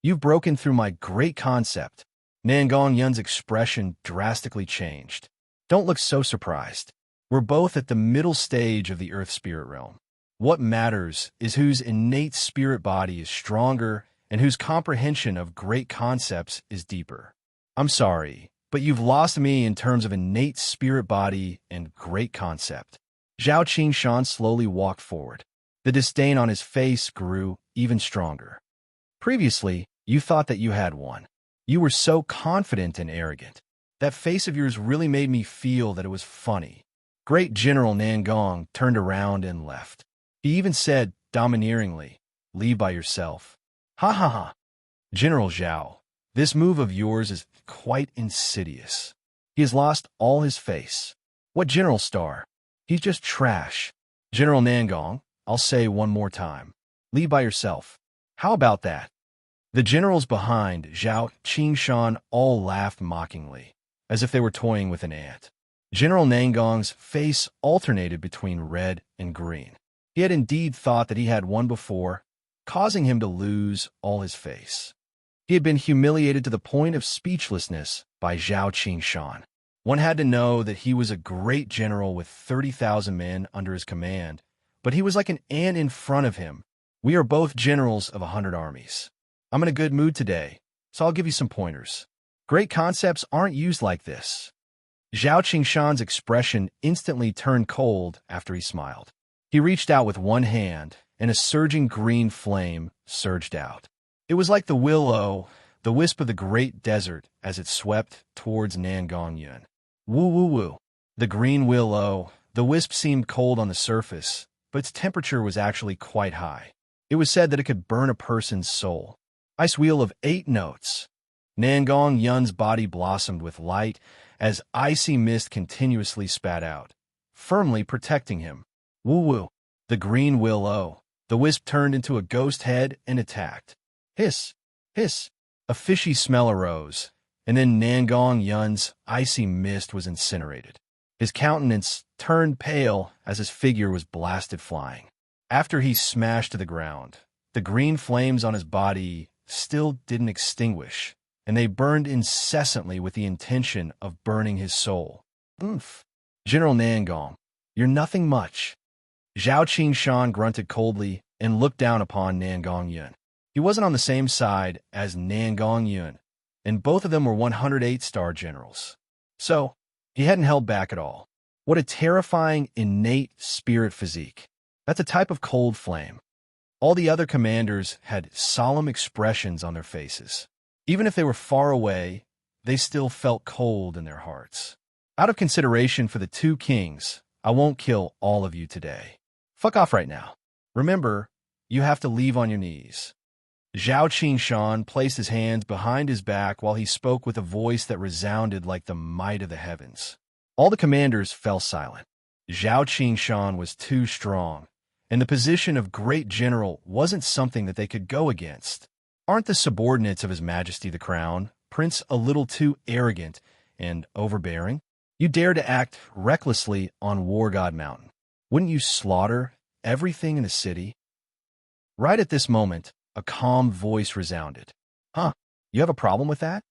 You've broken through my great concept. Nangong Yun's expression drastically changed. Don't look so surprised. We're both at the middle stage of the Earth Spirit realm. What matters is whose innate spirit body is stronger and whose comprehension of great concepts is deeper. I'm sorry, but you've lost me in terms of innate spirit body and great concept. Zhao Qingshan slowly walked forward. The disdain on his face grew even stronger. Previously, you thought that you had one. You were so confident and arrogant. That face of yours really made me feel that it was funny. Great General Nangong turned around and left. He even said, domineeringly, leave by yourself. Ha ha ha. General Zhao, this move of yours is quite insidious. He has lost all his face. What General Star? He's just trash. General Nangong, I'll say one more time. Leave by yourself. How about that? The generals behind Zhao Qingshan all laughed mockingly, as if they were toying with an ant. General Nangong's face alternated between red and green. He had indeed thought that he had one before, causing him to lose all his face. He had been humiliated to the point of speechlessness by Zhao Qingshan. One had to know that he was a great general with 30,000 men under his command, but he was like an ant in front of him. We are both generals of 100 armies. I'm in a good mood today, so I'll give you some pointers. Great concepts aren't used like this. Zhao Qingshan's expression instantly turned cold after he smiled. He reached out with one hand, and a surging green flame surged out. It was like the will-o'-the-wisp of the great desert as it swept towards Nangong Yun. Woo-woo-woo. The green will-o'-the-wisp seemed cold on the surface, but its temperature was actually quite high. It was said that it could burn a person's soul. Ice wheel of 8 notes. Nangong Yun's body blossomed with light as icy mist continuously spat out, firmly protecting him. Woo-woo. The green will-o'-the wisp turned into a ghost head and attacked. Hiss, hiss. A fishy smell arose, and then Nangong Yun's icy mist was incinerated. His countenance turned pale as his figure was blasted flying. After he smashed to the ground, the green flames on his body still didn't extinguish, and they burned incessantly with the intention of burning his soul. Oomph. General Nangong, you're nothing much. Zhao Qingshan grunted coldly and looked down upon Nangong Yun. He wasn't on the same side as Nangong Yun, and both of them were 108-star generals. So, he hadn't held back at all. What a terrifying, innate spirit physique. That's a type of cold flame. All the other commanders had solemn expressions on their faces. Even if they were far away, they still felt cold in their hearts. Out of consideration for the 2 kings, I won't kill all of you today. Fuck off right now. Remember, you have to leave on your knees. Zhao Qingshan placed his hands behind his back while he spoke with a voice that resounded like the might of the heavens. All the commanders fell silent. Zhao Qingshan was too strong, and the position of great general wasn't something that they could go against. Aren't the subordinates of His Majesty the Crown Prince a little too arrogant and overbearing? You dare to act recklessly on War God Mountain. Wouldn't you slaughter everything in the city? Right at this moment, a calm voice resounded. Huh, you have a problem with that?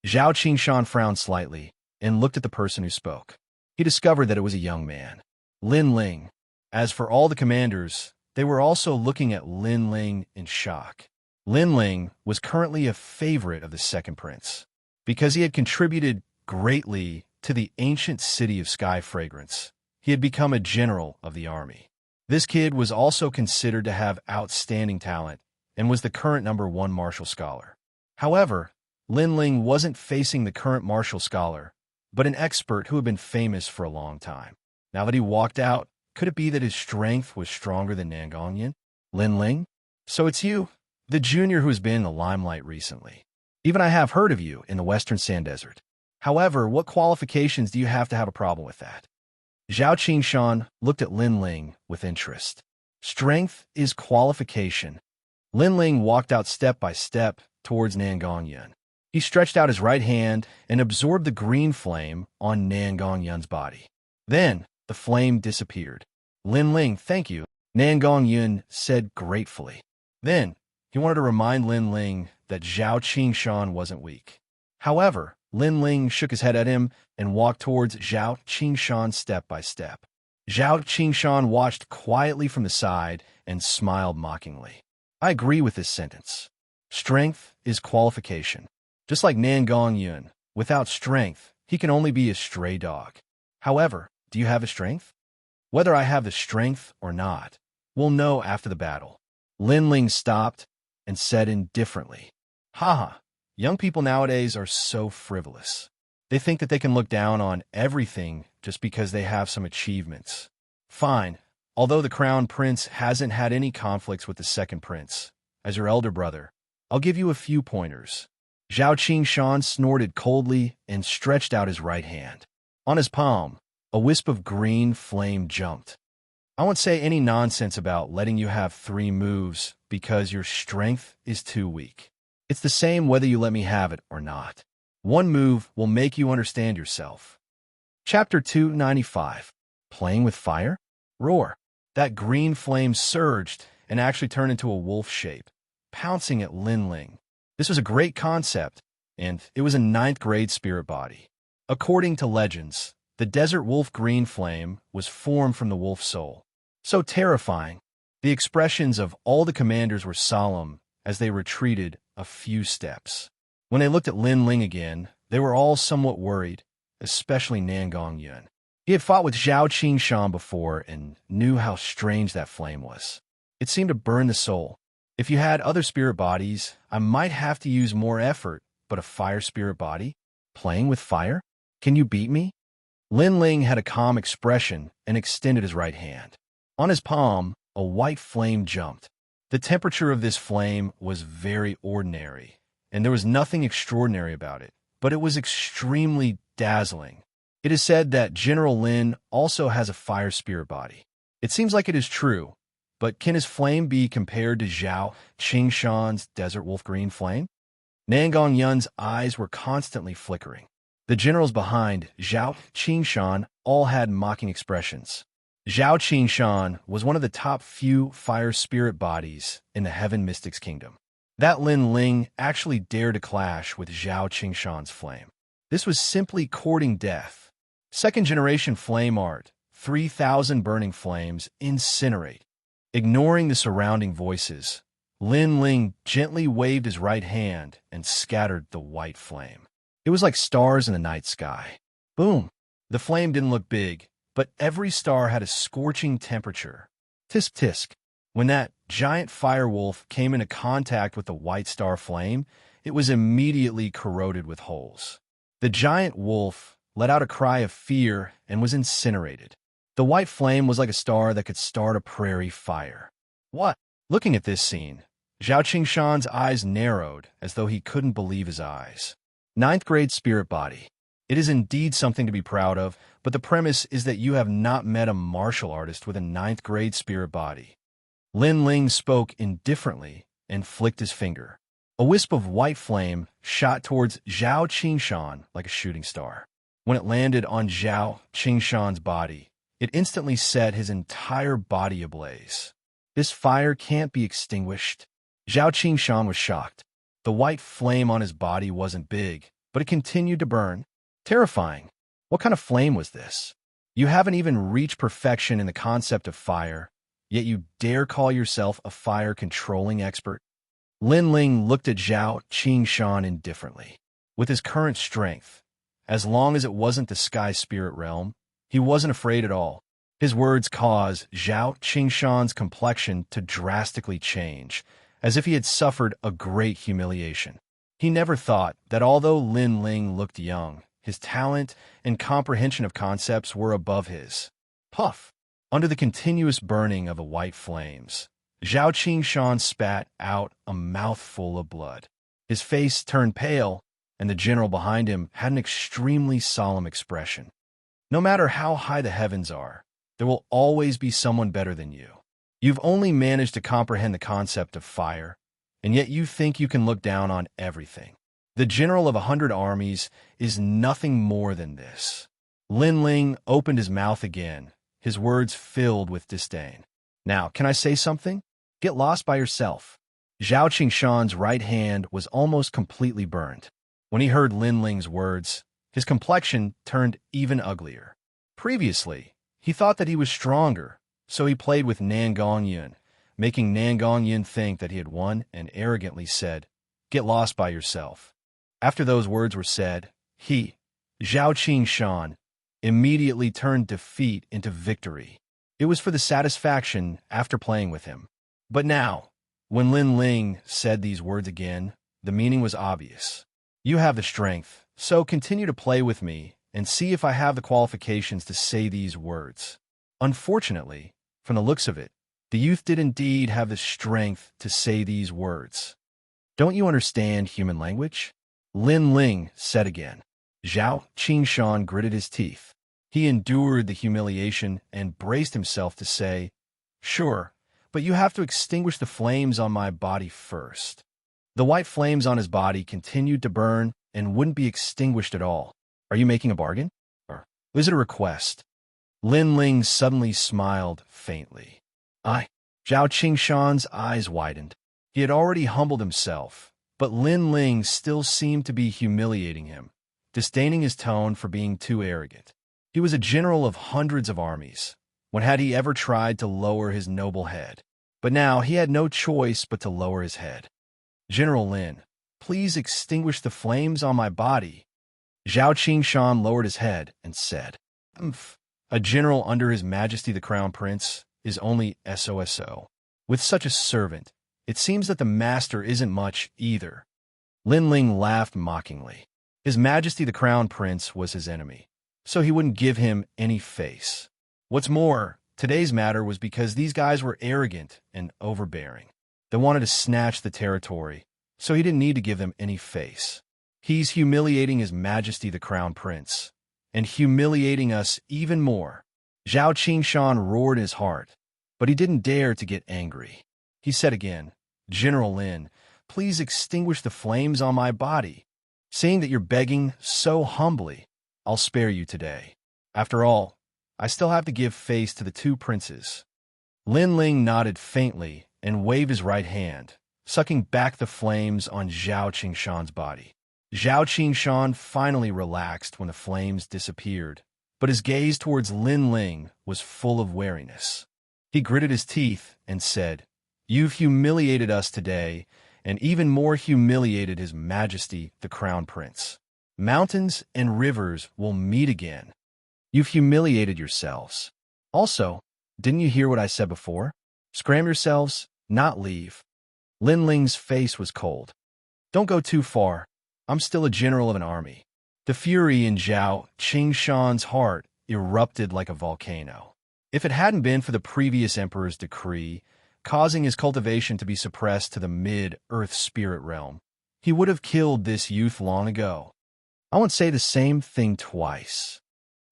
Zhao Qingshan frowned slightly and looked at the person who spoke. He discovered that it was a young man, Lin Ling. As for all the commanders, they were also looking at Lin Ling in shock. Lin Ling was currently a favorite of the second prince, because he had contributed greatly to the ancient city of Sky Fragrance. He had become a general of the army. This kid was also considered to have outstanding talent and was the current #1 martial scholar. However, Lin Ling wasn't facing the current martial scholar, but an expert who had been famous for a long time. Now that he walked out, could it be that his strength was stronger than Nan Gongyan? Lin Ling? So it's you, the junior who has been in the limelight recently. Even I have heard of you in the Western Sand Desert. However, what qualifications do you have to have a problem with that? Zhao Qingshan looked at Lin Ling with interest. Strength is qualification. Lin Ling walked out step by step towards Nan Gongyan. He stretched out his right hand and absorbed the green flame on Nan Gongyan's body. Then, the flame disappeared. Lin Ling, thank you, Nan Gongyan said gratefully. Then, he wanted to remind Lin Ling that Zhao Qingshan wasn't weak. However, Lin Ling shook his head at him and walked towards Zhao Qingshan step by step. Zhao Qingshan watched quietly from the side and smiled mockingly. I agree with this sentence. Strength is qualification. Just like Nan Gongyan, without strength, he can only be a stray dog. However, do you have a strength? Whether I have the strength or not, we'll know after the battle. Lin Ling stopped and said indifferently, Haha, young people nowadays are so frivolous. They think that they can look down on everything just because they have some achievements. Fine, although the crown prince hasn't had any conflicts with the second prince, as your elder brother, I'll give you a few pointers. Zhao Qingshan snorted coldly and stretched out his right hand. On his palm, a wisp of green flame jumped. I won't say any nonsense about letting you have 3 moves because your strength is too weak. It's the same whether you let me have it or not. 1 move will make you understand yourself. Chapter 295. Playing with Fire? Roar. That green flame surged and actually turned into a wolf shape, pouncing at Lin Ling. This was a great concept, and it was a 9th grade spirit body. According to legends, the desert wolf green flame was formed from the wolf soul. So terrifying, the expressions of all the commanders were solemn as they retreated a few steps. When they looked at Lin Ling again, they were all somewhat worried, especially Nan Gongyan. He had fought with Zhao Qingshan before and knew how strange that flame was. It seemed to burn the soul. If you had other spirit bodies, I might have to use more effort, but a fire spirit body? Playing with fire? Can you beat me? Lin Ling had a calm expression and extended his right hand. On his palm, a white flame jumped. The temperature of this flame was very ordinary, and there was nothing extraordinary about it, but it was extremely dazzling. It is said that General Lin also has a fire spirit body. It seems like it is true, but can his flame be compared to Zhao Qingshan's desert wolf green flame? Nan Gongyan's eyes were constantly flickering. The generals behind Zhao Qingshan all had mocking expressions. Zhao Qingshan was one of the top few fire spirit bodies in the Heaven Mystics Kingdom. That Lin Ling actually dared to clash with Zhao Qingshan's flame. This was simply courting death. Second-generation flame art, 3,000 burning flames, incinerate. Ignoring the surrounding voices, Lin Ling gently waved his right hand and scattered the white flame. It was like stars in the night sky. Boom! The flame didn't look big, but every star had a scorching temperature. Tisk tisk. When that giant fire wolf came into contact with the white star flame, it was immediately corroded with holes. The giant wolf let out a cry of fear and was incinerated. The white flame was like a star that could start a prairie fire. What? Looking at this scene, Zhao Qingshan's eyes narrowed as though he couldn't believe his eyes. 9th grade spirit body. It is indeed something to be proud of, but the premise is that you have not met a martial artist with a 9th grade spirit body. Lin Ling spoke indifferently and flicked his finger. A wisp of white flame shot towards Zhao Qingshan like a shooting star. When it landed on Zhao Qingshan's body, it instantly set his entire body ablaze. This fire can't be extinguished. Zhao Qingshan was shocked. The white flame on his body wasn't big, but it continued to burn. Terrifying. What kind of flame was this? You haven't even reached perfection in the concept of fire, yet you dare call yourself a fire-controlling expert? Lin Ling looked at Zhao Qingshan indifferently. With his current strength, as long as it wasn't the sky spirit realm, he wasn't afraid at all. His words caused Zhao Qingshan's complexion to drastically change, as if he had suffered a great humiliation. He never thought that although Lin Ling looked young, his talent and comprehension of concepts were above his. Puff! Under the continuous burning of the white flames, Zhao Qingshan spat out a mouthful of blood. His face turned pale, and the general behind him had an extremely solemn expression. No matter how high the heavens are, there will always be someone better than you. You've only managed to comprehend the concept of fire, and yet you think you can look down on everything. The general of 100 armies is nothing more than this. Lin Ling opened his mouth again, his words filled with disdain. Now, can I say something? Get lost by yourself. Zhao Qingshan's right hand was almost completely burned. When he heard Lin Ling's words, his complexion turned even uglier. Previously, he thought that he was stronger, so he played with Nan Gongyan, making Nan Gongyan think that he had won and arrogantly said, "Get lost by yourself." After those words were said, he, Zhao Qingshan, immediately turned defeat into victory. It was for the satisfaction after playing with him. But now, when Lin Ling said these words again, the meaning was obvious. You have the strength, so continue to play with me and see if I have the qualifications to say these words. Unfortunately, from the looks of it, the youth did indeed have the strength to say these words. Don't you understand human language? Lin Ling said again. Zhao Qingshan gritted his teeth. He endured the humiliation and braced himself to say, "Sure, but you have to extinguish the flames on my body first." The white flames on his body continued to burn and wouldn't be extinguished at all. Are you making a bargain? Or is it a request? Lin Ling suddenly smiled faintly. Zhao Qingshan's eyes widened. He had already humbled himself, but Lin Ling still seemed to be humiliating him, disdaining his tone for being too arrogant. He was a general of hundreds of armies. When had he ever tried to lower his noble head? But now he had no choice but to lower his head. General Lin, please extinguish the flames on my body. Zhao Qingshan lowered his head and said, A general under His Majesty the Crown Prince is only SOSO. With such a servant, it seems that the master isn't much either. Lin Ling laughed mockingly. His Majesty the Crown Prince was his enemy, so he wouldn't give him any face. What's more, today's matter was because these guys were arrogant and overbearing. They wanted to snatch the territory, so he didn't need to give them any face. He's humiliating His Majesty the Crown Prince, and humiliating us even more. Zhao Qingshan roared in his heart, but he didn't dare to get angry. He said again, General Lin, please extinguish the flames on my body. Seeing that you're begging so humbly, I'll spare you today. After all, I still have to give face to the two princes. Lin Ling nodded faintly and waved his right hand, sucking back the flames on Zhao Qingshan's body. Zhao Qingshan finally relaxed when the flames disappeared, but his gaze towards Lin Ling was full of wariness. He gritted his teeth and said, You've humiliated us today, and even more humiliated His Majesty the Crown Prince. Mountains and rivers will meet again. You've humiliated yourselves. Also, didn't you hear what I said before? Scram yourselves, not leave. Lin Ling's face was cold. Don't go too far. I'm still a general of an army. The fury in Zhao Qingshan's heart erupted like a volcano. If it hadn't been for the previous emperor's decree, causing his cultivation to be suppressed to the mid-earth spirit realm, he would have killed this youth long ago. I won't say the same thing twice.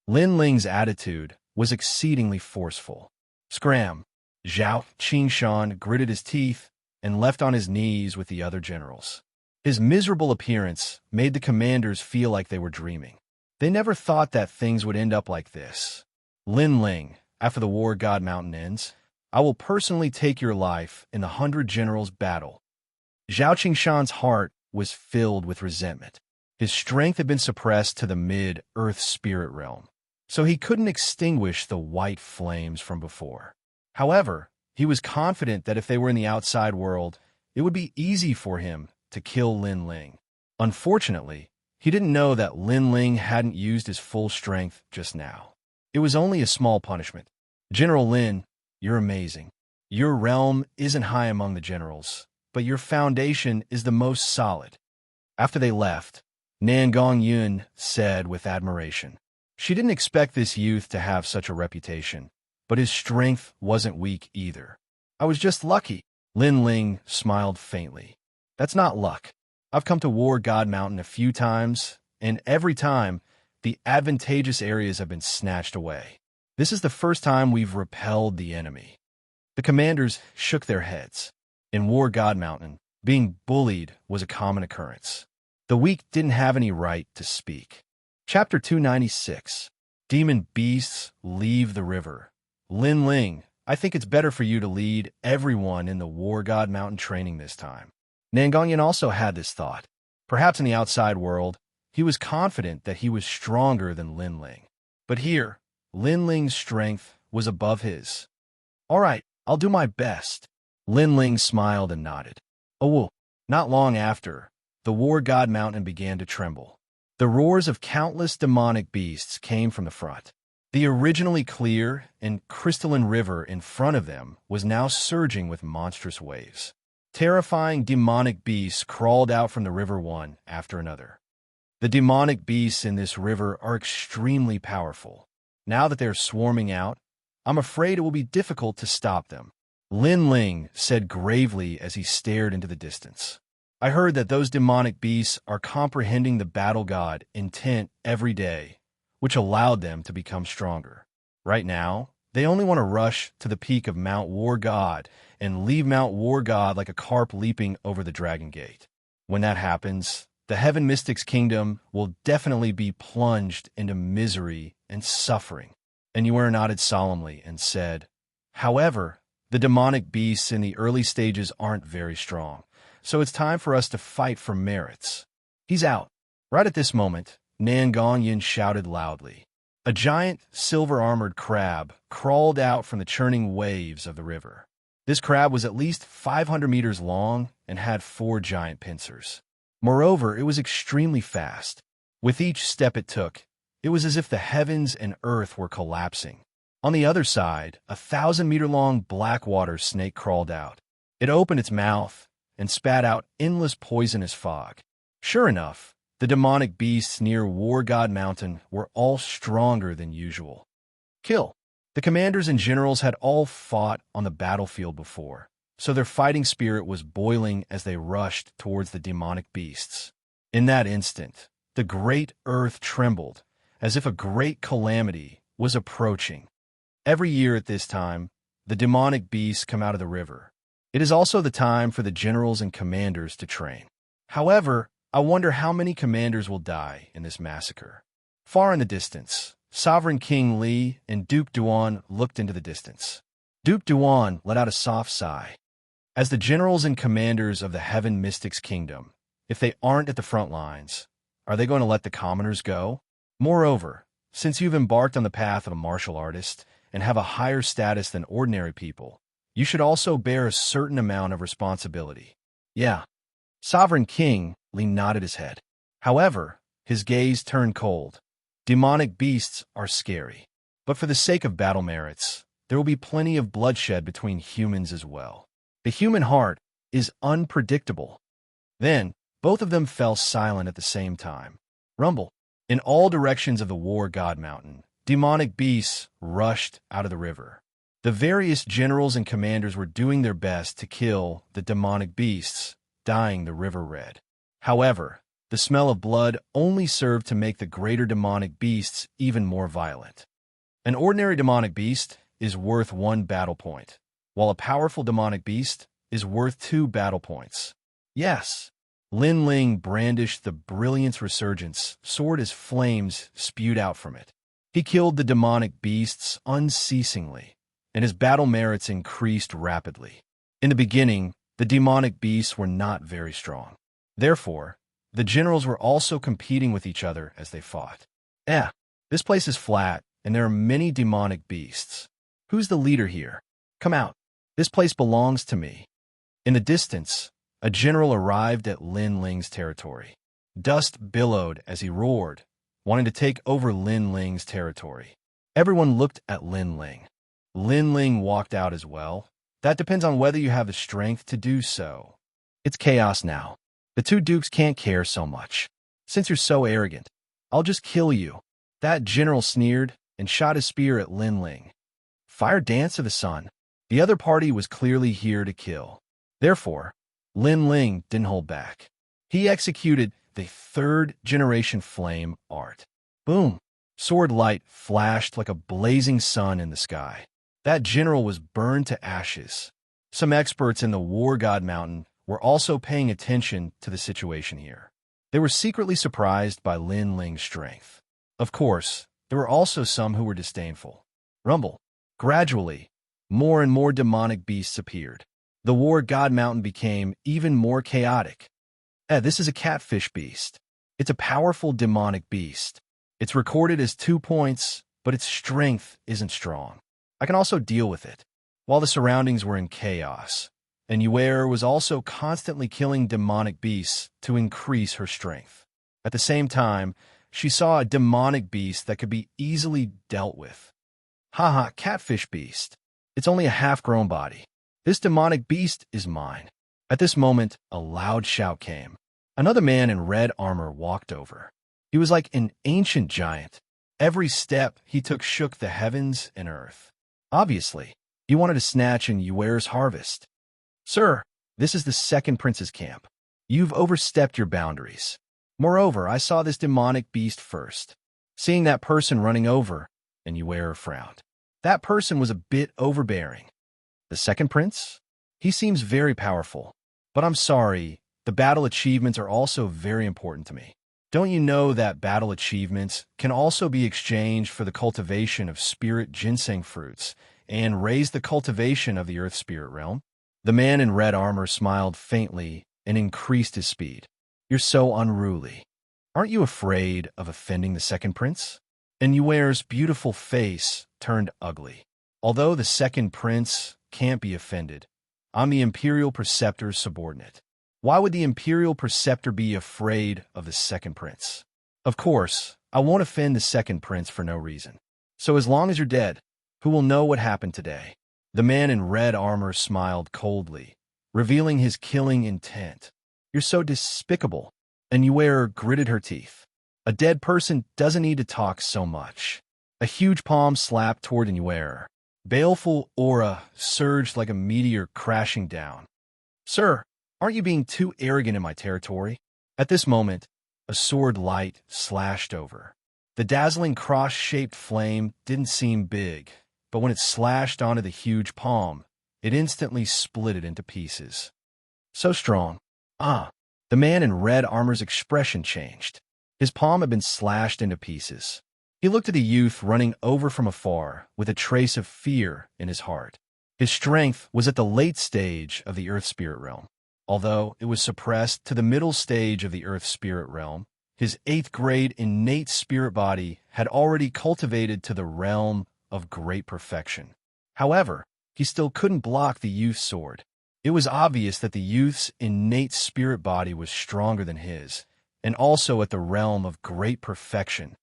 Lin Ling's attitude was exceedingly forceful. Scram! Zhao Qingshan gritted his teeth and left on his knees with the other generals. His miserable appearance made the commanders feel like they were dreaming. They never thought that things would end up like this. Lin Ling, after the war God Mountain ends, I will personally take your life in the 100 Generals battle. Zhao Qingshan's heart was filled with resentment. His strength had been suppressed to the mid-earth spirit realm, so he couldn't extinguish the white flames from before. However, he was confident that if they were in the outside world, it would be easy for him to kill Lin Ling. Unfortunately, he didn't know that Lin Ling hadn't used his full strength just now. It was only a small punishment. General Lin, you're amazing. Your realm isn't high among the generals, but your foundation is the most solid. After they left, Nan Gongyun said with admiration. She didn't expect this youth to have such a reputation, but his strength wasn't weak either. I was just lucky. Lin Ling smiled faintly. That's not luck. I've come to War God Mountain a few times, and every time, the advantageous areas have been snatched away. This is the first time we've repelled the enemy. The commanders shook their heads. In War God Mountain, being bullied was a common occurrence. The weak didn't have any right to speak. Chapter 296. Demon Beasts Leave the River. Lin Ling, I think it's better for you to lead everyone in the War God Mountain training this time. Nangongyan also had this thought. Perhaps in the outside world, he was confident that he was stronger than Lin Ling. But here, Lin Ling's strength was above his. All right, I'll do my best. Lin Ling smiled and nodded. Oh, not long after, the War God Mountain began to tremble. The roars of countless demonic beasts came from the front. The originally clear and crystalline river in front of them was now surging with monstrous waves. Terrifying demonic beasts crawled out from the river one after another. The demonic beasts in this river are extremely powerful. Now that they're swarming out, I'm afraid it will be difficult to stop them. Lin Ling said gravely as he stared into the distance. I heard that those demonic beasts are comprehending the battle god intent every day, which allowed them to become stronger. Right now, they only want to rush to the peak of Mount War God and leave Mount War God like a carp leaping over the Dragon Gate. When that happens, the Heaven Mystics Kingdom will definitely be plunged into misery and suffering. And Yuer nodded solemnly and said, However, the demonic beasts in the early stages aren't very strong, so it's time for us to fight for merits. He's out. Right at this moment, Nan Gongyun shouted loudly. A giant, silver-armored crab crawled out from the churning waves of the river. This crab was at least 500 meters long and had 4 giant pincers. Moreover, it was extremely fast. With each step it took, it was as if the heavens and earth were collapsing. On the other side, a 1,000-meter-long black water snake crawled out. It opened its mouth and spat out endless poisonous fog. Sure enough, the demonic beasts near War God Mountain were all stronger than usual. Kill. The commanders and generals had all fought on the battlefield before, so their fighting spirit was boiling as they rushed towards the demonic beasts. In that instant, the great earth trembled, as if a great calamity was approaching. Every year at this time, the demonic beasts come out of the river. It is also the time for the generals and commanders to train. However, I wonder how many commanders will die in this massacre. Far in the distance, Sovereign King Li and Duke Duan looked into the distance. Duke Duan let out a soft sigh. As the generals and commanders of the Heaven Mystics Kingdom, if they aren't at the front lines, are they going to let the commoners go? Moreover, since you've embarked on the path of a martial artist and have a higher status than ordinary people, you should also bear a certain amount of responsibility. Yeah. Sovereign King Li nodded his head. However, his gaze turned cold. Demonic beasts are scary. But for the sake of battle merits, there will be plenty of bloodshed between humans as well. The human heart is unpredictable. Then, both of them fell silent at the same time. Rumble. In all directions of the War God Mountain, demonic beasts rushed out of the river. The various generals and commanders were doing their best to kill the demonic beasts, dyeing the river red. However, the smell of blood only served to make the greater demonic beasts even more violent. An ordinary demonic beast is worth 1 battle point, while a powerful demonic beast is worth 2 battle points. Yes, Lin Ling brandished the Brilliance Resurgence sword as flames spewed out from it. He killed the demonic beasts unceasingly, and his battle merits increased rapidly. In the beginning, the demonic beasts were not very strong. Therefore, the generals were also competing with each other as they fought. This place is flat, and there are many demonic beasts. Who's the leader here? Come out. This place belongs to me. In the distance, a general arrived at Lin Ling's territory. Dust billowed as he roared, wanting to take over Lin Ling's territory. Everyone looked at Lin Ling. Lin Ling walked out as well. That depends on whether you have the strength to do so. It's chaos now. The two dukes can't care so much. Since you're so arrogant, I'll just kill you. That general sneered and shot his spear at Lin Ling. Fire Dance of the Sun. The other party was clearly here to kill. Therefore, Lin Ling didn't hold back. He executed the third-generation flame art. Boom! Sword light flashed like a blazing sun in the sky. That general was burned to ashes. Some experts in the War God Mountain were also paying attention to the situation here. They were secretly surprised by Lin Ling's strength. Of course, there were also some who were disdainful. Rumble. Gradually, more and more demonic beasts appeared. The War God Mountain became even more chaotic. This is a catfish beast. It's a powerful demonic beast. It's recorded as 2 points, but its strength isn't strong. I can also deal with it. While the surroundings were in chaos, and Yuer was also constantly killing demonic beasts to increase her strength. At the same time, she saw a demonic beast that could be easily dealt with. Haha, catfish beast. It's only a half-grown body. This demonic beast is mine. At this moment, a loud shout came. Another man in red armor walked over. He was like an ancient giant. Every step he took shook the heavens and earth. Obviously, he wanted to snatch in Yuer's harvest. Sir, this is the second prince's camp. You've overstepped your boundaries. Moreover, I saw this demonic beast first. Seeing that person running over, and Yuer frowned. That person was a bit overbearing. The second prince? He seems very powerful. But I'm sorry, the battle achievements are also very important to me. Don't you know that battle achievements can also be exchanged for the cultivation of spirit ginseng fruits and raise the cultivation of the earth spirit realm? The man in red armor smiled faintly and increased his speed. You're so unruly. Aren't you afraid of offending the second prince? And Yuer's beautiful face turned ugly. Although the second prince can't be offended, I'm the Imperial Preceptor's subordinate. Why would the Imperial Preceptor be afraid of the second prince? Of course, I won't offend the second prince for no reason. So as long as you're dead, who will know what happened today? The man in red armor smiled coldly, revealing his killing intent. You're so despicable. And Yuer gritted her teeth. A dead person doesn't need to talk so much. A huge palm slapped toward Yuer. Baleful aura surged like a meteor crashing down. Sir, aren't you being too arrogant in my territory? At this moment, a sword light slashed over. The dazzling cross-shaped flame didn't seem big, but when it slashed onto the huge palm, it instantly split it into pieces. So strong. The man in red armor's expression changed. His palm had been slashed into pieces. He looked at the youth running over from afar with a trace of fear in his heart. His strength was at the late stage of the Earth Spirit Realm. Although it was suppressed to the middle stage of the Earth Spirit Realm, his 8th grade innate spirit body had already cultivated to the realm of great perfection. However, he still couldn't block the youth's sword. It was obvious that the youth's innate spirit body was stronger than his, and also at the realm of great perfection.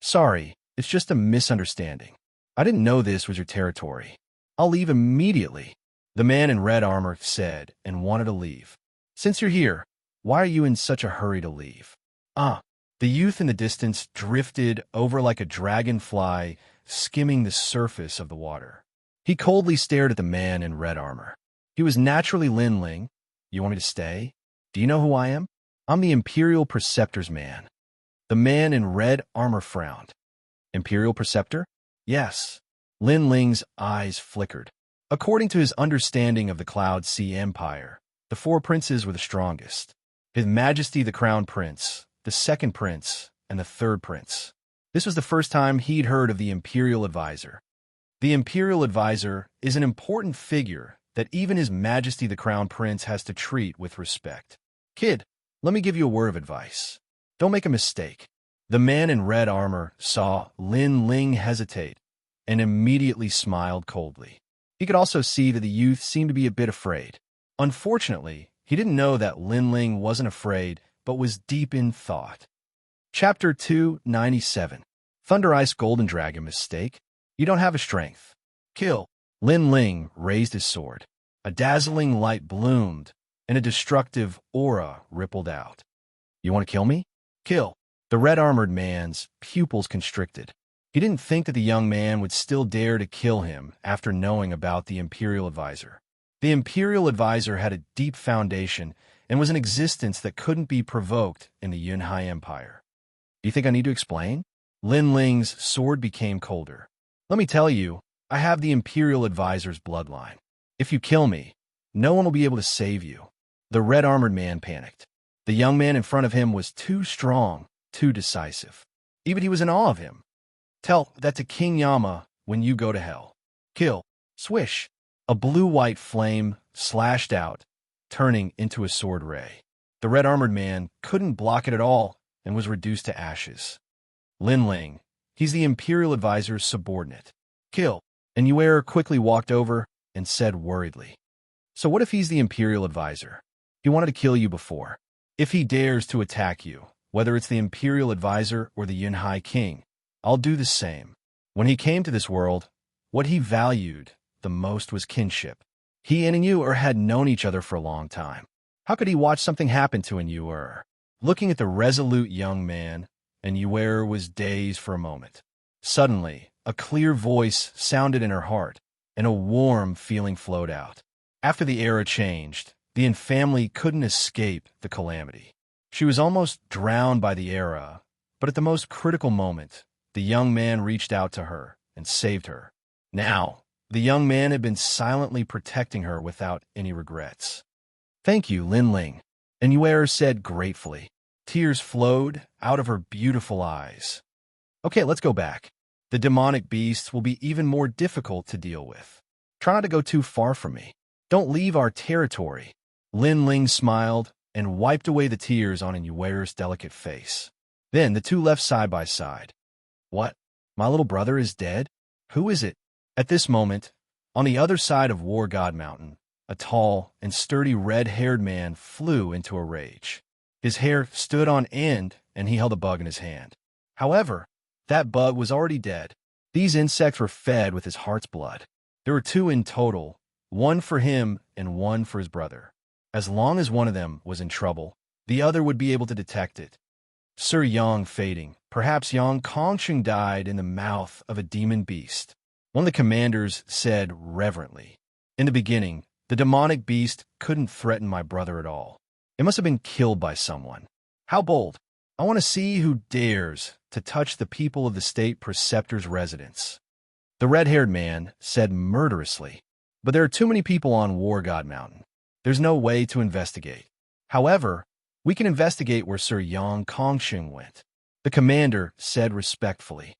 Sorry, it's just a misunderstanding. I didn't know this was your territory. I'll leave immediately, the man in red armor said, and wanted to leave. Since you're here, why are you in such a hurry to leave? The youth in the distance drifted over like a dragonfly, skimming the surface of the water. He coldly stared at the man in red armor. He was naturally Lin Ling. You want me to stay? Do you know who I am? I'm the Imperial Preceptor's man. The man in red armor frowned. Imperial Preceptor? Yes. Lin Ling's eyes flickered. According to his understanding of the Cloud Sea Empire, the 4 princes were the strongest. His Majesty the Crown Prince, the 2nd Prince, and the 3rd Prince. This was the first time he'd heard of the Imperial Advisor. The Imperial Advisor is an important figure that even His Majesty the Crown Prince has to treat with respect. Kid, let me give you a word of advice. Don't make a mistake. The man in red armor saw Lin Ling hesitate and immediately smiled coldly. He could also see that the youth seemed to be a bit afraid. Unfortunately, he didn't know that Lin Ling wasn't afraid, but was deep in thought. Chapter 297. Thunder Ice Golden Dragon Mistake. You don't have a strength. Kill. Lin Ling raised his sword. A dazzling light bloomed, and a destructive aura rippled out. You want to kill me? Kill. The red-armored man's pupils constricted. He didn't think that the young man would still dare to kill him after knowing about the Imperial Advisor. The Imperial Advisor had a deep foundation and was an existence that couldn't be provoked in the Yunhai Empire. Do you think I need to explain? Lin Ling's sword became colder. Let me tell you, I have the Imperial Advisor's bloodline. If you kill me, no one will be able to save you. The red-armored man panicked. The young man in front of him was too strong, too decisive. Even he was in awe of him. Tell that to King Yama when you go to hell. Kill. Swish. A blue-white flame slashed out, turning into a sword ray. The red-armored man couldn't block it at all and was reduced to ashes. Lin Ling, he's the Imperial Advisor's subordinate. Kill. And Yuer quickly walked over and said worriedly, so what if he's the Imperial Advisor? He wanted to kill you before. If he dares to attack you, whether it's the Imperial Advisor or the Yunhai King, I'll do the same. When he came to this world, what he valued the most was kinship. He and Yuer had known each other for a long time. How could he watch something happen to Yuer? Looking at the resolute young man, and Yuer was dazed for a moment. Suddenly, a clear voice sounded in her heart, and a warm feeling flowed out. After the era changed, the Yin family couldn't escape the calamity. She was almost drowned by the era, but at the most critical moment, the young man reached out to her and saved her. Now, the young man had been silently protecting her without any regrets. Thank you, Lin Ling, and Yuer said gratefully. Tears flowed out of her beautiful eyes. Okay, let's go back. The demonic beasts will be even more difficult to deal with. Try not to go too far from me. Don't leave our territory. Lin Ling smiled and wiped away the tears on Yuer's delicate face. Then the two left side by side. What? My little brother is dead? Who is it? At this moment, on the other side of War God Mountain, a tall and sturdy red-haired man flew into a rage. His hair stood on end, and he held a bug in his hand. However, that bug was already dead. These insects were fed with his heart's blood. There were two in total, one for him and one for his brother. As long as one of them was in trouble, the other would be able to detect it. Sir Yang fading. Perhaps Yang Kongsheng died in the mouth of a demon beast. One of the commanders said reverently, in the beginning, the demonic beast couldn't threaten my brother at all. It must have been killed by someone. How bold. I want to see who dares to touch the people of the state preceptor's residence. The red-haired man said murderously, but there are too many people on War God Mountain. There's no way to investigate. However, we can investigate where Sir Yang Kongsheng went. The commander said respectfully.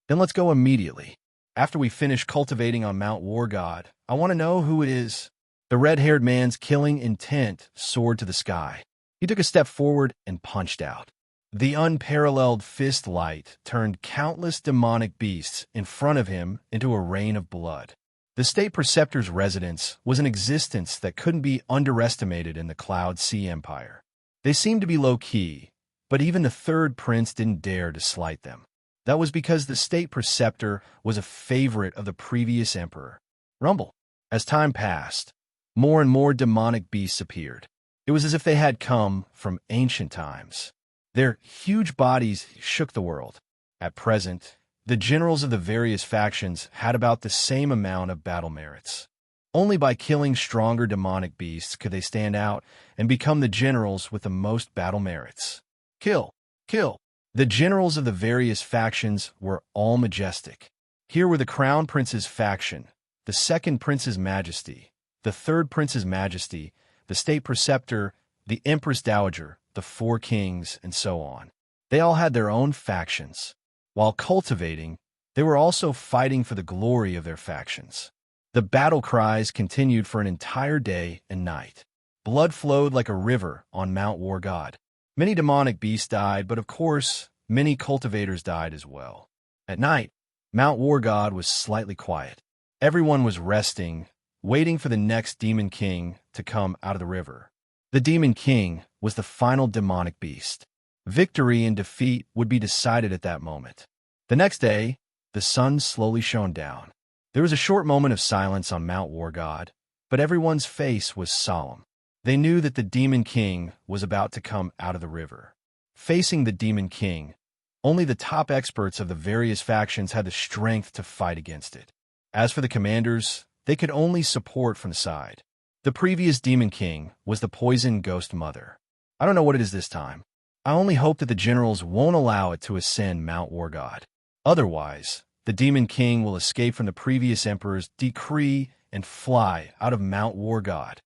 Then let's go immediately. After we finish cultivating on Mount War God, I want to know who it is. The red-haired man's killing intent soared to the sky. He took a step forward and punched out. The unparalleled fist light turned countless demonic beasts in front of him into a rain of blood. The state preceptor's residence was an existence that couldn't be underestimated in the Cloud Sea Empire. They seemed to be low-key, but even the third prince didn't dare to slight them. That was because the state preceptor was a favorite of the previous emperor. Rumble. As time passed, more and more demonic beasts appeared. It was as if they had come from ancient times. Their huge bodies shook the world. At present, the generals of the various factions had about the same amount of battle merits. Only by killing stronger demonic beasts could they stand out and become the generals with the most battle merits. Kill! Kill! The generals of the various factions were all majestic. Here were the Crown Prince's faction, the Second Prince's Majesty, the Third Prince's Majesty, the State Preceptor, the Empress Dowager, the Four Kings, and so on. They all had their own factions. While cultivating, they were also fighting for the glory of their factions. The battle cries continued for an entire day and night. Blood flowed like a river on Mount War God. Many demonic beasts died, but of course, many cultivators died as well. At night, Mount War God was slightly quiet. Everyone was resting, waiting for the next Demon King to come out of the river. The Demon King was the final demonic beast. Victory and defeat would be decided at that moment. The next day, the sun slowly shone down. There was a short moment of silence on Mount War God, but everyone's face was solemn. They knew that the Demon King was about to come out of the river. Facing the Demon King, only the top experts of the various factions had the strength to fight against it. As for the commanders, they could only support from the side. The previous Demon King was the Poison Ghost Mother. I don't know what it is this time. I only hope that the generals won't allow it to ascend Mount War God. Otherwise, the Demon King will escape from the previous emperor's decree and fly out of Mount War God.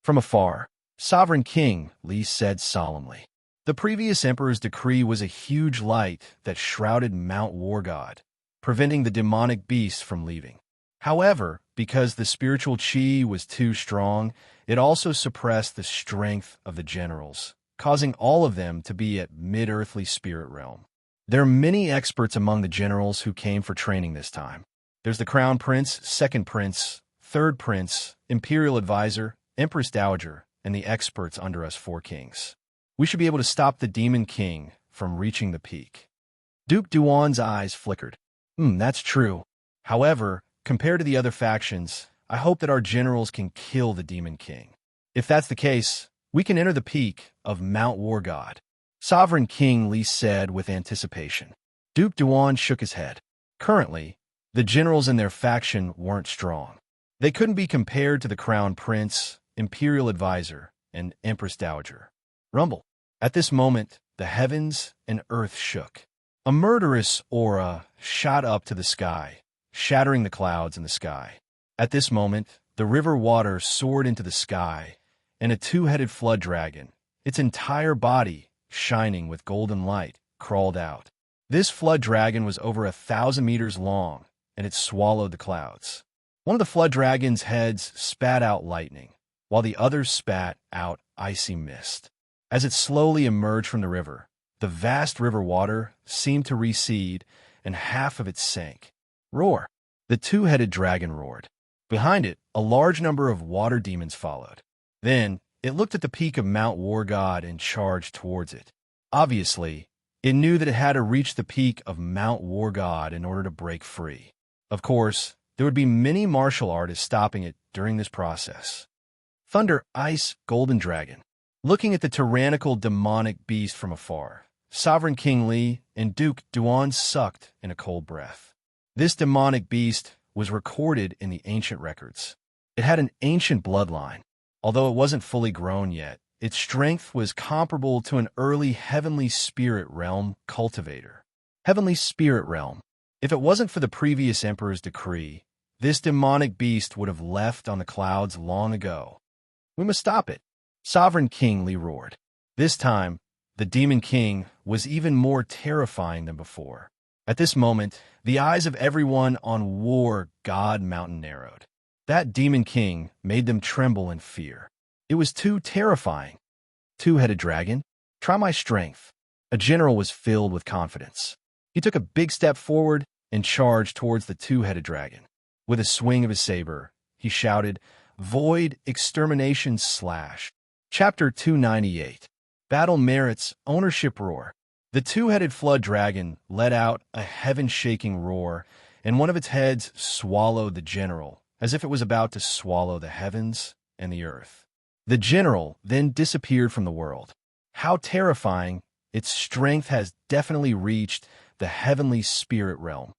From afar, Sovereign King Li said solemnly. The previous emperor's decree was a huge light that shrouded Mount War God, preventing the demonic beast from leaving. However, because the spiritual qi was too strong, it also suppressed the strength of the generals, causing all of them to be at mid-earthly spirit realm. There are many experts among the generals who came for training this time. There's the Crown Prince, Second Prince, Third Prince, Imperial Advisor, Empress Dowager, and the experts under us 4 kings. We should be able to stop the Demon King from reaching the peak. Duke Duan's eyes flickered. That's true. However, compared to the other factions, I hope that our generals can kill the Demon King. If that's the case, we can enter the peak of Mount War God. Sovereign King Li said with anticipation. Duke Duan shook his head. Currently, the generals in their faction weren't strong. They couldn't be compared to the Crown Prince, Imperial Advisor, and Empress Dowager. Rumble. At this moment, the heavens and earth shook. A murderous aura shot up to the sky, shattering the clouds in the sky. At this moment, the river water soared into the sky, and a 2-headed flood dragon, its entire body shining with golden light, crawled out. This flood dragon was over 1,000 meters long, and it swallowed the clouds. One of the flood dragon's heads spat out lightning, while the others spat out icy mist. As it slowly emerged from the river, the vast river water seemed to recede, and half of it sank. Roar! The 2-headed dragon roared. Behind it, a large number of water demons followed. Then, it looked at the peak of Mount War God and charged towards it. Obviously, it knew that it had to reach the peak of Mount War God in order to break free. Of course, there would be many martial artists stopping it during this process. Thunder, Ice, Golden Dragon. Looking at the tyrannical demonic beast from afar, Sovereign King Li and Duke Duan sucked in a cold breath. This demonic beast was recorded in the ancient records. It had an ancient bloodline. Although it wasn't fully grown yet, its strength was comparable to an early heavenly spirit realm cultivator. Heavenly spirit realm. If it wasn't for the previous emperor's decree, this demonic beast would have left on the clouds long ago. We must stop it. Sovereign King Li roared. This time, the Demon King was even more terrifying than before. At this moment, the eyes of everyone on War God Mountain narrowed. That Demon King made them tremble in fear. It was too terrifying. 2-headed dragon, try my strength. A general was filled with confidence. He took a big step forward and charged towards the 2-headed dragon. With a swing of his saber, he shouted, Void Extermination Slash. Chapter 298. Battle Merits Ownership Roar. The 2-headed flood dragon let out a heaven-shaking roar, and one of its heads swallowed the general, as if it was about to swallow the heavens and the earth. The general then disappeared from the world. How terrifying! Its strength has definitely reached the heavenly spirit realm.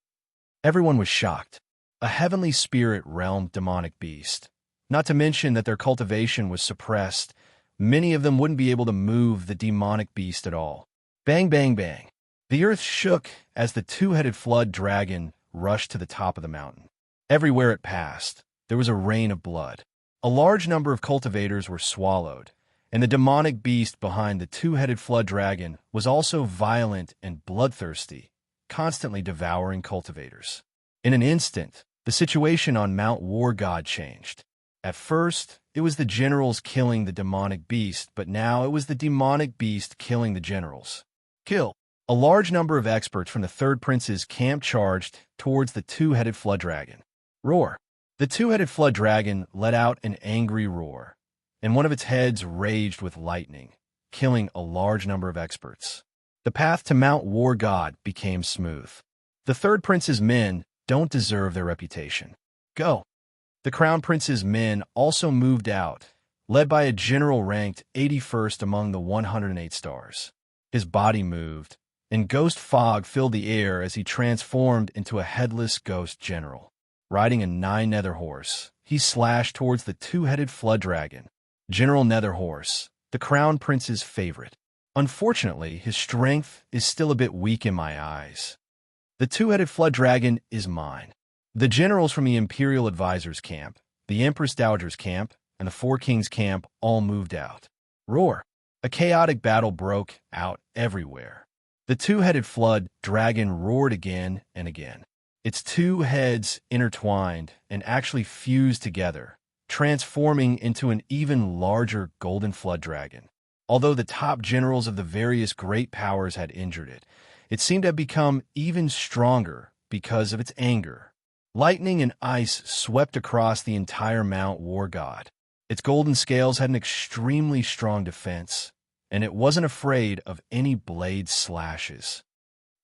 Everyone was shocked. A heavenly spirit realm demonic beast. Not to mention that their cultivation was suppressed. Many of them wouldn't be able to move the demonic beast at all. Bang, bang, bang. The earth shook as the 2-headed flood dragon rushed to the top of the mountain. Everywhere it passed, there was a rain of blood. A large number of cultivators were swallowed, and the demonic beast behind the 2-headed flood dragon was also violent and bloodthirsty, constantly devouring cultivators. In an instant, the situation on Mount War God changed. At first, it was the generals killing the demonic beast, but now it was the demonic beast killing the generals. Kill. A large number of experts from the Third Prince's camp charged towards the 2-headed flood dragon. Roar. The 2-headed flood dragon let out an angry roar, and one of its heads raged with lightning, killing a large number of experts. The path to Mount War God became smooth. The Third Prince's men don't deserve their reputation. Go. The Crown Prince's men also moved out, led by a general ranked 81st among the 108 stars. His body moved, and ghost fog filled the air as he transformed into a headless ghost general. Riding a 9 nether horse, he slashed towards the 2-headed flood dragon. General Nether Horse, the Crown Prince's favorite. Unfortunately, his strength is still a bit weak in my eyes. The 2-headed flood dragon is mine. The generals from the Imperial Advisors camp, the Empress Dowager's camp, and the 4 Kings camp all moved out. Roar! A chaotic battle broke out everywhere. The 2-headed flood dragon roared again and again. Its 2 heads intertwined and actually fused together, transforming into an even larger golden flood dragon. Although the top generals of the various great powers had injured it, it seemed to have become even stronger because of its anger. Lightning and ice swept across the entire Mount War God. Its golden scales had an extremely strong defense, and it wasn't afraid of any blade slashes.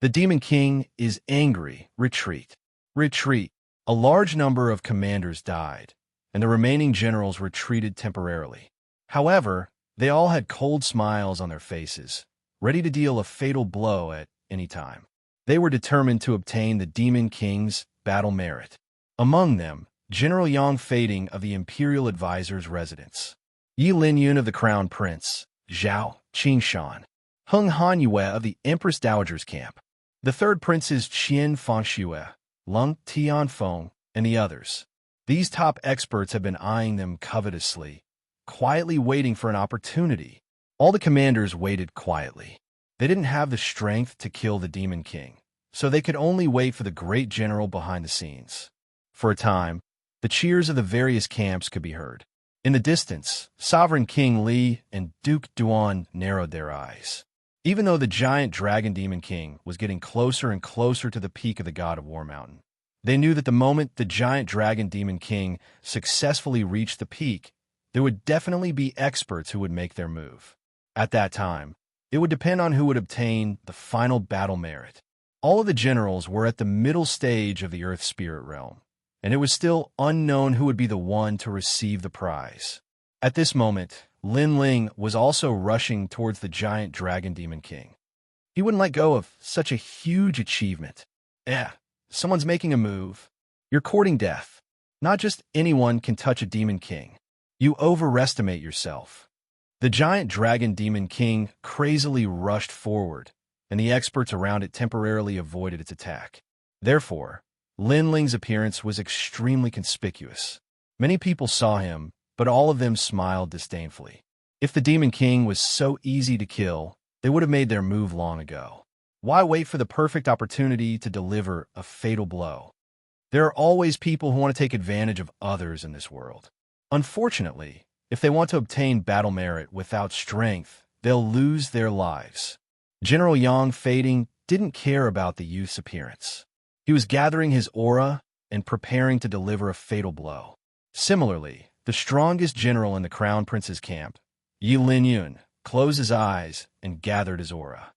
The Demon King is angry. Retreat. Retreat. A large number of commanders died, and the remaining generals retreated temporarily. However, they all had cold smiles on their faces, ready to deal a fatal blow at any time. They were determined to obtain the Demon King's battle merit. Among them, General Yang Fading of the Imperial Advisors' residence, Yi Linyun of the Crown Prince, Zhao Qingshan, Heng Hanyue of the Empress Dowager's camp, the 3rd Princes Qian Fangxue, Lung Tianfeng, and the others. These top experts have been eyeing them covetously, quietly waiting for an opportunity. All the commanders waited quietly. They didn't have the strength to kill the Demon King, so they could only wait for the great general behind the scenes. For a time, the cheers of the various camps could be heard. In the distance, Sovereign King Li and Duke Duan narrowed their eyes. Even though the giant dragon Demon King was getting closer and closer to the peak of the God of War Mountain, they knew that the moment the giant dragon Demon King successfully reached the peak, there would definitely be experts who would make their move. At that time, it would depend on who would obtain the final battle merit. All of the generals were at the middle stage of the Earth Spirit Realm, and it was still unknown who would be the one to receive the prize. At this moment, Lin Ling was also rushing towards the giant dragon Demon King. He wouldn't let go of such a huge achievement. Someone's making a move. You're courting death. Not just anyone can touch a Demon King. You overestimate yourself. The giant dragon Demon King crazily rushed forward, and the experts around it temporarily avoided its attack. Therefore, Lin Ling's appearance was extremely conspicuous. Many people saw him, but all of them smiled disdainfully. If the Demon King was so easy to kill, they would have made their move long ago. Why wait for the perfect opportunity to deliver a fatal blow? There are always people who want to take advantage of others in this world. Unfortunately, if they want to obtain battle merit without strength, they'll lose their lives. General Yang Fading didn't care about the youth's appearance. He was gathering his aura and preparing to deliver a fatal blow. Similarly, the strongest general in the Crown Prince's camp, Yi Linyun, closed his eyes and gathered his aura.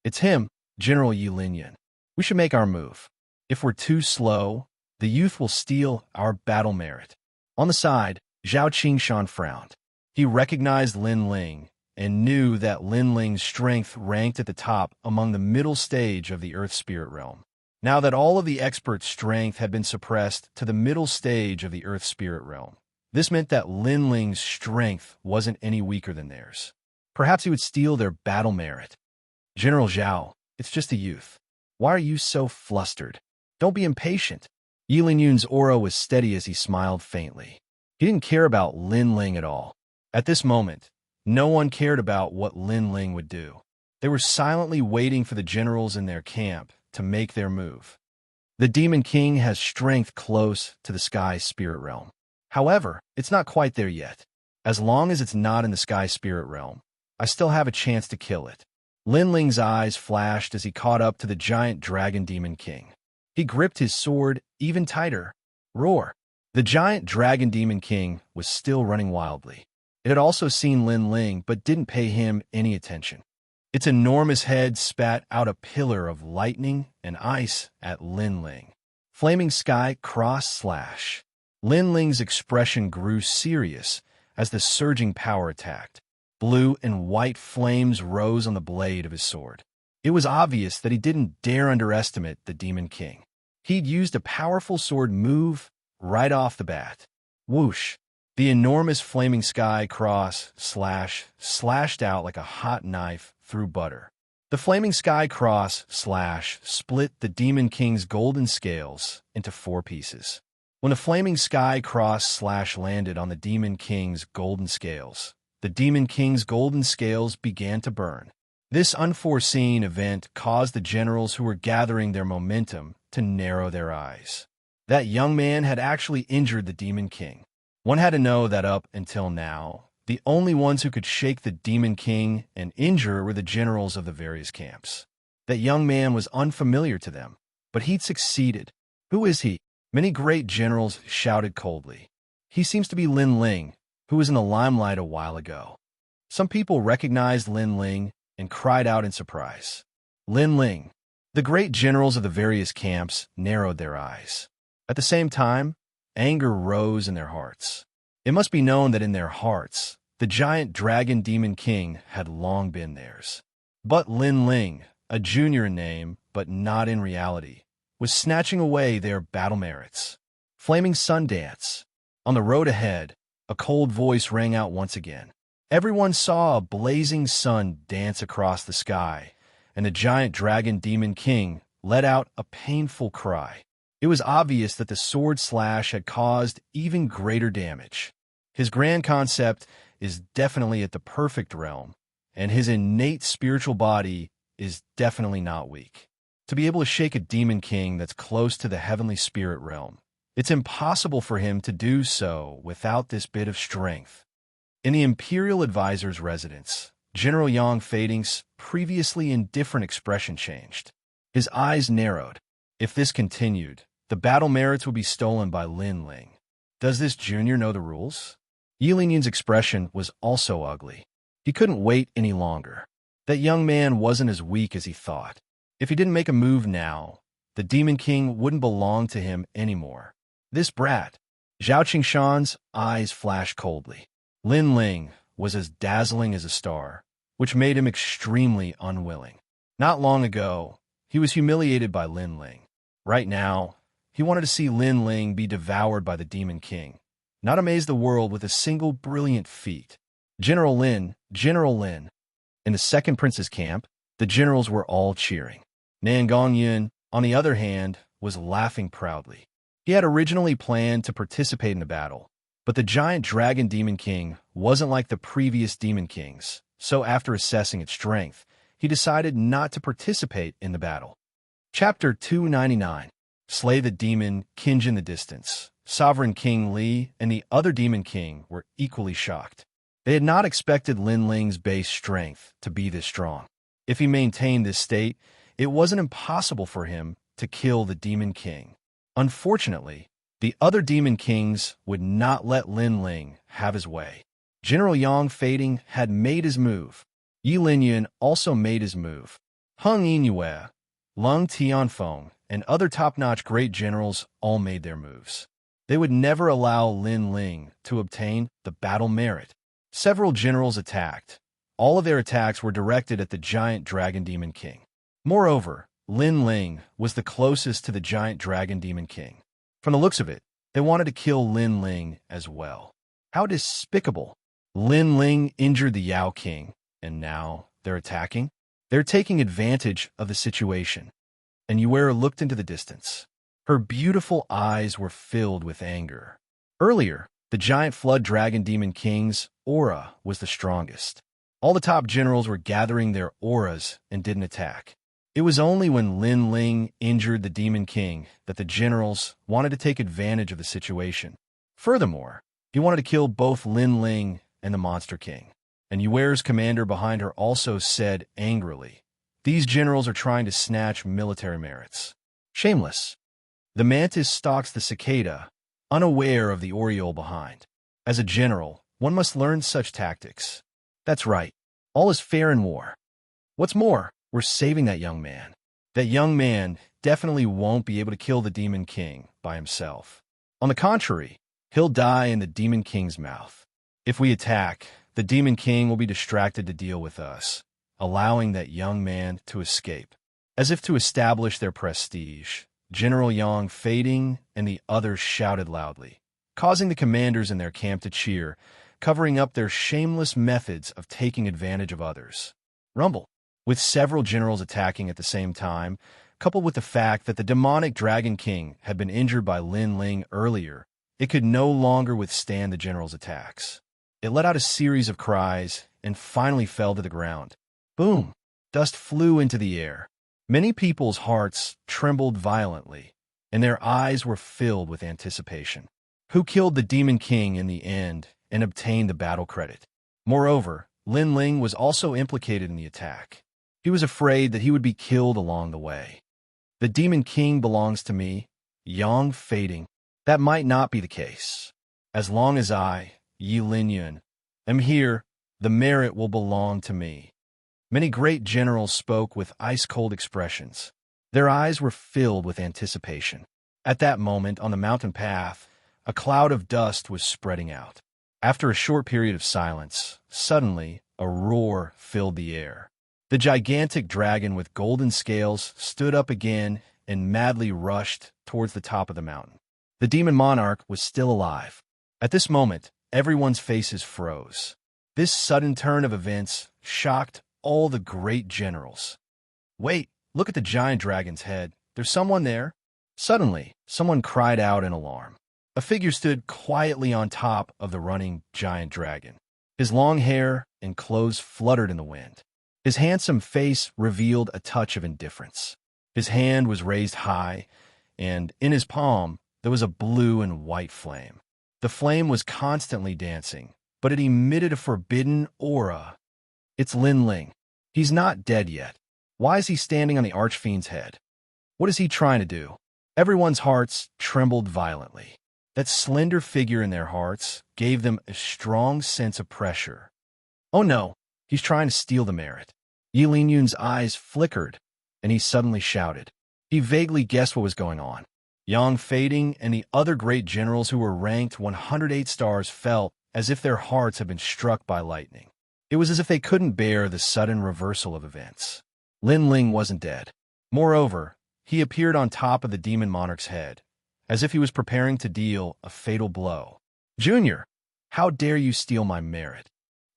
It's him, General Yi Linyun. We should make our move. If we're too slow, the youth will steal our battle merit. On the side, Zhao Qingshan frowned. He recognized Lin Ling and knew that Lin Ling's strength ranked at the top among the middle stage of the Earth Spirit Realm. Now that all of the experts' strength had been suppressed to the middle stage of the Earth Spirit Realm, this meant that Lin Ling's strength wasn't any weaker than theirs. Perhaps he would steal their battle merit. General Zhao, it's just a youth. Why are you so flustered? Don't be impatient. Yi Linyun's aura was steady as he smiled faintly. He didn't care about Lin Ling at all. At this moment, no one cared about what Lin Ling would do. They were silently waiting for the generals in their camp to make their move. The Demon King has strength close to the Sky Spirit Realm. However, it's not quite there yet. As long as it's not in the Sky Spirit Realm, I still have a chance to kill it. Lin Ling's eyes flashed as he caught up to the giant dragon Demon King. He gripped his sword even tighter. Roar! The giant dragon Demon King was still running wildly. It had also seen Lin Ling but didn't pay him any attention. Its enormous head spat out a pillar of lightning and ice at Lin Ling. Flaming sky cross slash. Lin Ling's expression grew serious as the surging power attacked. Blue and white flames rose on the blade of his sword. It was obvious that he didn't dare underestimate the Demon King. He'd used a powerful sword move right off the bat. Whoosh! The enormous flaming sky cross slashed out like a hot knife through butter. The flaming sky cross split the Demon King's golden scales into 4 pieces. When the flaming sky cross landed on the Demon King's golden scales, the Demon King's golden scales began to burn. This unforeseen event caused the generals who were gathering their momentum to narrow their eyes. That young man had actually injured the Demon King. One had to know that up until now, the only ones who could shake the Demon King and injure were the generals of the various camps. That young man was unfamiliar to them, but he'd succeeded. Who is he? Many great generals shouted coldly. He seems to be Lin Ling, who was in the limelight a while ago. Some people recognized Lin Ling and cried out in surprise. Lin Ling. The great generals of the various camps narrowed their eyes. At the same time, anger rose in their hearts. It must be known that in their hearts, the giant dragon Demon King had long been theirs. But Lin Ling, a junior in name but not in reality, was snatching away their battle merits. Flaming sun dance. On the road ahead, a cold voice rang out once again. Everyone saw a blazing sun dance across the sky, and the giant dragon Demon King let out a painful cry. It was obvious that the sword slash had caused even greater damage. His grand concept is definitely at the perfect realm, and his innate spiritual body is definitely not weak. To be able to shake a Demon King that's close to the heavenly spirit realm, it's impossible for him to do so without this bit of strength. In the Imperial Advisor's residence, General Yang Fading's previously indifferent expression changed. His eyes narrowed. If this continued, the battle merits would be stolen by Lin Ling. Does this junior know the rules? Yi Linyan's expression was also ugly. He couldn't wait any longer. That young man wasn't as weak as he thought. If he didn't make a move now, the Demon King wouldn't belong to him anymore. This brat. Zhao Qingshan's eyes flashed coldly. Lin Ling was as dazzling as a star, which made him extremely unwilling. Not long ago, he was humiliated by Lin Ling. Right now, he wanted to see Lin Ling be devoured by the Demon King, not amaze the world with a single brilliant feat. General Lin. In the second prince's camp, the generals were all cheering. Nan Gongyan, on the other hand, was laughing proudly. He had originally planned to participate in the battle, but the giant dragon Demon King wasn't like the previous Demon Kings, so after assessing its strength, he decided not to participate in the battle. Chapter 299. Slay the Demon King in the distance. Sovereign King Li and the other Demon King were equally shocked. They had not expected Lin Ling's base strength to be this strong. If he maintained this state, it wasn't impossible for him to kill the Demon King. Unfortunately, the other Demon Kings would not let Lin Ling have his way. General Yang Fading had made his move. Yi Linyan also made his move. Hung Yinyue, Lung Tianfeng, and other top-notch great generals all made their moves. They would never allow Lin Ling to obtain the battle merit. Several generals attacked. All of their attacks were directed at the giant dragon Demon King. Moreover, Lin Ling was the closest to the giant dragon Demon King. From the looks of it, they wanted to kill Lin Ling as well. How despicable. Lin Ling injured the Yao King, and now they're attacking? They're taking advantage of the situation. And Yuera looked into the distance. Her beautiful eyes were filled with anger. Earlier, the giant flood dragon Demon King's aura was the strongest. All the top generals were gathering their auras and didn't attack. It was only when Lin Ling injured the Demon King that the generals wanted to take advantage of the situation. Furthermore, he wanted to kill both Lin Ling and the Monster King. And Yuera's commander behind her also said angrily, "These generals are trying to snatch military merits. Shameless." The mantis stalks the cicada, unaware of the oriole behind. As a general, one must learn such tactics. That's right. All is fair in war. What's more, we're saving that young man. That young man definitely won't be able to kill the Demon King by himself. On the contrary, he'll die in the Demon King's mouth. If we attack, the Demon King will be distracted to deal with us, allowing that young man to escape. As if to establish their prestige, General Yang Fading and the others shouted loudly, causing the commanders in their camp to cheer, covering up their shameless methods of taking advantage of others. Rumble. With several generals attacking at the same time, coupled with the fact that the demonic Dragon King had been injured by Lin Ling earlier, it could no longer withstand the general's attacks. It let out a series of cries and finally fell to the ground. Boom! Dust flew into the air. Many people's hearts trembled violently, and their eyes were filled with anticipation. Who killed the Demon King in the end and obtained the battle credit? Moreover, Lin Ling was also implicated in the attack. He was afraid that he would be killed along the way. The Demon King belongs to me, Yang Fading. That might not be the case. As long as I, Yi Linyun, am here, the merit will belong to me. Many great generals spoke with ice-cold expressions. Their eyes were filled with anticipation. At that moment, on the mountain path, a cloud of dust was spreading out. After a short period of silence, suddenly, a roar filled the air. The gigantic dragon with golden scales stood up again and madly rushed towards the top of the mountain. The demon monarch was still alive. At this moment, everyone's faces froze. This sudden turn of events shocked all the great generals. Wait, look at the giant dragon's head. There's someone there. Suddenly, someone cried out in alarm. A figure stood quietly on top of the running giant dragon. His long hair and clothes fluttered in the wind. His handsome face revealed a touch of indifference. His hand was raised high, and in his palm there was a blue and white flame. The flame was constantly dancing, but it emitted a forbidden aura. It's Lin Ling. He's not dead yet. Why is he standing on the Archfiend's head? What is he trying to do? Everyone's hearts trembled violently. That slender figure in their hearts gave them a strong sense of pressure. Oh no, he's trying to steal the merit. Yi Linyun's eyes flickered, and he suddenly shouted. He vaguely guessed what was going on. Yang Fading and the other great generals who were ranked 108 stars felt as if their hearts had been struck by lightning. It was as if they couldn't bear the sudden reversal of events. Lin Ling wasn't dead. Moreover, he appeared on top of the demon monarch's head, as if he was preparing to deal a fatal blow. Junior, how dare you steal my merit?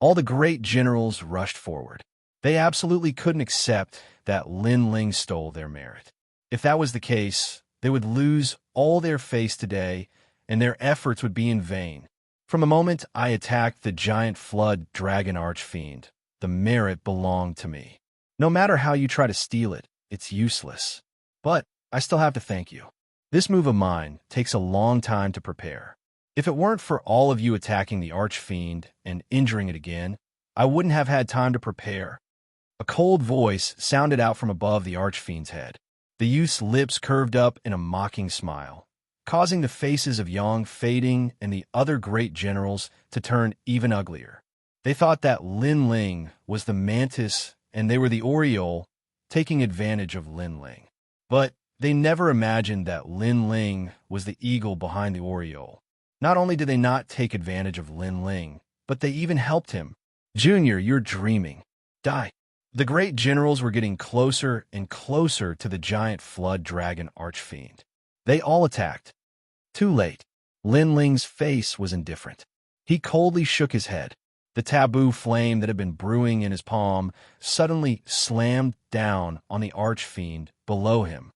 All the great generals rushed forward. They absolutely couldn't accept that Lin Ling stole their merit. If that was the case, they would lose all their face today, and their efforts would be in vain. From the moment I attacked the giant flood dragon archfiend, the merit belonged to me. No matter how you try to steal it, it's useless. But I still have to thank you. This move of mine takes a long time to prepare. If it weren't for all of you attacking the archfiend and injuring it again, I wouldn't have had time to prepare. A cold voice sounded out from above the archfiend's head. The youth's lips curved up in a mocking smile, causing the faces of Yang Fading and the other great generals to turn even uglier. They thought that Lin Ling was the mantis and they were the Oriole, taking advantage of Lin Ling. But they never imagined that Lin Ling was the eagle behind the Oriole. Not only did they not take advantage of Lin Ling, but they even helped him. Junior, you're dreaming. Die. The great generals were getting closer and closer to the giant flood dragon archfiend. They all attacked. Too late. Lin Ling's face was indifferent. He coldly shook his head. The taboo flame that had been brewing in his palm suddenly slammed down on the archfiend below him.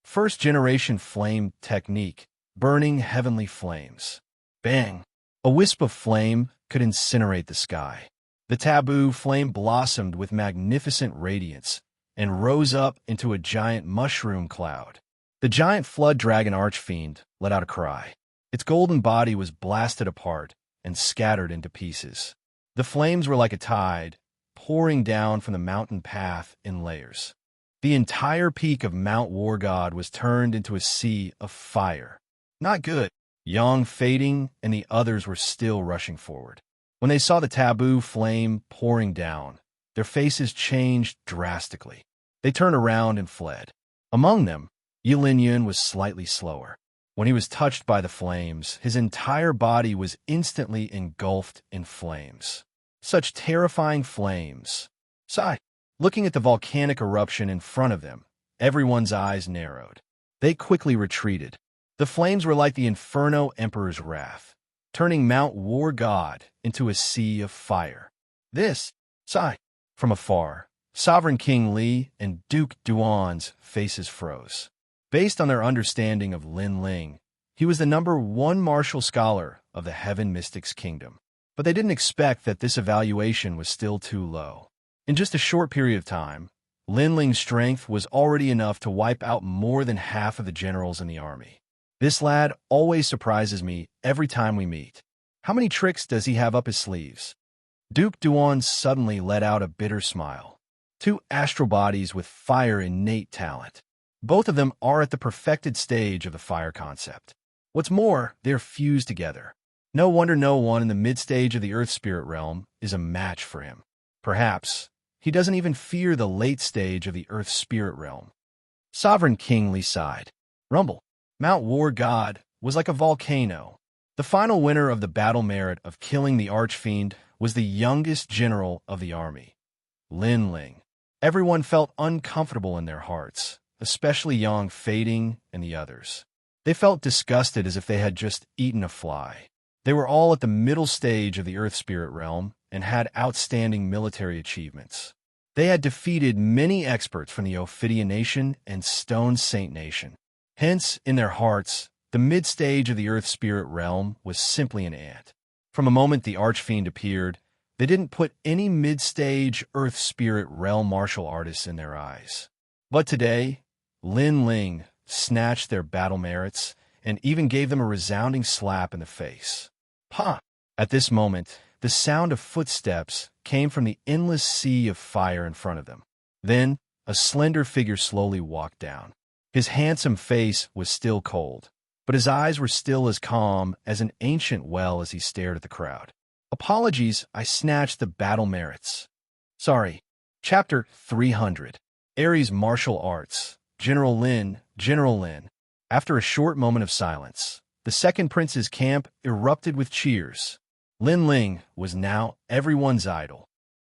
First-generation flame technique, burning heavenly flames. Bang! A wisp of flame could incinerate the sky. The taboo flame blossomed with magnificent radiance and rose up into a giant mushroom cloud. The giant flood dragon archfiend let out a cry. Its golden body was blasted apart and scattered into pieces. The flames were like a tide, pouring down from the mountain path in layers. The entire peak of Mount War God was turned into a sea of fire. Not good. Yang Fading and the others were still rushing forward. When they saw the taboo flame pouring down, their faces changed drastically. They turned around and fled. Among them, Yi Linyun was slightly slower. When he was touched by the flames, his entire body was instantly engulfed in flames. Such terrifying flames. Sigh. Looking at the volcanic eruption in front of them, everyone's eyes narrowed. They quickly retreated. The flames were like the Inferno Emperor's wrath, turning Mount War God into a sea of fire. This, sigh. From afar, Sovereign King Li and Duke Duan's faces froze. Based on their understanding of Lin Ling, he was the #1 martial scholar of the Heaven Mystics Kingdom. But they didn't expect that this evaluation was still too low. In just a short period of time, Lin Ling's strength was already enough to wipe out more than half of the generals in the army. This lad always surprises me every time we meet. How many tricks does he have up his sleeves? Duke Duan suddenly let out a bitter smile. 2 astral bodies with fire innate talent. Both of them are at the perfected stage of the fire concept. What's more, they're fused together. No wonder no one in the mid-stage of the Earth Spirit realm is a match for him. Perhaps he doesn't even fear the late stage of the Earth Spirit realm. Sovereign King Li sighed. Rumble. Mount War God was like a volcano. The final winner of the battle merit of killing the Archfiend was the youngest general of the army, Lin Ling. Everyone felt uncomfortable in their hearts, especially Yang Fading and the others. They felt disgusted as if they had just eaten a fly. They were all at the middle stage of the Earth Spirit realm and had outstanding military achievements. They had defeated many experts from the Ophidian Nation and Stone Saint Nation. Hence, in their hearts, the mid-stage of the Earth Spirit realm was simply an ant. From the moment the Archfiend appeared, they didn't put any mid-stage Earth Spirit realm martial artists in their eyes. But today, Lin Ling snatched their battle merits and even gave them a resounding slap in the face. Ha! At this moment, the sound of footsteps came from the endless sea of fire in front of them. Then, a slender figure slowly walked down. His handsome face was still cold, but his eyes were still as calm as an ancient well as he stared at the crowd. Apologies, I snatched the battle merits. Sorry. Chapter 300. Ares Martial Arts. General Lin, General Lin. After a short moment of silence, the second prince's camp erupted with cheers. Lin Ling was now everyone's idol.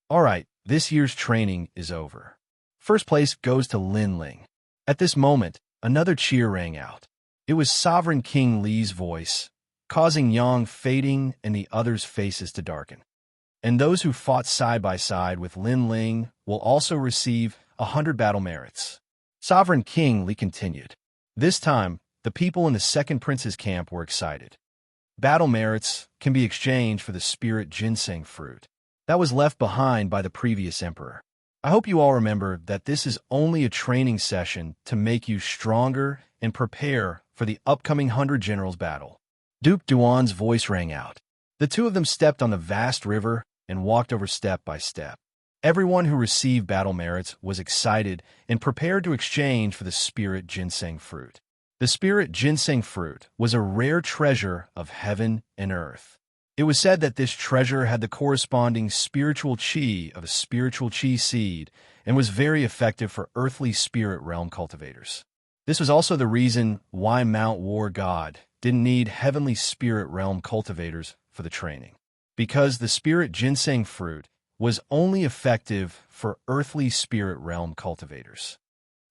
All right, this year's training is over. First place goes to Lin Ling. At this moment, another cheer rang out. It was Sovereign King Li's voice, causing Yang Fading and the others' faces to darken. And those who fought side by side with Lin Ling will also receive 100 battle merits. Sovereign King Li continued. This time, the people in the second prince's camp were excited. Battle merits can be exchanged for the spirit ginseng fruit that was left behind by the previous emperor. I hope you all remember that this is only a training session to make you stronger and prepare for the upcoming 100 Generals battle. Duke Duan's voice rang out. The two of them stepped on the vast river and walked over step by step. Everyone who received battle merits was excited and prepared to exchange for the spirit ginseng fruit. The spirit ginseng fruit was a rare treasure of heaven and earth. It was said that this treasure had the corresponding spiritual chi of a spiritual chi seed and was very effective for earthly spirit realm cultivators. This was also the reason why Mount War God didn't need heavenly spirit realm cultivators for the training. Because the spirit ginseng fruit was only effective for earthly spirit realm cultivators.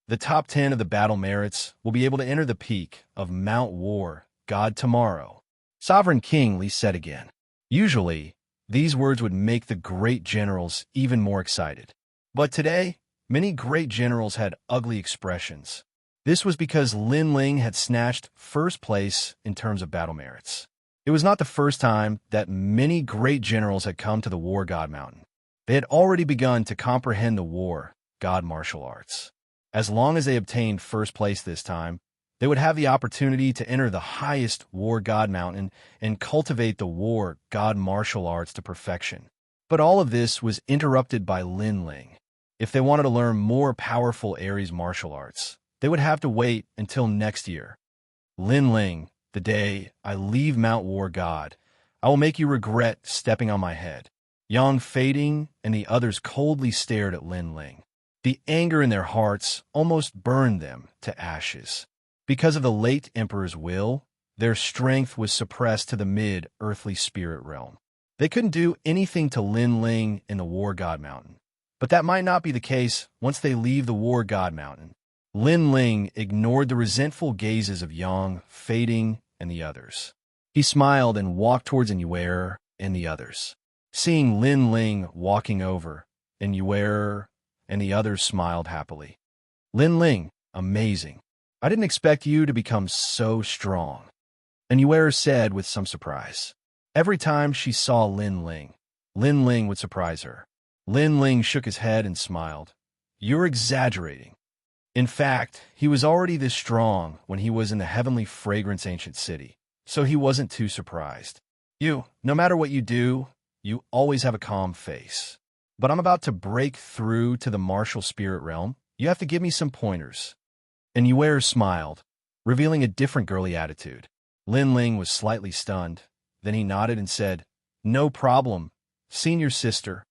The top 10 of the battle merits will be able to enter the peak of Mount War God tomorrow. Sovereign King Li said again. Usually, these words would make the great generals even more excited. But today, many great generals had ugly expressions. This was because Lin Ling had snatched first place in terms of battle merits. It was not the first time that many great generals had come to the War God Mountain. They had already begun to comprehend the War God martial arts. As long as they obtained first place this time, they would have the opportunity to enter the highest War God Mountain and cultivate the War God martial arts to perfection. But all of this was interrupted by Lin Ling. If they wanted to learn more powerful Ares martial arts, they would have to wait until next year. Lin Ling, the day I leave Mount War God, I will make you regret stepping on my head. Yang Fading and the others coldly stared at Lin Ling. The anger in their hearts almost burned them to ashes. Because of the late emperor's will, their strength was suppressed to the mid-earthly spirit realm. They couldn't do anything to Lin Ling in the War God Mountain. But that might not be the case once they leave the War God Mountain. Lin Ling ignored the resentful gazes of Yang, Fading, and the others. He smiled and walked towards Inyuer and the others. Seeing Lin Ling walking over, Inyuer and the others smiled happily. Lin Ling, amazing. I didn't expect you to become so strong, Inyuer said with some surprise. Every time she saw Lin Ling would surprise her. Lin Ling shook his head and smiled. You're exaggerating. In fact, he was already this strong when he was in the heavenly fragrance ancient city, so he wasn't too surprised. No matter what you do, you always have a calm face. But I'm about to break through to the martial spirit realm. You have to give me some pointers. And Inyuer smiled, revealing a different girly attitude. Lin Ling was slightly stunned. Then he nodded and said, No problem, senior sister.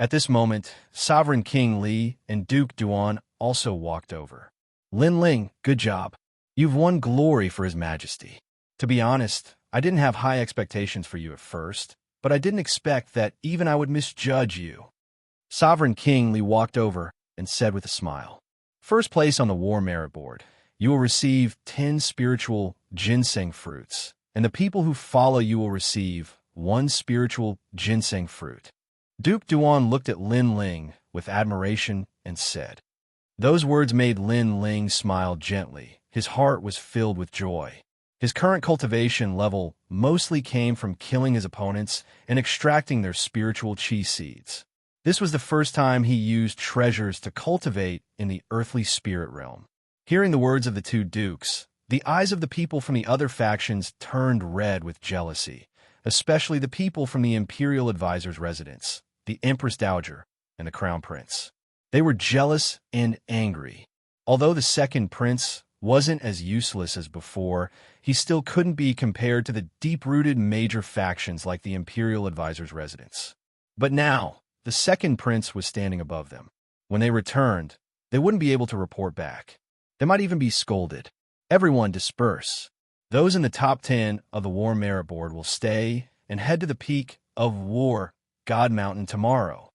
At this moment, Sovereign King Li and Duke Duan also walked over. Lin Ling, good job. You've won glory for His Majesty. To be honest, I didn't have high expectations for you at first, but I didn't expect that even I would misjudge you. Sovereign King Li walked over and said with a smile, First place on the War Merit Board. You will receive 10 spiritual ginseng fruits, and the people who follow you will receive 1 spiritual ginseng fruit. Duke Duan looked at Lin Ling with admiration and said, Those words made Lin Ling smile gently. His heart was filled with joy. His current cultivation level mostly came from killing his opponents and extracting their spiritual chi seeds. This was the first time he used treasures to cultivate in the earthly spirit realm. Hearing the words of the two dukes, the eyes of the people from the other factions turned red with jealousy, especially the people from the Imperial Advisor's residence, the Empress Dowager, and the Crown Prince. They were jealous and angry. Although the second prince wasn't as useless as before, he still couldn't be compared to the deep-rooted major factions like the Imperial Advisor's residence. But now, the second prince was standing above them. When they returned, they wouldn't be able to report back. They might even be scolded. Everyone disperse. Those in the top 10 of the War Merit Board will stay and head to the peak of War God Mountain tomorrow.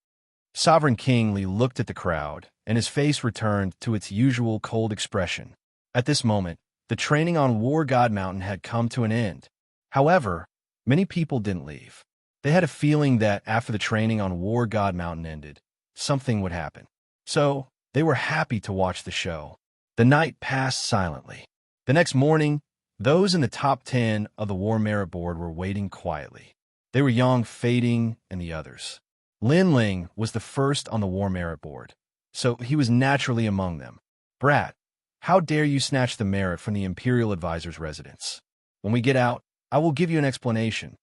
Sovereign King Li looked at the crowd, and his face returned to its usual cold expression. At this moment, the training on War God Mountain had come to an end. However, many people didn't leave. They had a feeling that after the training on War God Mountain ended, something would happen. So, they were happy to watch the show. The night passed silently. The next morning, those in the top 10 of the War Merit Board were waiting quietly. They were Yang, Fading, and the others. Lin Ling was the first on the War Merit Board, so he was naturally among them. Brat, how dare you snatch the merit from the Imperial Advisor's residence? When we get out, I will give you an explanation.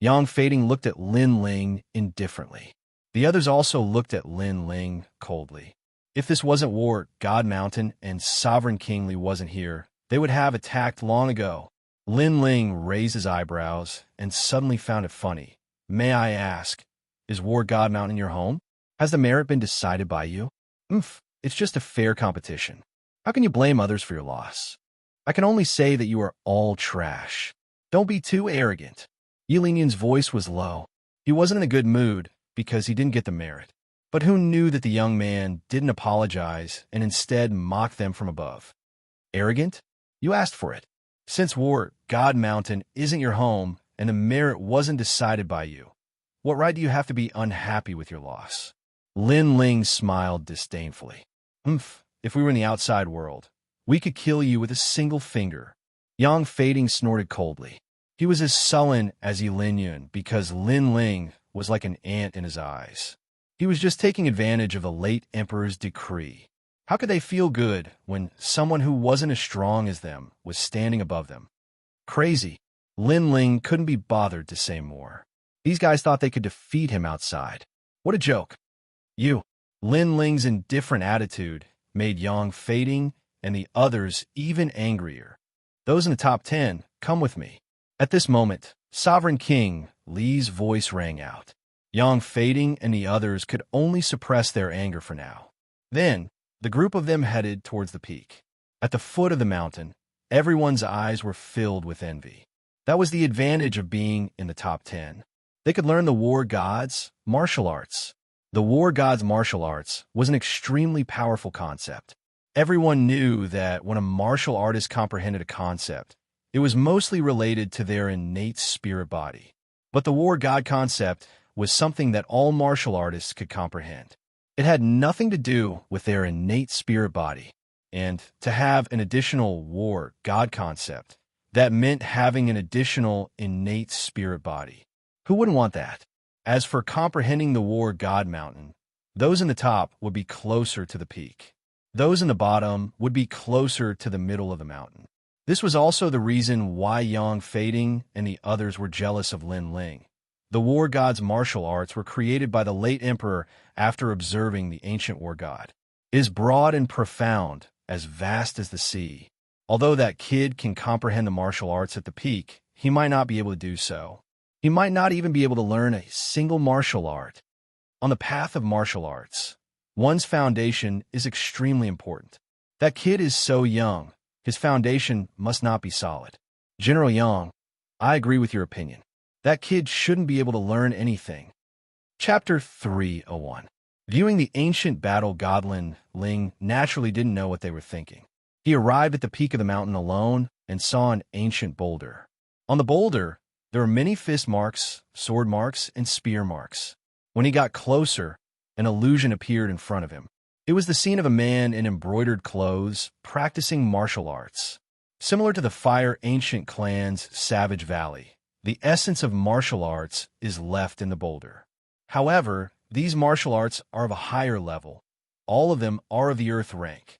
Yang Fading looked at Lin Ling indifferently. The others also looked at Lin Ling coldly. If this wasn't War God Mountain and Sovereign King Li wasn't here, they would have attacked long ago. Lin Ling raised his eyebrows and suddenly found it funny. May I ask, is War God Mountain your home? Has the merit been decided by you? It's just a fair competition. How can you blame others for your loss? I can only say that you are all trash. Don't be too arrogant. Yilinian's voice was low. He wasn't in a good mood because he didn't get the merit. But who knew that the young man didn't apologize and instead mocked them from above? Arrogant? You asked for it. Since War God Mountain isn't your home and the merit wasn't decided by you, what right do you have to be unhappy with your loss? Lin Ling smiled disdainfully. If we were in the outside world, we could kill you with a single finger. Yang Fading snorted coldly. He was as sullen as Yilinian because Lin Ling was like an ant in his eyes. He was just taking advantage of the late emperor's decree. How could they feel good when someone who wasn't as strong as them was standing above them? Crazy. Lin Ling couldn't be bothered to say more. These guys thought they could defeat him outside. What a joke. Lin Ling's indifferent attitude made Yang Fading and the others even angrier. Those in the top 10, come with me. At this moment, Sovereign King Li's voice rang out. Yang Fading and the others could only suppress their anger for now. Then, the group of them headed towards the peak. At the foot of the mountain, Everyone's eyes were filled with envy. That was the advantage of being in the top 10. They could learn the war gods' martial arts. The war gods' martial arts was an extremely powerful concept. Everyone knew that when a martial artist comprehended a concept, it was mostly related to their innate spirit body. But the war god concept was something that all martial artists could comprehend. It had nothing to do with their innate spirit body. And to have an additional war god concept, that meant having an additional innate spirit body. Who wouldn't want that? As for comprehending the war god mountain, those in the top would be closer to the peak. Those in the bottom would be closer to the middle of the mountain. This was also the reason why Yang Fading and the others were jealous of Lin Ling. The war god's martial arts were created by the late emperor after observing the ancient war god. It is broad and profound, as vast as the sea. Although that kid can comprehend the martial arts at the peak, he might not be able to do so. He might not even be able to learn a single martial art. On the path of martial arts, one's foundation is extremely important. That kid is so young, his foundation must not be solid. General Yang, I agree with your opinion. That kid shouldn't be able to learn anything. Chapter 301. Viewing the ancient battle god Lin Ling naturally didn't know what they were thinking. He arrived at the peak of the mountain alone and saw an ancient boulder. On the boulder, there were many fist marks, sword marks, and spear marks. When he got closer, an illusion appeared in front of him. It was the scene of a man in embroidered clothes practicing martial arts. Similar to the Fire Ancient Clan's Savage Valley, the essence of martial arts is left in the boulder. However, these martial arts are of a higher level. All of them are of the Earth rank.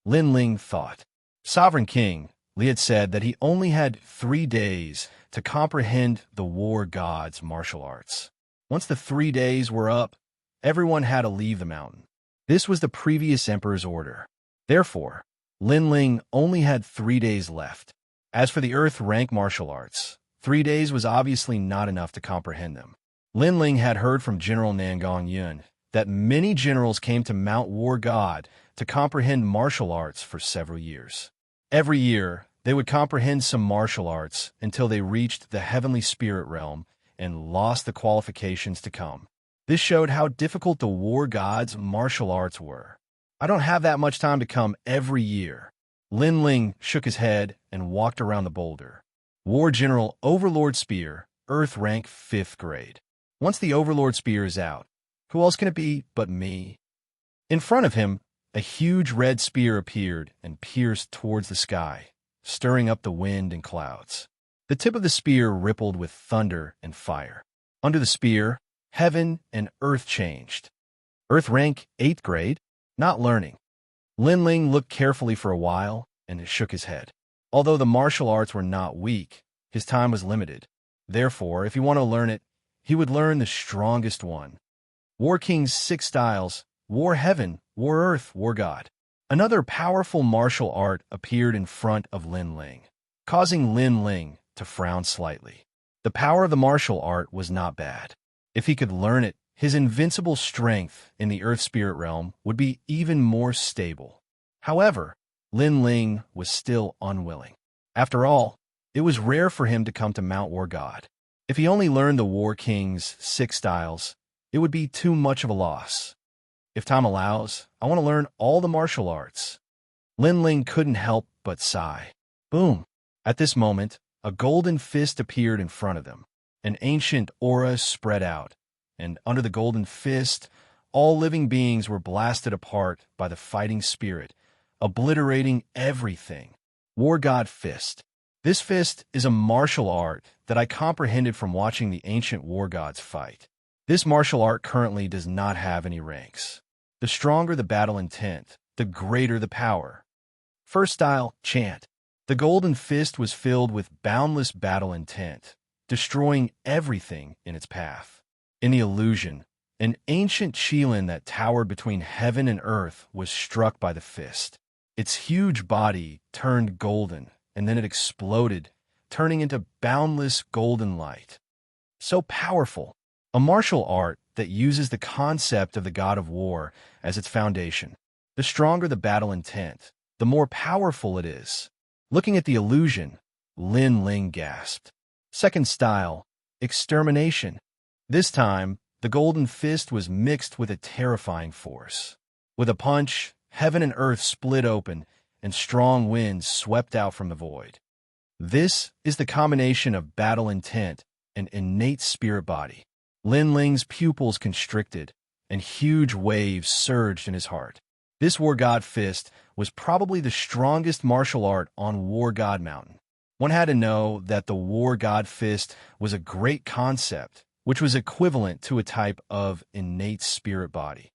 Lin Ling thought. Sovereign King, Li had said that he only had 3 days to comprehend the war god's martial arts. Once the 3 days were up, everyone had to leave the mountain. This was the previous emperor's order. Therefore, Lin Ling only had 3 days left. As for the Earth rank martial arts, 3 days was obviously not enough to comprehend them. Lin Ling had heard from General Nangong Yun that many generals came to Mount War God to comprehend martial arts for several years. Every year, they would comprehend some martial arts until they reached the heavenly spirit realm and lost the qualifications to come. This showed how difficult the war god's martial arts were. I don't have that much time to come every year. Lin Ling shook his head and walked around the boulder. War General Overlord Spear, Earth rank 5th grade. Once the Overlord Spear is out, who else can it be but me? In front of him, a huge red spear appeared and pierced towards the sky, stirring up the wind and clouds. The tip of the spear rippled with thunder and fire. Under the spear, heaven and earth changed. Earth rank 8th grade, not learning. Lin Ling looked carefully for a while and shook his head. Although the martial arts were not weak, his time was limited. Therefore, if he wanted to learn it, he would learn the strongest one. War King's 6 styles, War Heaven, War Earth, War God. Another powerful martial art appeared in front of Lin Ling, causing Lin Ling to frown slightly. The power of the martial art was not bad. If he could learn it, his invincible strength in the Earth Spirit realm would be even more stable. However, Lin Ling was still unwilling. After all, it was rare for him to come to Mount War God. If he only learned the War King's 6 styles, it would be too much of a loss. If time allows, I want to learn all the martial arts. Lin Ling couldn't help but sigh. Boom! At this moment, a golden fist appeared in front of them. An ancient aura spread out, and under the golden fist, all living beings were blasted apart by the fighting spirit, obliterating everything. War God Fist. This fist is a martial art that I comprehended from watching the ancient war gods fight. This martial art currently does not have any ranks. The stronger the battle intent, the greater the power. First style, Chant. The golden fist was filled with boundless battle intent, destroying everything in its path. In the illusion, an ancient Qilin that towered between heaven and earth was struck by the fist. Its huge body turned golden, and then it exploded, turning into boundless golden light. So powerful, a martial art that uses the concept of the god of war as its foundation. The stronger the battle intent, the more powerful it is. Looking at the illusion, Lin Ling gasped. Second style, extermination. This time, the golden fist was mixed with a terrifying force. With a punch, heaven and earth split open, and strong winds swept out from the void. This is the combination of battle intent and innate spirit body. Lin Ling's pupils constricted, and huge waves surged in his heart. This War God Fist was probably the strongest martial art on War God Mountain. One had to know that the War God Fist was a great concept, which was equivalent to a type of innate spirit body.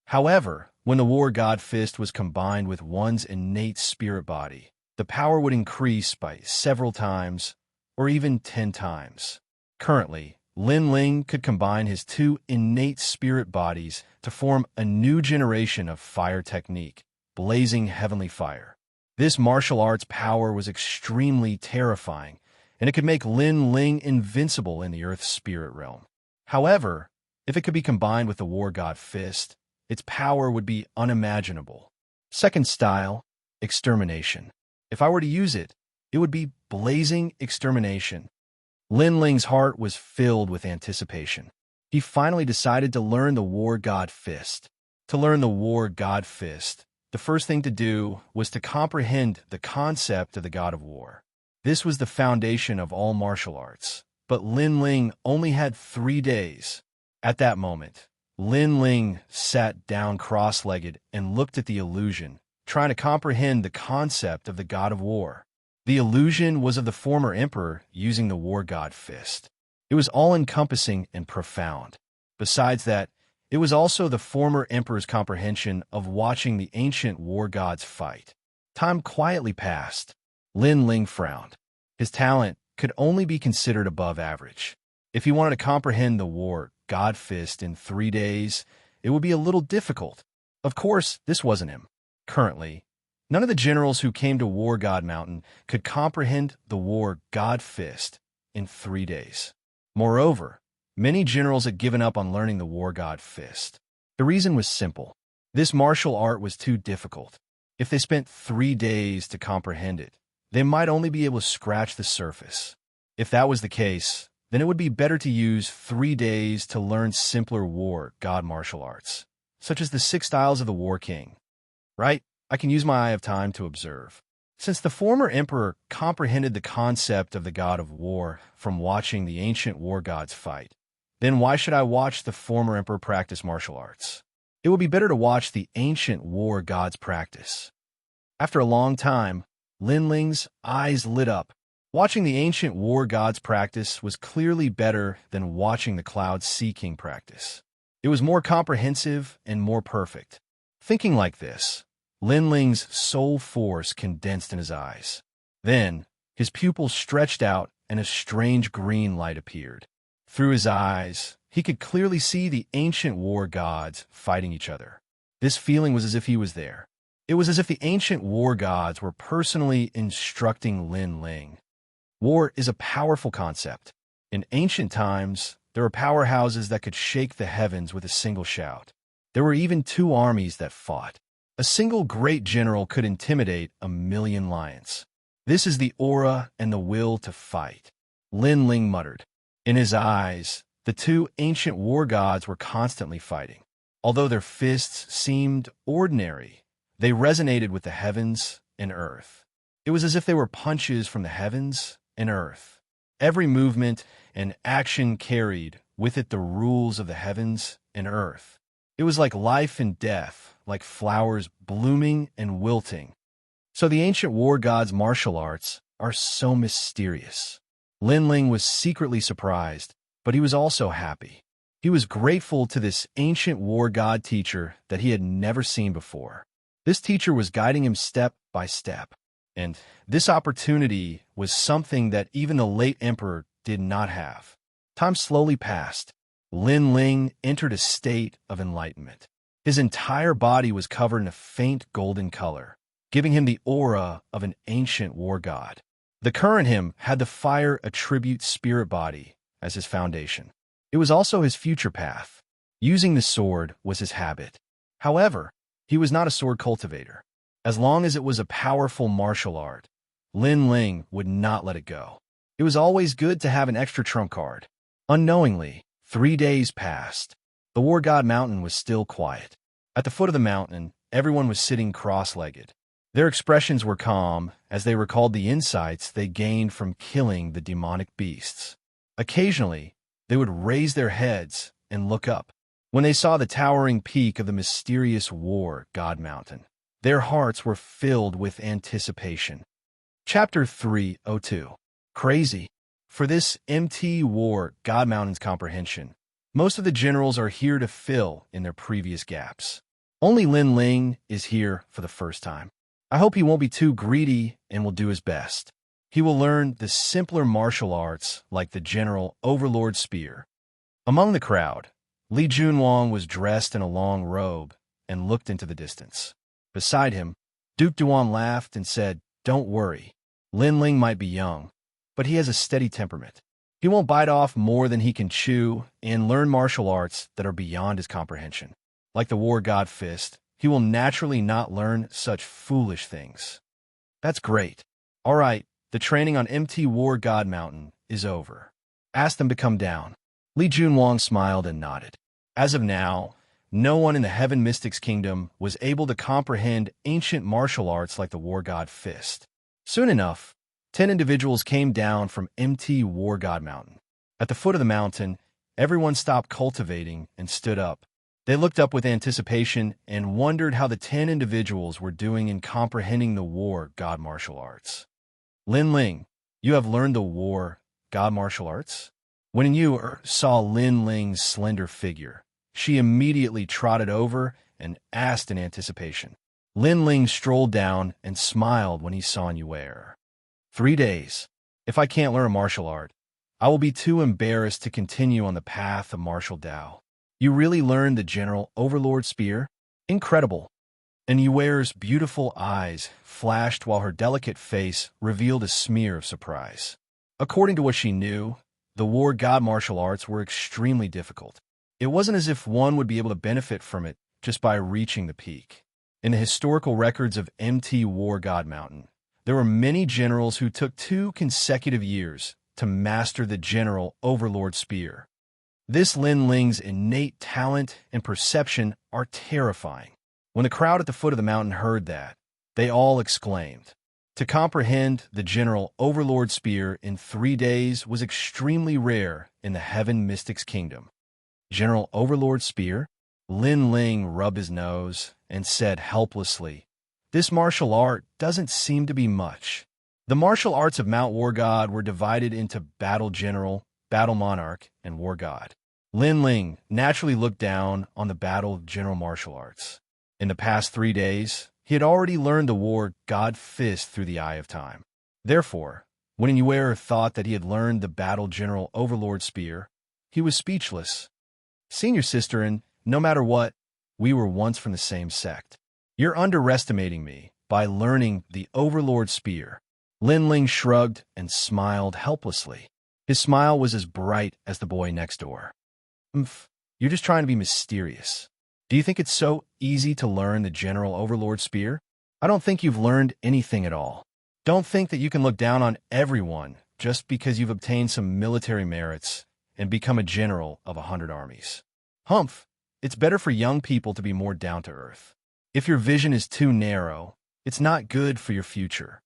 However, when the War God Fist was combined with one's innate spirit body, the power would increase by several times, or even 10 times. Currently, Lin Ling could combine his two innate spirit bodies to form a new generation of fire technique, blazing heavenly fire. This martial arts power was extremely terrifying, and it could make Lin Ling invincible in the Earth spirit realm. However, if it could be combined with the War God Fist, its power would be unimaginable. Second style, extermination. If I were to use it, it would be blazing extermination. Lin Ling's heart was filled with anticipation. He finally decided to learn the War God Fist. To learn the War God Fist, the first thing to do was to comprehend the concept of the God of War. This was the foundation of all martial arts, but Lin Ling only had 3 days. At that moment, Lin Ling sat down cross-legged and looked at the illusion, trying to comprehend the concept of the God of War. The illusion was of the former emperor using the War God Fist. It was all-encompassing and profound. Besides that, it was also the former emperor's comprehension of watching the ancient war gods fight. Time quietly passed. Lin Ling frowned. His talent could only be considered above average. If he wanted to comprehend the War God Fist in 3 days, it would be a little difficult. Of course, this wasn't him. Currently, none of the generals who came to War God Mountain could comprehend the War God Fist in 3 days. Moreover, many generals had given up on learning the War God Fist. The reason was simple. This martial art was too difficult. If they spent 3 days to comprehend it, they might only be able to scratch the surface. If that was the case, then it would be better to use 3 days to learn simpler War God martial arts, such as the 6 styles of the War King. Right? I can use my eye of time to observe. Since the former emperor comprehended the concept of the God of War from watching the ancient war gods fight, then why should I watch the former emperor practice martial arts? It would be better to watch the ancient war gods practice. After a long time, Lin Ling's eyes lit up. Watching the ancient war gods practice was clearly better than watching the Cloud Sea King practice. It was more comprehensive and more perfect. Thinking like this, Lin Ling's soul force condensed in his eyes. Then, his pupils stretched out and a strange green light appeared. Through his eyes, he could clearly see the ancient war gods fighting each other. This feeling was as if he was there. It was as if the ancient war gods were personally instructing Lin Ling. War is a powerful concept. In ancient times, there were powerhouses that could shake the heavens with a single shout. There were even 2 armies that fought. A single great general could intimidate 1,000,000 lions. This is the aura and the will to fight, Lin Ling muttered. In his eyes, the 2 ancient war gods were constantly fighting. Although their fists seemed ordinary, they resonated with the heavens and earth. It was as if they were punches from the heavens and earth. Every movement and action carried with it the rules of the heavens and earth. It was like life and death, like flowers blooming and wilting. So the ancient war gods' martial arts are so mysterious. Lin Ling was secretly surprised, but he was also happy. He was grateful to this ancient war god teacher that he had never seen before. This teacher was guiding him step by step, and this opportunity was something that even the late emperor did not have. Time slowly passed. Lin Ling entered a state of enlightenment. His entire body was covered in a faint golden color, giving him the aura of an ancient war god. The current him had the fire attribute spirit body as his foundation. It was also his future path. Using the sword was his habit. However, he was not a sword cultivator. As long as it was a powerful martial art, Lin Ling would not let it go. It was always good to have an extra trump card. Unknowingly, 3 days passed. The War God Mountain was still quiet. At the foot of the mountain, everyone was sitting cross-legged. Their expressions were calm as they recalled the insights they gained from killing the demonic beasts. Occasionally, they would raise their heads and look up. When they saw the towering peak of the mysterious War God Mountain, their hearts were filled with anticipation. Chapter 302. Crazy. For this MT War God Mountain's comprehension, most of the generals are here to fill in their previous gaps. Only Lin Ling is here for the first time. I hope he won't be too greedy and will do his best. He will learn the simpler martial arts like the General Overlord Spear. Among the crowd, Li Junwang was dressed in a long robe and looked into the distance. Beside him, Duke Duan laughed and said, "Don't worry. Lin Ling might be young, but he has a steady temperament. He won't bite off more than he can chew and learn martial arts that are beyond his comprehension. Like the War God Fist, he will naturally not learn such foolish things." That's great. All right, the training on MT War God Mountain is over. Ask them to come down. Li Junwang smiled and nodded. As of now, no one in the Heaven Mystics Kingdom was able to comprehend ancient martial arts like the War God Fist. Soon enough, 10 individuals came down from MT War God Mountain. At the foot of the mountain, everyone stopped cultivating and stood up. They looked up with anticipation and wondered how the 10 individuals were doing in comprehending the War God martial arts. Lin Ling, you have learned the War God martial arts? When Yu saw Lin Ling's slender figure, she immediately trotted over and asked in anticipation. Lin Ling strolled down and smiled when he saw Yuer. 3 days. If I can't learn a martial art, I will be too embarrassed to continue on the path of martial Tao. You really learned the General Overlord Spear? Incredible. And Yuer's beautiful eyes flashed while her delicate face revealed a smear of surprise. According to what she knew, the War God martial arts were extremely difficult. It wasn't as if one would be able to benefit from it just by reaching the peak. In the historical records of MT War God Mountain, there were many generals who took 2 consecutive years to master the General Overlord Spear. This Lin Ling's innate talent and perception are terrifying. When the crowd at the foot of the mountain heard that, they all exclaimed. To comprehend the General Overlord Spear in 3 days was extremely rare in the Heaven Mystics Kingdom. General Overlord Spear? Lin Ling rubbed his nose and said helplessly, "This martial art doesn't seem to be much." The martial arts of Mount War God were divided into Battle General, Battle Monarch, and War God. Lin Ling naturally looked down on the Battle General martial arts. In the past 3 days, he had already learned the War God Fist through the Eye of Time. Therefore, when Yuer thought that he had learned the Battle General Overlord Spear, he was speechless. "Senior sister, and no matter what, we were once from the same sect. You're underestimating me by learning the Overlord Spear." Lin Ling shrugged and smiled helplessly. His smile was as bright as the boy next door. You're just trying to be mysterious. Do you think it's so easy to learn the General Overlord Spear? I don't think you've learned anything at all. Don't think that you can look down on everyone just because you've obtained some military merits and become a general of 100 armies. It's better for young people to be more down to earth. If your vision is too narrow, it's not good for your future.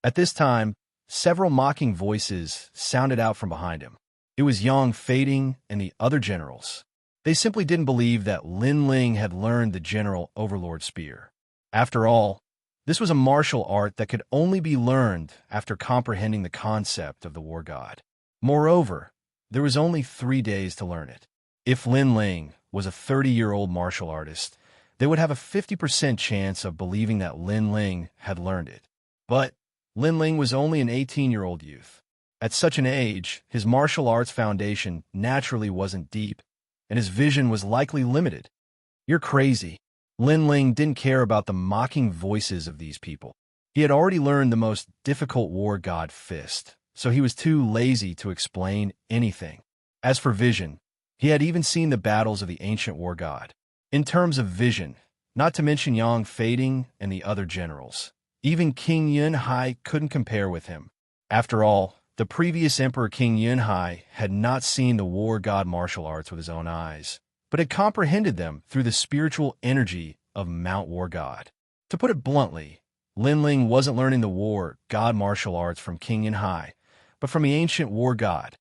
At this time, several mocking voices sounded out from behind him. It was Yang Fading and the other generals. They simply didn't believe that Lin Ling had learned the General Overlord Spear. After all, this was a martial art that could only be learned after comprehending the concept of the War God. Moreover, there was only 3 days to learn it. If Lin Ling was a 30-year-old martial artist, they would have a 50% chance of believing that Lin Ling had learned it. But Lin Ling was only an 18-year-old youth. At such an age, his martial arts foundation naturally wasn't deep, and his vision was likely limited. You're crazy. Lin Ling didn't care about the mocking voices of these people. He had already learned the most difficult War God Fist, so he was too lazy to explain anything. As for vision, he had even seen the battles of the ancient War God. In terms of vision, not to mention Yang Fading and the other generals, Even King Yunhai couldn't compare with him. After all, the previous emperor King Yunhai had not seen the war god martial arts with his own eyes, but had comprehended them through the spiritual energy of Mount War God. To put it bluntly, Linling wasn't learning the war god martial arts from King Yunhai, but from the ancient war god.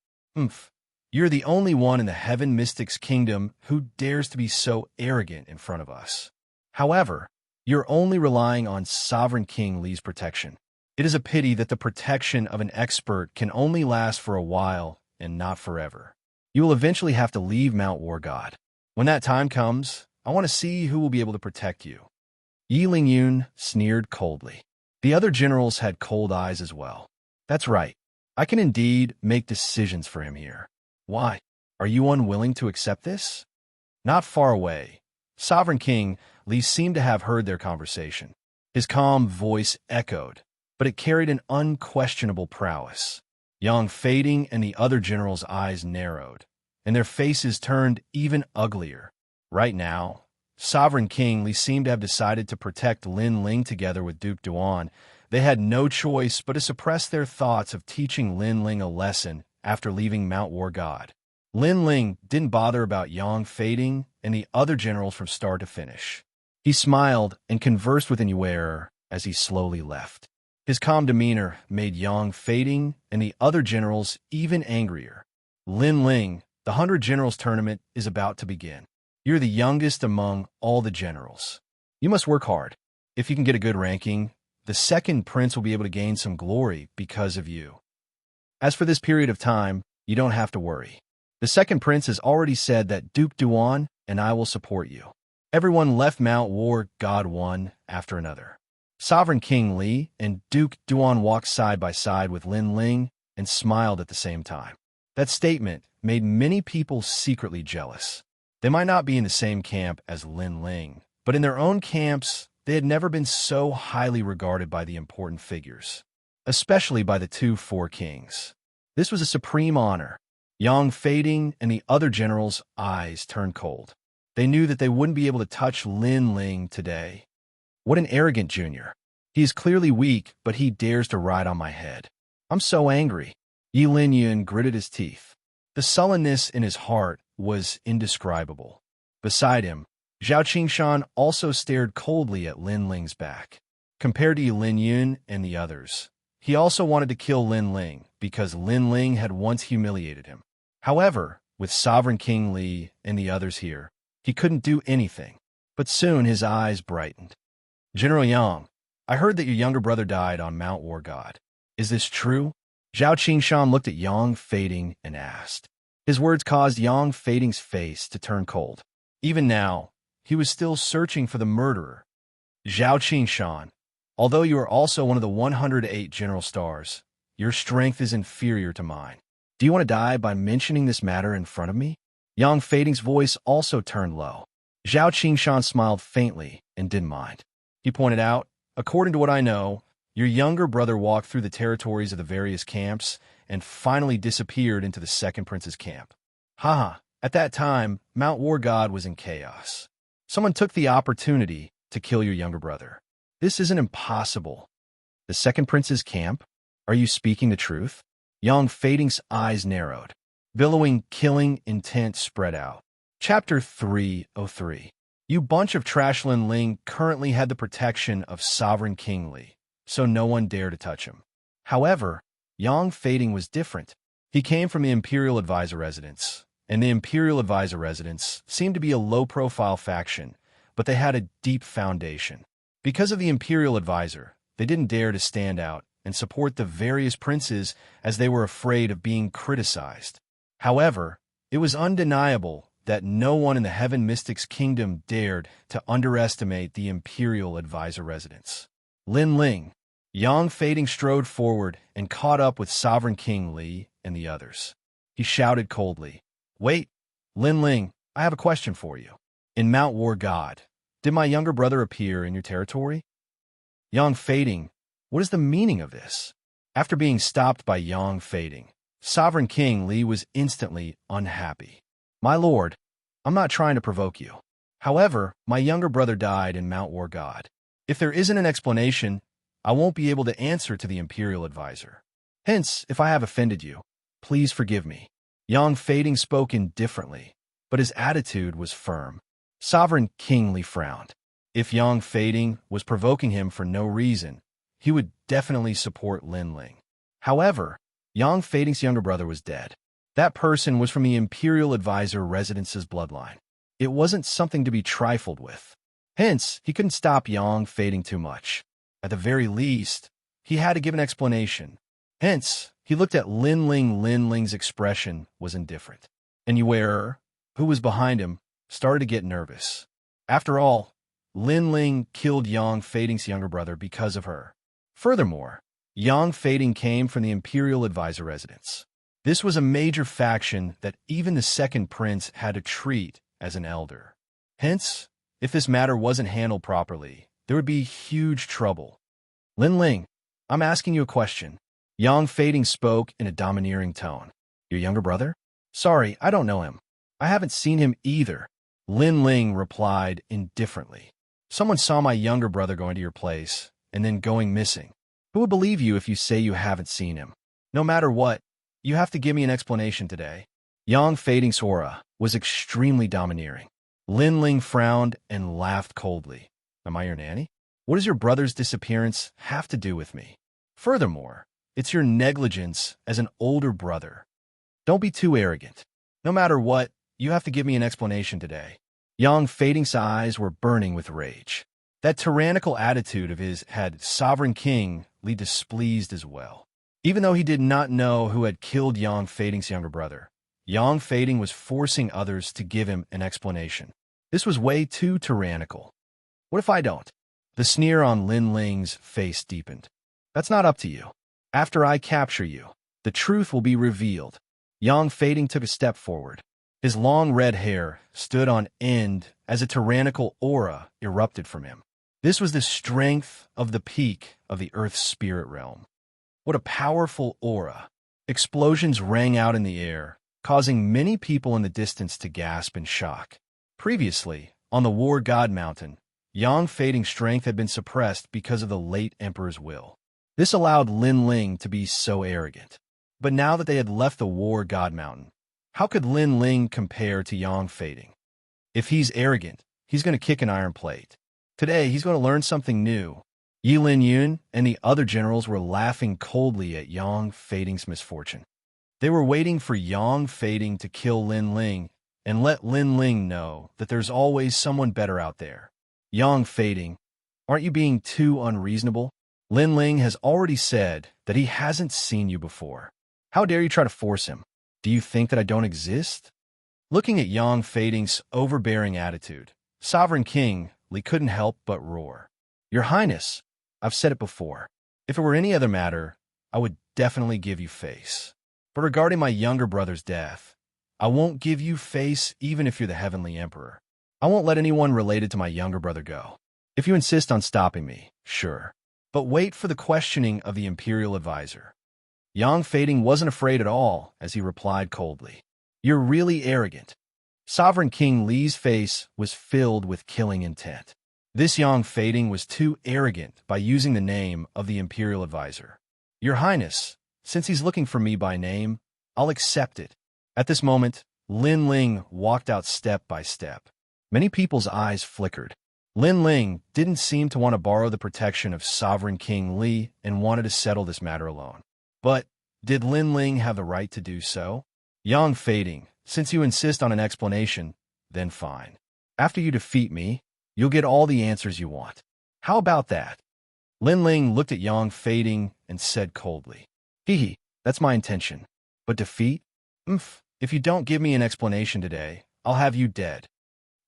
You're the only one in the Heaven Mystics Kingdom who dares to be so arrogant in front of us. However, you're only relying on Sovereign King Li's protection. It is a pity that the protection of an expert can only last for a while and not forever. You will eventually have to leave Mount War God. When that time comes, I want to see who will be able to protect you. Yi Lingyun sneered coldly. The other generals had cold eyes as well. That's right. I can indeed make decisions for him here. Why? Are you unwilling to accept this? Not far away, Sovereign King Li seemed to have heard their conversation. His calm voice echoed, but it carried an unquestionable prowess. Yang Fading and the other generals' eyes narrowed, and their faces turned even uglier. Right now, Sovereign King Li seemed to have decided to protect Lin Ling together with Duke Duan. They had no choice but to suppress their thoughts of teaching Lin Ling a lesson after leaving Mount War God. Lin Ling didn't bother about Yang Fading and the other generals from start to finish. He smiled and conversed with Inuer as he slowly left. His calm demeanor made Yang Fading and the other generals even angrier. Lin Ling, the 100 Generals Tournament is about to begin. You're the youngest among all the generals. You must work hard. If you can get a good ranking, the second prince will be able to gain some glory because of you. As for this period of time, you don't have to worry. The second prince has already said that Duke Duan and I will support you. Everyone left Mount War God one after another. Sovereign King Li and Duke Duan walked side by side with Lin Ling and smiled at the same time. That statement made many people secretly jealous. They might not be in the same camp as Lin Ling, but in their own camps, they had never been so highly regarded by the important figures, especially by the two four kings. This was a supreme honor. Yang Fading and the other generals' eyes turned cold. They knew that they wouldn't be able to touch Lin Ling today. What an arrogant junior. He is clearly weak, but he dares to ride on my head. I'm so angry. Yi Linyun gritted his teeth. The sullenness in his heart was indescribable. Beside him, Zhao Qingshan also stared coldly at Lin Ling's back. Compared to Yi Linyun and the others, he also wanted to kill Lin Ling because Lin Ling had once humiliated him. However, with Sovereign King Li and the others here, he couldn't do anything. But soon his eyes brightened. General Yang, I heard that your younger brother died on Mount War God. Is this true? Zhao Qingshan looked at Yang Fading and asked. His words caused Yang Fading's face to turn cold. Even now, he was still searching for the murderer. Zhao Qingshan, although you are also one of the 108 general stars, your strength is inferior to mine. Do you want to die by mentioning this matter in front of me? Yang Fading's voice also turned low. Zhao Qingshan smiled faintly and didn't mind. He pointed out, according to what I know, your younger brother walked through the territories of the various camps and finally disappeared into the second prince's camp. At that time, Mount War God was in chaos. Someone took the opportunity to kill your younger brother. This isn't impossible. The second prince's camp? Are you speaking the truth? Yang Fading's eyes narrowed. Billowing, killing intent spread out. Chapter 303. You bunch of trash. Lin Ling currently had the protection of Sovereign King Li, so no one dared to touch him. However, Yang Fading was different. He came from the Imperial Advisor Residence, and the Imperial Advisor Residence seemed to be a low-profile faction, but they had a deep foundation. Because of the Imperial Advisor, they didn't dare to stand out and support the various princes as they were afraid of being criticized. However, it was undeniable that no one in the Heaven Mystics Kingdom dared to underestimate the Imperial Advisor Residence. Lin Ling, Yang Fading strode forward and caught up with Sovereign King Li and the others. He shouted coldly, Wait, Lin Ling, I have a question for you. In Mount War God, did my younger brother appear in your territory? Yang Fading, what is the meaning of this? After being stopped by Yang Fading, Sovereign King Li was instantly unhappy. My lord, I'm not trying to provoke you. However, my younger brother died in Mount War God. If there isn't an explanation, I won't be able to answer to the Imperial Advisor. Hence, if I have offended you, please forgive me. Yang Fading spoke indifferently, but his attitude was firm. Sovereign King Li frowned. If Yang Fading was provoking him for no reason, he would definitely support Lin Ling. However, Yang Fading's younger brother was dead. That person was from the Imperial Advisor Residence's bloodline. It wasn't something to be trifled with. Hence, he couldn't stop Yang Fading too much. At the very least, he had to give an explanation. Hence, he looked at Lin Ling. Lin Ling's expression was indifferent. And Yuer, who was behind him, started to get nervous. After all, Lin Ling killed Yang Fading's younger brother because of her. Furthermore, Yang Fading came from the Imperial Advisor residence. This was a major faction that even the second prince had to treat as an elder. Hence, if this matter wasn't handled properly, there would be huge trouble. Lin Ling, I'm asking you a question. Yang Fading spoke in a domineering tone. Your younger brother? Sorry, I don't know him. I haven't seen him either. Lin Ling replied indifferently. Someone saw my younger brother going to your place and then going missing. Who would believe you if you say you haven't seen him? No matter what, you have to give me an explanation today. Yang Fading's aura was extremely domineering. Lin Ling frowned and laughed coldly. Am I your nanny? What does your brother's disappearance have to do with me? Furthermore, it's your negligence as an older brother. Don't be too arrogant. No matter what, you have to give me an explanation today. Yang Fading's eyes were burning with rage. That tyrannical attitude of his had Sovereign King Li displeased as well. Even though he did not know who had killed Yang Fading's younger brother, Yang Fading was forcing others to give him an explanation. This was way too tyrannical. What if I don't? The sneer on Lin Ling's face deepened. That's not up to you. After I capture you, the truth will be revealed. Yang Fading took a step forward. His long red hair stood on end as a tyrannical aura erupted from him. This was the strength of the peak of the Earth's spirit realm. What a powerful aura. Explosions rang out in the air, causing many people in the distance to gasp in shock. Previously, on the War God Mountain, Yang Fading's strength had been suppressed because of the late Emperor's will. This allowed Lin Ling to be so arrogant. But now that they had left the War God Mountain, how could Lin Ling compare to Yang Fading? If he's arrogant, he's going to kick an iron plate. Today, he's going to learn something new. Yi Lin Yun and the other generals were laughing coldly at Yang Fading's misfortune. They were waiting for Yang Fading to kill Lin Ling and let Lin Ling know that there's always someone better out there. Yang Fading, aren't you being too unreasonable? Lin Ling has already said that he hasn't seen you before. How dare you try to force him? Do you think that I don't exist? Looking at Yang Fading's overbearing attitude, Sovereign King Li couldn't help but roar. Your Highness, I've said it before. If it were any other matter, I would definitely give you face. But regarding my younger brother's death, I won't give you face even if you're the Heavenly Emperor. I won't let anyone related to my younger brother go. If you insist on stopping me, sure. But wait for the questioning of the Imperial Advisor. Yang Fading wasn't afraid at all as he replied coldly. You're really arrogant. Sovereign King Li's face was filled with killing intent. This Yang Fading was too arrogant by using the name of the Imperial Advisor. Your Highness, since he's looking for me by name, I'll accept it. At this moment, Lin Ling walked out step by step. Many people's eyes flickered. Lin Ling didn't seem to want to borrow the protection of Sovereign King Li and wanted to settle this matter alone. But did Lin Ling have the right to do so? Yang Fading, since you insist on an explanation, then fine. After you defeat me, you'll get all the answers you want. How about that? Lin Ling looked at Yang Fading and said coldly, Hee, that's my intention. But defeat? If you don't give me an explanation today, I'll have you dead.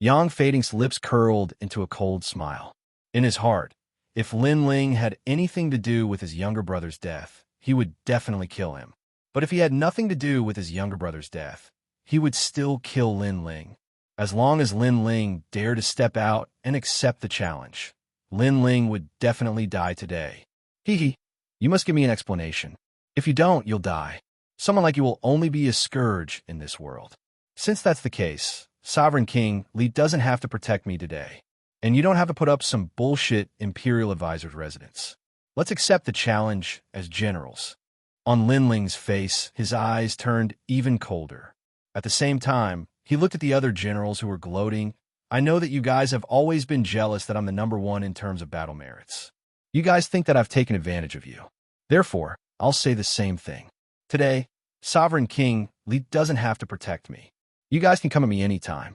Yang Fading's lips curled into a cold smile. In his heart, if Lin Ling had anything to do with his younger brother's death, he would definitely kill him. But if he had nothing to do with his younger brother's death, he would still kill Lin Ling. As long as Lin Ling dared to step out and accept the challenge, Lin Ling would definitely die today. Hee, you must give me an explanation. If you don't, you'll die. Someone like you will only be a scourge in this world. Since that's the case, Sovereign King Li doesn't have to protect me today. And you don't have to put up some bullshit Imperial Advisor's residence. Let's accept the challenge as generals. On Linling's face, his eyes turned even colder. At the same time, he looked at the other generals who were gloating. I know that you guys have always been jealous that I'm the number one in terms of battle merits. You guys think that I've taken advantage of you. Therefore, I'll say the same thing. Today, Sovereign King Li doesn't have to protect me. You guys can come at me anytime.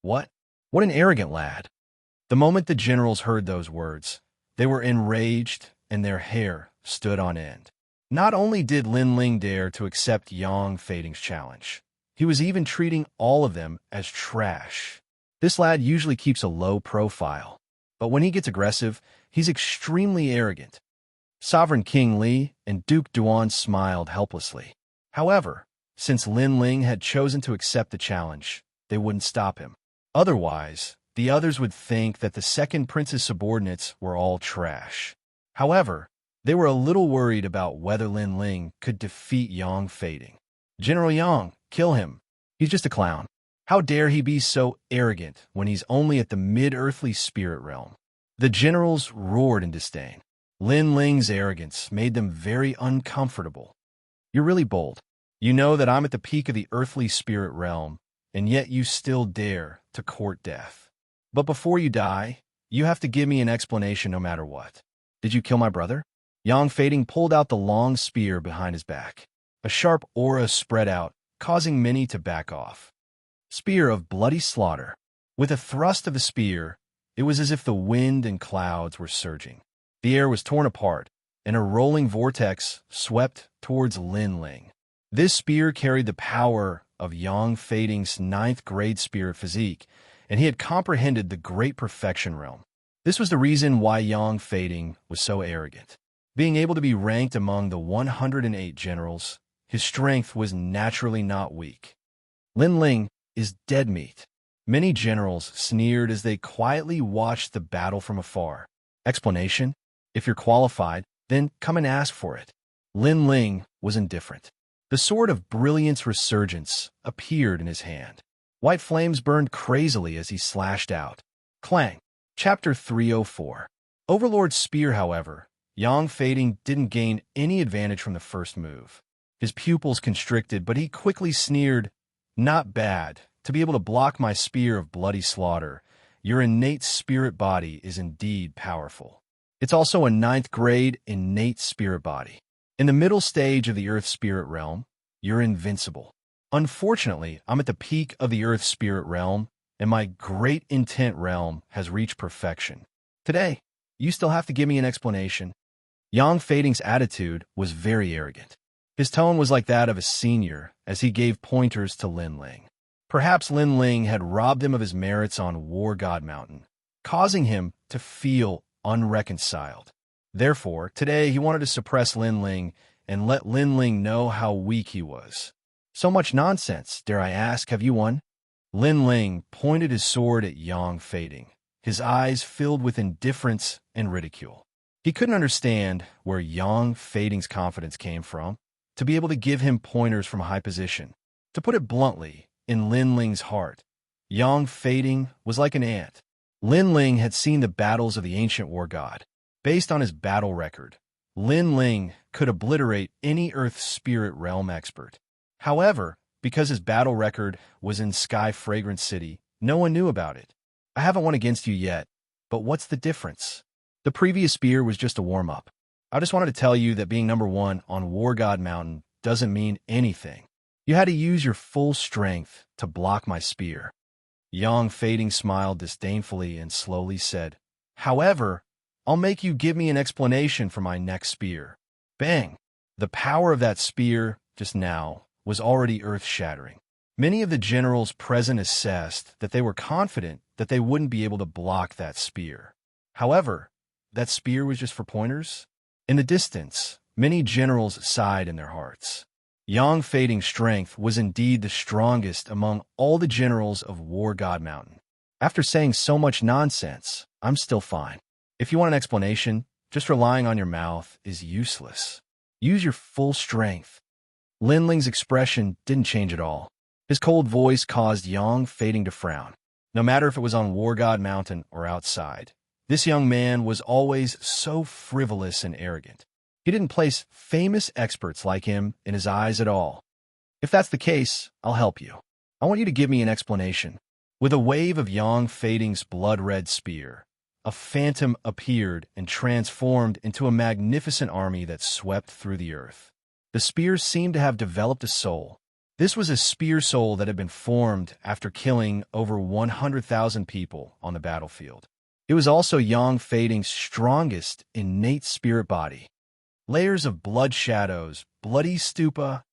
What? What an arrogant lad. The moment the generals heard those words, they were enraged and their hair stood on end. Not only did Linling dare to accept Yang Fading's challenge, he was even treating all of them as trash. This lad usually keeps a low profile, but when he gets aggressive, he's extremely arrogant. Sovereign King Li and Duke Duan smiled helplessly. However, since Linling had chosen to accept the challenge, they wouldn't stop him. Otherwise, the others would think that the second prince's subordinates were all trash. However, they were a little worried about whether Linling could defeat Yang Fading. General Yang, kill him. He's just a clown. How dare he be so arrogant when he's only at the mid-earthly spirit realm? The generals roared in disdain. Linling's arrogance made them very uncomfortable. You're really bold. You know that I'm at the peak of the earthly spirit realm, and yet you still dare to court death. But before you die, you have to give me an explanation no matter what. Did you kill my brother? Yang Fading pulled out the long spear behind his back. A sharp aura spread out, causing many to back off. Spear of bloody slaughter. With a thrust of the spear, it was as if the wind and clouds were surging. The air was torn apart, and a rolling vortex swept towards Linling. This spear carried the power of Yang Fading's 9th grade spirit physique, and he had comprehended the great perfection realm. This was the reason why Yang Fading was so arrogant. Being able to be ranked among the 108 generals, his strength was naturally not weak. Linling is dead meat. Many generals sneered as they quietly watched the battle from afar. Explanation? If you're qualified, then come and ask for it. Linling was indifferent. The sword of brilliance resurgence appeared in his hand. White flames burned crazily as he slashed out. Clang. Chapter 304. Overlord's spear, however, Yang Fading didn't gain any advantage from the first move. His pupils constricted, but he quickly sneered, "Not bad. To be able to block my spear of bloody slaughter, your innate spirit body is indeed powerful. It's also a 9th grade innate spirit body. In the middle stage of the Earth spirit realm, you're invincible. Unfortunately, I'm at the peak of the Earth spirit realm, and my great intent realm has reached perfection. Today, you still have to give me an explanation." Yang Fading's attitude was very arrogant. His tone was like that of a senior as he gave pointers to Linling. Perhaps Linling had robbed him of his merits on War God Mountain, causing him to feel unreconciled. Therefore, today he wanted to suppress Linling and let Linling know how weak he was. So much nonsense, dare I ask, have you won? Linling pointed his sword at Yang Fading, his eyes filled with indifference and ridicule. He couldn't understand where Yang Fading's confidence came from, to be able to give him pointers from a high position. To put it bluntly, in Linling's heart, Yang Fading was like an ant. Linling had seen the battles of the ancient war god. Based on his battle record, Linling could obliterate any Earth spirit realm expert. However, because his battle record was in Sky Fragrance City, no one knew about it. I haven't won against you yet, but what's the difference? The previous spear was just a warm-up. I just wanted to tell you that being number 1 on War God Mountain doesn't mean anything. You had to use your full strength to block my spear. Yang Fading smiled disdainfully and slowly said, "However, I'll make you give me an explanation for my next spear." Bang! The power of that spear just now was already earth-shattering. Many of the generals present assessed that they were confident that they wouldn't be able to block that spear. However, that spear was just for pointers. In the distance, many generals sighed in their hearts. Yang Fading's strength was indeed the strongest among all the generals of War God Mountain. After saying so much nonsense, I'm still fine. If you want an explanation, just relying on your mouth is useless. Use your full strength. Linling's expression didn't change at all. His cold voice caused Yang Fading to frown. No matter if it was on War God Mountain or outside, This young man was always so frivolous and arrogant. He didn't place famous experts like him in his eyes at all. If that's the case, I'll help you. I want you to give me an explanation. With a wave of Yang Fading's blood-red spear, a phantom appeared and transformed into a magnificent army that swept through the earth. The spear seemed to have developed a soul. This was a spear soul that had been formed after killing over 100,000 people on the battlefield. It was also Yang Fading's strongest innate spirit body. Layers of blood shadows, bloody stupa,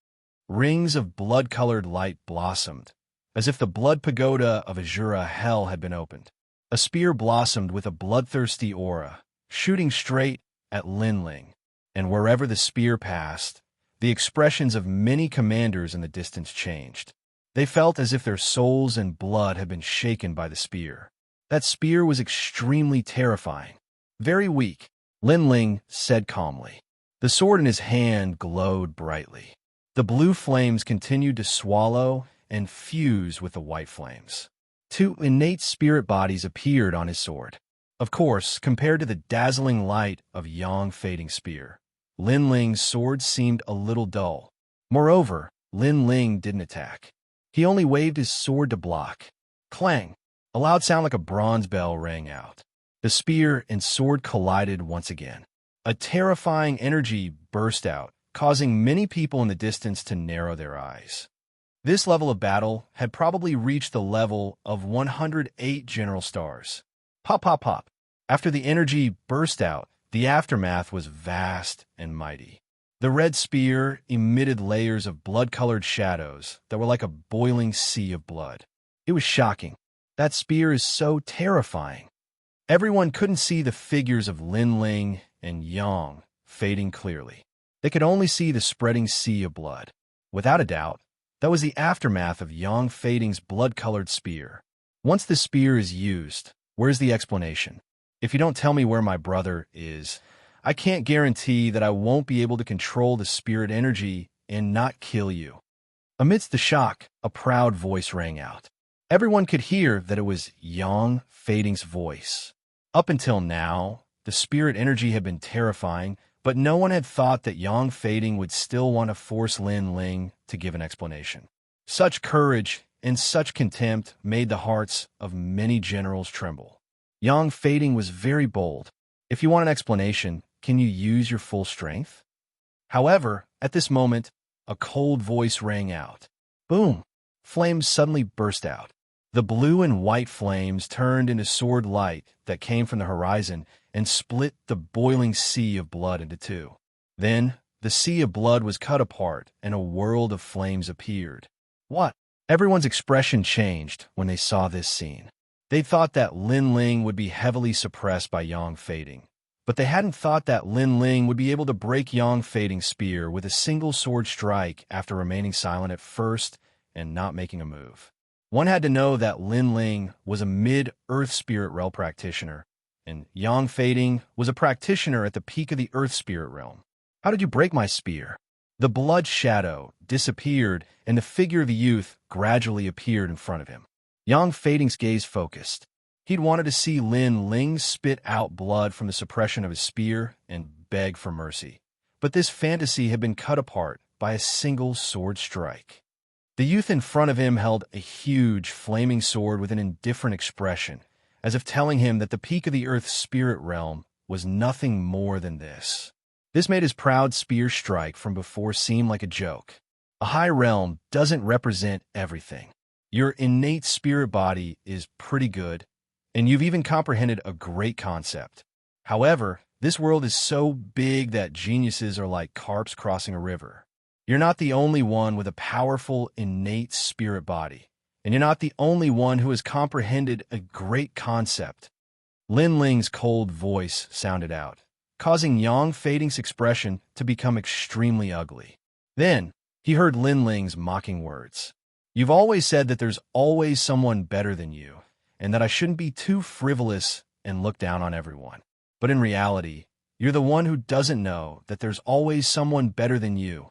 rings of blood-colored light blossomed, as if the blood pagoda of Azura hell had been opened. A spear blossomed with a bloodthirsty aura, shooting straight at Linling, and wherever the spear passed, the expressions of many commanders in the distance changed. They felt as if their souls and blood had been shaken by the spear. That spear was extremely terrifying. Very weak, Linling said calmly. The sword in his hand glowed brightly. The blue flames continued to swallow and fuse with the white flames. Two innate spirit bodies appeared on his sword. Of course, compared to the dazzling light of Yang Fading's spear, Linling's sword seemed a little dull. Moreover, Linling didn't attack. He only waved his sword to block. Clang! A loud sound like a bronze bell rang out. The spear and sword collided once again. A terrifying energy burst out, causing many people in the distance to narrow their eyes. This level of battle had probably reached the level of 108 general stars. Pop, pop, pop. After the energy burst out, the aftermath was vast and mighty. The red spear emitted layers of blood-colored shadows that were like a boiling sea of blood. It was shocking. That spear is so terrifying. Everyone couldn't see the figures of Linling and Yang Fading clearly. They could only see the spreading sea of blood. Without a doubt, that was the aftermath of Yang Fading's blood-colored spear. Once the spear is used, where's the explanation? If you don't tell me where my brother is, I can't guarantee that I won't be able to control the spirit energy and not kill you. Amidst the shock, a proud voice rang out. Everyone could hear that it was Yang Fading's voice. Up until now, the spirit energy had been terrifying, but no one had thought that Yang Fading would still want to force Linling to give an explanation. Such courage and such contempt made the hearts of many generals tremble. Yang Fading was very bold. If you want an explanation, can you use your full strength? However, at this moment, a cold voice rang out. Boom! Flames suddenly burst out. The blue and white flames turned into sword light that came from the horizon and split the boiling sea of blood into two. Then, the sea of blood was cut apart and a world of flames appeared. What? Everyone's expression changed when they saw this scene. They thought that Linling would be heavily suppressed by Yang Fading, but they hadn't thought that Linling would be able to break Yang Fading's spear with a single sword strike after remaining silent at first and not making a move. One had to know that Linling was a mid-Earth Spirit Realm practitioner, and Yang Fading was a practitioner at the peak of the Earth Spirit Realm. How did you break my spear? The blood shadow disappeared, and the figure of the youth gradually appeared in front of him. Yang Fading's gaze focused. He'd wanted to see Linling spit out blood from the suppression of his spear and beg for mercy. But this fantasy had been cut apart by a single sword strike. The youth in front of him held a huge, flaming sword with an indifferent expression, as if telling him that the peak of the Earth's spirit realm was nothing more than this. This made his proud spear strike from before seem like a joke. A high realm doesn't represent everything. Your innate spirit body is pretty good, and you've even comprehended a great concept. However, this world is so big that geniuses are like carps crossing a river. You're not the only one with a powerful, innate spirit body, and you're not the only one who has comprehended a great concept. Linling's cold voice sounded out, causing Yang Fading's expression to become extremely ugly. Then, he heard Linling's mocking words. You've always said that there's always someone better than you, and that I shouldn't be too frivolous and look down on everyone. But in reality, you're the one who doesn't know that there's always someone better than you.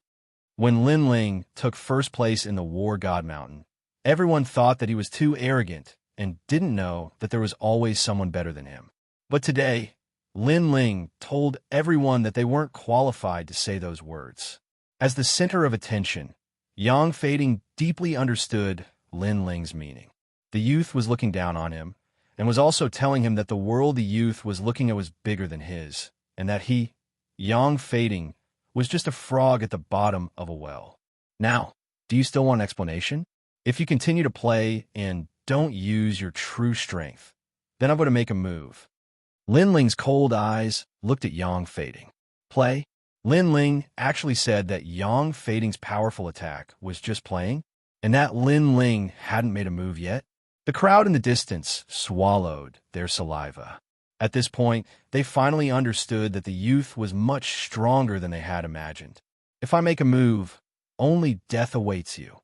When Linling took first place in the War God Mountain, everyone thought that he was too arrogant and didn't know that there was always someone better than him. But today, Lin Ling told everyone that they weren't qualified to say those words. As the center of attention, Yang Fading deeply understood Lin Ling's meaning. The youth was looking down on him, and was also telling him that the world the youth was looking at was bigger than his, and that he, Yang Fading, was just a frog at the bottom of a well. Now, do you still want an explanation? If you continue to play and don't use your true strength, then I'm going to make a move. Lin Ling's cold eyes looked at Yang Fading. Play? Lin Ling actually said that Yang Fading's powerful attack was just playing, and that Lin Ling hadn't made a move yet. The crowd in the distance swallowed their saliva. At this point, they finally understood that the youth was much stronger than they had imagined. If I make a move, only death awaits you.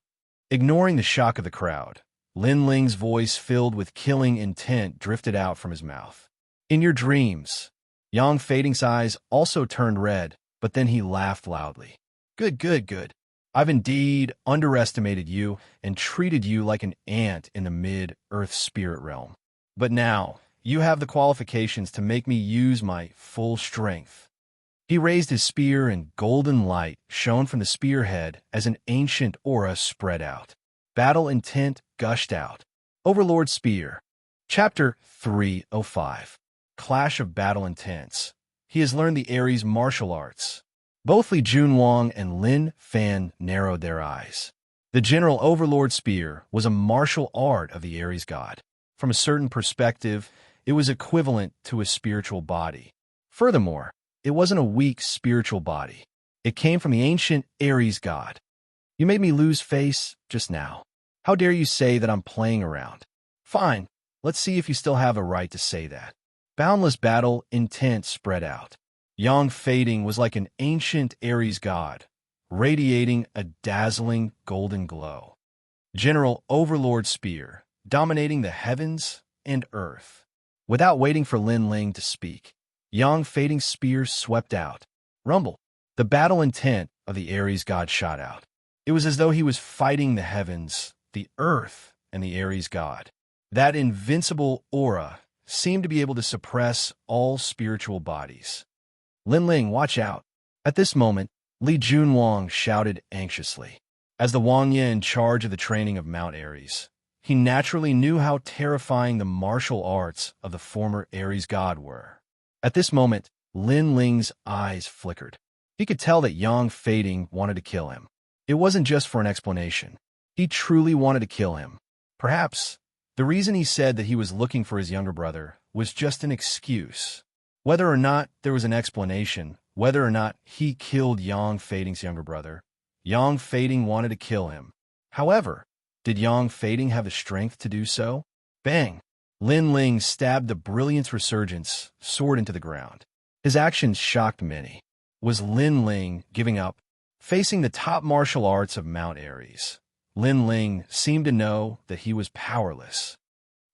Ignoring the shock of the crowd, Lin Ling's voice filled with killing intent drifted out from his mouth. In your dreams. Yang Fading's eyes also turned red, but then he laughed loudly. Good. I've indeed underestimated you and treated you like an ant in the mid-earth spirit realm. But now, you have the qualifications to make me use my full strength. He raised his spear, and golden light shone from the spearhead as an ancient aura spread out. Battle intent gushed out. Overlord Spear. Chapter 305. Clash of Battle Intents. He has learned the Ares martial arts. Both Li Junwang and Lin Fan narrowed their eyes. The General Overlord Spear was a martial art of the Ares god. From a certain perspective, it was equivalent to a spiritual body. Furthermore, it wasn't a weak spiritual body. It came from the ancient Ares god. You made me lose face just now. How dare you say that I'm playing around? Fine, let's see if you still have a right to say that. Boundless battle intent spread out. Yang Fading was like an ancient Ares god, radiating a dazzling golden glow. General Overlord Spear, dominating the heavens and earth. Without waiting for Lin Ling to speak, Yang Fading's spear swept out. Rumble. The battle intent of the Ares god shot out. It was as though he was fighting the heavens, the earth, and the Ares god. That invincible aura seemed to be able to suppress all spiritual bodies. Lin Ling, watch out. At this moment, Li Junwang shouted anxiously. As the Wangya in charge of the training of Mount Ares, he naturally knew how terrifying the martial arts of the former Ares god were. At this moment, Lin Ling's eyes flickered. He could tell that Yang Fading wanted to kill him. It wasn't just for an explanation. He truly wanted to kill him. Perhaps the reason he said that he was looking for his younger brother was just an excuse. Whether or not there was an explanation, whether or not he killed Yang Fading's younger brother, Yang Fading wanted to kill him. However, did Yang Fading have the strength to do so? Bang! Lin Ling stabbed the Brilliance Resurgence sword into the ground. His actions shocked many. Was Lin Ling giving up? Facing the top martial arts of Mount Ares, Lin Ling seemed to know that he was powerless.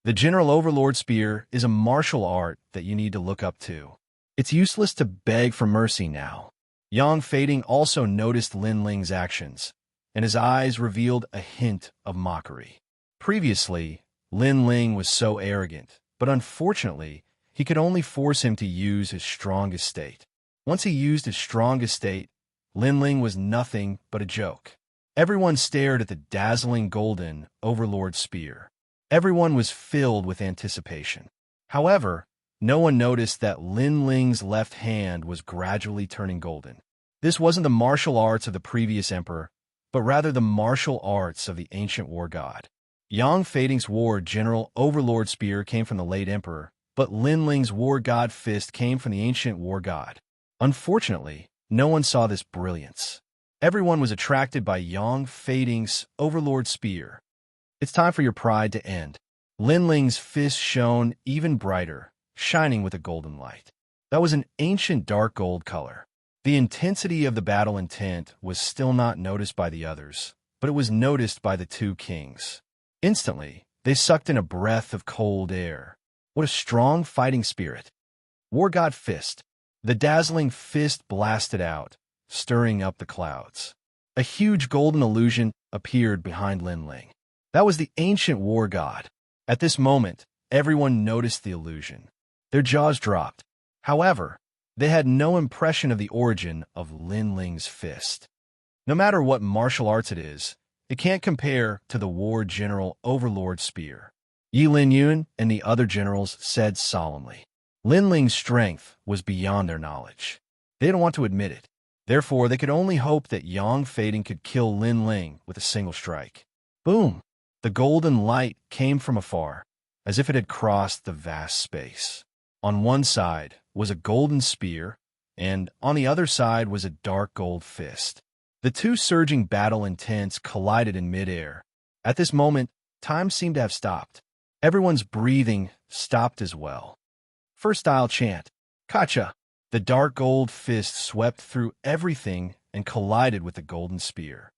The General Overlord Spear is a martial art that you need to look up to. It's useless to beg for mercy now. Yang Fading also noticed Lin Ling's actions, and his eyes revealed a hint of mockery. Previously, Lin Ling was so arrogant, but unfortunately, he could only force him to use his strongest state. Once he used his strongest state, Lin Ling was nothing but a joke. Everyone stared at the dazzling golden Overlord Spear. Everyone was filled with anticipation. However, no one noticed that Lin Ling's left hand was gradually turning golden. This wasn't the martial arts of the previous emperor, but rather the martial arts of the ancient war god. Yang Fading's war general Overlord Spear came from the late emperor, but Lin Ling's war god fist came from the ancient war god. Unfortunately, no one saw this brilliance. Everyone was attracted by Yang Fading's Overlord Spear. It's time for your pride to end. Lin Ling's fist shone even brighter, shining with a golden light. That was an ancient dark gold color. The intensity of the battle intent was still not noticed by the others, but it was noticed by the two kings. Instantly, they sucked in a breath of cold air. What a strong fighting spirit. War God Fist. The dazzling fist blasted out, stirring up the clouds. A huge golden illusion appeared behind Lin Ling. That was the ancient war god. At this moment, everyone noticed the illusion. Their jaws dropped. However, they had no impression of the origin of Lin Ling's fist. No matter what martial arts it is, it can't compare to the War General Overlord Spear. Yi Lin Yun and the other generals said solemnly. Lin Ling's strength was beyond their knowledge. They didn't want to admit it. Therefore, they could only hope that Yang Fading could kill Lin Ling with a single strike. Boom! The golden light came from afar, as if it had crossed the vast space. On one side was a golden spear, and on the other side was a dark gold fist. The two surging battle intents collided in midair. At this moment, time seemed to have stopped. Everyone's breathing stopped as well. First style chant, Kacha! The dark gold fist swept through everything and collided with the golden spear.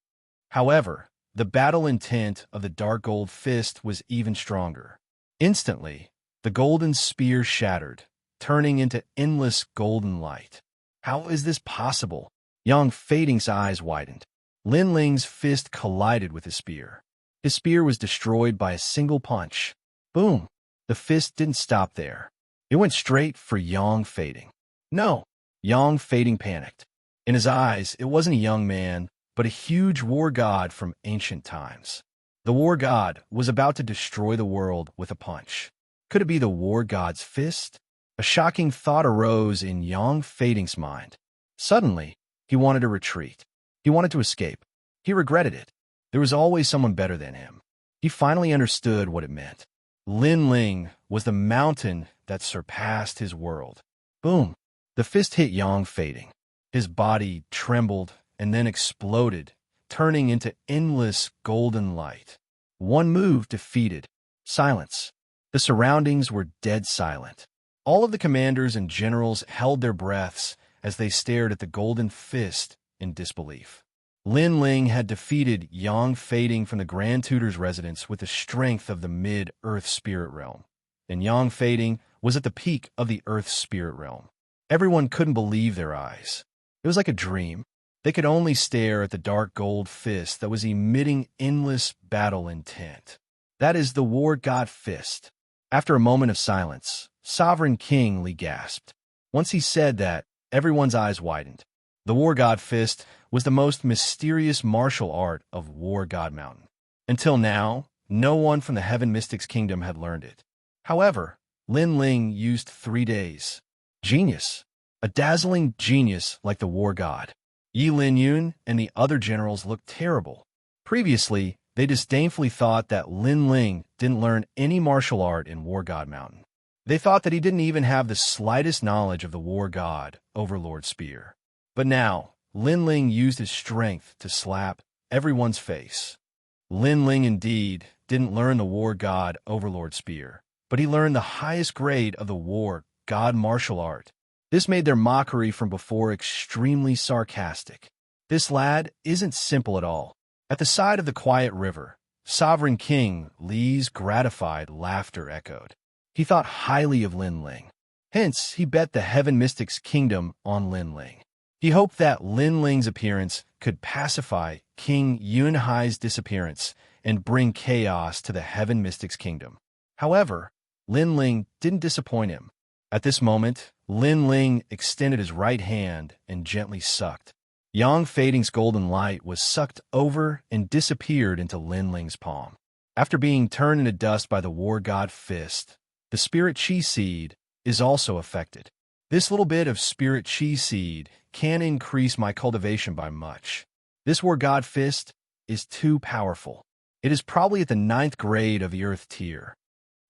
However, the battle intent of the dark gold fist was even stronger. Instantly, the golden spear shattered, turning into endless golden light. How is this possible? Yang Fading's eyes widened. Lin Ling's fist collided with his spear. His spear was destroyed by a single punch. Boom! The fist didn't stop there. It went straight for Yang Fading. No! Yang Fading panicked. In his eyes, it wasn't a young man, but a huge war god from ancient times. The war god was about to destroy the world with a punch. Could it be the war god's fist? A shocking thought arose in Yang Fading's mind. Suddenly, he wanted to retreat. He wanted to escape. He regretted it. There was always someone better than him. He finally understood what it meant. Lin Ling was the mountain that surpassed his world. Boom! The fist hit Yang Fading. His body trembled and then exploded, turning into endless golden light. One move defeated. Silence. The surroundings were dead silent. All of the commanders and generals held their breaths as they stared at the golden fist in disbelief. Lin Ling had defeated Yang Fading from the Grand Tutor's residence with the strength of the mid-Earth Spirit Realm, and Yang Fading was at the peak of the Earth Spirit Realm. Everyone couldn't believe their eyes. It was like a dream. They could only stare at the dark gold fist that was emitting endless battle intent. That is the War God Fist. After a moment of silence, Sovereign King Li gasped. Once he said that, everyone's eyes widened. The War God Fist was the most mysterious martial art of War God Mountain. Until now, no one from the Heaven Mystics Kingdom had learned it. However, Lin Ling used 3 days. Genius. A dazzling genius like the War God. Yi Lin Yun and the other generals looked terrible. Previously, they disdainfully thought that Lin Ling didn't learn any martial art in War God Mountain. They thought that he didn't even have the slightest knowledge of the War God Overlord Spear. But now, Lin Ling used his strength to slap everyone's face. Lin Ling indeed didn't learn the War God Overlord Spear, but he learned the highest grade of the War God martial art. This made their mockery from before extremely sarcastic. This lad isn't simple at all. At the side of the quiet river, Sovereign King Li's gratified laughter echoed. He thought highly of Lin Ling. Hence, he bet the Heaven Mystics Kingdom on Lin Ling. He hoped that Lin Ling's appearance could pacify King Yunhai's disappearance and bring chaos to the Heaven Mystics Kingdom. However, Lin Ling didn't disappoint him. At this moment, Lin Ling extended his right hand and gently sucked. Yang Fading's golden light was sucked over and disappeared into Lin Ling's palm. After being turned into dust by the War God Fist, the Spirit Chi Seed is also affected. This little bit of Spirit Chi Seed can increase my cultivation by much. This War God Fist is too powerful. It is probably at the 9th grade of the Earth tier.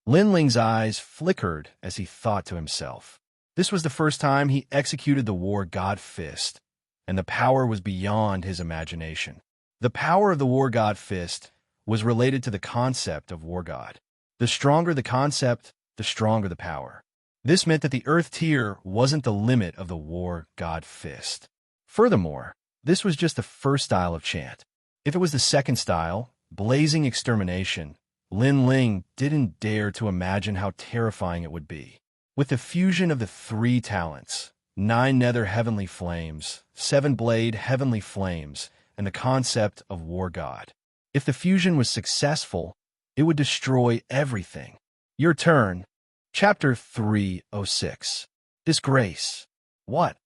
Lin Ling's eyes flickered as he thought to himself. This was the first time he executed the War God Fist, and the power was beyond his imagination. The power of the War God Fist was related to the concept of War God. The stronger the concept, the stronger the power. This meant that the Earth tier wasn't the limit of the War God Fist. Furthermore, this was just the first style of chant. If it was the second style, Blazing Extermination, Lin Ling didn't dare to imagine how terrifying it would be. With the fusion of the 3 talents, 9 nether heavenly flames, 7 blade heavenly flames, and the concept of War God. If the fusion was successful, it would destroy everything. Your turn. Chapter 306. Disgrace. What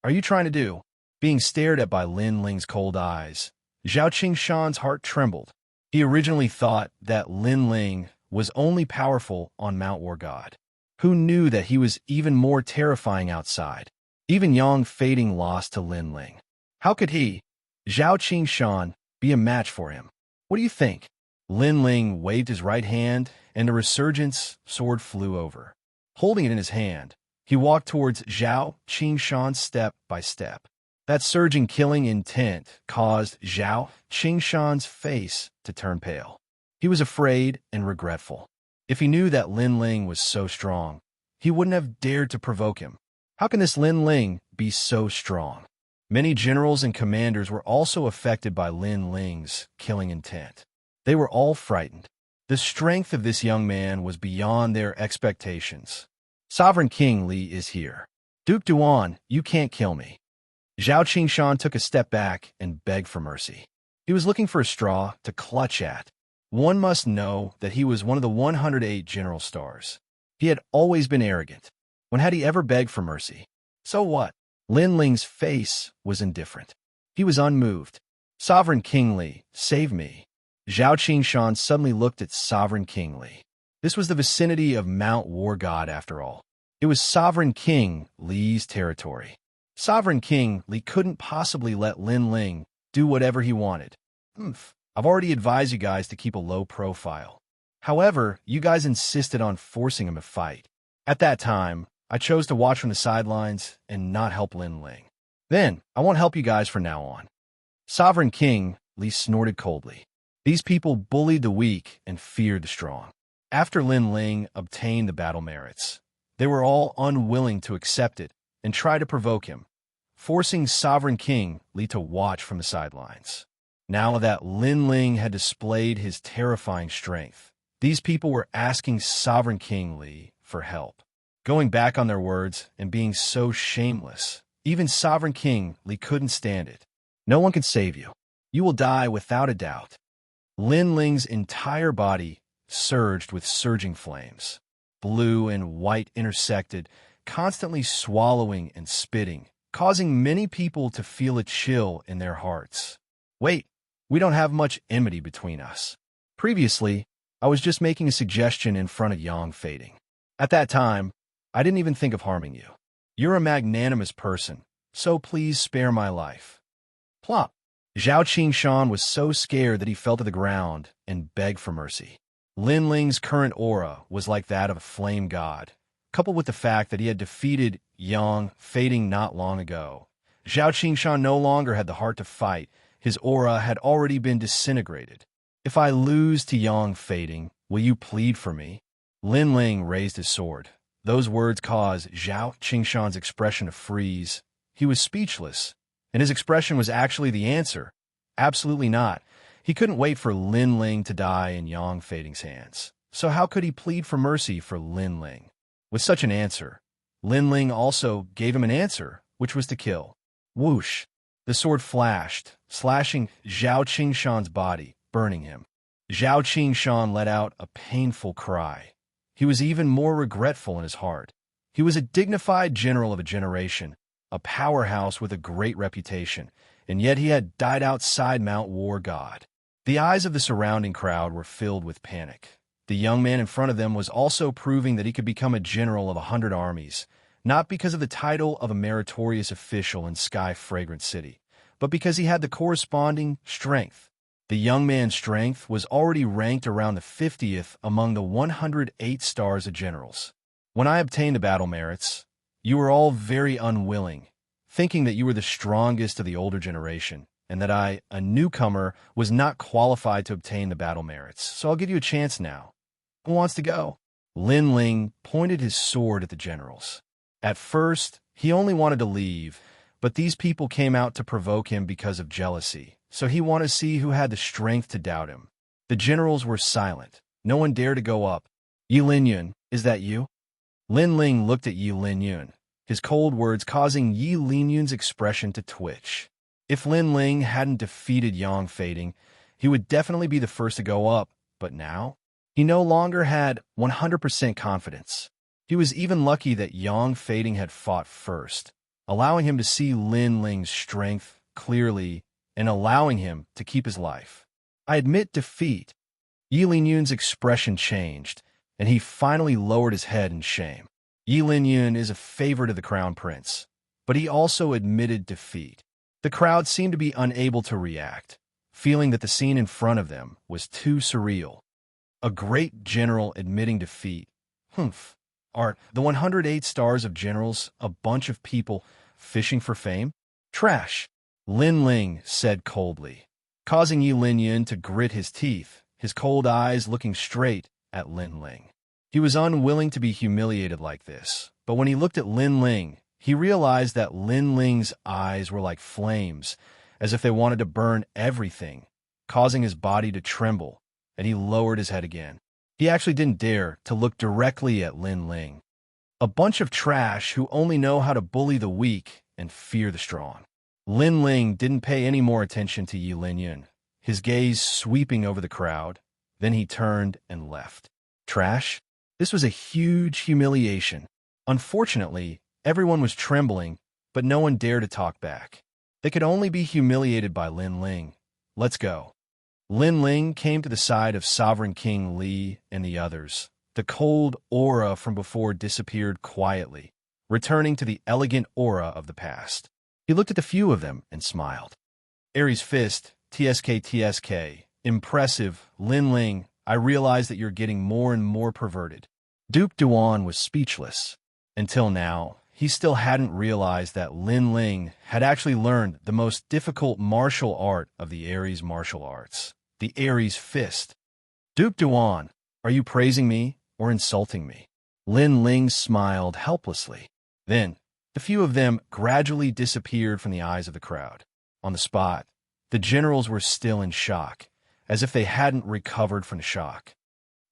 are you trying to do? Being stared at by Lin Ling's cold eyes, Zhao Qingshan's heart trembled. He originally thought that Lin Ling was only powerful on Mount War God. Who knew that he was even more terrifying outside? Even Yang Fading lost to Lin Ling. How could he, Zhao Qingshan, be a match for him? What do you think? Lin Ling waved his right hand, and the resurgence sword flew over. Holding it in his hand, he walked towards Zhao Qingshan step by step. That surging killing intent caused Zhao Qingshan's face to turn pale. He was afraid and regretful. If he knew that Lin Ling was so strong, he wouldn't have dared to provoke him. How can this Lin Ling be so strong? Many generals and commanders were also affected by Lin Ling's killing intent. They were all frightened. The strength of this young man was beyond their expectations. Sovereign King Li is here. Duke Duan, you can't kill me. Zhao Qingshan took a step back and begged for mercy. He was looking for a straw to clutch at. One must know that he was one of the 108 general stars. He had always been arrogant. When had he ever begged for mercy? So what? Lin Ling's face was indifferent. He was unmoved. Sovereign King Li, save me. Zhao Qingshan suddenly looked at Sovereign King Li. This was the vicinity of Mount War God after all. It was Sovereign King Li's territory. Sovereign King Li couldn't possibly let Lin Ling do whatever he wanted. I've already advised you guys to keep a low profile. However, you guys insisted on forcing him to fight. At that time, I chose to watch from the sidelines and not help Lin Ling. Then, I won't help you guys from now on. Sovereign King Li snorted coldly. These people bullied the weak and feared the strong. After Lin Ling obtained the battle merits, they were all unwilling to accept it and try to provoke him, forcing Sovereign King Li to watch from the sidelines. Now that Lin Ling had displayed his terrifying strength, these people were asking Sovereign King Li for help. Going back on their words and being so shameless, even Sovereign King Li couldn't stand it. No one can save you. You will die without a doubt. Lin Ling's entire body surged with surging flames. Blue and white intersected, constantly swallowing and spitting, causing many people to feel a chill in their hearts. Wait, we don't have much enmity between us. Previously, I was just making a suggestion in front of Yang Fading. At that time, I didn't even think of harming you. You're a magnanimous person, so please spare my life. Plop. Zhao Qingshan was so scared that he fell to the ground and begged for mercy. Lin Ling's current aura was like that of a flame god, coupled with the fact that he had defeated Yang Fading not long ago. Zhao Qingshan no longer had the heart to fight. His aura had already been disintegrated. If I lose to Yang Fading, will you plead for me? Lin Ling raised his sword. Those words caused Zhao Qingshan's expression to freeze. He was speechless, and his expression was actually the answer. Absolutely not. He couldn't wait for Lin Ling to die in Yang Fading's hands. So how could he plead for mercy for Lin Ling? With such an answer, Lin Ling also gave him an answer, which was to kill. Whoosh! The sword flashed, slashing Zhao Qingshan's body, burning him. Zhao Qingshan let out a painful cry. He was even more regretful in his heart. He was a dignified general of a generation, a powerhouse with a great reputation, and yet he had died outside Mount War God. The eyes of the surrounding crowd were filled with panic. The young man in front of them was also proving that he could become a general of 100 armies, not because of the title of a meritorious official in Sky Fragrant City, but because he had the corresponding strength. The young man's strength was already ranked around the 50th among the 108 stars of generals. When I obtained the battle merits, you were all very unwilling, thinking that you were the strongest of the older generation, and that I, a newcomer, was not qualified to obtain the battle merits. So I'll give you a chance now. Who wants to go? Lin Ling pointed his sword at the generals. At first, he only wanted to leave, but these people came out to provoke him because of jealousy, so he wanted to see who had the strength to doubt him. The generals were silent. No one dared to go up. Yi Linyun, is that you? Lin Ling looked at Yi Linyun, his cold words causing Yi Linyun's expression to twitch. If Lin Ling hadn't defeated Yang Fading, he would definitely be the first to go up, but now? He no longer had 100% confidence. He was even lucky that Yang Fading had fought first, allowing him to see Lin Ling's strength clearly and allowing him to keep his life. I admit defeat. Yi Linyun's expression changed, and he finally lowered his head in shame. Yi Linyun is a favorite of the Crown Prince, but he also admitted defeat. The crowd seemed to be unable to react, feeling that the scene in front of them was too surreal. A great general admitting defeat. Humph. Are the 108 stars of generals a bunch of people fishing for fame? Trash, Lin Ling said coldly, causing Yi Linyun to grit his teeth, his cold eyes looking straight at Lin Ling. He was unwilling to be humiliated like this, but when he looked at Lin Ling, he realized that Lin Ling's eyes were like flames, as if they wanted to burn everything, causing his body to tremble, and he lowered his head again. He actually didn't dare to look directly at Lin Ling. A bunch of trash who only know how to bully the weak and fear the strong. Lin Ling didn't pay any more attention to Yi Linyun, his gaze sweeping over the crowd. Then he turned and left. Trash? This was a huge humiliation. Unfortunately, everyone was trembling, but no one dared to talk back. They could only be humiliated by Lin Ling. Let's go. Lin Ling came to the side of Sovereign King Li and the others. The cold aura from before disappeared quietly, returning to the elegant aura of the past. He looked at the few of them and smiled. Aries Fist, TSK. Impressive, Lin Ling. I realize that you're getting more and more perverted. Duke Duan was speechless. Until now, he still hadn't realized that Lin Ling had actually learned the most difficult martial art of the Aries martial arts, the Aries Fist. Duke Duan, are you praising me or insulting me? Lin Ling smiled helplessly. Then, the few of them gradually disappeared from the eyes of the crowd. On the spot, the generals were still in shock, as if they hadn't recovered from the shock.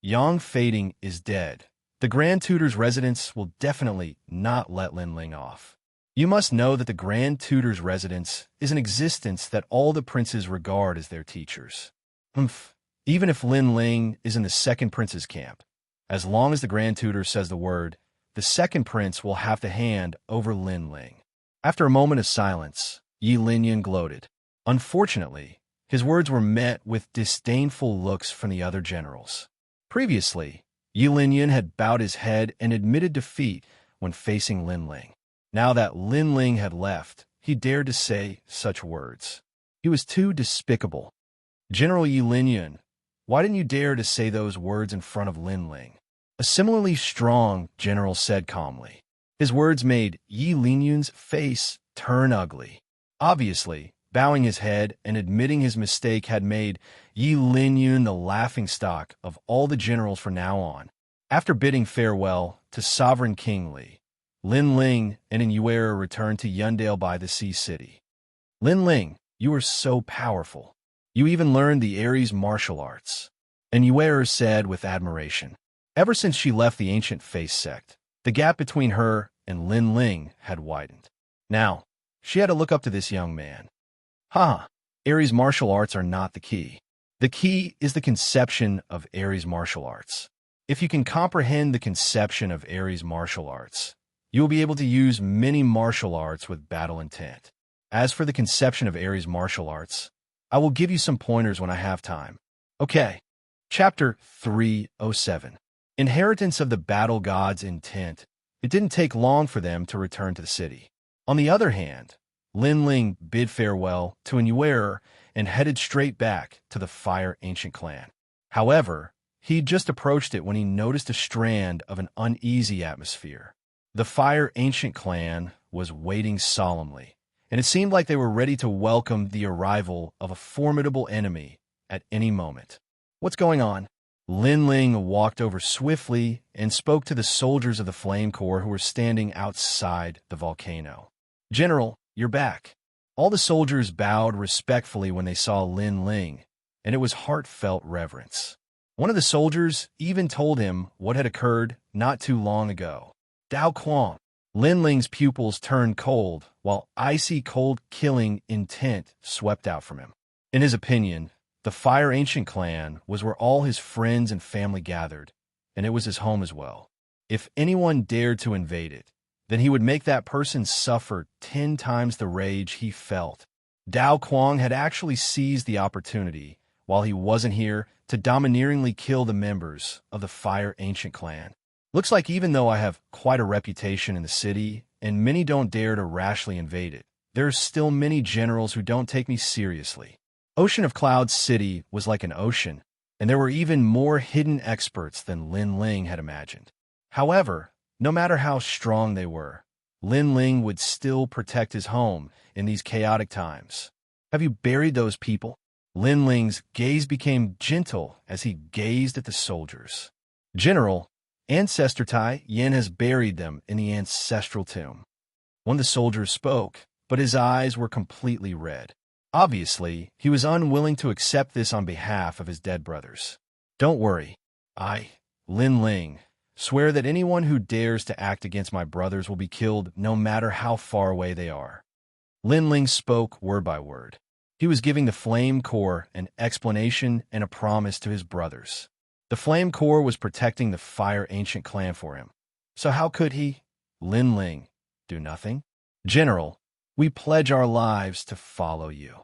Yang Fading is dead. The Grand Tutor's residence will definitely not let Lin Ling off. You must know that the Grand Tutor's residence is an existence that all the princes regard as their teachers. Even if Lin Ling is in the second prince's camp, as long as the Grand Tutor says the word, the second prince will have to hand over Lin Ling. After a moment of silence, Yi Linyun gloated. Unfortunately, his words were met with disdainful looks from the other generals. Previously, Yi Linyun had bowed his head and admitted defeat when facing Lin Ling. Now that Lin Ling had left, he dared to say such words. He was too despicable. General Yi Linyun, why didn't you dare to say those words in front of Lin Ling? A similarly strong general said calmly. His words made Yi Linyun's face turn ugly. Obviously, bowing his head and admitting his mistake had made Yi Linyun the laughingstock of all the generals from now on. After bidding farewell to Sovereign King Li, Lin Ling and Inyuera returned to Yundale by the Sea City. Lin Ling, you are so powerful. You even learned the Aries martial arts. Inyuera said with admiration. Ever since she left the ancient face sect, the gap between her and Lin Ling had widened. Now, she had to look up to this young man. Aries martial arts are not the key. The key is the conception of Aries martial arts. If you can comprehend the conception of Aries martial arts, you will be able to use many martial arts with battle intent. As for the conception of Aries martial arts, I will give you some pointers when I have time. Okay. Chapter 307. Inheritance of the battle god's intent. It didn't take long for them to return to the city. On the other hand, Lin Ling bid farewell to Inyuera and headed straight back to the Fire Ancient clan. However, he'd just approached it when he noticed a strand of an uneasy atmosphere. The Fire Ancient clan was waiting solemnly, and it seemed like they were ready to welcome the arrival of a formidable enemy at any moment. What's going on? Lin Ling walked over swiftly and spoke to the soldiers of the Flame Corps who were standing outside the volcano. General, you're back. All the soldiers bowed respectfully when they saw Lin Ling, and it was heartfelt reverence. One of the soldiers even told him what had occurred not too long ago. Dao Quang. Lin Ling's pupils turned cold, while icy cold killing intent swept out from him. In his opinion, the Fire Ancient clan was where all his friends and family gathered, and it was his home as well. If anyone dared to invade it, then he would make that person suffer 10 times the rage he felt. Dao Kuang had actually seized the opportunity, while he wasn't here, to domineeringly kill the members of the Fire Ancient clan. Looks like even though I have quite a reputation in the city, and many don't dare to rashly invade it, there are still many generals who don't take me seriously. Ocean of Cloud City was like an ocean, and there were even more hidden experts than Lin Ling had imagined. However, no matter how strong they were, Lin Ling would still protect his home in these chaotic times. Have you buried those people? Lin Ling's gaze became gentle as he gazed at the soldiers. General, Ancestor Tai Yin has buried them in the ancestral tomb. One of the soldiers spoke, but his eyes were completely red. Obviously, he was unwilling to accept this on behalf of his dead brothers. Don't worry. I, Lin Ling, swear that anyone who dares to act against my brothers will be killed no matter how far away they are. Lin Ling spoke word by word. He was giving the Flame Corps an explanation and a promise to his brothers. The Flame Corps was protecting the Fire Ancient clan for him. So how could he, Lin Ling, do nothing? General, we pledge our lives to follow you.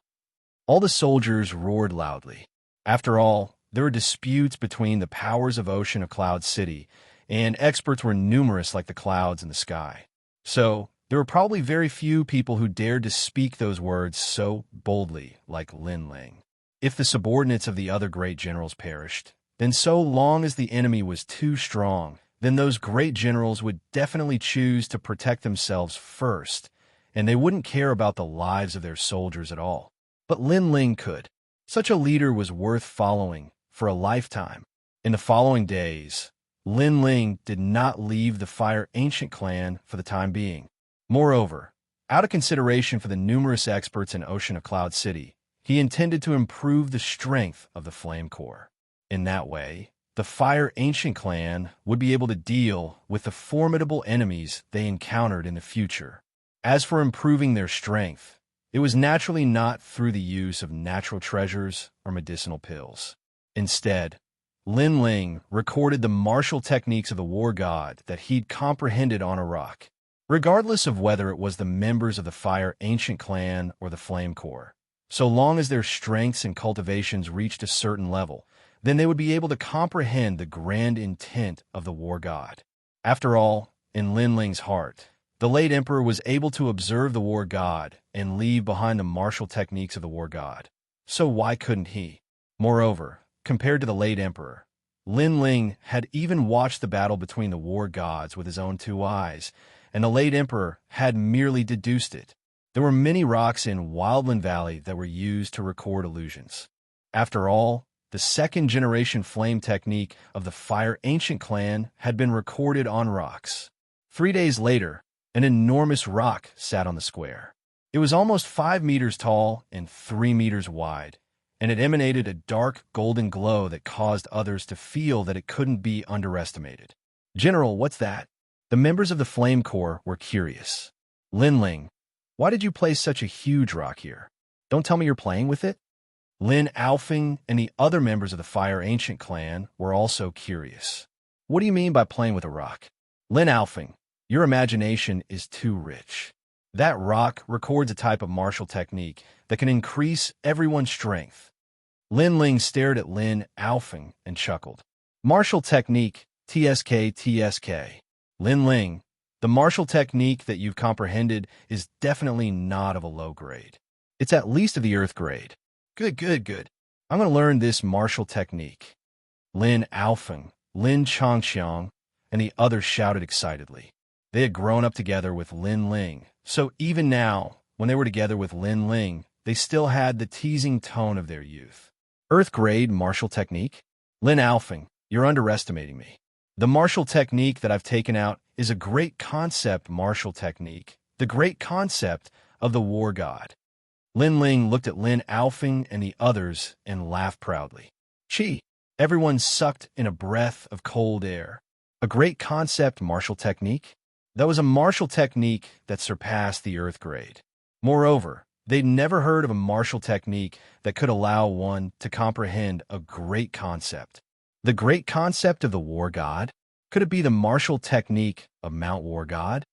All the soldiers roared loudly. After all, there were disputes between the powers of Ocean of Cloud City, and experts were numerous like the clouds in the sky. So, there were probably very few people who dared to speak those words so boldly like Lin Ling. If the subordinates of the other great generals perished, then so long as the enemy was too strong, then those great generals would definitely choose to protect themselves first, and they wouldn't care about the lives of their soldiers at all. But Lin Ling could. Such a leader was worth following for a lifetime. In the following days, Lin Ling did not leave the Fire Ancient clan for the time being. Moreover, out of consideration for the numerous experts in Ocean of Cloud City, he intended to improve the strength of the Flame Corps. In that way, the Fire Ancient clan would be able to deal with the formidable enemies they encountered in the future. As for improving their strength, it was naturally not through the use of natural treasures or medicinal pills. Instead, Lin Ling recorded the martial techniques of the war god that he'd comprehended on a rock. Regardless of whether it was the members of the Fire Ancient clan or the Flame Corps, so long as their strengths and cultivations reached a certain level, then they would be able to comprehend the grand intent of the war god. After all, in Lin Ling's heart, the late emperor was able to observe the war god and leave behind the martial techniques of the war god. So why couldn't he? Moreover, compared to the late emperor, Lin Ling had even watched the battle between the war gods with his own two eyes, and the late emperor had merely deduced it. There were many rocks in Wildland Valley that were used to record illusions. After all, the second-generation flame technique of the Fire Ancient clan had been recorded on rocks. 3 days later, an enormous rock sat on the square. It was almost 5 meters tall and 3 meters wide, and it emanated a dark golden glow that caused others to feel that it couldn't be underestimated. General, what's that? The members of the Flame Corps were curious. Lin Ling, why did you place such a huge rock here? Don't tell me you're playing with it? Lin Alfing and the other members of the Fire Ancient clan were also curious. What do you mean by playing with a rock? Lin Alfing, your imagination is too rich. That rock records a type of martial technique that can increase everyone's strength. Lin Ling stared at Lin Alfing and chuckled. Martial technique, TSK. Lin Ling, the martial technique that you've comprehended is definitely not of a low grade. It's at least of the earth grade. Good. I'm going to learn this martial technique. Lin Alfing, Lin Xianxia, and the others shouted excitedly. They had grown up together with Lin Ling, so even now, when they were together with Lin Ling, they still had the teasing tone of their youth. Earth grade martial technique? Lin Alfing, you're underestimating me. The martial technique that I've taken out is a great concept martial technique, the great concept of the war god. Lin Ling looked at Lin Alfing and the others and laughed proudly. Chi! Everyone sucked in a breath of cold air. A great concept martial technique? That was a martial technique that surpassed the earth grade. Moreover, they'd never heard of a martial technique that could allow one to comprehend a great concept. The great concept of the war god? Could it be the martial technique of Mount War God?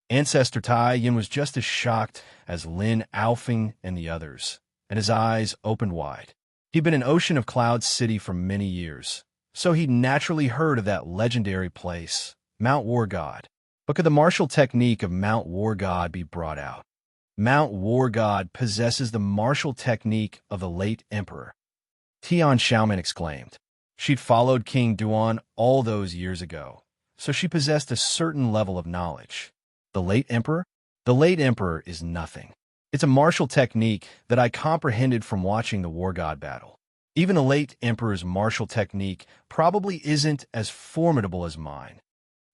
Ancestor Tai Yin was just as shocked as Lin Aofing and the others, and his eyes opened wide. He'd been in Ocean of Cloud City for many years, so he'd naturally heard of that legendary place, Mount War God. But could the martial technique of Mount War God be brought out? Mount War God possesses the martial technique of the late emperor, Tian Xiaoman exclaimed. She'd followed King Duan all those years ago, so she possessed a certain level of knowledge. The late emperor? The late emperor is nothing. It's a martial technique that I comprehended from watching the War God battle. Even the late emperor's martial technique probably isn't as formidable as mine.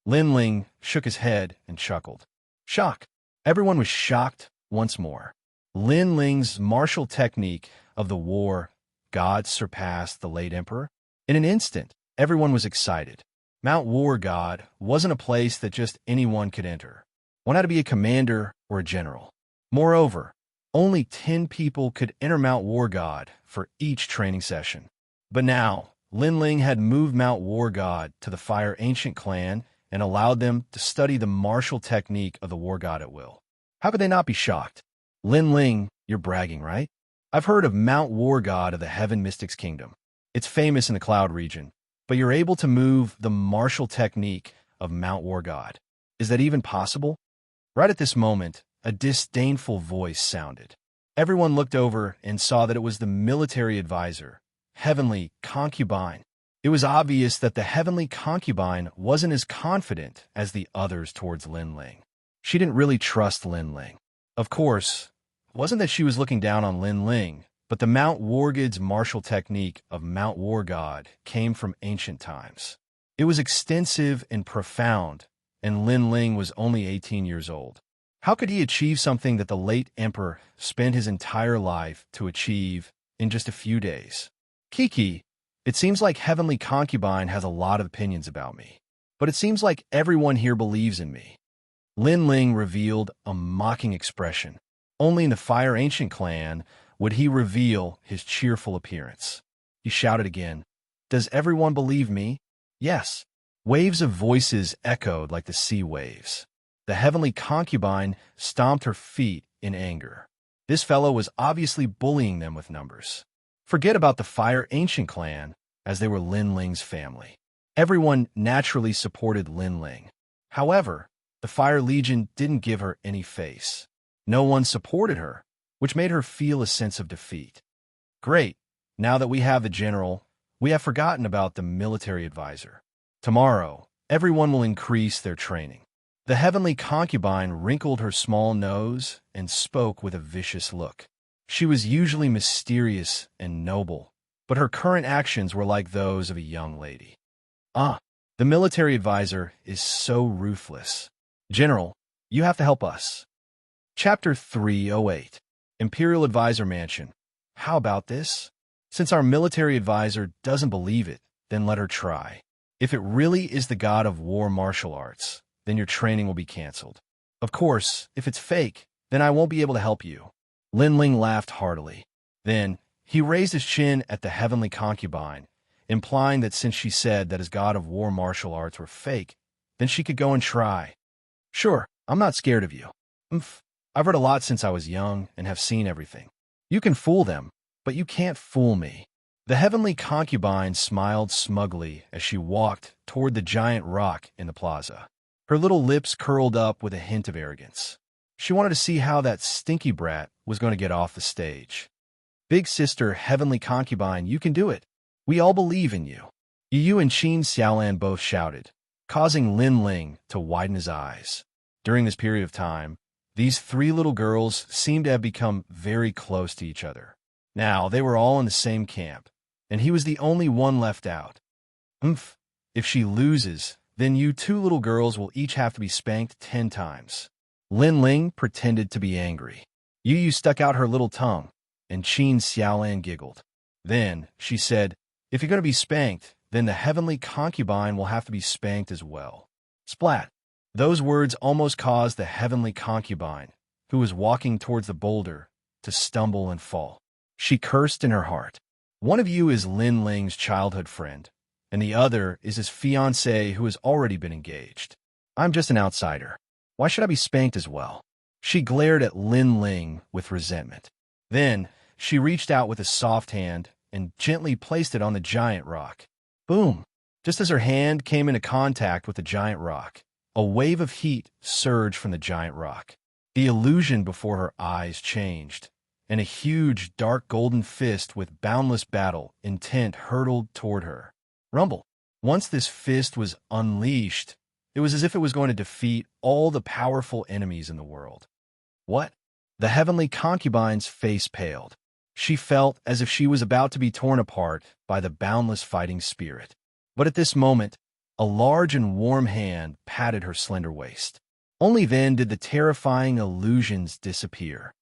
Lin Ling shook his head and chuckled. Shock. Everyone was shocked once more. Lin Ling's martial technique of the War God surpassed the late emperor. In an instant, everyone was excited. Mount War God wasn't a place that just anyone could enter. One had to be a commander or a general. Moreover, only 10 people could enter Mount War God for each training session. But now, Lin Ling had moved Mount War God to the Fire Ancient clan and allowed them to study the martial technique of the War God at will. How could they not be shocked? Lin Ling, you're bragging, right? I've heard of Mount War God of the Heaven Mystics Kingdom. It's famous in the Cloud region, but you're able to move the martial technique of Mount War God. Is that even possible? Right at this moment, a disdainful voice sounded. Everyone looked over and saw that it was the military advisor, Heavenly Concubine. It was obvious that the Heavenly Concubine wasn't as confident as the others towards Lin Ling. She didn't really trust Lin Ling. Of course, it wasn't that she was looking down on Lin Ling, but the Mount War God's martial technique of Mount War God came from ancient times. It was extensive and profound, and Lin Ling was only 18 years old. How could he achieve something that the late emperor spent his entire life to achieve in just a few days? Kiki, it seems like Heavenly Concubine has a lot of opinions about me, but it seems like everyone here believes in me. Lin Ling revealed a mocking expression. Only in the Fire Ancient clan would he reveal his cheerful appearance. He shouted again, Does everyone believe me? Yes. Waves of voices echoed like the sea waves. The Heavenly Concubine stomped her feet in anger. This fellow was obviously bullying them with numbers. Forget about the Fire Ancient clan, as they were Lin Ling's family. Everyone naturally supported Lin Ling. However, the Fire Legion didn't give her any face. No one supported her, which made her feel a sense of defeat. Great, now that we have the general, we have forgotten about the military advisor. Tomorrow, everyone will increase their training. The Heavenly Concubine wrinkled her small nose and spoke with a vicious look. She was usually mysterious and noble, but her current actions were like those of a young lady. The military advisor is so ruthless. General, you have to help us. Chapter 308. Imperial Advisor Mansion. How about this? Since our military advisor doesn't believe it, then let her try. If it really is the god of war martial arts, then your training will be canceled. Of course, if it's fake, then I won't be able to help you. Lin Ling laughed heartily. Then, he raised his chin at the Heavenly Concubine, implying that since she said that his god of war martial arts were fake, then she could go and try. Sure, I'm not scared of you. I've heard a lot since I was young and have seen everything. You can fool them, but you can't fool me. The Heavenly Concubine smiled smugly as she walked toward the giant rock in the plaza. Her little lips curled up with a hint of arrogance. She wanted to see how that stinky brat was going to get off the stage. Big sister Heavenly Concubine, you can do it. We all believe in you. Yu and Xianxia both shouted, causing Lin Ling to widen his eyes. During this period of time, these three little girls seemed to have become very close to each other. Now, they were all in the same camp, and he was the only one left out. If she loses, then you two little girls will each have to be spanked 10 times. Lin Ling pretended to be angry. Yu stuck out her little tongue, and Xianxia giggled. Then, she said, If you're going to be spanked, then the Heavenly Concubine will have to be spanked as well. Splat! Those words almost caused the Heavenly Concubine, who was walking towards the boulder, to stumble and fall. She cursed in her heart. One of you is Lin Ling's childhood friend, and the other is his fiancée who has already been engaged. I'm just an outsider. Why should I be spanked as well? She glared at Lin Ling with resentment. Then, she reached out with a soft hand and gently placed it on the giant rock. Boom! Just as her hand came into contact with the giant rock, a wave of heat surged from the giant rock. The illusion before her eyes changed, and a huge, dark golden fist with boundless battle intent hurtled toward her. Rumble. Once this fist was unleashed, it was as if it was going to defeat all the powerful enemies in the world. What? The heavenly concubine's face paled. She felt as if she was about to be torn apart by the boundless fighting spirit. But at this moment, a large and warm hand patted her slender waist. Only then did the terrifying illusions disappear.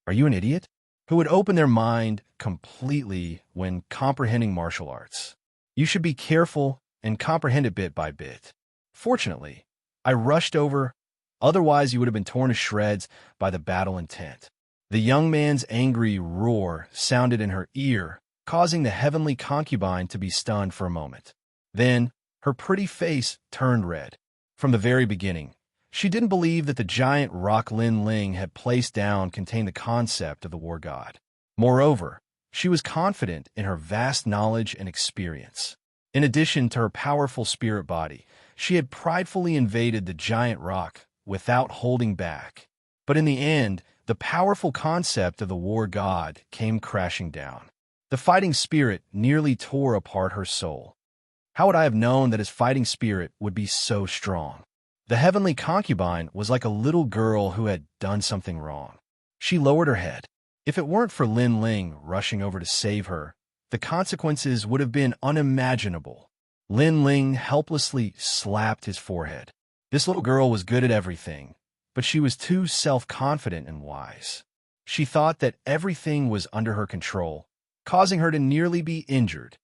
Are you an idiot? Who would open their mind completely when comprehending martial arts? You should be careful and comprehend it bit by bit. Fortunately, I rushed over, otherwise you would have been torn to shreds by the battle intent. The young man's angry roar sounded in her ear, causing the heavenly concubine to be stunned for a moment. Then, her pretty face turned red. From the very beginning, she didn't believe that the giant rock Lin Ling had placed down contained the concept of the war god. Moreover, she was confident in her vast knowledge and experience. In addition to her powerful spirit body, she had pridefully invaded the giant rock without holding back. But in the end, the powerful concept of the war god came crashing down. The fighting spirit nearly tore apart her soul. How would I have known that his fighting spirit would be so strong? The heavenly concubine was like a little girl who had done something wrong. She lowered her head. If it weren't for Lin Ling rushing over to save her, the consequences would have been unimaginable. Lin Ling helplessly slapped his forehead. This little girl was good at everything, but she was too self-confident and wise. She thought that everything was under her control, causing her to nearly be injured.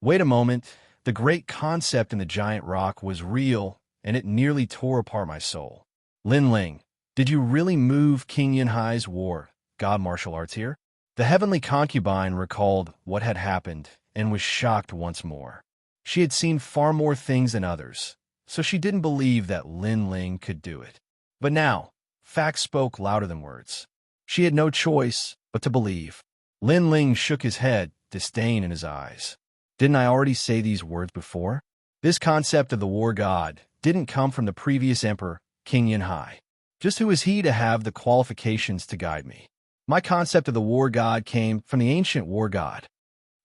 Wait a moment, the great concept in the giant rock was real, and it nearly tore apart my soul. Lin Ling, did you really move King Yunhai's war god martial arts here? The heavenly concubine recalled what had happened and was shocked once more. She had seen far more things than others, so she didn't believe that Lin Ling could do it. But now, facts spoke louder than words. She had no choice but to believe. Lin Ling shook his head, disdain in his eyes. Didn't I already say these words before? This concept of the war god didn't come from the previous emperor, King Yunhai. Just who is he to have the qualifications to guide me? My concept of the war god came from the ancient war god.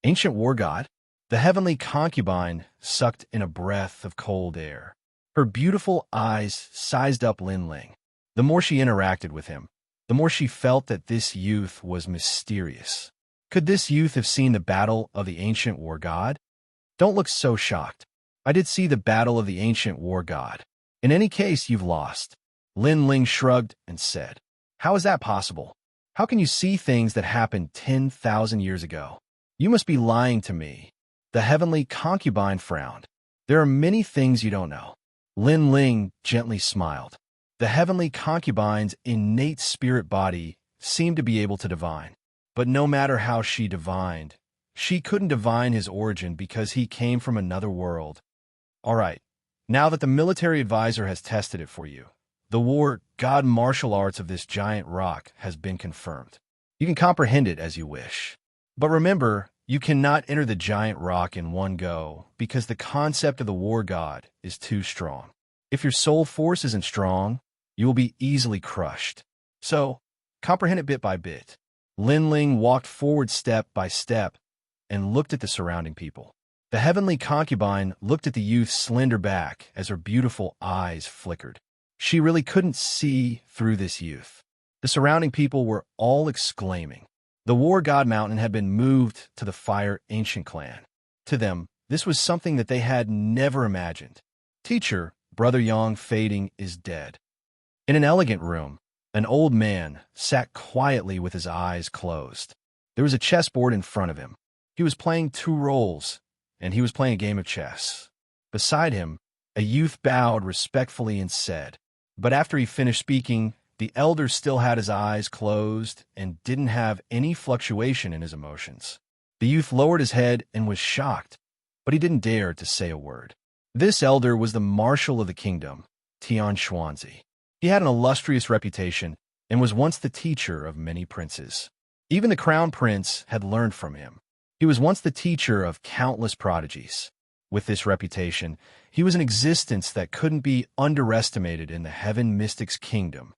Ancient war god? The heavenly concubine sucked in a breath of cold air. Her beautiful eyes sized up Lin Ling. The more she interacted with him, the more she felt that this youth was mysterious. Could this youth have seen the battle of the ancient war god? Don't look so shocked. I did see the battle of the ancient war god. In any case, you've lost. Lin Ling shrugged and said, How is that possible? How can you see things that happened 10,000 years ago? You must be lying to me. The heavenly concubine frowned. There are many things you don't know. Lin Ling gently smiled. The heavenly concubine's innate spirit body seemed to be able to divine. But no matter how she divined, she couldn't divine his origin because he came from another world. All right, now that the military advisor has tested it for you, the war god martial arts of this giant rock has been confirmed. You can comprehend it as you wish. But remember, you cannot enter the giant rock in one go because the concept of the war god is too strong. If your soul force isn't strong, you will be easily crushed. So, comprehend it bit by bit. Lin Ling walked forward step by step and looked at the surrounding people. The heavenly concubine looked at the youth's slender back as her beautiful eyes flickered. She really couldn't see through this youth. The surrounding people were all exclaiming. The war god mountain had been moved to the fire ancient clan. To them, this was something that they had never imagined. Teacher, Brother Yang Fading is dead. In an elegant room, an old man sat quietly with his eyes closed. There was a chessboard in front of him. He was playing two roles, and he was playing a game of chess. Beside him, a youth bowed respectfully and said, but after he finished speaking, the elder still had his eyes closed and didn't have any fluctuation in his emotions. The youth lowered his head and was shocked. but he didn't dare to say a word. This elder was the marshal of the kingdom, Xianxia. He had an illustrious reputation and was once the teacher of many princes. Even the crown prince had learned from him. He was once the teacher of countless prodigies. With this reputation, he was an existence that couldn't be underestimated in the heaven mystic's kingdom.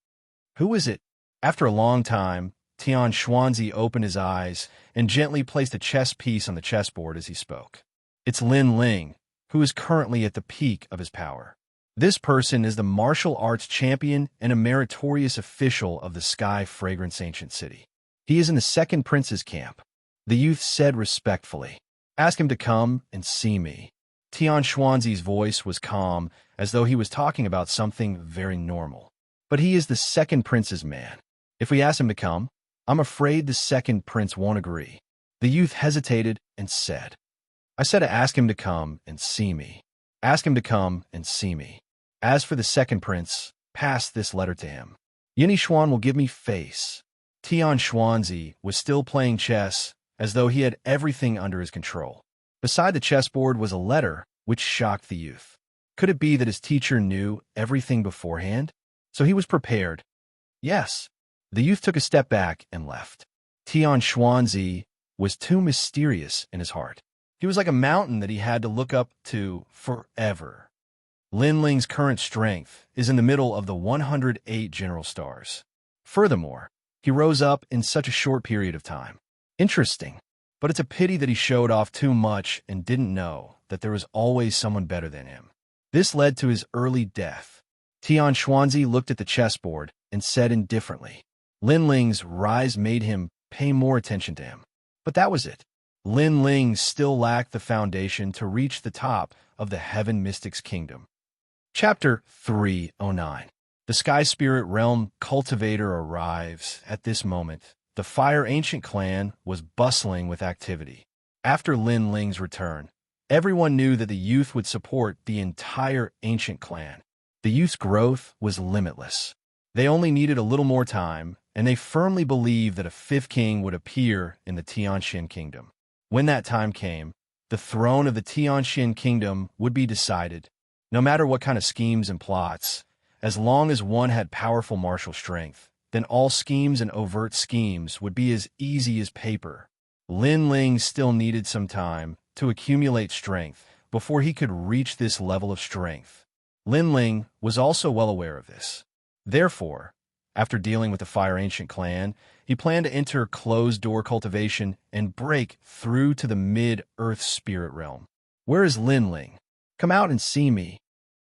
Who is it? After a long time, Xianxia opened his eyes and gently placed a chess piece on the chessboard as he spoke. It's Lin Ling, who is currently at the peak of his power. This person is the martial arts champion and a meritorious official of the Sky Fragrance Ancient City. He is in the second prince's camp. The youth said respectfully, "Ask him to come and see me." Xianxia's voice was calm, as though he was talking about something very normal. "But he is the second prince's man. If we ask him to come, I'm afraid the second prince won't agree." The youth hesitated and said, "I said to ask him to come and see me. Ask him to come and see me. As for the second prince, pass this letter to him. Yinixuan will give me face." Xianxia was still playing chess, as though he had everything under his control. Beside the chessboard was a letter, which shocked the youth. Could it be that his teacher knew everything beforehand? So he was prepared. Yes. The youth took a step back and left. Xianxia was too mysterious in his heart. He was like a mountain that he had to look up to forever. Lin Ling's current strength is in the middle of the 108 general stars. Furthermore, he rose up in such a short period of time. Interesting, but it's a pity that he showed off too much and didn't know that there was always someone better than him. This led to his early death. Xianxia looked at the chessboard and said indifferently, Lin Ling's rise made him pay more attention to him. But that was it. Lin Ling still lacked the foundation to reach the top of the Heaven Mystic's kingdom. Chapter 309. The Sky Spirit Realm Cultivator arrives. At this moment, the Fire Ancient clan was bustling with activity. After Lin Ling's return, everyone knew that the youth would support the entire Ancient clan. The youth's growth was limitless. They only needed a little more time, and they firmly believed that a fifth king would appear in the Tianxian kingdom. When that time came, the throne of the Tianxian kingdom would be decided. No matter what kind of schemes and plots, as long as one had powerful martial strength, then all schemes and overt schemes would be as easy as paper. Lin Ling still needed some time to accumulate strength before he could reach this level of strength. Lin Ling was also well aware of this. Therefore, after dealing with the Fire Ancient clan, he planned to enter closed-door cultivation and break through to the mid-earth spirit realm. Where is Lin Ling? Come out and see me.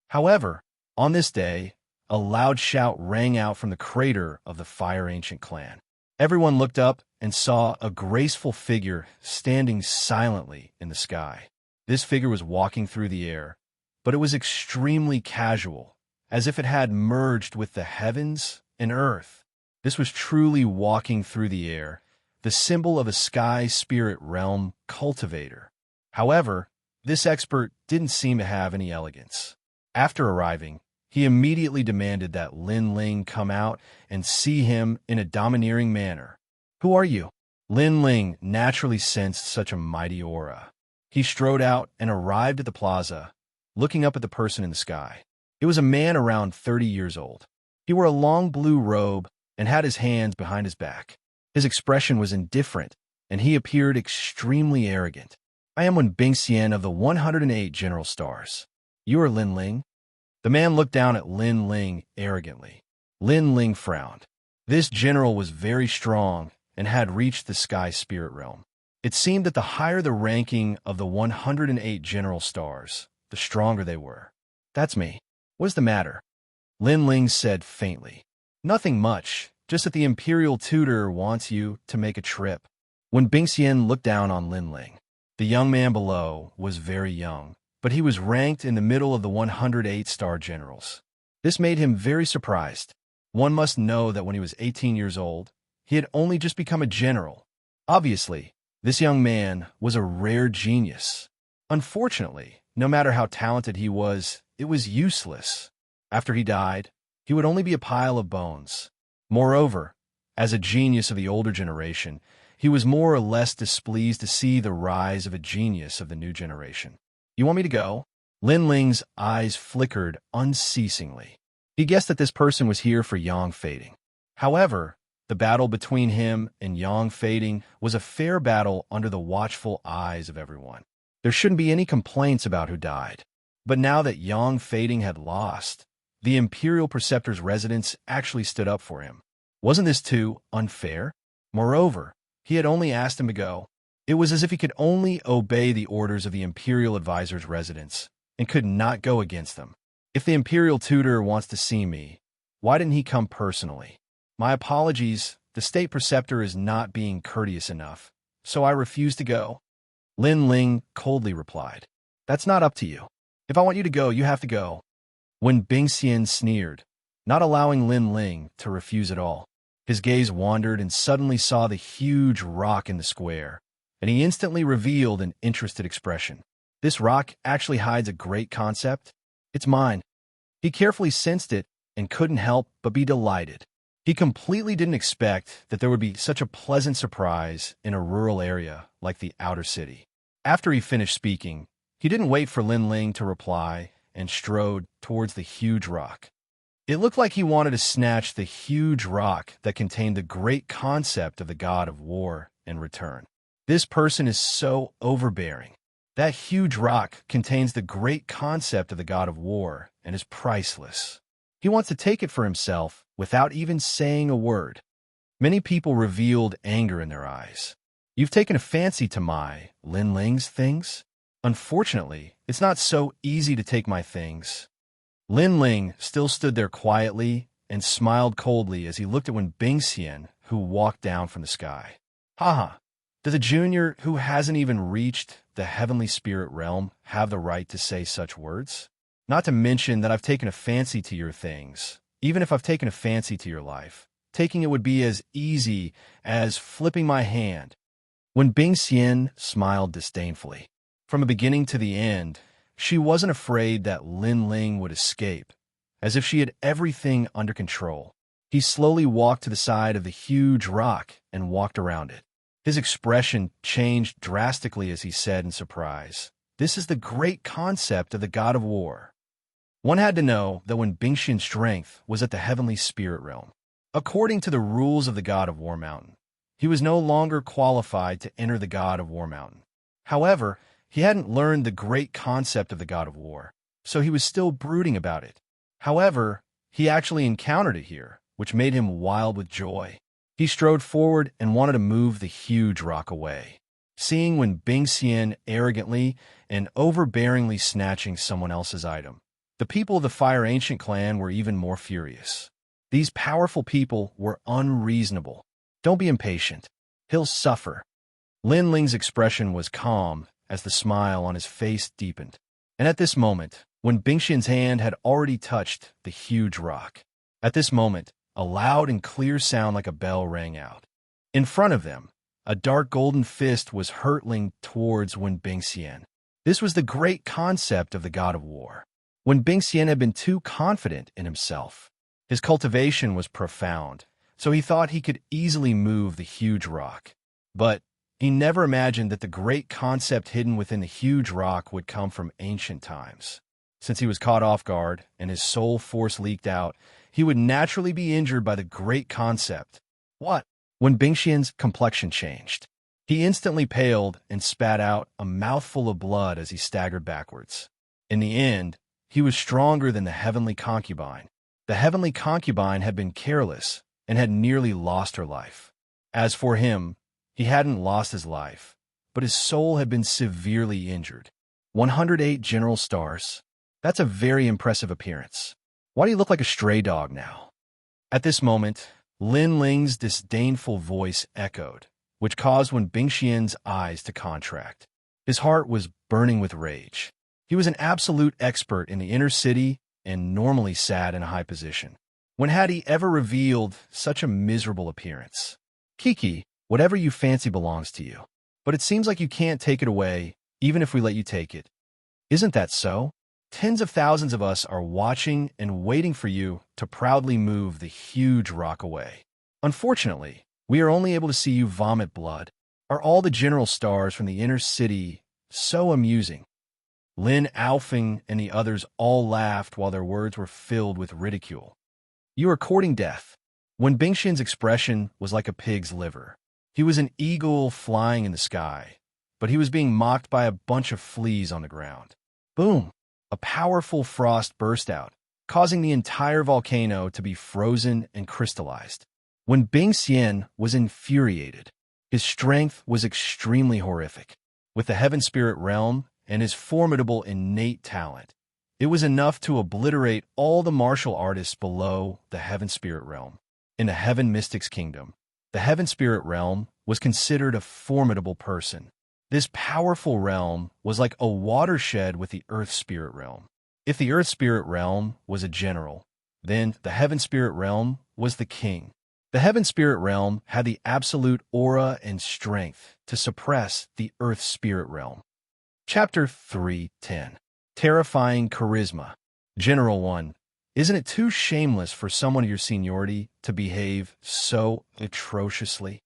However, on this day, a loud shout rang out from the crater of the Fire Ancient clan. Everyone looked up and saw a graceful figure standing silently in the sky. This figure was walking through the air, but it was extremely casual, as if it had merged with the heavens and earth. This was truly walking through the air, the symbol of a sky spirit realm cultivator. However, this expert didn't seem to have any elegance. After arriving, he immediately demanded that Lin Ling come out and see him in a domineering manner. Who are you? Lin Ling naturally sensed such a mighty aura. He strode out and arrived at the plaza, looking up at the person in the sky. It was a man around 30 years old. He wore a long blue robe and had his hands behind his back. His expression was indifferent, and he appeared extremely arrogant. I am Wen Bingxian of the 108 General Stars. You are Lin Ling? The man looked down at Lin Ling arrogantly. Lin Ling frowned. This general was very strong and had reached the Sky Spirit Realm. It seemed that the higher the ranking of the 108 General Stars, the stronger they were. That's me. What's the matter? Lin Ling said faintly. Nothing much, just that the Imperial Tutor wants you to make a trip. When Bingxian looked down on Lin Ling, the young man below was very young, but he was ranked in the middle of the 108 star generals. This made him very surprised. One must know that when he was 18 years old, he had only just become a general. Obviously, this young man was a rare genius. Unfortunately, no matter how talented he was, it was useless. After he died, he would only be a pile of bones. Moreover, as a genius of the older generation, he was more or less displeased to see the rise of a genius of the new generation. You want me to go? Lin Ling's eyes flickered unceasingly. He guessed that this person was here for Yang Fading. However, the battle between him and Yang Fading was a fair battle under the watchful eyes of everyone. There shouldn't be any complaints about who died. But now that Yang Fading had lost, the Imperial Preceptor's residents actually stood up for him. Wasn't this too unfair? Moreover, he had only asked him to go. It was as if he could only obey the orders of the Imperial Advisor's residents and could not go against them. If the Imperial Tutor wants to see me, why didn't he come personally? My apologies, the State Preceptor is not being courteous enough, so I refuse to go. Lin Ling coldly replied, That's not up to you. If I want you to go, you have to go. When Bingxian sneered, not allowing Lin Ling to refuse at all, his gaze wandered and suddenly saw the huge rock in the square, and he instantly revealed an interested expression. This rock actually hides a great concept. It's mine. He carefully sensed it and couldn't help but be delighted. He completely didn't expect that there would be such a pleasant surprise in a rural area like the outer city. After he finished speaking, he didn't wait for Lin Ling to reply and strode towards the huge rock. It looked like he wanted to snatch the huge rock that contained the great concept of the god of war and return. This person is so overbearing. That huge rock contains the great concept of the god of war and is priceless. He wants to take it for himself without even saying a word. Many people revealed anger in their eyes. You've taken a fancy to my, Lin Ling's things? Unfortunately, it's not so easy to take my things. Lin Ling still stood there quietly and smiled coldly as he looked at Wen Bingxian, who walked down from the sky. Haha, does a junior who hasn't even reached the heavenly spirit realm have the right to say such words? Not to mention that I've taken a fancy to your things. Even if I've taken a fancy to your life, taking it would be as easy as flipping my hand. When Bingxian smiled disdainfully. From the beginning to the end, she wasn't afraid that Lin Ling would escape, as if she had everything under control. He slowly walked to the side of the huge rock and walked around it. His expression changed drastically as he said in surprise, This is the great concept of the god of war. One had to know that when Bingxian's strength was at the heavenly spirit realm, according to the rules of the god of War Mountain, he was no longer qualified to enter the god of War Mountain. However, he hadn't learned the great concept of the god of war, so he was still brooding about it. However, he actually encountered it here, which made him wild with joy. He strode forward and wanted to move the huge rock away. Seeing Wen Bingxian arrogantly and overbearingly snatching someone else's item, the people of the Fire Ancient clan were even more furious. These powerful people were unreasonable. Don't be impatient. He'll suffer. Lin Ling's expression was calm as the smile on his face deepened. And at this moment, when Bingxian's hand had already touched the huge rock, at this moment, a loud and clear sound like a bell rang out. In front of them, a dark golden fist was hurtling towards Wen Bingxian. This was the great concept of the god of war. Wen Bingxian had been too confident in himself. His cultivation was profound, so he thought he could easily move the huge rock. But he never imagined that the great concept hidden within the huge rock would come from ancient times. Since he was caught off guard and his soul force leaked out, he would naturally be injured by the great concept. What? When Bingxian's complexion changed, he instantly paled and spat out a mouthful of blood as he staggered backwards. In the end, he was stronger than the heavenly concubine. The heavenly concubine had been careless and had nearly lost her life. As for him, he hadn't lost his life, but his soul had been severely injured. 108 general stars. That's a very impressive appearance. Why do you look like a stray dog now? At this moment, Lin Ling's disdainful voice echoed, which caused Wen Bingxian's eyes to contract. His heart was burning with rage. He was an absolute expert in the inner city and normally sat in a high position. When had he ever revealed such a miserable appearance? Kiki, whatever you fancy belongs to you. But it seems like you can't take it away, even if we let you take it. Isn't that so? Tens of thousands of us are watching and waiting for you to proudly move the huge rock away. Unfortunately, we are only able to see you vomit blood. Are all the general stars from the inner city so amusing? Lin Alfing and the others all laughed while their words were filled with ridicule. You are courting death. When Bingxian's expression was like a pig's liver. He was an eagle flying in the sky, but he was being mocked by a bunch of fleas on the ground. Boom! A powerful frost burst out, causing the entire volcano to be frozen and crystallized. When Bingxian was infuriated, his strength was extremely horrific. With the Heaven Spirit Realm and his formidable innate talent, it was enough to obliterate all the martial artists below the Heaven Spirit Realm. In the Heaven Mystics Kingdom, the Heaven Spirit Realm was considered a formidable person. This powerful realm was like a watershed with the Earth Spirit Realm. If the Earth Spirit Realm was a general, then the Heaven Spirit Realm was the king. The Heaven Spirit Realm had the absolute aura and strength to suppress the Earth Spirit Realm. Chapter 3:10. Terrifying Charisma. General 1. Isn't it too shameless for someone of your seniority to behave so atrociously?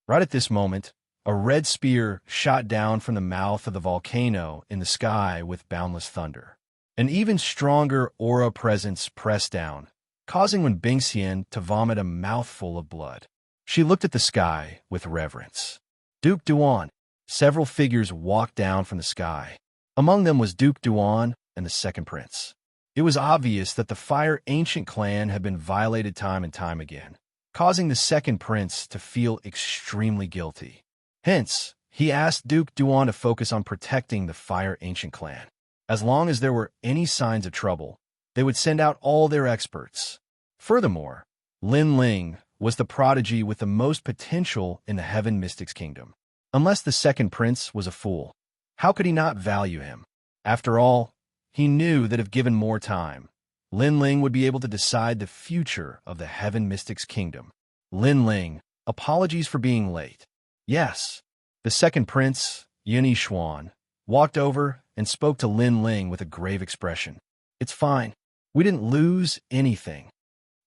Right at this moment, a red spear shot down from the mouth of the volcano in the sky with boundless thunder. An even stronger aura presence pressed down, causing Wen Bingxian to vomit a mouthful of blood. She looked at the sky with reverence. Duke Duan. Several figures walked down from the sky. Among them was Duke Duan and the second prince. It was obvious that the Fire Ancient clan had been violated time and time again, causing the second prince to feel extremely guilty. Hence, he asked Duke Duan to focus on protecting the Fire Ancient clan. As long as there were any signs of trouble, they would send out all their experts. Furthermore, Lin Ling was the prodigy with the most potential in the Heaven Mystics Kingdom. Unless the second prince was a fool, how could he not value him? After all, he knew that if given more time, Lin Ling would be able to decide the future of the Heaven Mystics Kingdom. Lin Ling, apologies for being late. Yes. The second prince, Yin Xuan, walked over and spoke to Lin Ling with a grave expression. It's fine. We didn't lose anything.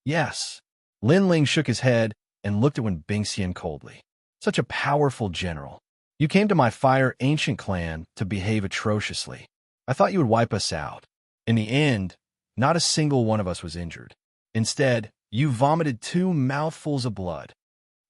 Yes. Lin Ling shook his head and looked at Wen Bingxian coldly. Such a powerful general. You came to my Fire Ancient clan to behave atrociously. I thought you would wipe us out. In the end, not a single one of us was injured. Instead, you vomited 2 mouthfuls of blood.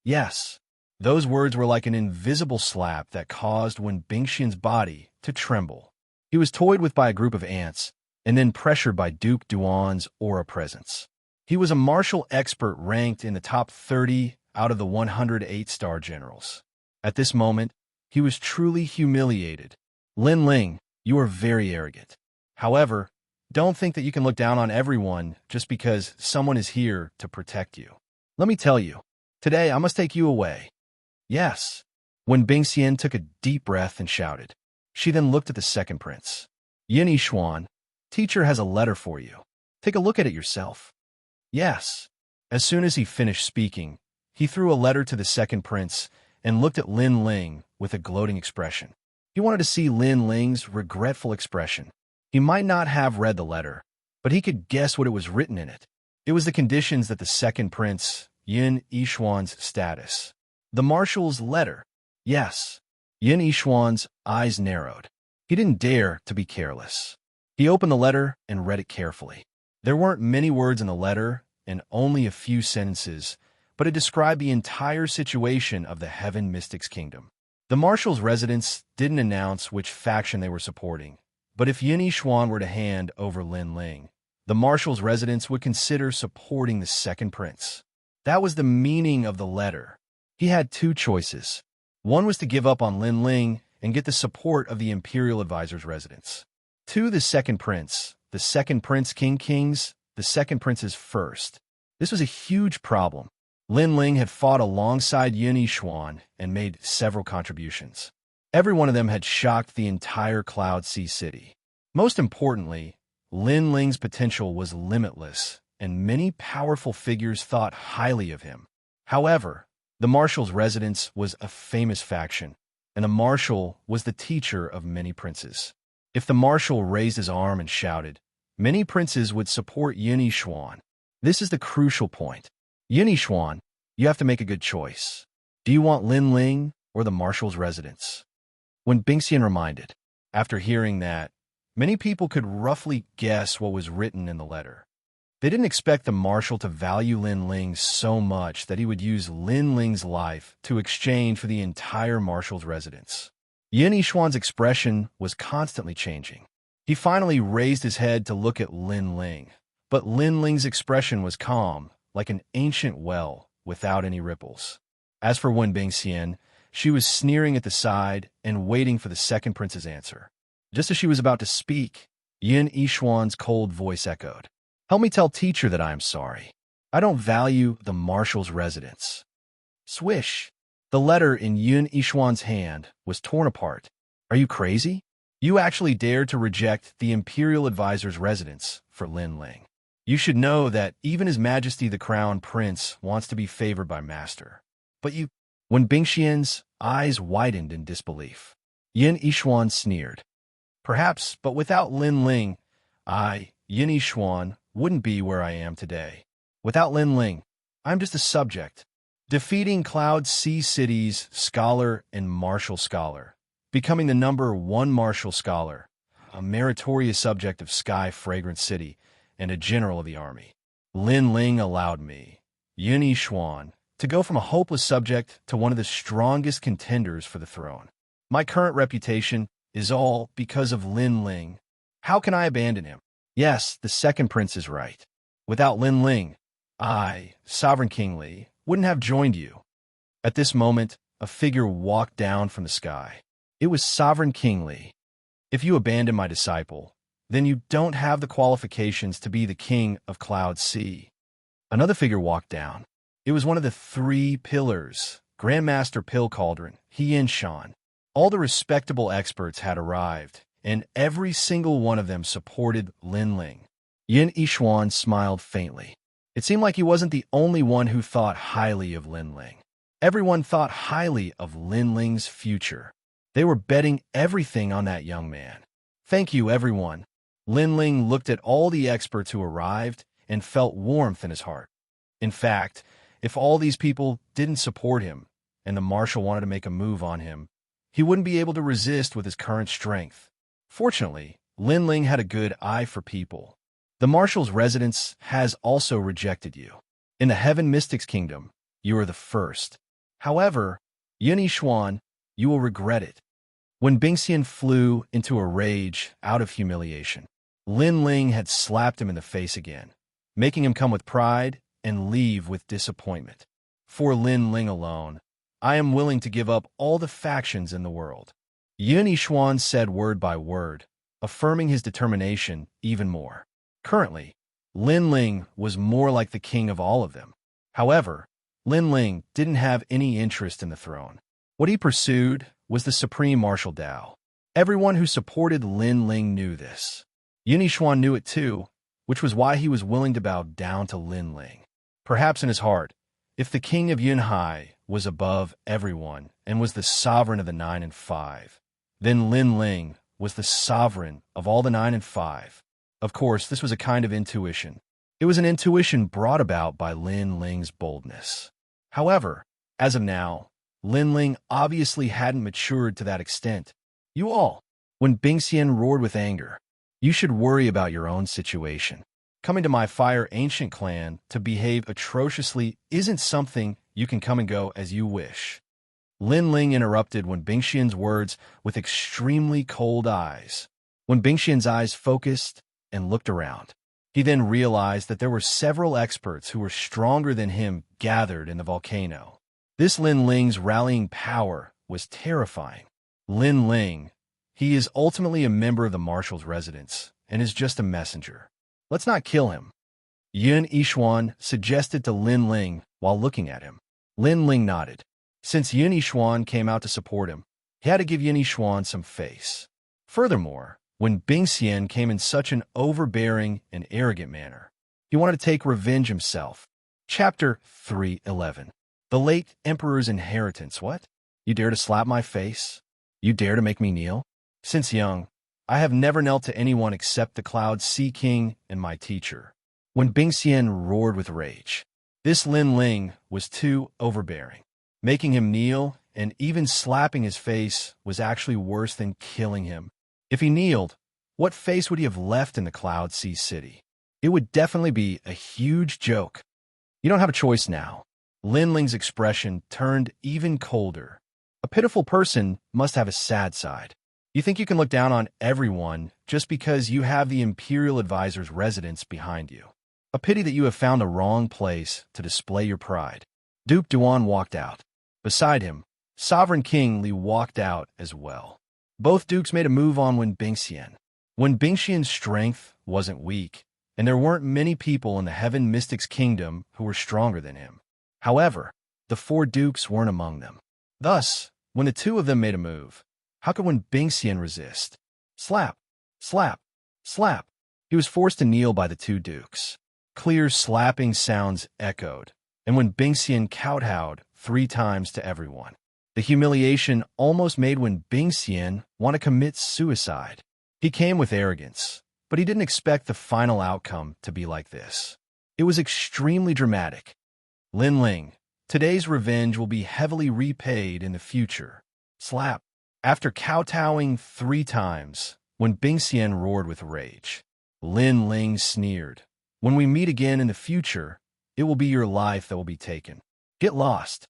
Yes, those words were like an invisible slap that caused Wen Bingxian's body to tremble. He was toyed with by a group of ants and then pressured by Duke Duan's aura presence. He was a martial expert ranked in the top 30 out of the 108-star generals. At this moment, he was truly humiliated. Lin Ling, you are very arrogant. However, don't think that you can look down on everyone just because someone is here to protect you. Let me tell you, today I must take you away. Yes. When Bingxian took a deep breath and shouted. She then looked at the second prince. Yin Xuan, teacher has a letter for you. Take a look at it yourself. Yes. As soon as he finished speaking, he threw a letter to the second prince and looked at Lin Ling with a gloating expression. He wanted to see Lin Ling's regretful expression. He might not have read the letter, but he could guess what it was written in it. It was the conditions that the second prince, Yin Xuan's status. The marshal's letter. Yes. Yin Xuan's eyes narrowed. He didn't dare to be careless. He opened the letter and read it carefully. There weren't many words in the letter and only a few sentences, but it described the entire situation of the Heaven Mystics Kingdom. The marshal's residence didn't announce which faction they were supporting, but if Yin Xuan were to hand over Lin Ling, the marshal's residence would consider supporting the second prince. That was the meaning of the letter. He had 2 choices. One was to give up on Lin Ling and get the support of the Imperial Advisor's residence. 2, the second prince King Kings, the second prince's first. This was a huge problem. Lin Ling had fought alongside Yin Xuan and made several contributions. Every one of them had shocked the entire Cloud Sea City. Most importantly, Lin Ling's potential was limitless, and many powerful figures thought highly of him. However, the marshal's residence was a famous faction, and the marshal was the teacher of many princes. If the marshal raised his arm and shouted, many princes would support Yin Xuan. This is the crucial point. Yin Xuan, you have to make a good choice. Do you want Lin Ling or the marshal's residence? When Bingxian reminded, after hearing that, Many people could roughly guess what was written in the letter. They didn't expect the marshal to value Lin Ling so much that he would use Lin Ling's life to exchange for the entire marshal's residence. Yin Yishuan's expression was constantly changing. He finally raised his head to look at Lin Ling, but Lin Ling's expression was calm, like an ancient well, without any ripples. As for Wen Bingxian, she was sneering at the side and waiting for the second prince's answer. Just as she was about to speak, Yin Yishuan's cold voice echoed. Help me tell teacher that I am sorry. I don't value the marshal's residence. Swish. The letter in Yin Yishuan's hand was torn apart. Are you crazy? You actually dared to reject the imperial advisor's residence for Lin Ling. You should know that even His Majesty the Crown Prince wants to be favored by Master. But you... When Bingxian's eyes widened in disbelief, Yin Yishuan sneered. Perhaps, but without Lin Ling, Yin Yishuan, wouldn't be where I am today. Without Lin Ling, I'm just a subject. Defeating Cloud Sea City's scholar and martial scholar, becoming the #1 martial scholar, a meritorious subject of Sky Fragrant City, and a general of the army. Lin Ling allowed me, Yin Yishuan, to go from a hopeless subject to one of the strongest contenders for the throne. My current reputation is all because of Lin Ling. How can I abandon him? Yes, the second prince is right. Without Lin Ling, I, Sovereign King Li, wouldn't have joined you. At this moment, a figure walked down from the sky. It was Sovereign King Li. If you abandon my disciple, then you don't have the qualifications to be the king of Cloud Sea. Another figure walked down. It was one of the 3 pillars, Grandmaster Pill Cauldron, Xianxia. All the respectable experts had arrived, and every single one of them supported Lin Ling. Yin Yishuan smiled faintly. It seemed like he wasn't the only one who thought highly of Lin Ling. Everyone thought highly of Lin Ling's future. They were betting everything on that young man. Thank you, everyone. Lin Ling looked at all the experts who arrived and felt warmth in his heart. In fact, if all these people didn't support him, and the marshal wanted to make a move on him, he wouldn't be able to resist with his current strength. Fortunately, Lin Ling had a good eye for people. The marshal's residence has also rejected you. In the Heaven Mystics Kingdom, you are the first. However, Yin Yishuan, you will regret it. When Bingxian flew into a rage out of humiliation, Lin Ling had slapped him in the face again, making him come with pride and leave with disappointment. For Lin Ling alone, I am willing to give up all the factions in the world. Yin Yishuan said word by word, affirming his determination even more. Currently, Lin Ling was more like the king of all of them. However, Lin Ling didn't have any interest in the throne. What he pursued was the supreme martial Dao. Everyone who supported Lin Ling knew this. Yin Yishuan knew it too, which was why he was willing to bow down to Lin Ling. Perhaps in his heart, if the king of Yunhai was above everyone and was the sovereign of the 9 and 5, then Lin Ling was the sovereign of all the 9 and 5. Of course, this was a kind of intuition. It was an intuition brought about by Lin Ling's boldness. However, as of now, Lin Ling obviously hadn't matured to that extent. You all, when Bingxian roared with anger, you should worry about your own situation. Coming to my Fire Ancient clan to behave atrociously isn't something you can come and go as you wish. Lin Ling interrupted when Bingxian's words with extremely cold eyes. When Bingxian's eyes focused and looked around, he then realized that there were several experts who were stronger than him gathered in the volcano. This Lin Ling's rallying power was terrifying. Lin Ling, he is ultimately a member of the marshal's residence and is just a messenger. Let's not kill him. Yin Yishuan suggested to Lin Ling while looking at him. Lin Ling nodded. Since Yin Yishuan came out to support him, he had to give Yin Yishuan some face. Furthermore, when Bingxian came in such an overbearing and arrogant manner, he wanted to take revenge himself. Chapter 3:11. The late Emperor's inheritance. What? You dare to slap my face? You dare to make me kneel? Since young, I have never knelt to anyone except the Cloud Sea King and my teacher. When Bingxian roared with rage, this Lin Ling was too overbearing. Making him kneel and even slapping his face was actually worse than killing him. If he kneeled, what face would he have left in the Cloud Sea City? It would definitely be a huge joke. You don't have a choice now. Lin Ling's expression turned even colder. A pitiful person must have a sad side. You think you can look down on everyone just because you have the Imperial Advisor's residence behind you. A pity that you have found the wrong place to display your pride. Duke Duan walked out. Beside him, Sovereign King Li walked out as well. Both dukes made a move on Wen Bingxian. Wen Bingxian's strength wasn't weak, and there weren't many people in the Heaven Mystic's kingdom who were stronger than him. However, the four dukes weren't among them. Thus, when the two of them made a move, how could Wen Bingxian resist? Slap, slap, slap. He was forced to kneel by the two dukes. Clear slapping sounds echoed, and Wen Bingxian kowtowed 3 times to everyone. The humiliation almost made Wen Bingxian want to commit suicide. He came with arrogance, but he didn't expect the final outcome to be like this. It was extremely dramatic. Lin Ling, today's revenge will be heavily repaid in the future. Slap. After kowtowing 3 times, Wen Bingxian roared with rage. Lin Ling sneered. When we meet again in the future, it will be your life that will be taken. Get lost.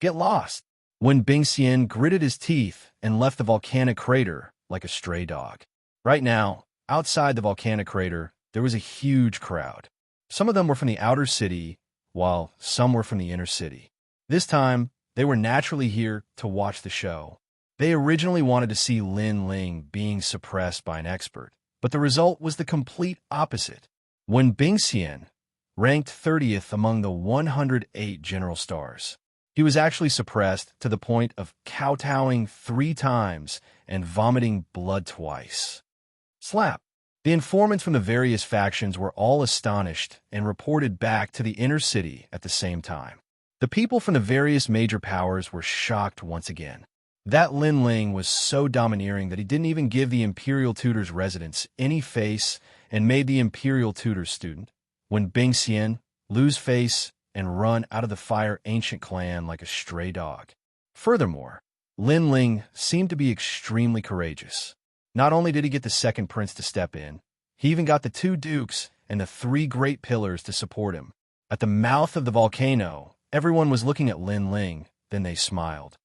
Get lost. Wen Bingxian gritted his teeth and left the volcanic crater like a stray dog. Right now, outside the volcanic crater, there was a huge crowd. Some of them were from the outer city, while some were from the inner city. This time, they were naturally here to watch the show. They originally wanted to see Lin Ling being suppressed by an expert, but the result was the complete opposite. Wen Bingxian ranked 30th among the 108 general stars. He was actually suppressed to the point of kowtowing 3 times and vomiting blood twice. Slap. The informants from the various factions were all astonished and reported back to the inner city at the same time. The people from the various major powers were shocked once again. That Lin Ling was so domineering that he didn't even give the Imperial Tutor's residence any face and made the Imperial Tutor's student, Wen Bingxian, lose face and run out of the Fire Ancient clan like a stray dog. Furthermore, Lin Ling seemed to be extremely courageous. Not only did he get the second prince to step in, he even got the 2 dukes and the 3 great pillars to support him. At the mouth of the volcano, everyone was looking at Lin Ling, then they smiled.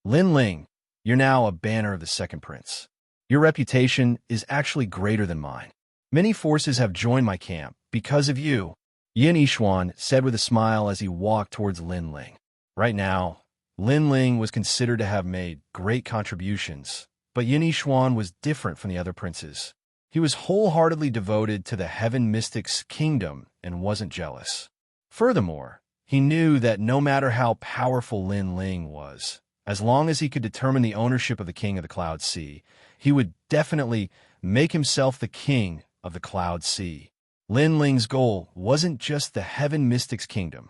Lin Ling, you're now a banner of the second prince. Your reputation is actually greater than mine. Many forces have joined my camp because of you, Yin Yixuan said with a smile as he walked towards Lin Ling. Right now, Lin Ling was considered to have made great contributions, but Yin Yixuan was different from the other princes. He was wholeheartedly devoted to the Heaven Mystic's kingdom and wasn't jealous. Furthermore, he knew that no matter how powerful Lin Ling was, as long as he could determine the ownership of the King of the Cloud Sea, he would definitely make himself the King of the Cloud Sea. Lin Ling's goal wasn't just the Heaven Mystic's kingdom.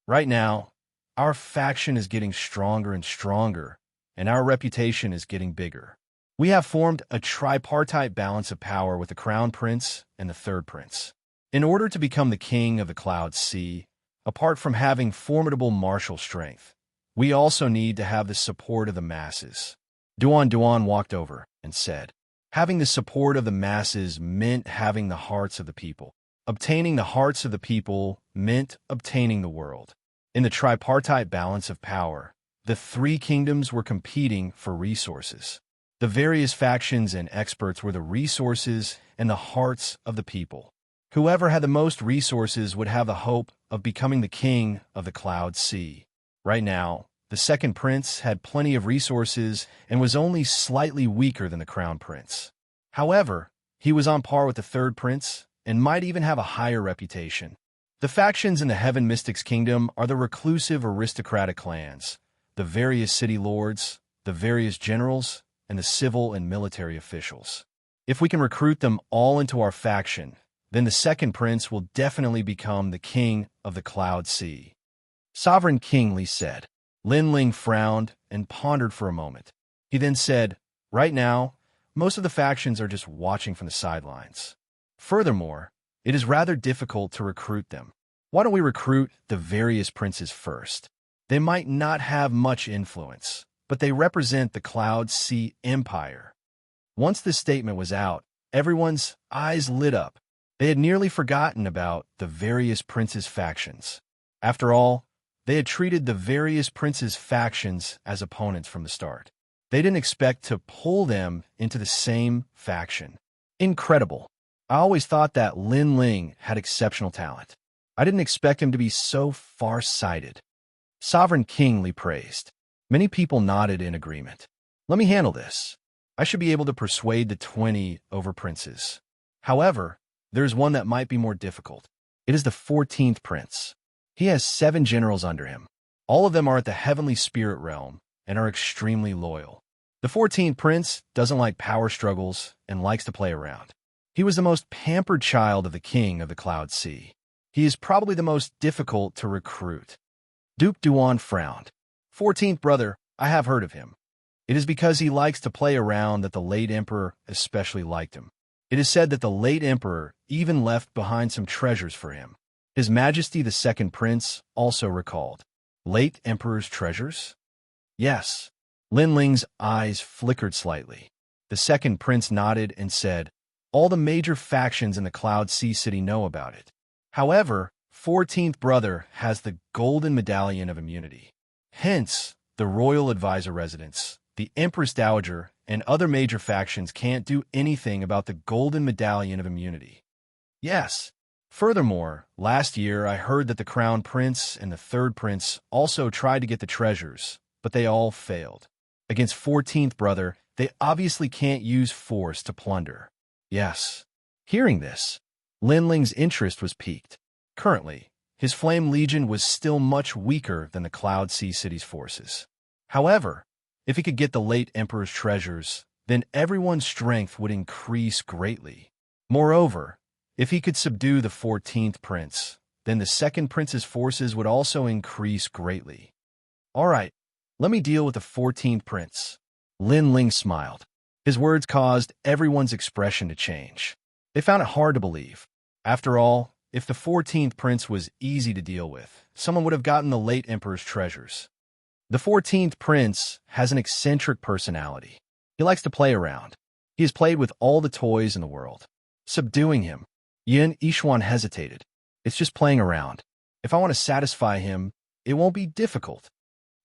Right now, our faction is getting stronger and stronger, and our reputation is getting bigger. We have formed a tripartite balance of power with the Crown Prince and the Third Prince. In order to become the King of the Cloud Sea, apart from having formidable martial strength, we also need to have the support of the masses. Duan walked over and said, having the support of the masses meant having the hearts of the people. Obtaining the hearts of the people meant obtaining the world. In the tripartite balance of power, the 3 kingdoms were competing for resources. The various factions and experts were the resources and the hearts of the people. Whoever had the most resources would have the hope of becoming the king of the Cloud Sea. Right now, the second prince had plenty of resources and was only slightly weaker than the crown prince. However, he was on par with the third prince and might even have a higher reputation. The factions in the Heaven Mystics Kingdom are the reclusive aristocratic clans, the various city lords, the various generals, and the civil and military officials. If we can recruit them all into our faction, then the second prince will definitely become the king of the Cloud Sea. Sovereign King Li said. Lin Ling frowned and pondered for a moment. He then said, right now, most of the factions are just watching from the sidelines. Furthermore, it is rather difficult to recruit them. Why don't we recruit the various princes first? They might not have much influence, but they represent the Cloud Sea Empire. Once this statement was out, Everyone's eyes lit up. They had nearly forgotten about the various princes' factions. After all, they had treated the various princes' factions as opponents from the start. They didn't expect to pull them into the same faction. Incredible. I always thought that Lin Ling had exceptional talent. I didn't expect him to be so far-sighted. Sovereign King Li praised. Many people nodded in agreement. Let me handle this. I should be able to persuade the 20 over princes. However, there's one that might be more difficult. It is the 14th prince. He has 7 generals under him. All of them are at the heavenly spirit realm and are extremely loyal. The 14th prince doesn't like power struggles and likes to play around. He was the most pampered child of the king of the Cloud Sea. He is probably the most difficult to recruit. Duke Duan frowned. 14th brother, I have heard of him. It is because he likes to play around that the late emperor especially liked him. It is said that the late emperor even left behind some treasures for him. His Majesty the Second Prince also recalled. Late emperor's treasures? Yes. Lin Ling's eyes flickered slightly. The second prince nodded and said, all the major factions in the Cloud Sea City know about it. However, 14th brother has the Golden Medallion of Immunity. Hence, the Royal Advisor residence, the Empress Dowager, and other major factions can't do anything about the Golden Medallion of Immunity. Yes. Furthermore, last year I heard that the Crown Prince and the Third Prince also tried to get the treasures, but they all failed. Against 14th brother, they obviously can't use force to plunder. Yes. Hearing this, Lin Ling's interest was piqued. Currently, his Flame Legion was still much weaker than the Cloud Sea City's forces. However, if he could get the late emperor's treasures, then everyone's strength would increase greatly. Moreover, if he could subdue the 14th prince, then the second prince's forces would also increase greatly. All right, let me deal with the 14th prince. Lin Ling smiled. His words caused everyone's expression to change. They found it hard to believe. After all, if the 14th prince was easy to deal with, someone would have gotten the late emperor's treasures. The 14th prince has an eccentric personality. He likes to play around. He has played with all the toys in the world. Subduing him. Yin Yishuan hesitated. It's just playing around. If I want to satisfy him, it won't be difficult.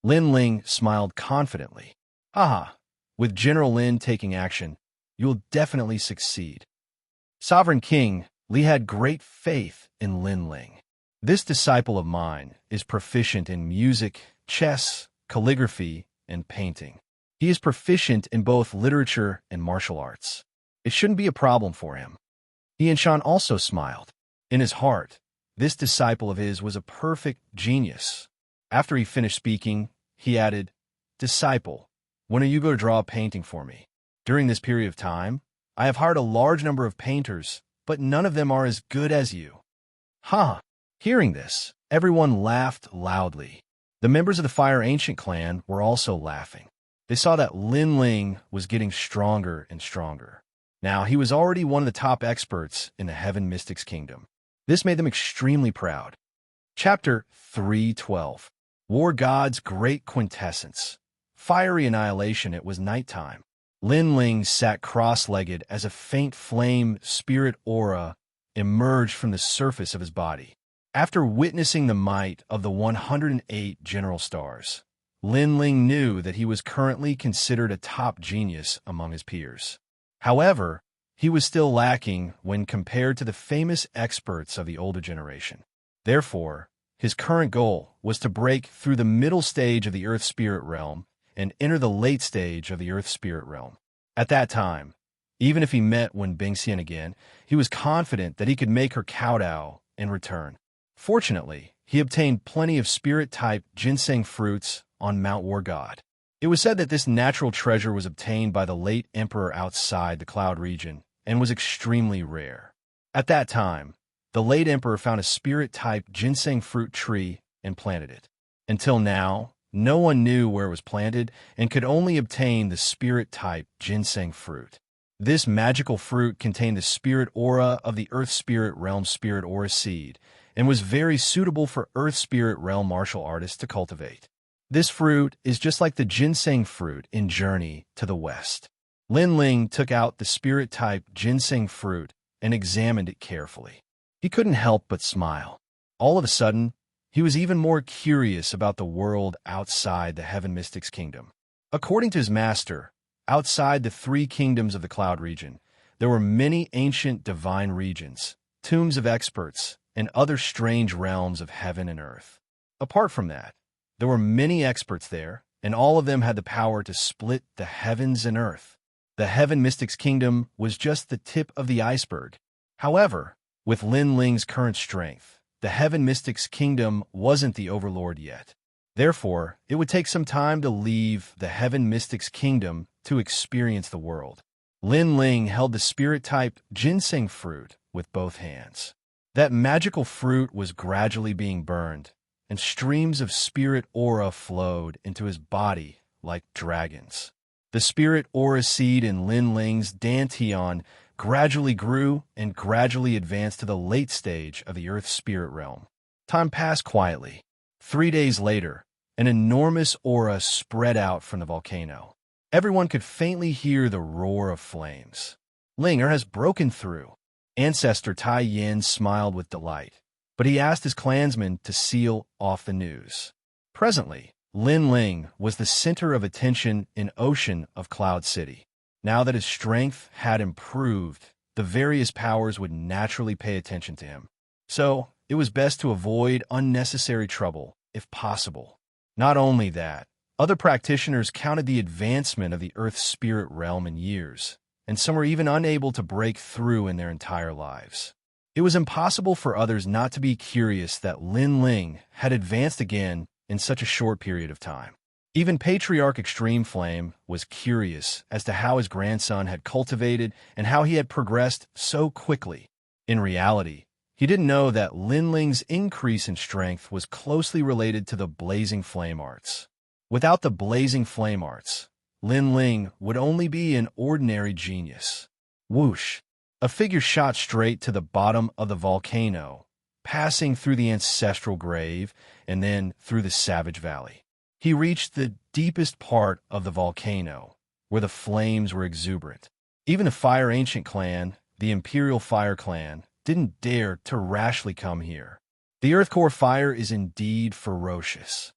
Lin Ling smiled confidently. Haha, with General Lin taking action, you will definitely succeed. Sovereign King Li had great faith in Lin Ling. This disciple of mine is proficient in music, chess, calligraphy, and painting. He is proficient in both literature and martial arts. It shouldn't be a problem for him. Xianxia also smiled. In his heart, this disciple of his was a perfect genius. After he finished speaking, he added, Disciple, when are you going to draw a painting for me? During this period of time, I have hired a large number of painters, but none of them are as good as you. Ha! Hearing this, everyone laughed loudly. The members of the Fire Ancient clan were also laughing. They saw that Lin Ling was getting stronger and stronger. Now, he was already one of the top experts in the Heaven Mystics Kingdom. This made them extremely proud. Chapter 3:12. War God's Great Quintessence. Fiery annihilation. It was nighttime. Lin Ling sat cross-legged as a faint flame spirit aura emerged from the surface of his body. After witnessing the might of the 108 general stars, Lin Ling knew that he was currently considered a top genius among his peers. However, he was still lacking when compared to the famous experts of the older generation. Therefore, his current goal was to break through the middle stage of the Earth Spirit Realm and enter the late stage of the Earth Spirit Realm. At that time, even if he met Wen Bingxian again, he was confident that he could make her kowtow in return. Fortunately, he obtained plenty of spirit-type ginseng fruits on Mount War God. It was said that this natural treasure was obtained by the late emperor outside the Cloud region and was extremely rare. At that time, the late emperor found a spirit-type ginseng fruit tree and planted it. Until now, no one knew where it was planted and could only obtain the spirit-type ginseng fruit. This magical fruit contained the spirit aura of the Earth Spirit Realm Spirit Aura Seed and was very suitable for Earth Spirit Realm martial artists to cultivate. This fruit is just like the ginseng fruit in Journey to the West. Lin Ling took out the spirit-type ginseng fruit and examined it carefully. He couldn't help but smile. All of a sudden, he was even more curious about the world outside the Heaven Mystic's kingdom. According to his master, outside the three kingdoms of the Cloud region, there were many ancient divine regions, tombs of experts, and other strange realms of heaven and earth. Apart from that, there were many experts there, and all of them had the power to split the heavens and earth. The Heaven Mystic's kingdom was just the tip of the iceberg. However, with Lin Ling's current strength, the Heaven Mystic's kingdom wasn't the overlord yet. Therefore, it would take some time to leave the Heaven Mystic's kingdom to experience the world. Lin Ling held the spirit-type ginseng fruit with both hands. That magical fruit was gradually being burned, and streams of spirit aura flowed into his body like dragons. The spirit aura seed in Lin Ling's dantian gradually grew and gradually advanced to the late stage of the Earth spirit realm. Time passed quietly. 3 days later, an enormous aura spread out from the volcano. Everyone could faintly hear the roar of flames. Linger has broken through. Ancestor Tai Yin smiled with delight, but he asked his clansmen to seal off the news. Presently, Lin Ling was the center of attention in Ocean of Cloud City. Now that his strength had improved, the various powers would naturally pay attention to him. So, it was best to avoid unnecessary trouble, if possible. Not only that, other practitioners counted the advancement of the Earth spirit realm in years, and some were even unable to break through in their entire lives. It was impossible for others not to be curious that Lin Ling had advanced again in such a short period of time. Even Patriarch Extreme Flame was curious as to how his grandson had cultivated and how he had progressed so quickly. In reality, he didn't know that Lin Ling's increase in strength was closely related to the Blazing Flame Arts. Without the Blazing Flame Arts, Lin Ling would only be an ordinary genius. Whoosh! A figure shot straight to the bottom of the volcano, passing through the ancestral grave and then through the Savage Valley. He reached the deepest part of the volcano, where the flames were exuberant. Even the Fire Ancient clan, the Imperial Fire clan, didn't dare to rashly come here. The Earth Core fire is indeed ferocious.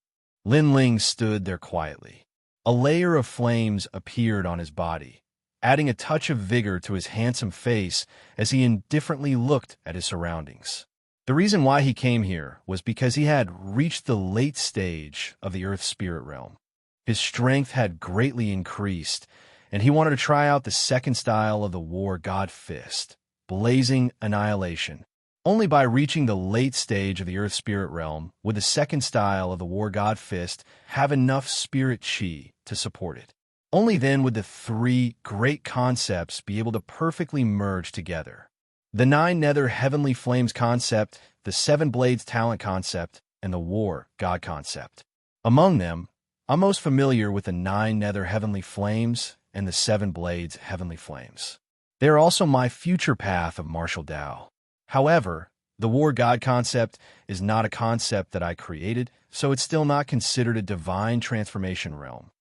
Lin Ling stood there quietly. A layer of flames appeared on his body, adding a touch of vigor to his handsome face as he indifferently looked at his surroundings. The reason why he came here was because he had reached the late stage of the Earth Spirit Realm. His strength had greatly increased, and he wanted to try out the second style of the War God Fist, Blazing Annihilation. Only by reaching the late stage of the Earth Spirit Realm would the second style of the War God Fist have enough spirit chi to support it. Only then would the three great concepts be able to perfectly merge together. The 9 Nether Heavenly Flames concept, the 7 Blades Talent concept, and the War God concept. Among them, I'm most familiar with the 9 Nether Heavenly Flames and the 7 Blades Heavenly Flames. They are also my future path of martial Dao. However, the War God concept is not a concept that I created, so it's still not considered a divine transformation realm.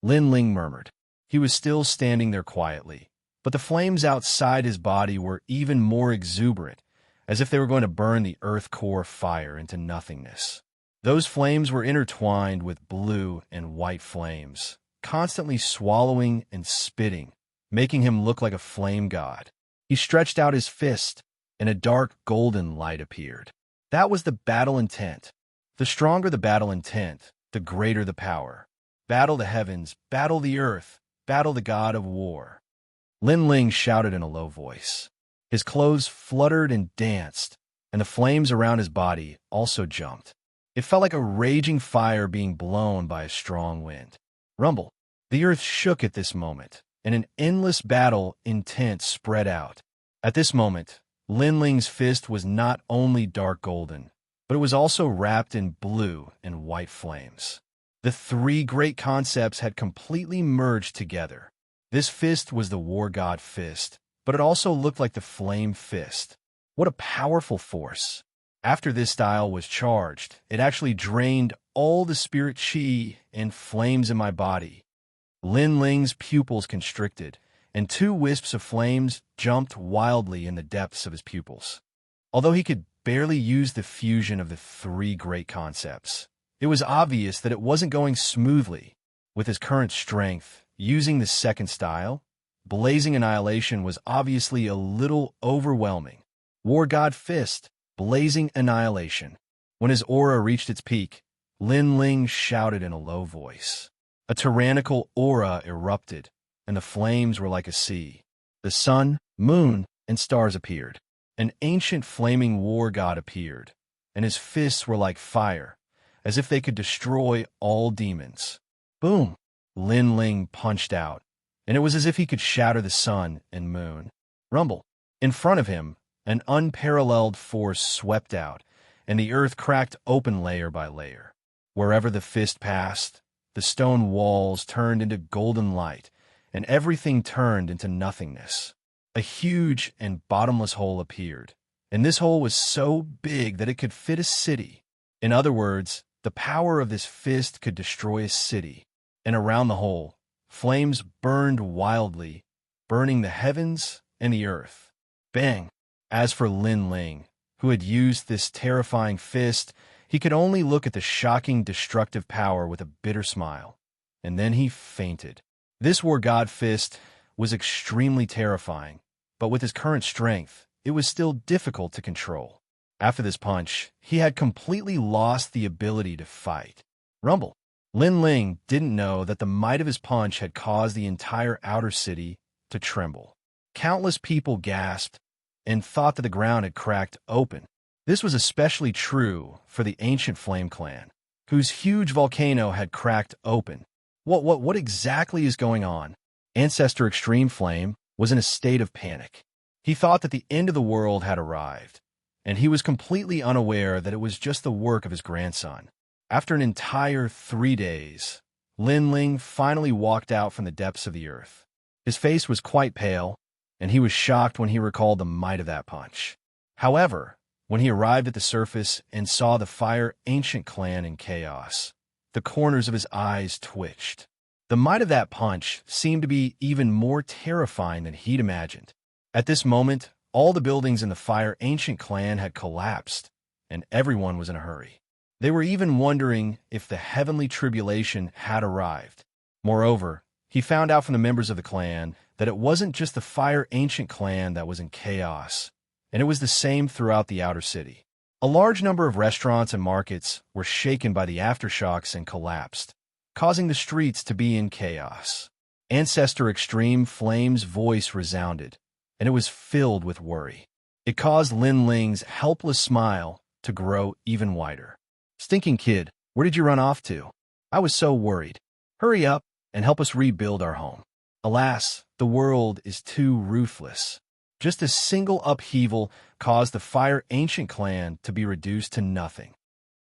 Lin Ling murmured. He was still standing there quietly, but the flames outside his body were even more exuberant, as if they were going to burn the Earth Core fire into nothingness. Those flames were intertwined with blue and white flames, constantly swallowing and spitting, making him look like a flame god. He stretched out his fist, and a dark golden light appeared. That was the battle intent. The stronger the battle intent, the greater the power. Battle the heavens, battle the earth, battle the god of war. Lin Ling shouted in a low voice. His clothes fluttered and danced, and the flames around his body also jumped. It felt like a raging fire being blown by a strong wind. Rumble. The earth shook at this moment, and an endless battle intent spread out. At this moment, Lin Ling's fist was not only dark golden, but it was also wrapped in blue and white flames. The 3 great concepts had completely merged together. This fist was the War God Fist, but it also looked like the Flame Fist. What a powerful force. After this style was charged, it actually drained all the spirit chi and flames in my body. Lin Ling's pupils constricted, and 2 wisps of flames jumped wildly in the depths of his pupils. Although he could barely use the fusion of the 3 great concepts, it was obvious that it wasn't going smoothly. With his current strength, using the second style, Blazing Annihilation was obviously a little overwhelming. War God Fist, Blazing Annihilation. When his aura reached its peak, Lin Ling shouted in a low voice. A tyrannical aura erupted, and the flames were like a sea. The sun, moon, and stars appeared. An ancient flaming war god appeared, and his fists were like fire, as if they could destroy all demons. Boom! Lin Ling punched out, and it was as if he could shatter the sun and moon. Rumble! In front of him, an unparalleled force swept out, and the earth cracked open layer by layer. Wherever the fist passed, the stone walls turned into golden light, and everything turned into nothingness. A huge and bottomless hole appeared, and this hole was so big that it could fit a city. In other words, the power of this fist could destroy a city. And around the hole, flames burned wildly, burning the heavens and the earth. Bang! As for Lin Ling, who had used this terrifying fist, he could only look at the shocking destructive power with a bitter smile. And then he fainted. This war god fist was extremely terrifying, but with his current strength, it was still difficult to control. After this punch, he had completely lost the ability to fight. Rumble! Lin Ling didn't know that the might of his punch had caused the entire outer city to tremble. Countless people gasped and thought that the ground had cracked open. This was especially true for the ancient Flame Clan, whose huge volcano had cracked open. What exactly is going on? Ancestor Extreme Flame was in a state of panic. He thought that the end of the world had arrived, and he was completely unaware that it was just the work of his grandson. After an entire 3 days, Lin Ling finally walked out from the depths of the earth. His face was quite pale, and he was shocked when he recalled the might of that punch. However, when he arrived at the surface and saw the Fire Ancient Clan in chaos, the corners of his eyes twitched. The might of that punch seemed to be even more terrifying than he'd imagined. At this moment, all the buildings in the Fire Ancient Clan had collapsed, and everyone was in a hurry. They were even wondering if the heavenly tribulation had arrived. Moreover, he found out from the members of the clan that it wasn't just the Fire Ancient Clan that was in chaos, and it was the same throughout the outer city. A large number of restaurants and markets were shaken by the aftershocks and collapsed, causing the streets to be in chaos. Ancestor Extreme Flame's voice resounded, and it was filled with worry. It caused Lin Ling's helpless smile to grow even wider. Stinking kid, where did you run off to? I was so worried. Hurry up and help us rebuild our home. Alas, the world is too ruthless. Just a single upheaval caused the Fire Ancient Clan to be reduced to nothing.